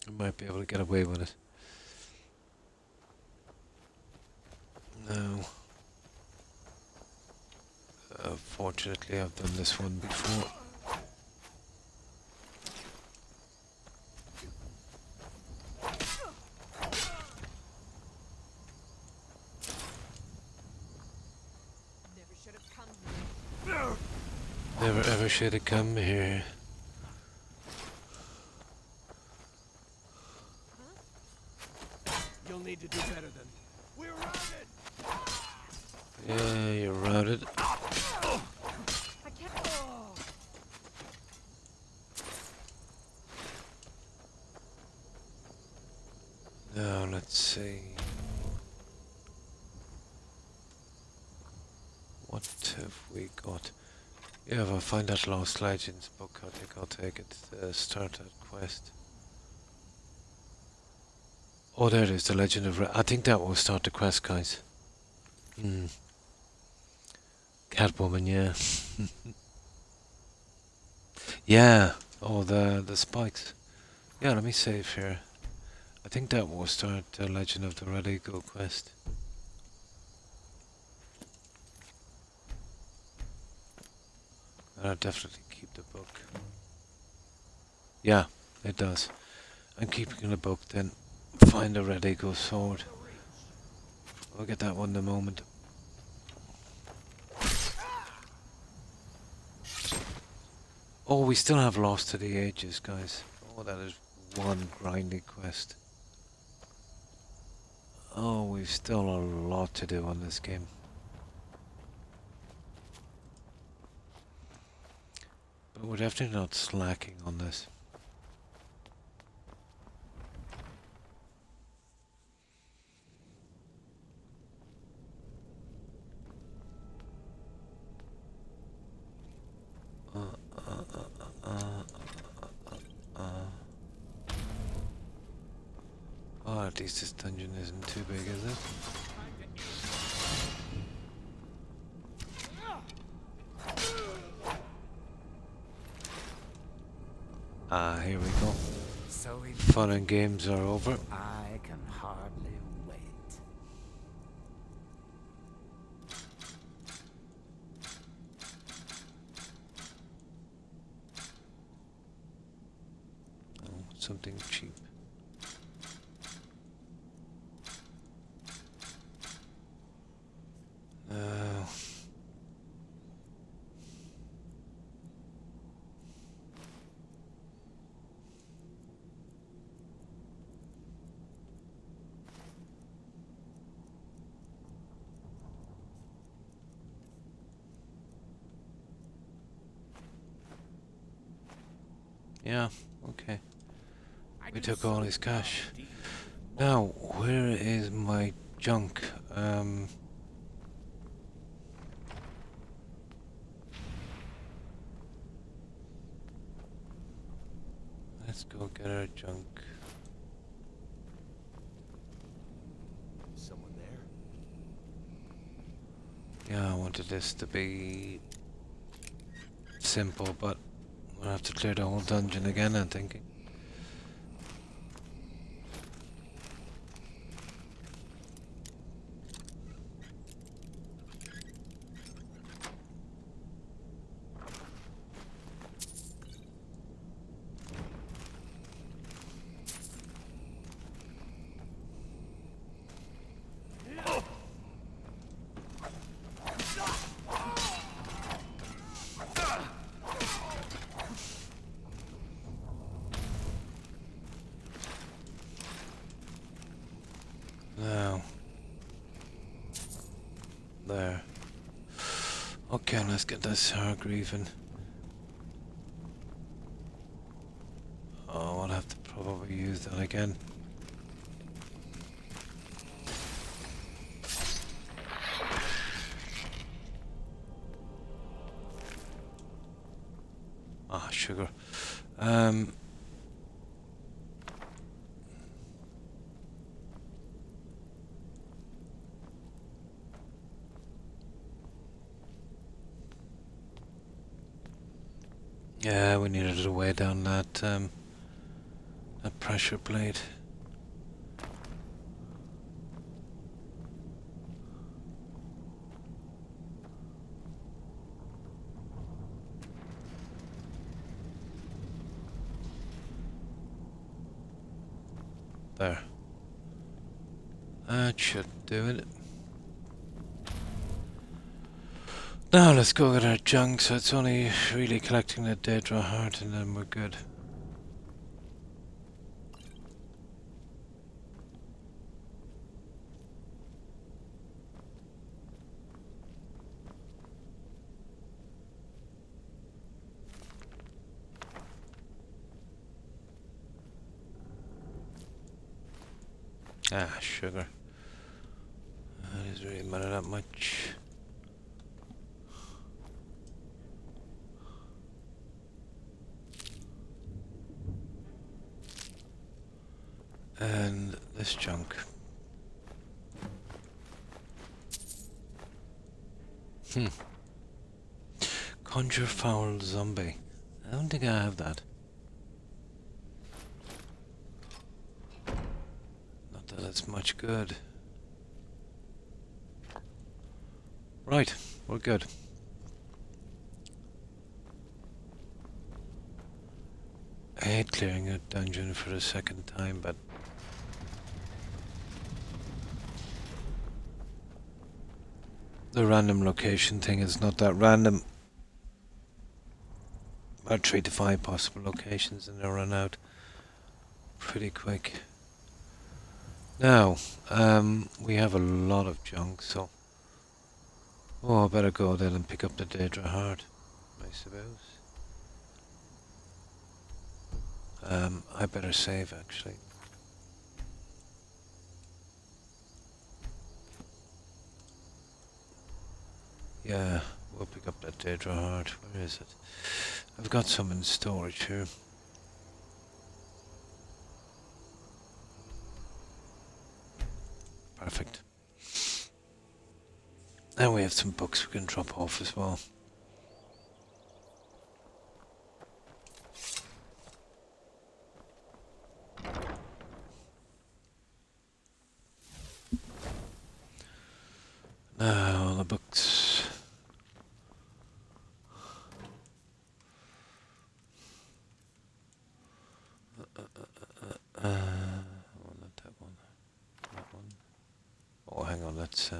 We might be able to get away with it. No. Fortunately, I've done this one before. Never ever should have come here. You'll need to do better than. We're routed! Yeah, you're routed. I can't. Now, let's see. What have we got? Yeah, if I find that Lost Legends book, I think I'll take it to start that quest. Oh, there it is, the Legend of I think that will start the quest, guys. Catwoman, yeah. Yeah, oh, the spikes. Yeah, let me save here. I think that will start the Legend of the Red Eagle quest. I'll definitely keep the book. Yeah, it does. I'm keeping the book then. Find the Red Eagle sword. I'll get that one in a moment. Oh, we still have Lost to the Ages, guys. Oh, that is one grindy quest. Oh, we've still a lot to do on this game. But we're definitely not slacking on this. Oh, at least this dungeon isn't too big, is it? Ah, here we go. So Fun and games are over. I can hardly wait. Oh, something cheap. No. Yeah, okay. We took all his cash. Now, where is my junk? Let's go get our junk. Someone there? Yeah, I wanted this to be simple, but we'll have to clear the whole dungeon again, I'm thinking. Now. There. Okay, let's get this Hargreaven. Oh, I'll have to probably use that again. Ah, sugar. Yeah, we needed to weigh down that that pressure plate. There. That should do it. Now let's go get our junk, so it's only really collecting the Daedra heart and then we're good. Ah, sugar. That doesn't really matter that much. And this junk. Conjure foul zombie. I don't think I have that. Not that it's much good. Right, we're good. I hate clearing a dungeon for the second time, but the random location thing is not that random. About 3 to 5 possible locations and they run out pretty quick. Now, we have a lot of junk, so... Oh, I better go then and pick up the Daedra heart, I suppose. I better save, actually. Yeah, we'll pick up that Daedra heart. Where is it? I've got some in storage here. Perfect. And we have some books we can drop off as well. Now, all the books. Not that one. That one. Oh, hang on, let's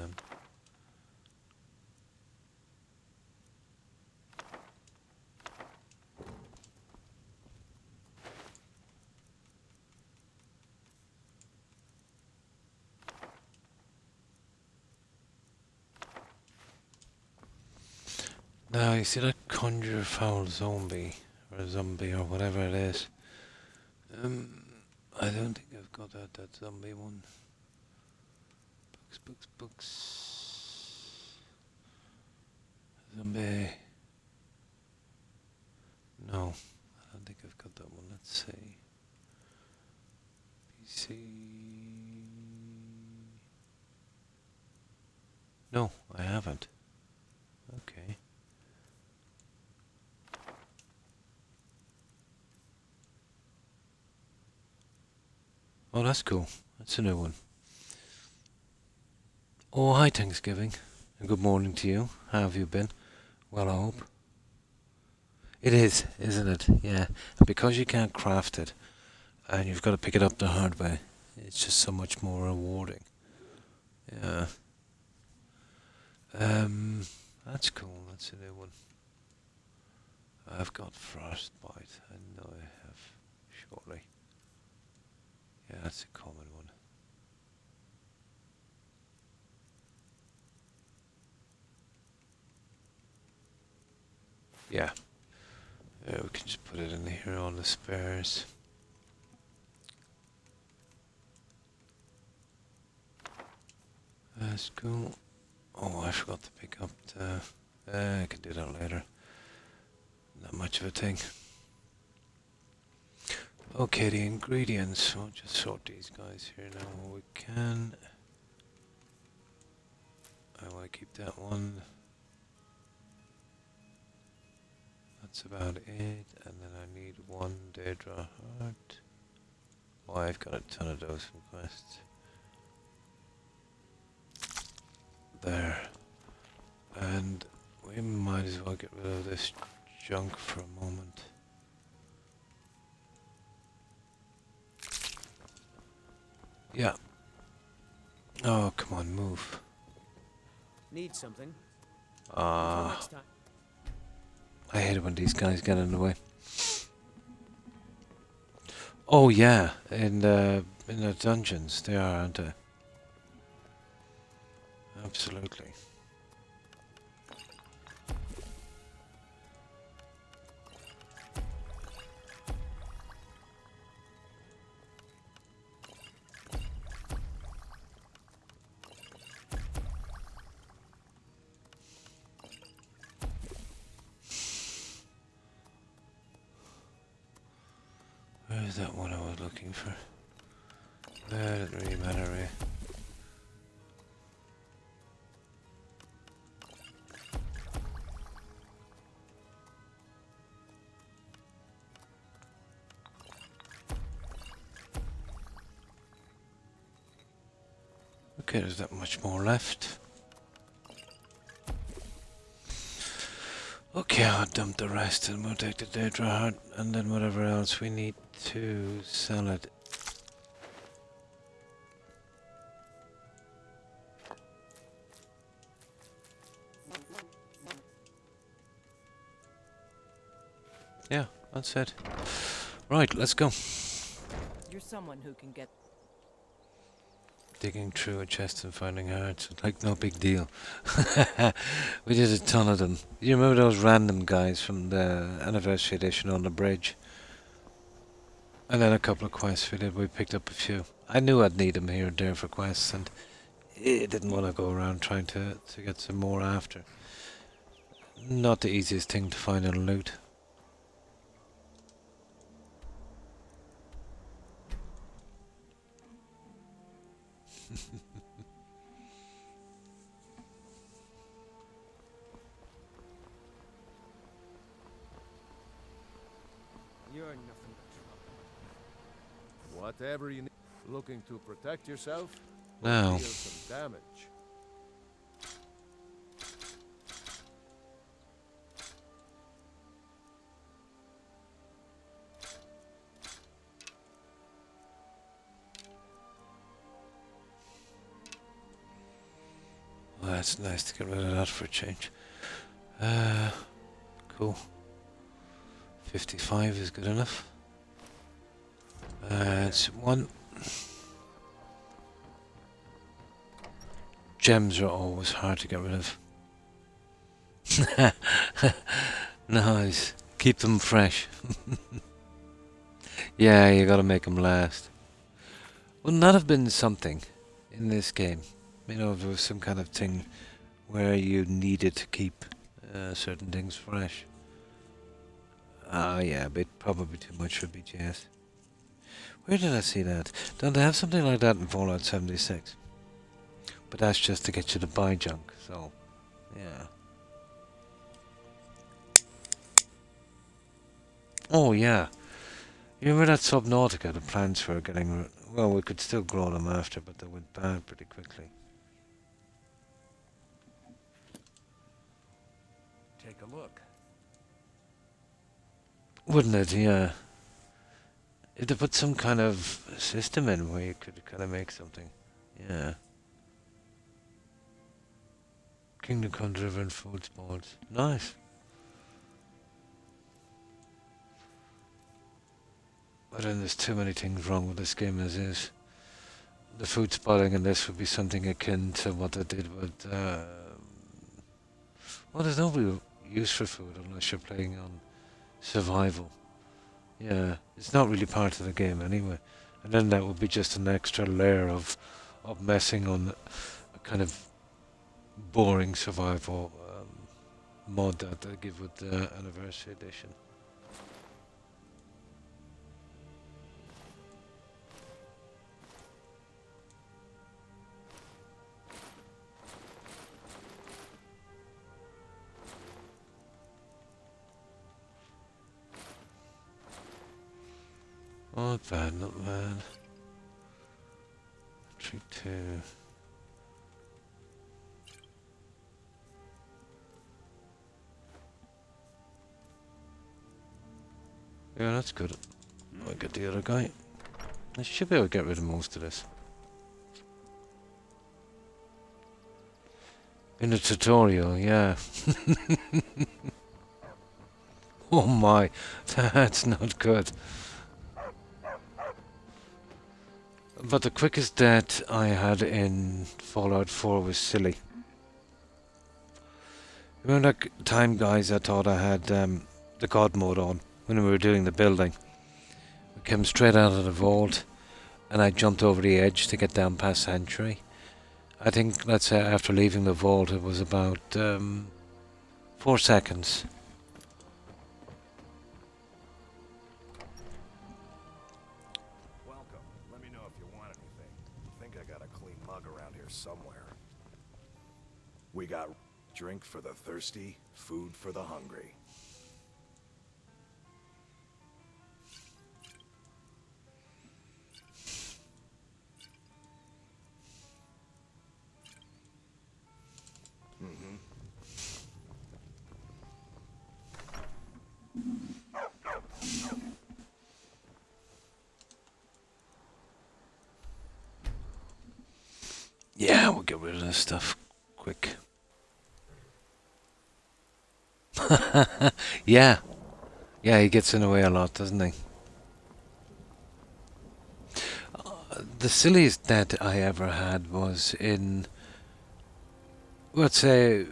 now, you see that conjure foul zombie or a zombie or whatever it is. I don't think I've got that zombie one. Books. Zombie. No, I don't think I've got that one. Let's see. PC. No, I haven't. Okay. Oh, that's cool. That's a new one. Oh, hi Thanksgiving. And good morning to you. How have you been? Well, I hope. It is, isn't it? Yeah. And because you can't craft it, and you've got to pick it up the hard way, it's just so much more rewarding. Yeah. That's cool. That's a new one. I've got frostbite. I know I have. Surely. Yeah, that's a common one. Yeah. Yeah, we can just put it in here on the spares. That's cool. Oh, I forgot to pick up the... I can do that later. Not much of a thing. Okay, the ingredients. We'll just sort these guys here now. We can... I want to keep that one. That's about it. And then I need one Daedra heart. Oh, I've got a ton of those from quests. There. And we might as well get rid of this junk for a moment. Yeah. Oh, come on, move. Need something? Ah. Next time. I hate it when these guys get in the way. Oh yeah, in the dungeons they are, aren't they? Absolutely. Where's that one I was looking for? That doesn't really matter, eh? Okay, there's that much more left. Okay, I'll dump the rest and we'll take the Daedra heart and then whatever else we need to sell it. Yeah, that's it. Right, let's go. You're someone who can get... Digging through a chest and finding hearts, like no big deal. We did a ton of them. You remember those random guys from the anniversary edition on the bridge? And then a couple of quests we did, we picked up a few. I knew I'd need them here and there for quests, and I didn't want to go around trying to get some more after. Not the easiest thing to find and loot. You're nothing but trouble. Whatever you need. Looking to protect yourself? Or No. deal some damage? Well, that's nice to get rid of that for a change. Cool. 55 is good enough. It's one. Gems are always hard to get rid of. Nice. Keep them fresh. Yeah, you gotta make them last. Wouldn't that have been something in this game? You know, if there was some kind of thing where you needed to keep certain things fresh. Yeah, but probably too much for BGS. Where did I see that? Don't they have something like that in Fallout 76? But that's just to get you to buy junk, so, yeah. Oh, yeah. You remember that Subnautica, the plants were getting... Well, we could still grow them after, but they went bad pretty quickly. Take a look. Wouldn't it, yeah. If they put some kind of system in where you could kind of make something. Yeah. Kingdom Come Driven Food Sports. Nice. But then there's too many things wrong with this game as is. The food spotting in this would be something akin to what they did with... well, there's no real use for food unless you're playing on survival. Yeah, it's not really part of the game anyway. And then that would be just an extra layer of messing on a kind of boring survival mod that they give with the Anniversary Edition. Not bad, not bad. Treat 2. Yeah, that's good. I'll get the other guy. I should be able to get rid of most of this. In the tutorial, yeah. Oh my, that's not good. But the quickest death I had in Fallout 4 was silly. Remember that time, guys, I thought I had the God mode on when we were doing the building. We came straight out of the vault and I jumped over the edge to get down past Sanctuary. I think, let's say, after leaving the vault it was about 4 seconds. Somewhere. We got drink for the thirsty, food for the hungry. Yeah, we'll get rid of this stuff quick. Yeah. Yeah, he gets in the way a lot, doesn't he? The silliest death I ever had was in, let's say,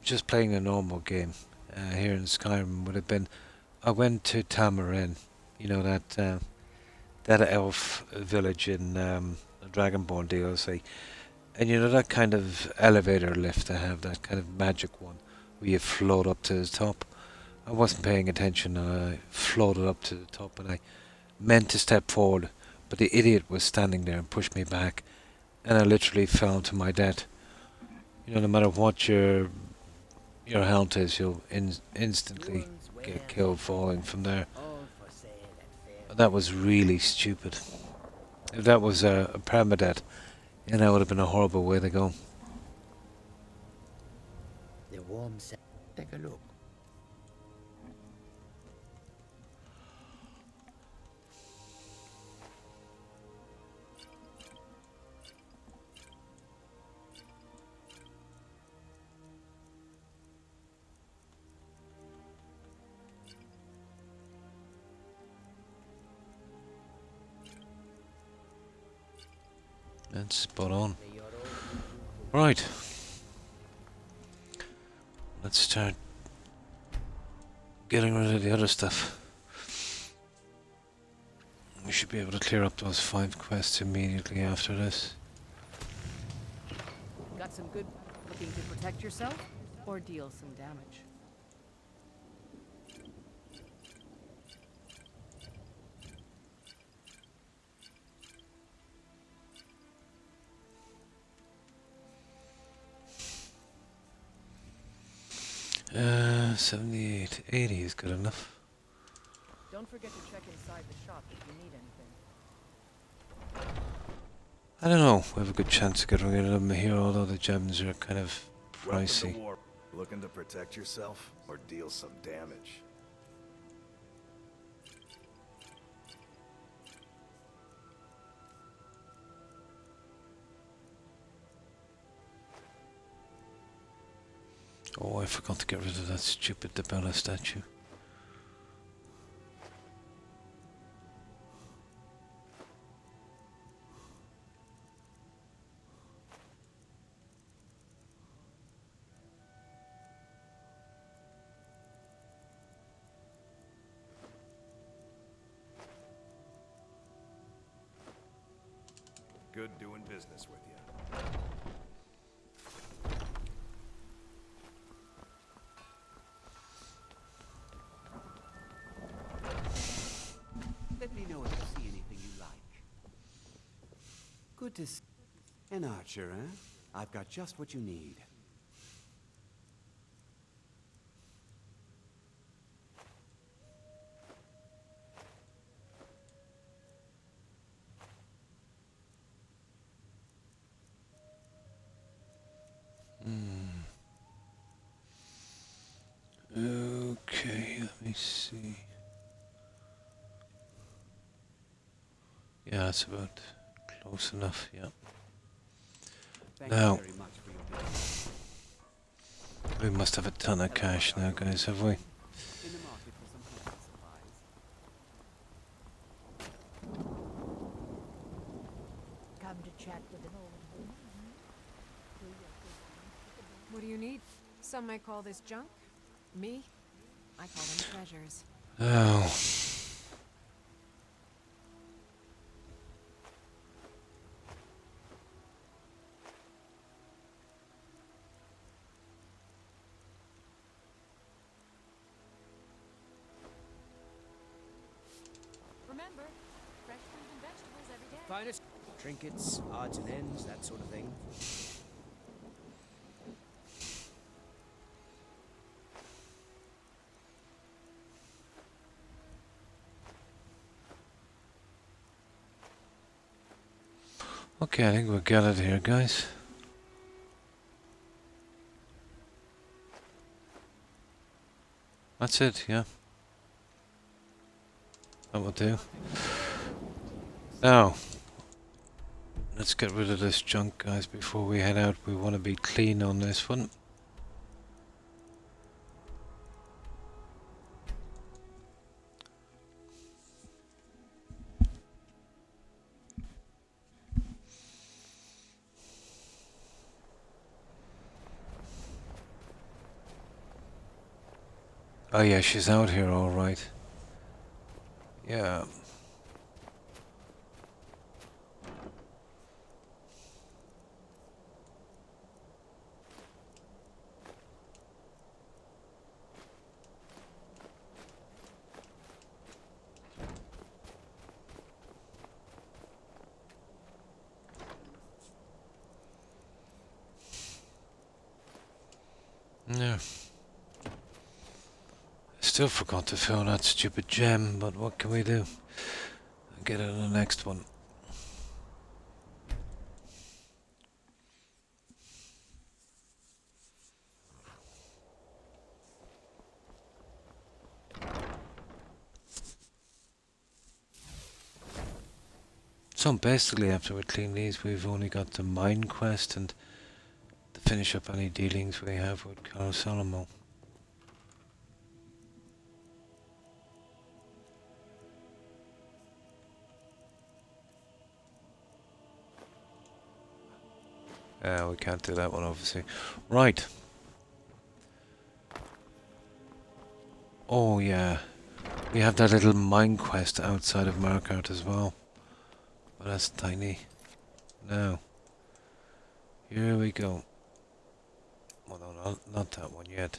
just playing a normal game here in Skyrim would have been, I went to Tamarin, you know, that elf village in Dragonborn DLC, and you know that kind of elevator lift I have, that kind of magic one where you float up to the top. I wasn't paying attention and I floated up to the top and I meant to step forward, but the idiot was standing there and pushed me back and I literally fell to my death. You know, no matter what your health is, you'll instantly get killed falling from there. That was really stupid. If that was a permadeath, then that would have been a horrible way to go. The warm set. Take a look. That's spot on. Right. Let's start getting rid of the other stuff. We should be able to clear up those 5 quests immediately after this. Got some good looking to protect yourself or deal some damage. Uh, 78, 80 is good enough. Don't forget to check inside the shop if you need anything. I don't know. We have a good chance of getting rid of them here, although the gems are kind of Welcome pricey. to war. Looking to protect yourself or deal some damage? Oh, I forgot to get rid of that stupid Debella statue. Good doing business with you. Let me know if you see anything you like. Good to see. An archer, eh? I've got just what you need. Okay, let me see. Yeah, that's about close enough, yeah. Thank Now, you very much for your business. we must have a ton of cash now, guys, have we? In the market for some hunting supplies. Come to chat with an old woman. What do you need? Some might call this junk. Me? I call them treasures. Oh. Remember, fresh fruit and vegetables every day. Finest trinkets, odds and ends, that sort of thing. Okay, I think we'll get it here, guys. That's it, yeah. That will do. Now, let's get rid of this junk, guys, before we head out. We want to be clean on this one. Oh yeah, she's out here, all right. Yeah. Yeah. Still forgot to fill that stupid gem, but what can we do? I'll get it on the next one. So basically, after we clean these, we've only got the mine quest and to finish up any dealings we have with Carl Solomon. We can't do that one, obviously. Right. Oh yeah, we have that little mine quest outside of Markarth as well. But that's tiny. Now, here we go. Well, no, not that one yet.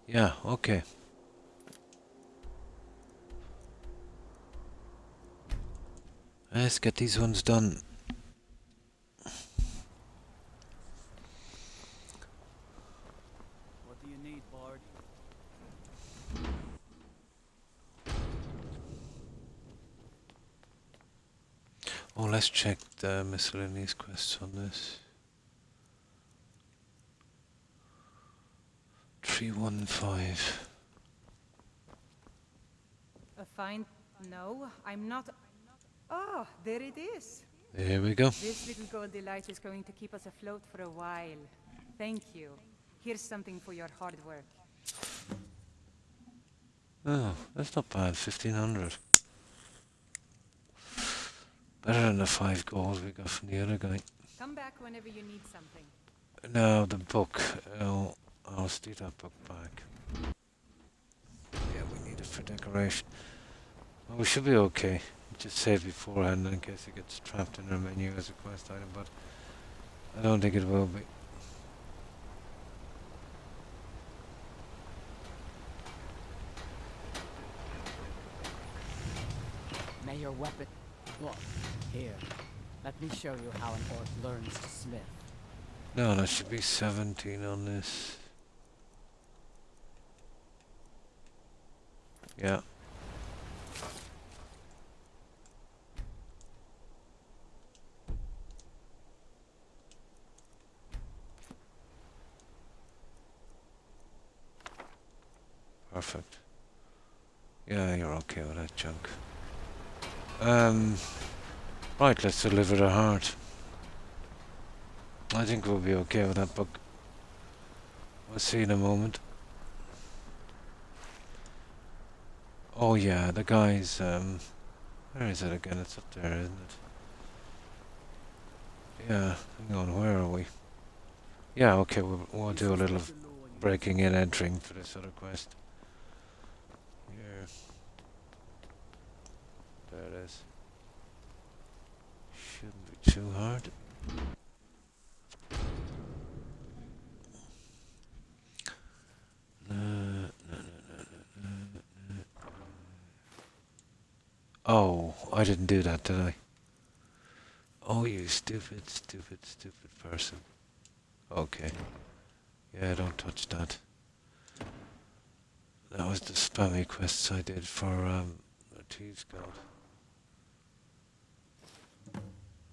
Yeah, okay. Let's get these ones done. What do you need, Bard? Oh, let's check the miscellaneous quests on this. 315. A fine... No, I'm not... Oh, there it is. There we go. This little gold delight is going to keep us afloat for a while. Thank you. Here's something for your hard work. Oh, that's not bad. 1500. Better than the 5 gold we got from the other guy. Come back whenever you need something. Now the book. I'll steal that book back. Yeah, we need it for decoration. Well, we should be okay. Just save beforehand in case it gets trapped in our menu as a quest item, but I don't think it will be. May your weapon... Look, here. Let me show you how an orc learns to smith. No, that should be 17 on this. Yeah. Perfect. Yeah, you're okay with that junk. Right, let's deliver the heart. I think we'll be okay with that book. We'll see in a moment. Oh yeah, the guy's, where is it again? It's up there, isn't it? Yeah, hang on, where are we? Yeah, okay, we'll do a little breaking and entering for this other quest. Here. There it is. Shouldn't be too hard. Oh, I didn't do that, did I? Oh, you stupid, stupid, stupid person. Okay. Yeah, don't touch that. That was the spammy quests I did for, the Thieves Guild.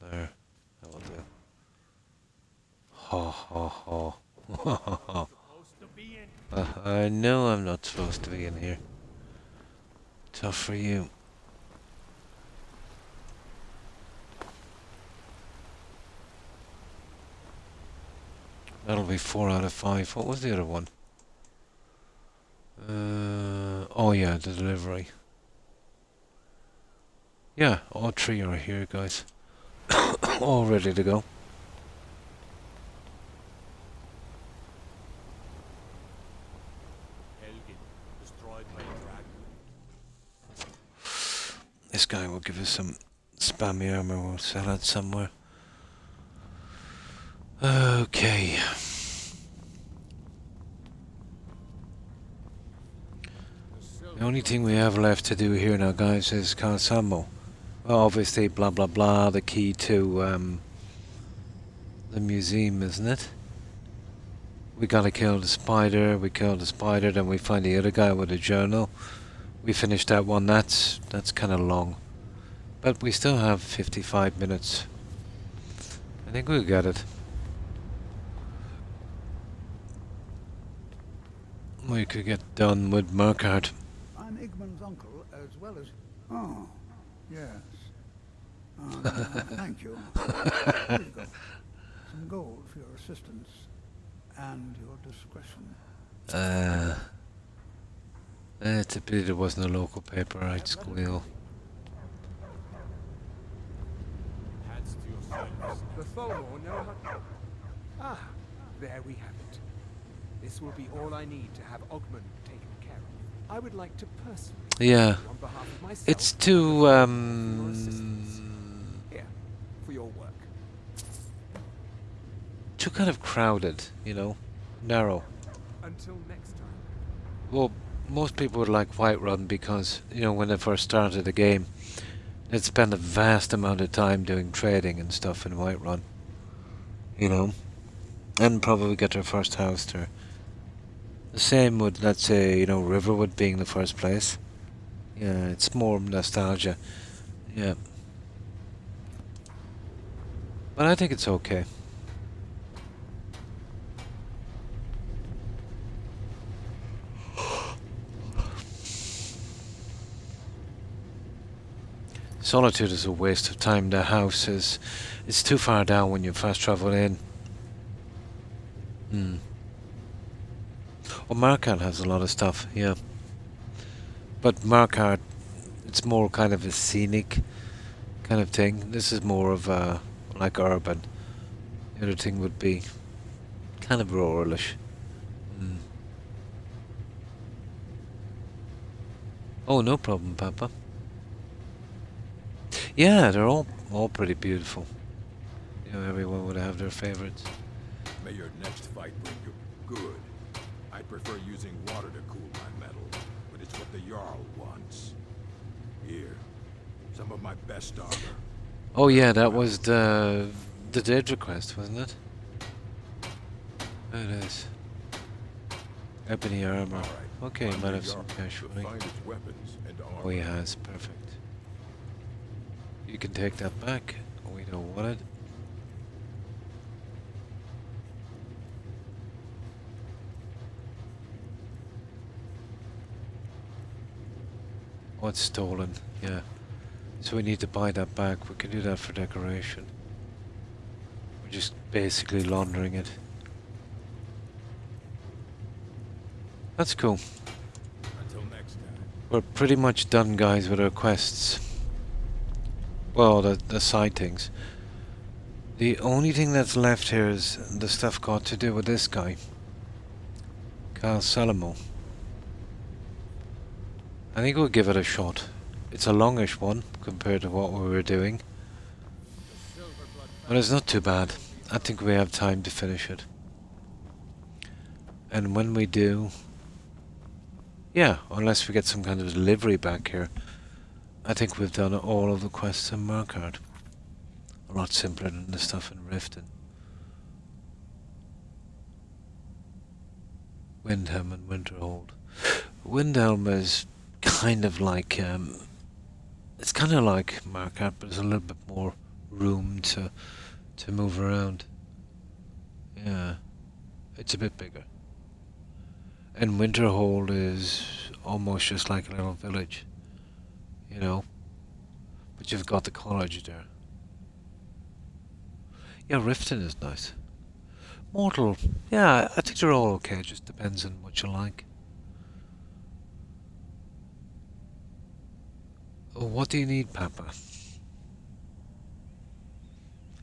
There. That will do. Ha ha ha. Ha ha ha. I know I'm not supposed to be in here. Tough for you. That'll be 4 out of 5. What was the other one? Oh yeah, the delivery. Yeah, all 3 are here, guys. All ready to go. This guy will give us some spammy armor. We'll sell it somewhere. Okay. The only thing we have left to do here now, guys, is Kalsamo. Well, obviously, blah blah blah, the key to the museum, isn't it? We gotta kill the spider, we kill the spider, then we find the other guy with a journal. We finished that one, that's kinda long. But we still have 55 minutes. I think we'll get it. We could get done with Markarth. I'm Igmund's uncle, as well as... Oh, yes. Thank you. Here you go. Some gold for your assistance and your discretion. It's a pity there wasn't a local paper, I'd squeal. The Thomor know how... Ah, There we have it. This will be all I need to have Ogmund taken care of. I would like to personally Yeah. thank you on behalf of myself It's and too, the family for your assistance. Here, for your work. too kind of crowded, you know, narrow. Until next time. Well, most people would like Whiterun because, you know, when they first started the game, they'd spend a vast amount of time doing trading and stuff in Whiterun. You know? And probably get their first house there. The same with, let's say, you know, Riverwood being the first place. Yeah, it's more nostalgia. Yeah. But I think it's okay. Solitude is a waste of time. The house is... It's too far down when you fast travel in. Hmm. Well, Markarth has a lot of stuff, yeah. But Markarth, it's more kind of a scenic kind of thing. This is more of a, like, urban. The other thing would be kind of ruralish. Hmm. Oh, no problem, Papa. Yeah, they're all pretty beautiful. You know, everyone would have their favorites. May your next fight bring you good. I prefer using water to cool my metal, but it's what the Jarl wants. Here, some of my best armor. Oh yeah, that was the Daedra quest, wasn't it? There it is. Ebony armor. Okay, he might have some cash for me. Oh, he has. Perfect. You can take that back. We don't want it. Oh, it's stolen. Yeah. So we need to buy that back. We can do that for decoration. We're just basically laundering it. That's cool. Until next time. We're pretty much done, guys, with our quests. Well, the side things. The only thing that's left here is the stuff got to do with this guy. Carl Salamo. I think we'll give it a shot. It's a longish one compared to what we were doing. But it's not too bad. I think we have time to finish it. And when we do... Yeah, unless we get some kind of delivery back here. I think we've done all of the quests in Markarth. A lot simpler than the stuff in Riften. Windhelm and Winterhold. Windhelm is kind of like... it's kind of like Markarth, but there's a little bit more room to move around. Yeah, it's a bit bigger. And Winterhold is almost just like a little village. You know, but you've got the college there. Yeah, Riften is nice. Mortal, yeah, I think they're all okay. It just depends on what you like. Oh, what do you need, Papa?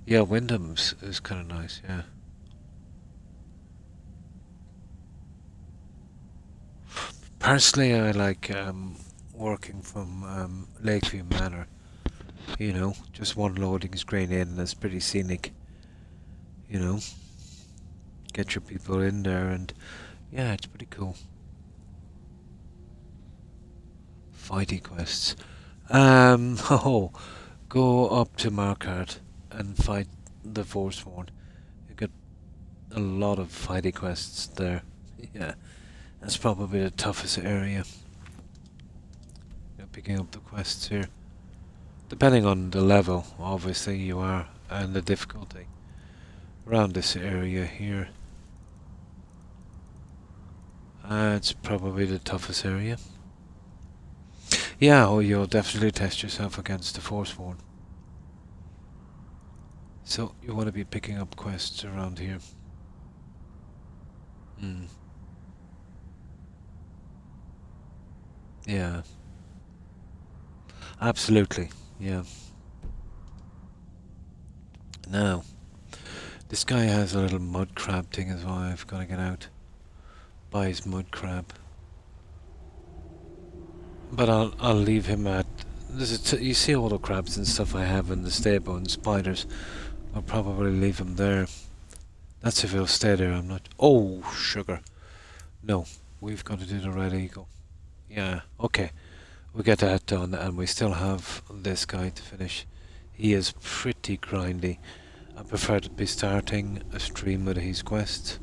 Yeah, Wyndham's is kind of nice, yeah. Personally, I like working from Lakeview Manor. You know, just one loading screen in and it's pretty scenic. You know, get your people in there and yeah, it's pretty cool. Fighty quests. Oh, go up to Markarth and fight the Forsworn. You get a lot of fighty quests there. Yeah, that's probably the toughest area. You're picking up the quests here. Depending on the level, obviously, you are, and the difficulty. Around this area here. It's probably the toughest area. Yeah, oh, you'll definitely test yourself against the Forsworn. So, you want to be picking up quests around here. Hmm. Yeah. Absolutely, yeah. Now, This guy has a little mud crab thing as well. I've got to get out. Buy his mud crab. But I'll leave him at. You see all the crabs and stuff I have in the stable and spiders. I'll probably leave him there. That's if he'll stay there. I'm not. Oh, sugar. No, we've got to do the red eagle. Yeah. Okay. We'll get that done, and we still have this guy to finish. He is pretty grindy. I prefer to be starting a stream with his quest.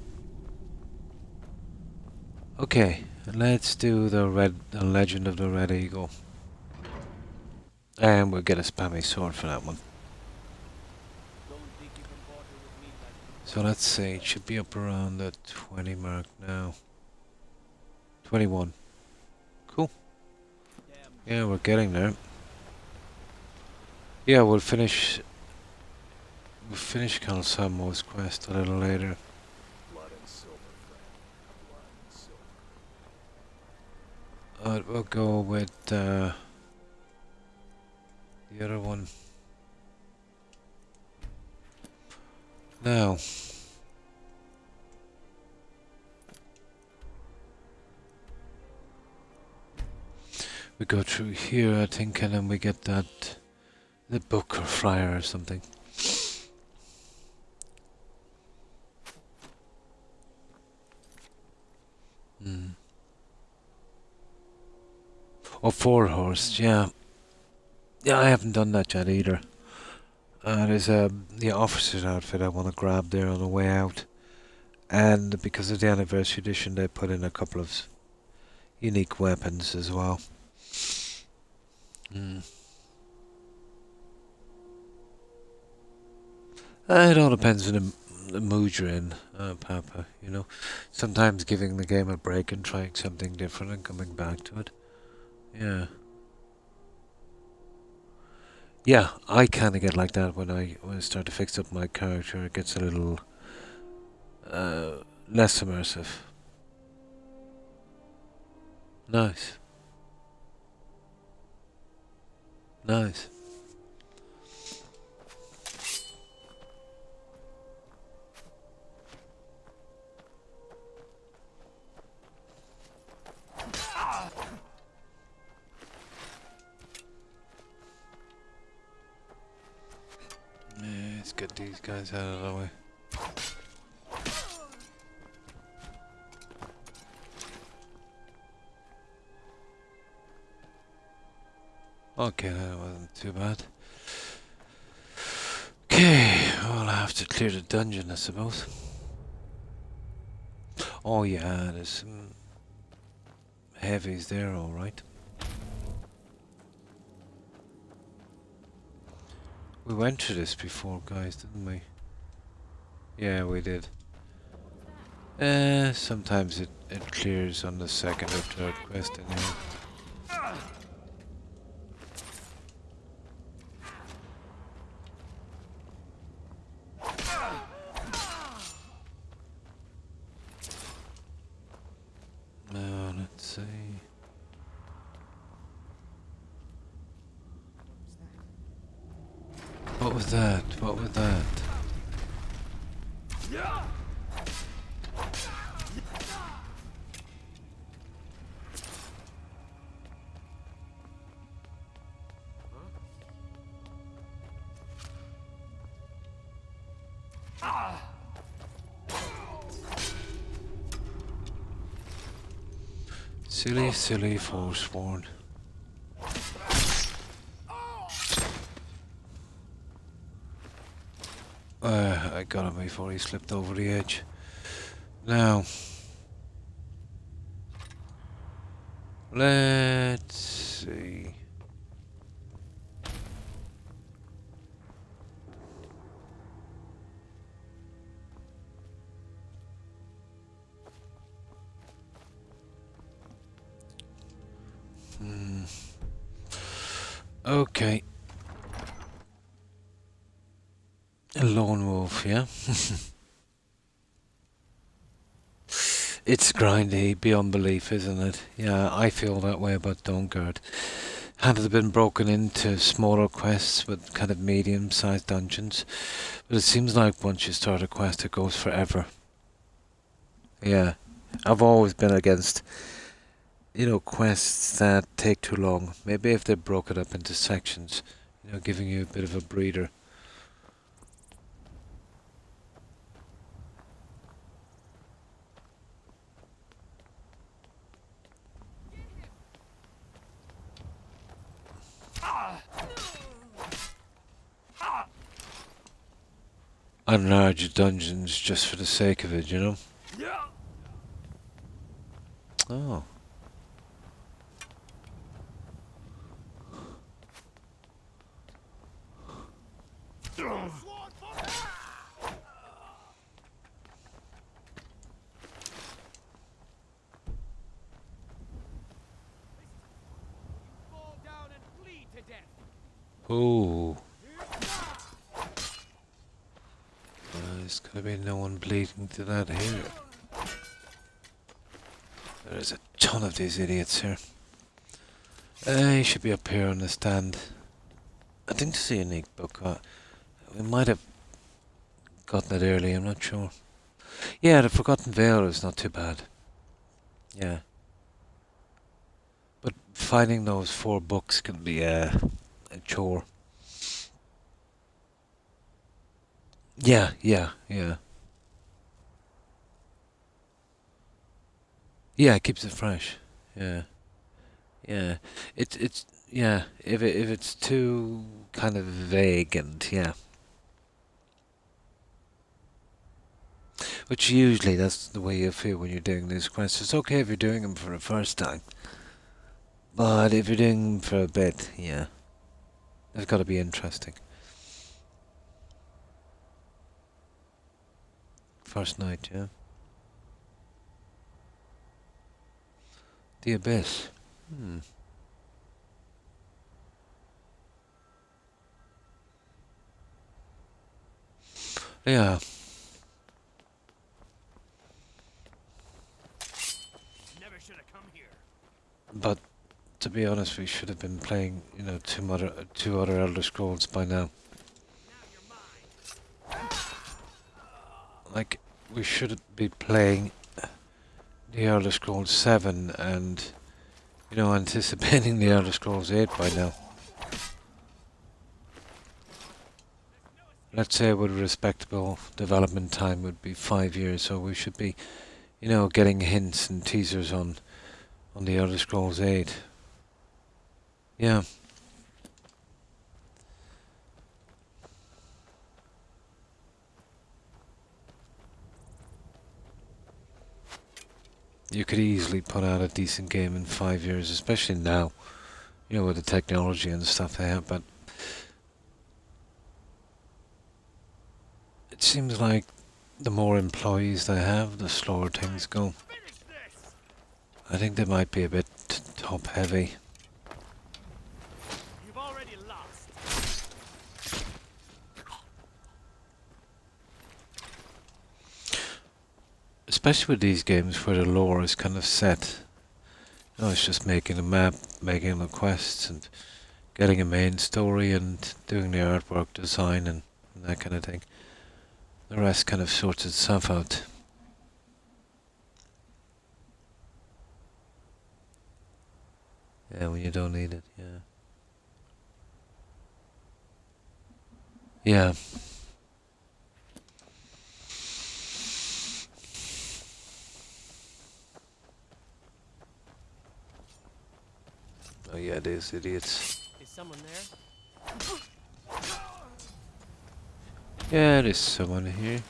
Okay, let's do the Legend of the Red Eagle. And we'll get a spammy sword for that one. So let's see, it should be up around the 20 mark now. 21. Cool. Yeah, we're getting there. Yeah, we'll finish Cal Samo's quest a little later. Blood and silver, friend. Blood and silver. We'll go with the other one. Now, we go through here, I think, and then we get the book or flyer or something. Oh, 4 horse, yeah. Yeah, I haven't done that yet either. There's the officer's outfit I want to grab there on the way out. And because of the anniversary edition, they put in a couple of unique weapons as well. It all depends on the mood you're in, Papa, you know. Sometimes giving the game a break and trying something different and coming back to it. Yeah. Yeah, I kind of get like that when I start to fix up my character. It gets a little less immersive. Nice. Nice. Let's get these guys out of the way. Okay, that wasn't too bad. Okay, well, I have to clear the dungeon, I suppose. Oh yeah, there's some heavies there, alright. We went through this before, guys, didn't we? Yeah, we did. Sometimes it clears on the second or third quest anyway. Now, let's see. What was that? What was that? Silly, silly Forsworn. I got him before he slipped over the edge. Now, let's see. Okay. A lone wolf, yeah? It's grindy beyond belief, isn't it? Yeah, I feel that way about Dunkard. had it been broken into smaller quests with kind of medium-sized dungeons. But it seems like once you start a quest, it goes forever. Yeah, I've always been against, quests that take too long. Maybe if they broke it up into sections, giving you a bit of a breather. Enlarge dungeons just for the sake of it, Oh. Ooh. There's gonna be no one bleeding to that here. There's a ton of these idiots here. He should be up here on the stand. I think to see a unique book. We might have gotten it early, I'm not sure. Yeah, the Forgotten Veil is not too bad. Yeah. But finding those 4 books can be a chore. Yeah. Yeah, it keeps it fresh. Yeah. It's yeah. If it's too kind of vague and yeah. Which usually that's the way you feel when you're doing these quests. It's okay if you're doing them for the first time. But if you're doing them for a bit, yeah. They've got to be interesting. First night, yeah. The Abyss. Yeah. Never should have come here. But to be honest, we should have been playing, two other Elder Scrolls by now. Like, we should be playing the Elder Scrolls 7 and, anticipating the Elder Scrolls 8 by now. Let's say with respectable development time would be 5 years, so we should be, getting hints and teasers on the Elder Scrolls 8. Yeah. You could easily put out a decent game in 5 years, especially now, with the technology and stuff they have, but it seems like the more employees they have, the slower things go. I think they might be a bit top heavy. You've already lost. Especially with these games where the lore is kind of set. It's just making a map, making the quests, and getting a main story, and doing the artwork, design, and that kind of thing. The rest kind of sorts itself out. Yeah, when you don't need it, yeah. Yeah. Oh yeah, these idiots. Is someone there? Yeah, there's someone here.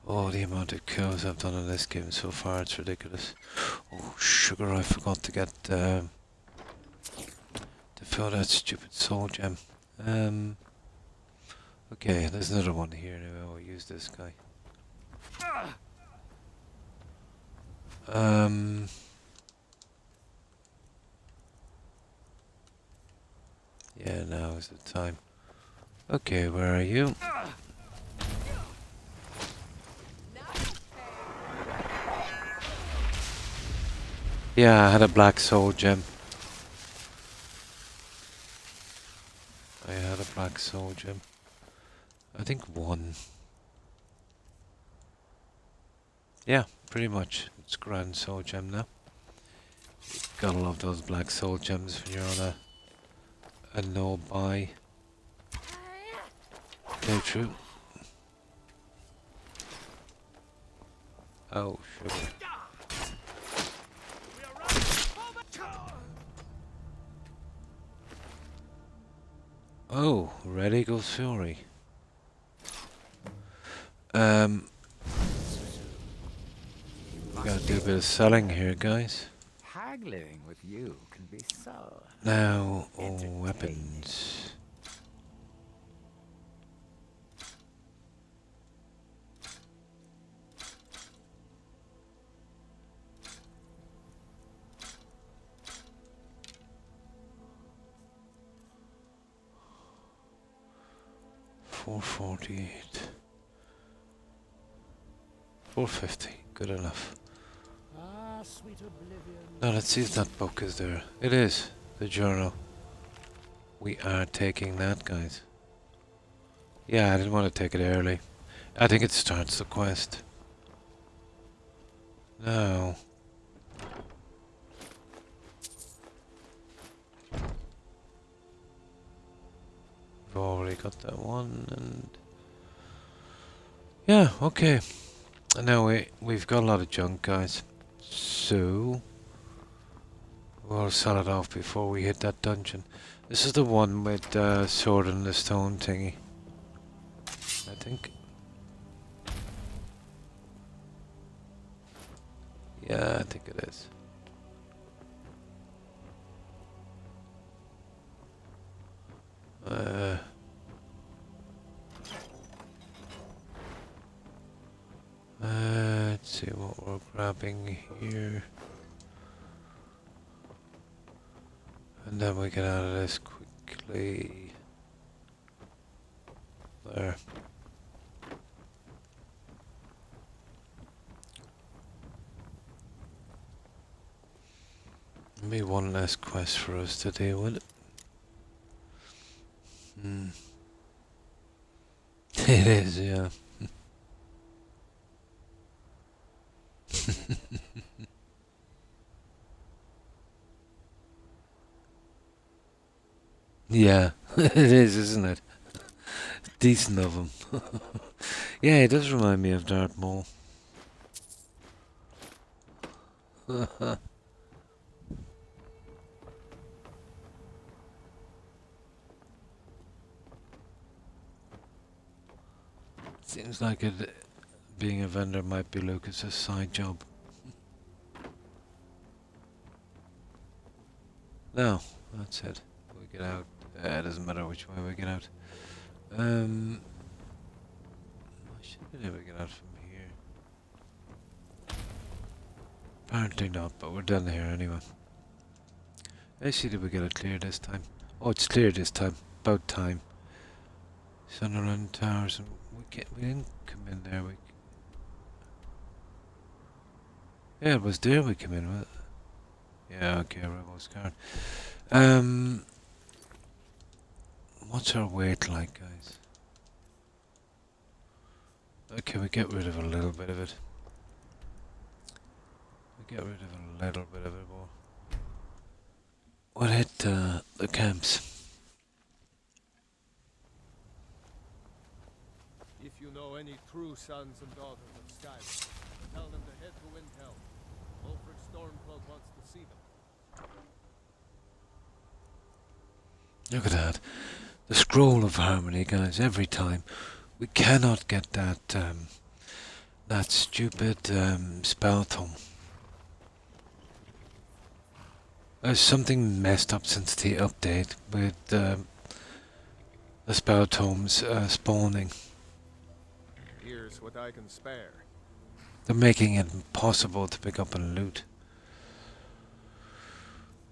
Oh, the amount of kills I've done in this game so far, it's ridiculous. Oh, sugar, I forgot to get, to fill that stupid soul gem. Okay, there's another one here, anyway, I'll use this guy. Yeah, now is the time. Okay, where are you? Yeah, I had a black soul gem. I had a black soul gem. I think one. Yeah, pretty much. It's grand soul gem now. Gotta love those black soul gems when you're on a no buy playthrough. Oh, sugar. Oh, ready goes Fury. We gotta do a bit of selling here, guys. Haggling with you can be so. Now, weapons. $448. $450. Good enough. Ah, sweet oblivion. Now let's see if that book is there. It is. The journal. We are taking that, guys. Yeah, I didn't want to take it early. I think it starts the quest. No. We've already got that one, and yeah, okay. And now we've got a lot of junk, guys. So we'll sell it off before we hit that dungeon. This is the one with sword and the stone thingy, I think. Yeah, I think it is. Let's see what we're grabbing here. And then we get out of this quickly. There. Maybe one less quest for us to deal with. It is, yeah. Yeah, it is, isn't it? Decent of him. Yeah, it does remind me of Darth Maul. Seems like it, being a vendor might be Lucas's side job. No, that's it. We get out. It doesn't matter which way we get out. I should be able to get out from here. Apparently not, but we're done here anyway. Let's see, did we get it clear this time? Oh, it's clear this time. About time. Sunderland Towers, and we didn't come in there. Yeah, it was there we came in with. Yeah, okay, Rebel's card. What's our weight like, guys? Okay, we get rid of a little bit of it. We get rid of a little bit of it more. We'll hit the camps. If you know any true sons and daughters of Skyrim, tell them to head to Windhelm. Ulfric Stormcloak wants to see them. Look at that. The scroll of harmony, guys, every time. We cannot get that that stupid spell tome. There's something messed up since the update with the spell tomes spawning. Here's what I can spare. They're making it impossible to pick up and loot.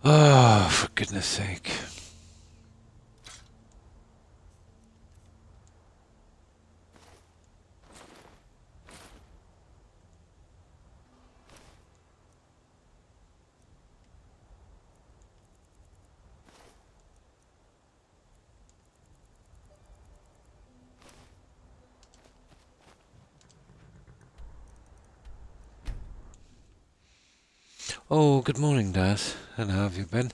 Oh, for goodness sake. Oh, good morning, Dad. And how have you been?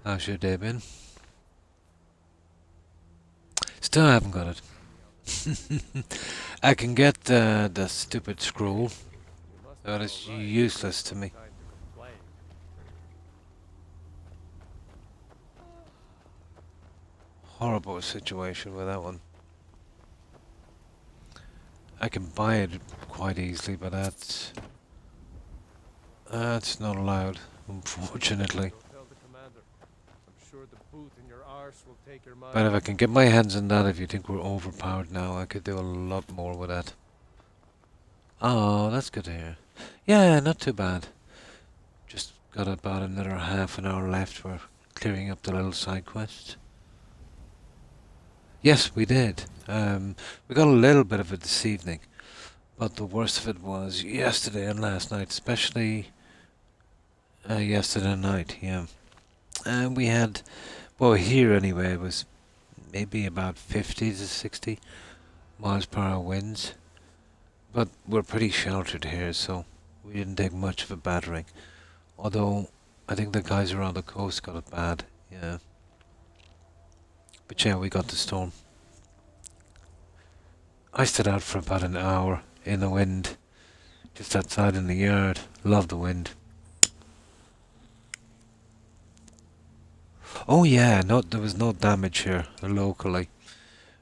How's your day been? Still haven't got it. I can get the stupid scroll, but it's useless to me. Horrible situation with that one. I can buy it quite easily, but that's not allowed, unfortunately. But if I can get my hands on that, if you think we're overpowered now, I could do a lot more with that. Oh, that's good to hear. Yeah, not too bad. Just got about another half an hour left for clearing up the little side quest. Yes, we did. We got a little bit of it this evening, but the worst of it was yesterday and last night, especially yesterday night, yeah. And we had, well, here anyway, it was maybe about 50 to 60 miles per hour winds, but we're pretty sheltered here, so we didn't take much of a battering. Although, I think the guys around the coast got it bad, yeah. But yeah, we got the storm. I stood out for about an hour in the wind, just outside in the yard. Love the wind. Oh yeah, no, there was no damage here locally.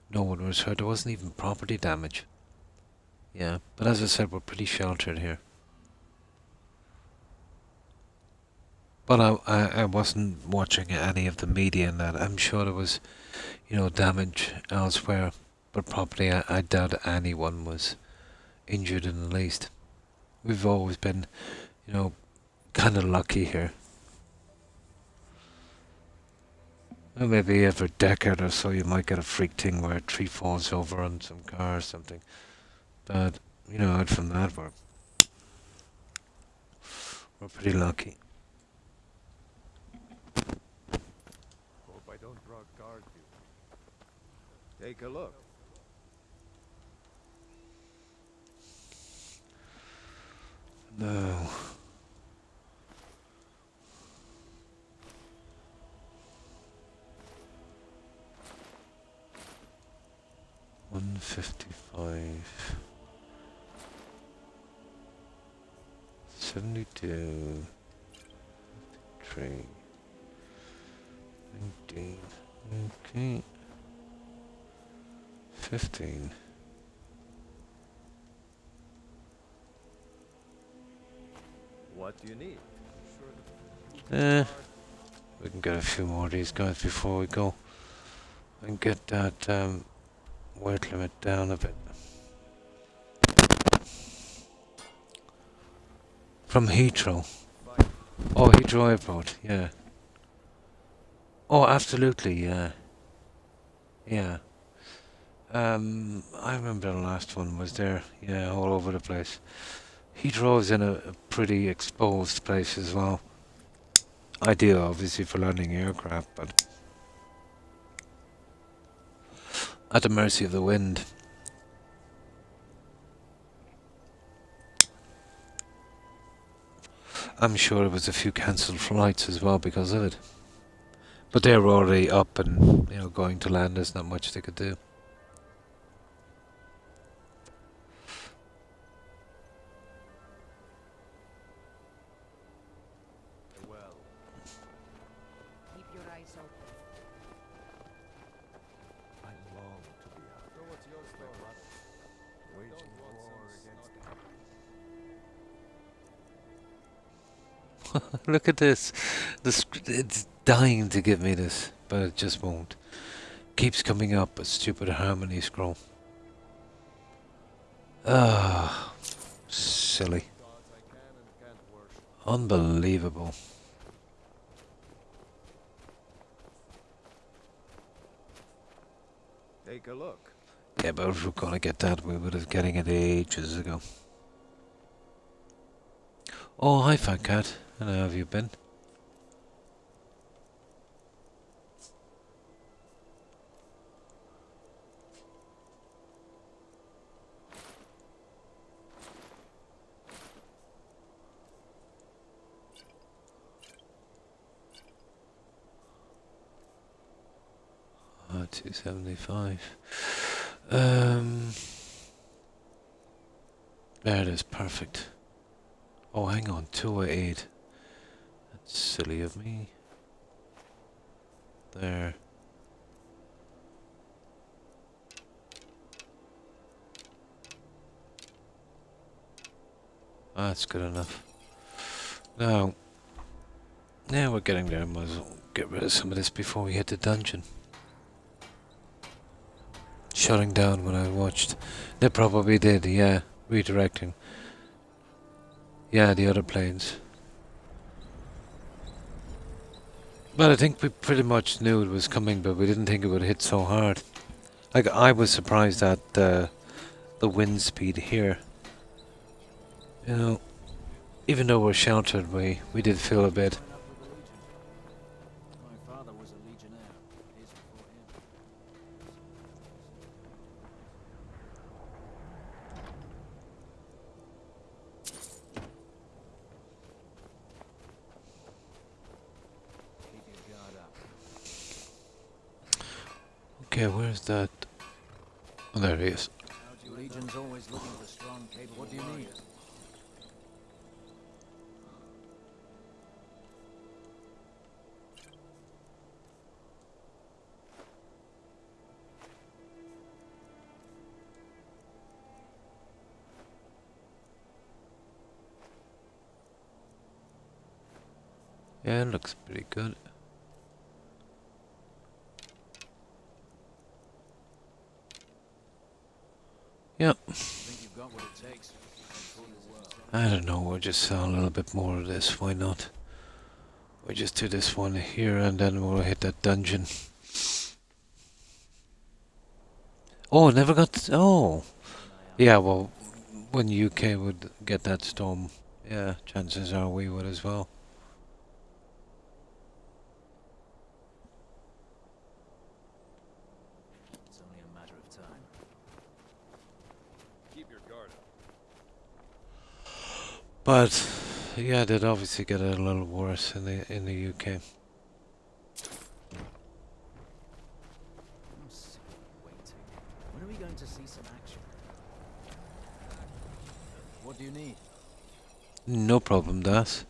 No one was hurt. There wasn't even property damage. Yeah, but as I said, we're pretty sheltered here. But I wasn't watching any of the media and that. I'm sure there was, damage elsewhere. But probably I doubt anyone was injured in the least. We've always been, kind of lucky here. Well, maybe every decade or so you might get a freak thing where a tree falls over on some car or something. But, out from that, we're pretty lucky. Hope I don't draw guard you. Take a look. No. $155. 72. 53. 19. Okay. 15. What do you need? We can get a few more of these guys before we go and get that weight limit down a bit. From Heathrow. Oh, Heathrow Airport, yeah. Oh, absolutely, yeah. Yeah. I remember the last one was there, yeah, all over the place. Heathrow's in a pretty exposed place as well. Ideal, obviously, for landing aircraft, but at the mercy of the wind. I'm sure there was a few cancelled flights as well because of it. But they were already up and, going to land. There's not much they could do. Well, Keep your eyes open. I long to be out. So what's your story? Waging war against Look at this. It's dying to give me this, but it just won't. Keeps coming up a stupid harmony scroll. Ah, silly. Unbelievable. Take a look. Yeah, but if we're gonna get that, we would have getting it ages ago. Oh, hi, Fat Cat. And how have you been? 275. There it is, perfect. Oh, hang on, 208. That's silly of me. There. That's good enough. Now, we're getting there. Might as well get rid of some of this before we hit the dungeon. Shutting down when I watched. They probably did, yeah. Redirecting. Yeah, the other planes. But I think we pretty much knew it was coming, but we didn't think it would hit so hard. Like, I was surprised at the wind speed here. You know, even though we're sheltered, we did feel a bit. My father was a legionnaire. Days before him. Keep your guard up. Okay, where's that? Oh, there he is. The Legion's always looking for strong, capable. What do you need? Yeah, it looks pretty good. Yep. I don't know, we'll just sell a little bit more of this, why not? We'll just do this one here and then we'll hit that dungeon. Oh, never got... Oh! Yeah, well, when UK would get that storm, yeah, chances are we would as well. It's only a matter of time. Keep your guard up. But yeah, they'd obviously get it a little worse in the UK. I'm sick of waiting. When are we going to see some action? What do you need? No problem, Das.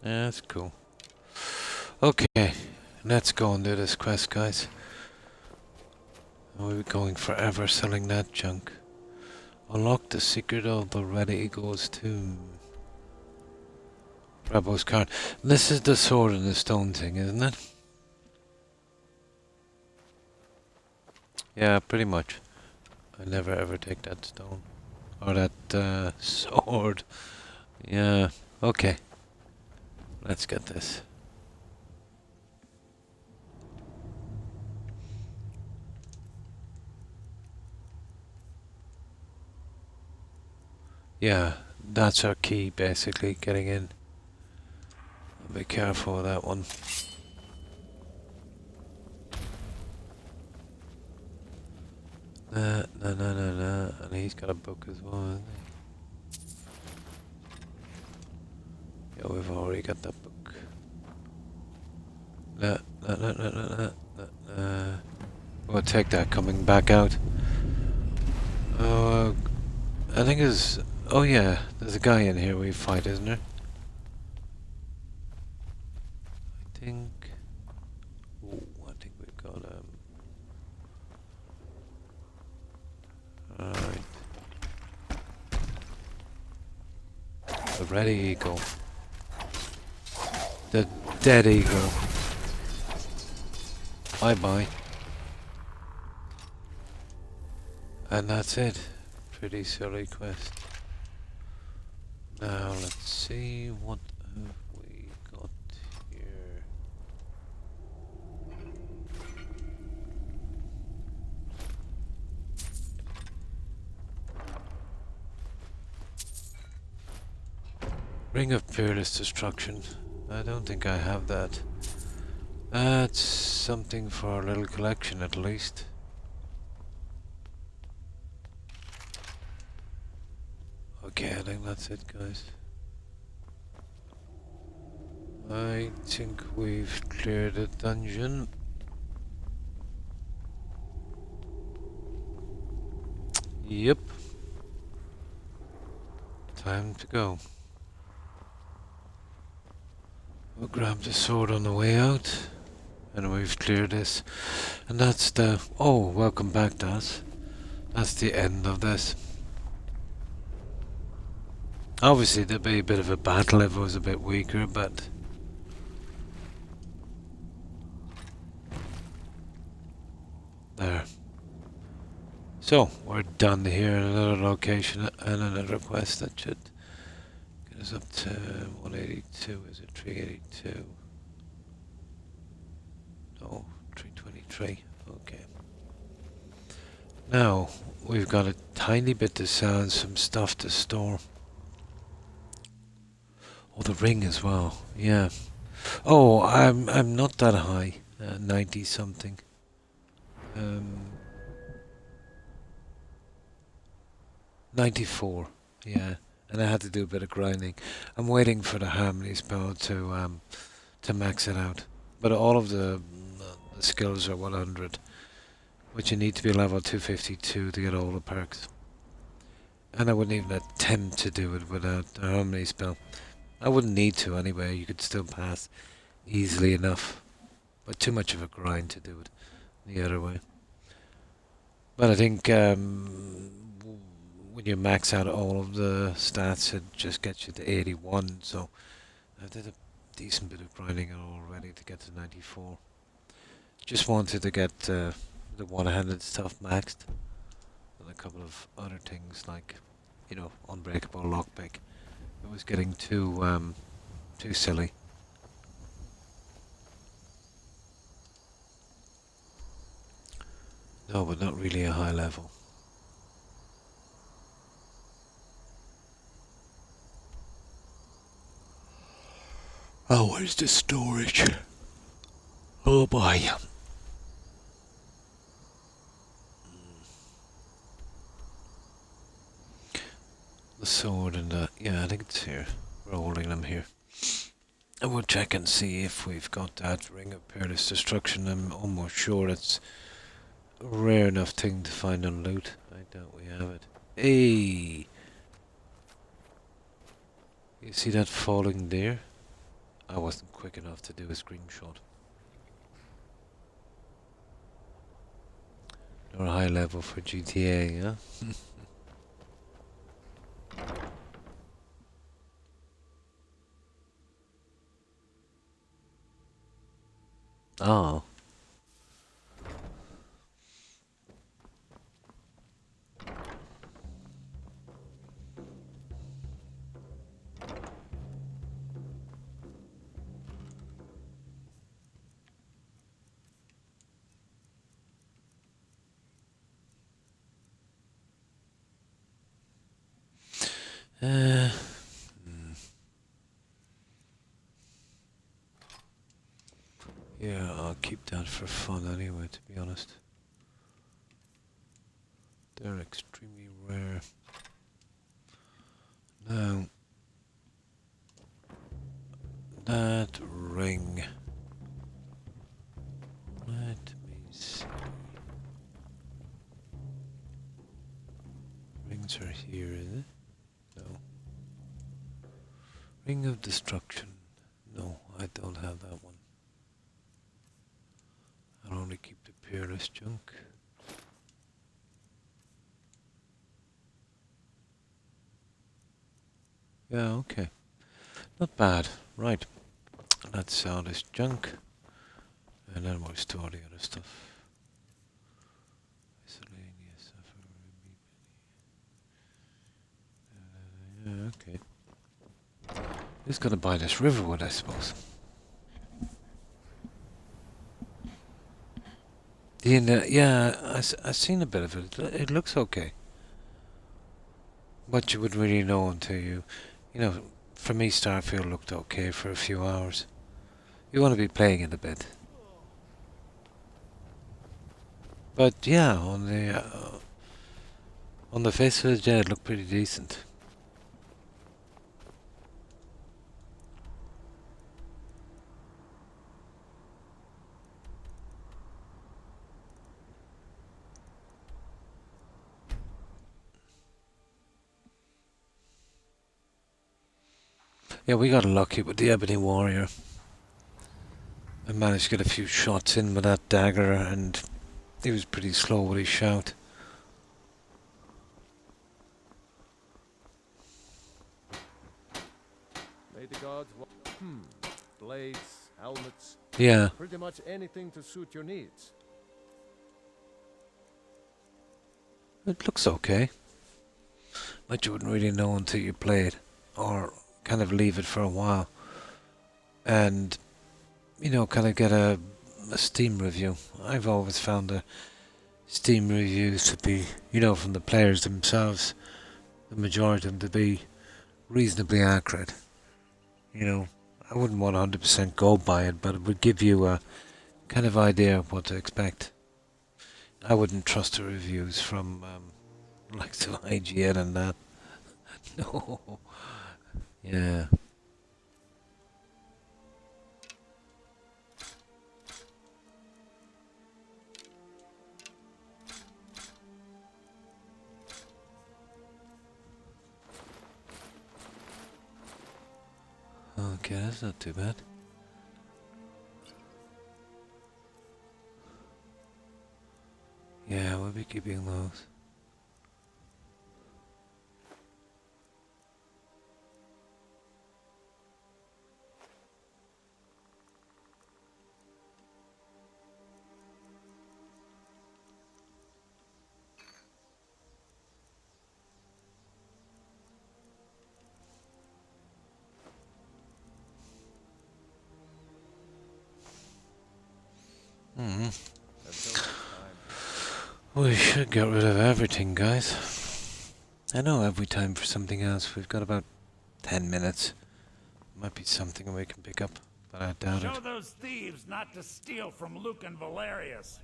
Yeah, that's cool. Okay, let's go and do this quest, guys. We'll be going forever selling that junk. Unlock the secret of the Red Eagle's tomb. Bravo's card. This is the sword and the stone thing, isn't it? Yeah, pretty much. I never ever take that stone. Or that sword. Yeah, okay. Let's get this. Yeah, that's our key basically, getting in. Be careful with that one. No. And he's got a book as well, hasn't he? Yeah, we've already got that book. No. We'll take that coming back out. I think there's... Oh yeah, there's a guy in here we fight, isn't there? I think we've got alright. The Red Eagle. The Dead Eagle. Bye. And that's it. Pretty silly quest. Now let's see what have we got here. Ring of Peerless Destruction. I don't think I have that. That's something for our little collection at least. Okay, I think that's it, guys. I think we've cleared the dungeon. Yep. Time to go. We'll grab the sword on the way out. And we've cleared this. And that's the... Oh, welcome back, Daz. That's the end of this. Obviously, there'd be a bit of a battle if it was a bit weaker, but... There. So, we're done here in another location and another quest that should get us up to 182. Is it 382? No, 323. Okay. Now, we've got a tiny bit to sell and some stuff to store. Oh, the ring as well. Yeah. Oh, I'm not that high. 90 something. 94. Yeah. And I had to do a bit of grinding. I'm waiting for the harmony spell to max it out. But all of the skills are 100. Which you need to be level 252 to get all the perks. And I wouldn't even attempt to do it without the harmony spell. I wouldn't need to anyway, you could still pass easily enough. But too much of a grind to do it the other way. But I think when you max out all of the stats, it just gets you to 81. So I did a decent bit of grinding already to get to 94. Just wanted to get the one-handed stuff maxed. And a couple of other things like, you know, unbreakable lockpick. It was getting too silly. No, but not really a high level. Oh, where's the storage? Oh boy. The sword and the... Yeah, I think it's here. We're holding them here. And we'll check and see if we've got that Ring of Peerless Destruction. I'm almost sure it's a rare enough thing to find on loot. I doubt we have it. Hey! You see that falling deer? I wasn't quick enough to do a screenshot. Or a high level for GTA, yeah? Oh. Yeah, I'll keep that for fun anyway, to be honest. They're extremely rare. Now, that ring. Let me see. Rings are here, is it? No. Ring of Destruction. No, I don't have that one. I'll only keep the peerless junk. Yeah, okay. Not bad. Right. Let's sell this junk. And then we'll store the other stuff. Miscellaneous. Yeah, okay. Who's gonna buy this riverwood, I suppose? Yeah, I've seen a bit of it. It looks okay. But you wouldn't really know until you know, for me, Starfield looked okay for a few hours. You want to be playing it a bit. But yeah, on the face of it, yeah, it looked pretty decent. Yeah, we got lucky with the Ebony Warrior. I managed to get a few shots in with that dagger, and he was pretty slow with his shout. May the gods blades, helmets. Yeah. Pretty much anything to suit your needs. It looks okay. But you wouldn't really know until you play it, or kind of leave it for a while. And, you know, kind of get a Steam review. I've always found the Steam reviews to be, you know, from the players themselves, the majority of them to be reasonably accurate. You know, I wouldn't 100% go by it, but it would give you a kind of idea of what to expect. I wouldn't trust the reviews from like to IGN and that. No. Yeah. Okay, that's not too bad. Yeah, we'll be keeping those. We should get rid of everything, guys. I know every time for something else. We've got about 10 minutes. Might be something we can pick up, but I doubt it. Show those thieves not to steal from Luke and Valerius.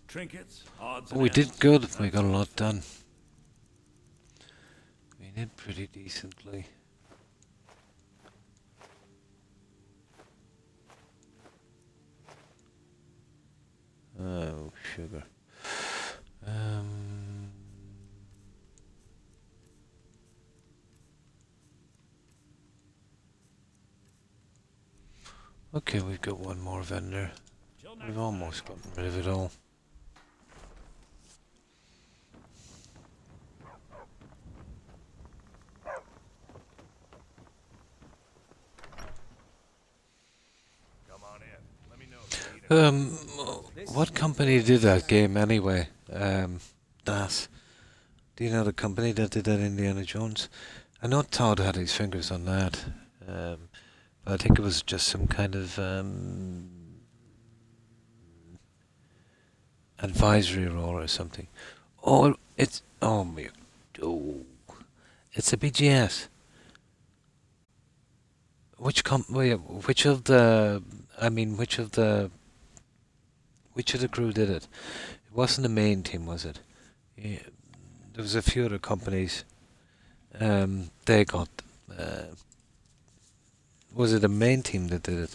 Trinkets, odds. Oh, we did good. We got a lot done. We did pretty decently. Oh, sugar. Okay, we've got one more vendor. We've almost gotten rid of it all. What company did that game anyway? DAS. Do you know the company that did that Indiana Jones? I know Todd had his fingers on that. But I think it was just some kind of advisory role or something. Oh, it's oh my, oh, it's a BGS. Which which of the? I mean, which of the crew did it? It wasn't the main team, was it? Yeah, there was a few other companies. They got. Was it the main team that did it?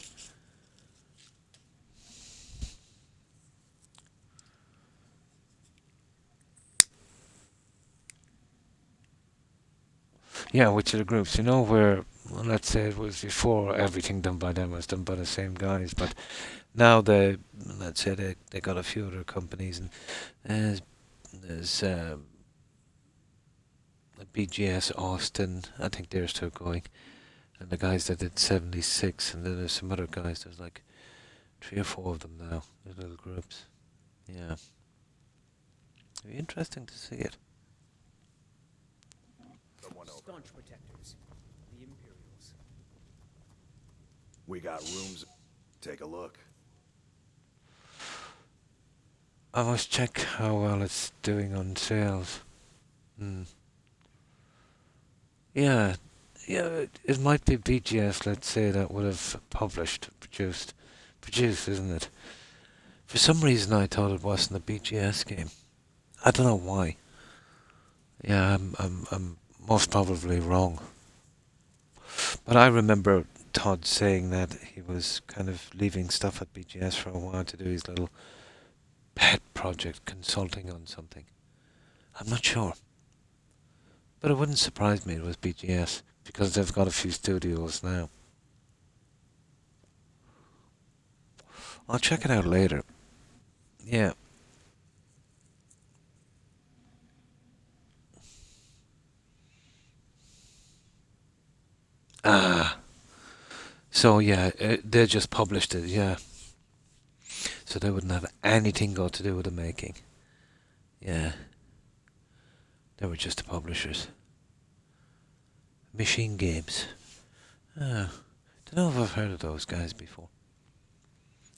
Yeah, which of the groups? You know where, well, let's say it was before everything done by them was done by the same guys, but now let's say they got a few other companies, and there's BGS Austin, I think they're still going, and the guys that did 76, and then there's some other guys, there's like 3 or 4 of them now, there's little groups. Yeah. It'd be interesting to see it. Staunch protectors, the Imperials. We got rooms. Take a look. I must check how well it's doing on sales. Yeah, Yeah, it might be BGS, let's say, that would have produced, isn't it? For some reason I thought it wasn't a BGS game. I don't know why. Yeah, I'm most probably wrong. But I remember Todd saying that he was kind of leaving stuff at BGS for a while to do his little pet project, consulting on something. I'm not sure. But it wouldn't surprise me it was BGS, because they've got a few studios now. I'll check it out later. Yeah. Ah. So yeah, they just published it, yeah. So they wouldn't have anything got to do with the making. Yeah. They were just the publishers. Machine Games. Ah. Don't know if I've heard of those guys before.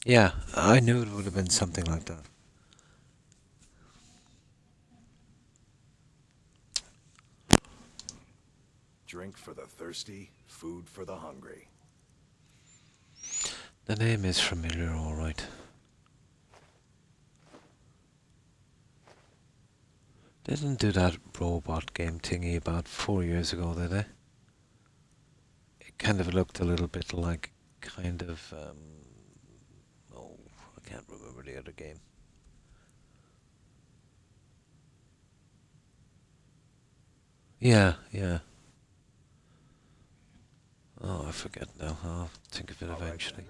Yeah, I knew it would have been something like that. Drink for the thirsty, food for the hungry. The name is familiar, all right. They didn't do that robot game thingy about 4 years ago, did they? It kind of looked a little bit like kind of... oh, I can't remember the other game. Yeah, yeah. Oh, I forget now. I'll think of it eventually.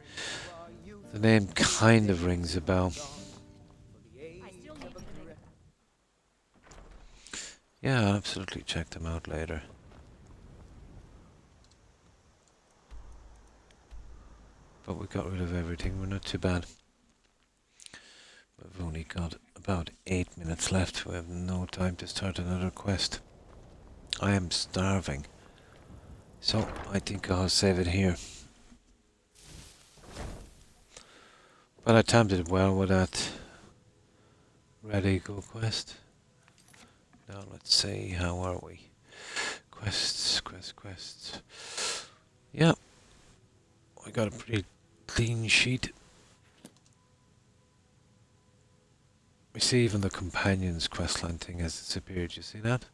The name kind of rings a bell. Yeah, I'll absolutely check them out later. But we got rid of everything. We're not too bad. We've only got about 8 minutes left. We have no time to start another quest. I am starving. So, I think I'll save it here. But I timed it well with that Ready Go quest. Now let's see, how are we? Quests. Yeah. I got a pretty clean sheet. We see even the companion's questline thing has disappeared, you see that?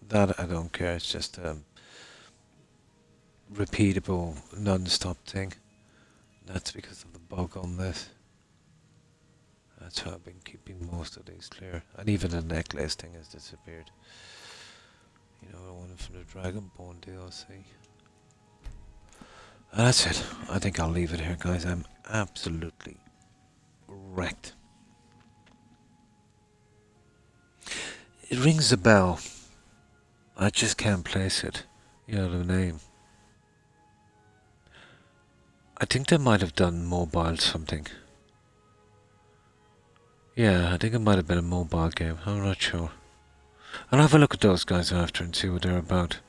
That I don't care, it's just a repeatable, non-stop thing. That's because of the bug on this. That's how I've been keeping most of these clear. And even the necklace thing has disappeared. You know, the one from the Dragonborn DLC. And that's it. I think I'll leave it here, guys. I'm absolutely wrecked. It rings a bell. I just can't place it. You know the name. I think they might have done mobile something. Yeah, I think it might have been a mobile game. I'm not sure. I'll have a look at those guys after and see what they're about.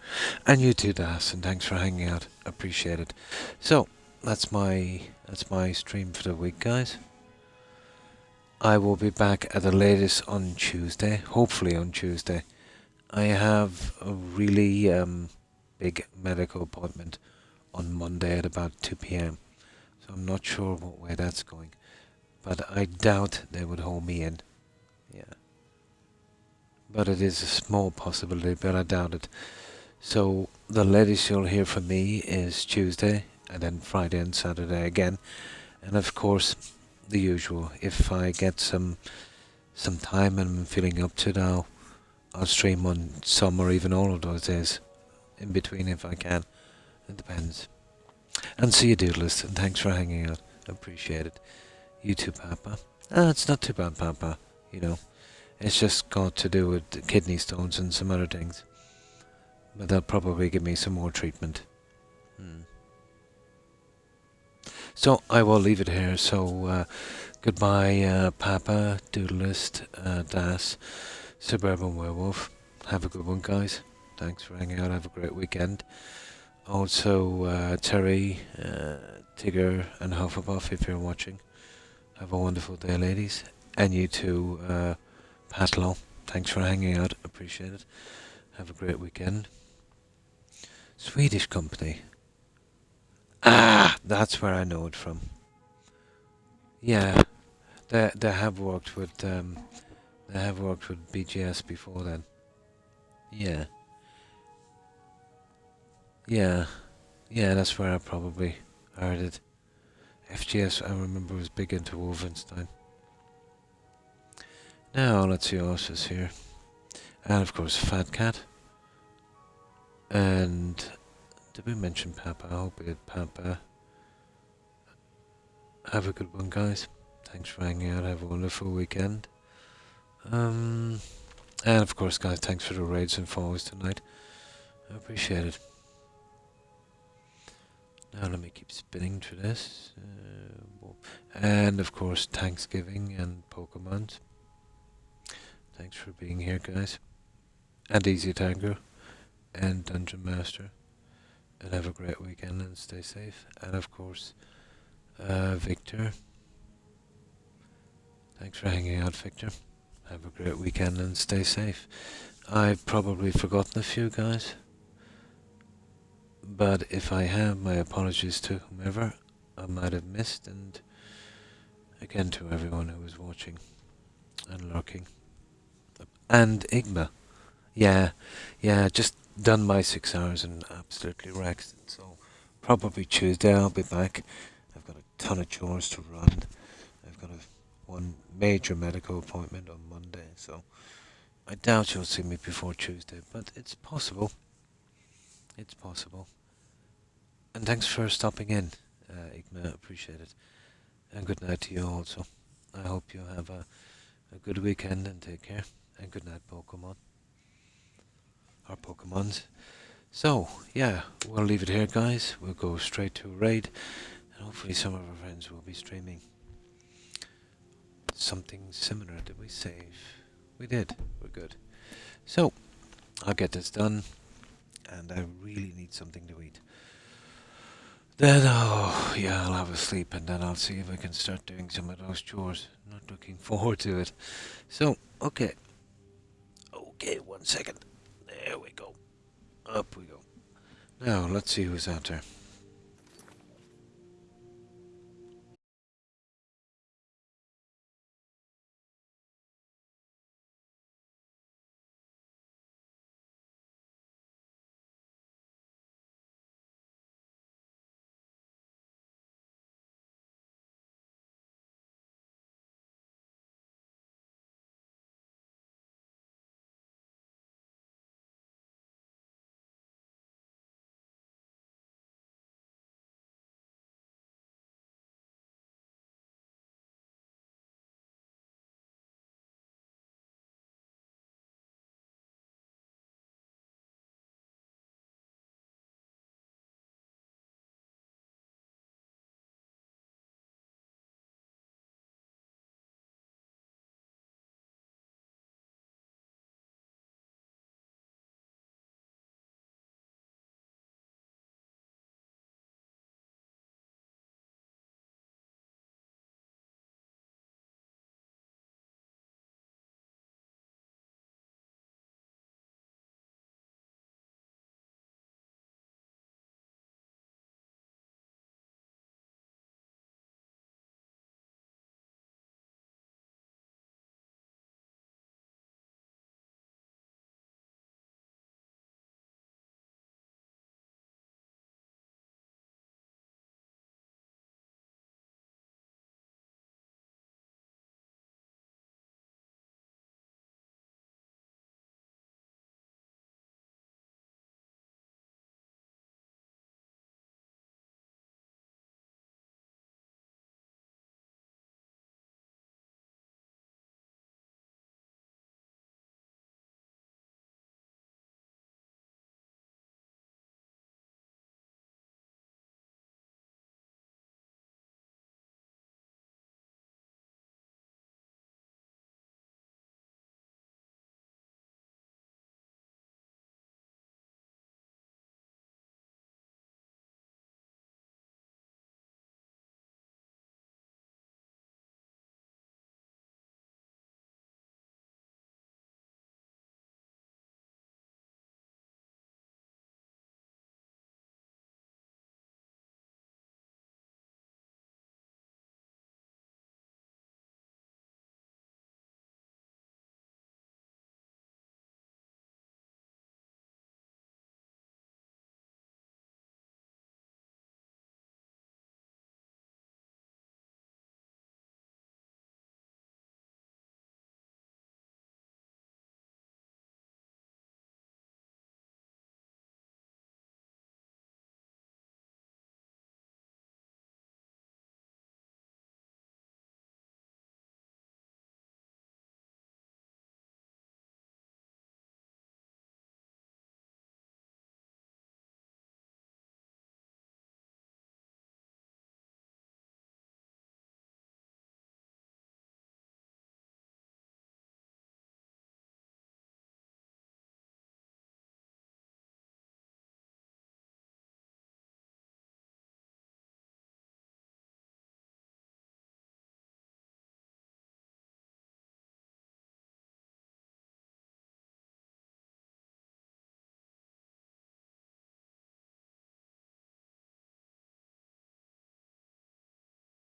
And you too, Das, and thanks for hanging out. Appreciate it. So, that's my stream for the week, guys. I will be back at the latest on Tuesday. Hopefully on Tuesday. I have a really big medical appointment on Monday at about 2 PM. So I'm not sure what way that's going. But I doubt they would hold me in. Yeah. But it is a small possibility, but I doubt it. So the latest you'll hear from me is Tuesday, and then Friday and Saturday again. And of course, the usual. If I get some time and I'm feeling up to it, I'll stream on some or even all of those days. In between if I can. It depends. And see you, Doodlist, and thanks for hanging out. Appreciate it. You too, Papa. It's not too bad, Papa. You know, it's just got to do with kidney stones and some other things. But they'll probably give me some more treatment. So I will leave it here. So goodbye, Papa, Doodlist, Das, Suburban Werewolf. Have a good one, guys. Thanks for hanging out. Have a great weekend. Also, Terry, Tigger, and Hufflepuff, if you're watching. Have a wonderful day, ladies. And you too, Patlo. Thanks for hanging out. Appreciate it. Have a great weekend. Swedish company. Ah, that's where I know it from. Yeah, they have worked with BGS before then. Yeah. Yeah. Yeah, that's where I probably heard it. FGS, I remember, was big into Wolfenstein. Now, let's see what else is here. And, of course, Fat Cat. And, did we mention Papa? I hope we did Papa. Have a good one, guys. Thanks for hanging out. Have a wonderful weekend. And, of course, guys, thanks for the raids and follows tonight. I appreciate it. Now let me keep spinning through this. And of course Thanksgiving and Pokemon. Thanks for being here, guys. And Easy Tango. And Dungeon Master. And have a great weekend and stay safe. And of course Victor. Thanks for hanging out, Victor. Have a great weekend and stay safe. I've probably forgotten a few, guys. But if I have, my apologies to whomever I might have missed, and again to everyone who was watching and lurking. And Igma. Yeah, just done my 6 hours and absolutely wrecked. So probably Tuesday I'll be back. I've got a ton of chores to run. I've got one major medical appointment on Monday, so I doubt you'll see me before Tuesday, but it's possible. It's possible. And thanks for stopping in, Igma, appreciate it. And good night to you also. I hope you have a good weekend and take care. And good night, Pokemon. Or Pokemons. So, yeah, we'll leave it here, guys. We'll go straight to a raid. And hopefully some of our friends will be streaming something similar. Did we save? We did. We're good. So, I'll get this done. And I really need something to eat. Then, I'll have a sleep, and then I'll see if I can start doing some of those chores. Not looking forward to it. So, okay. Okay, 1 second. There we go. Up we go. Now, let's see who's out there.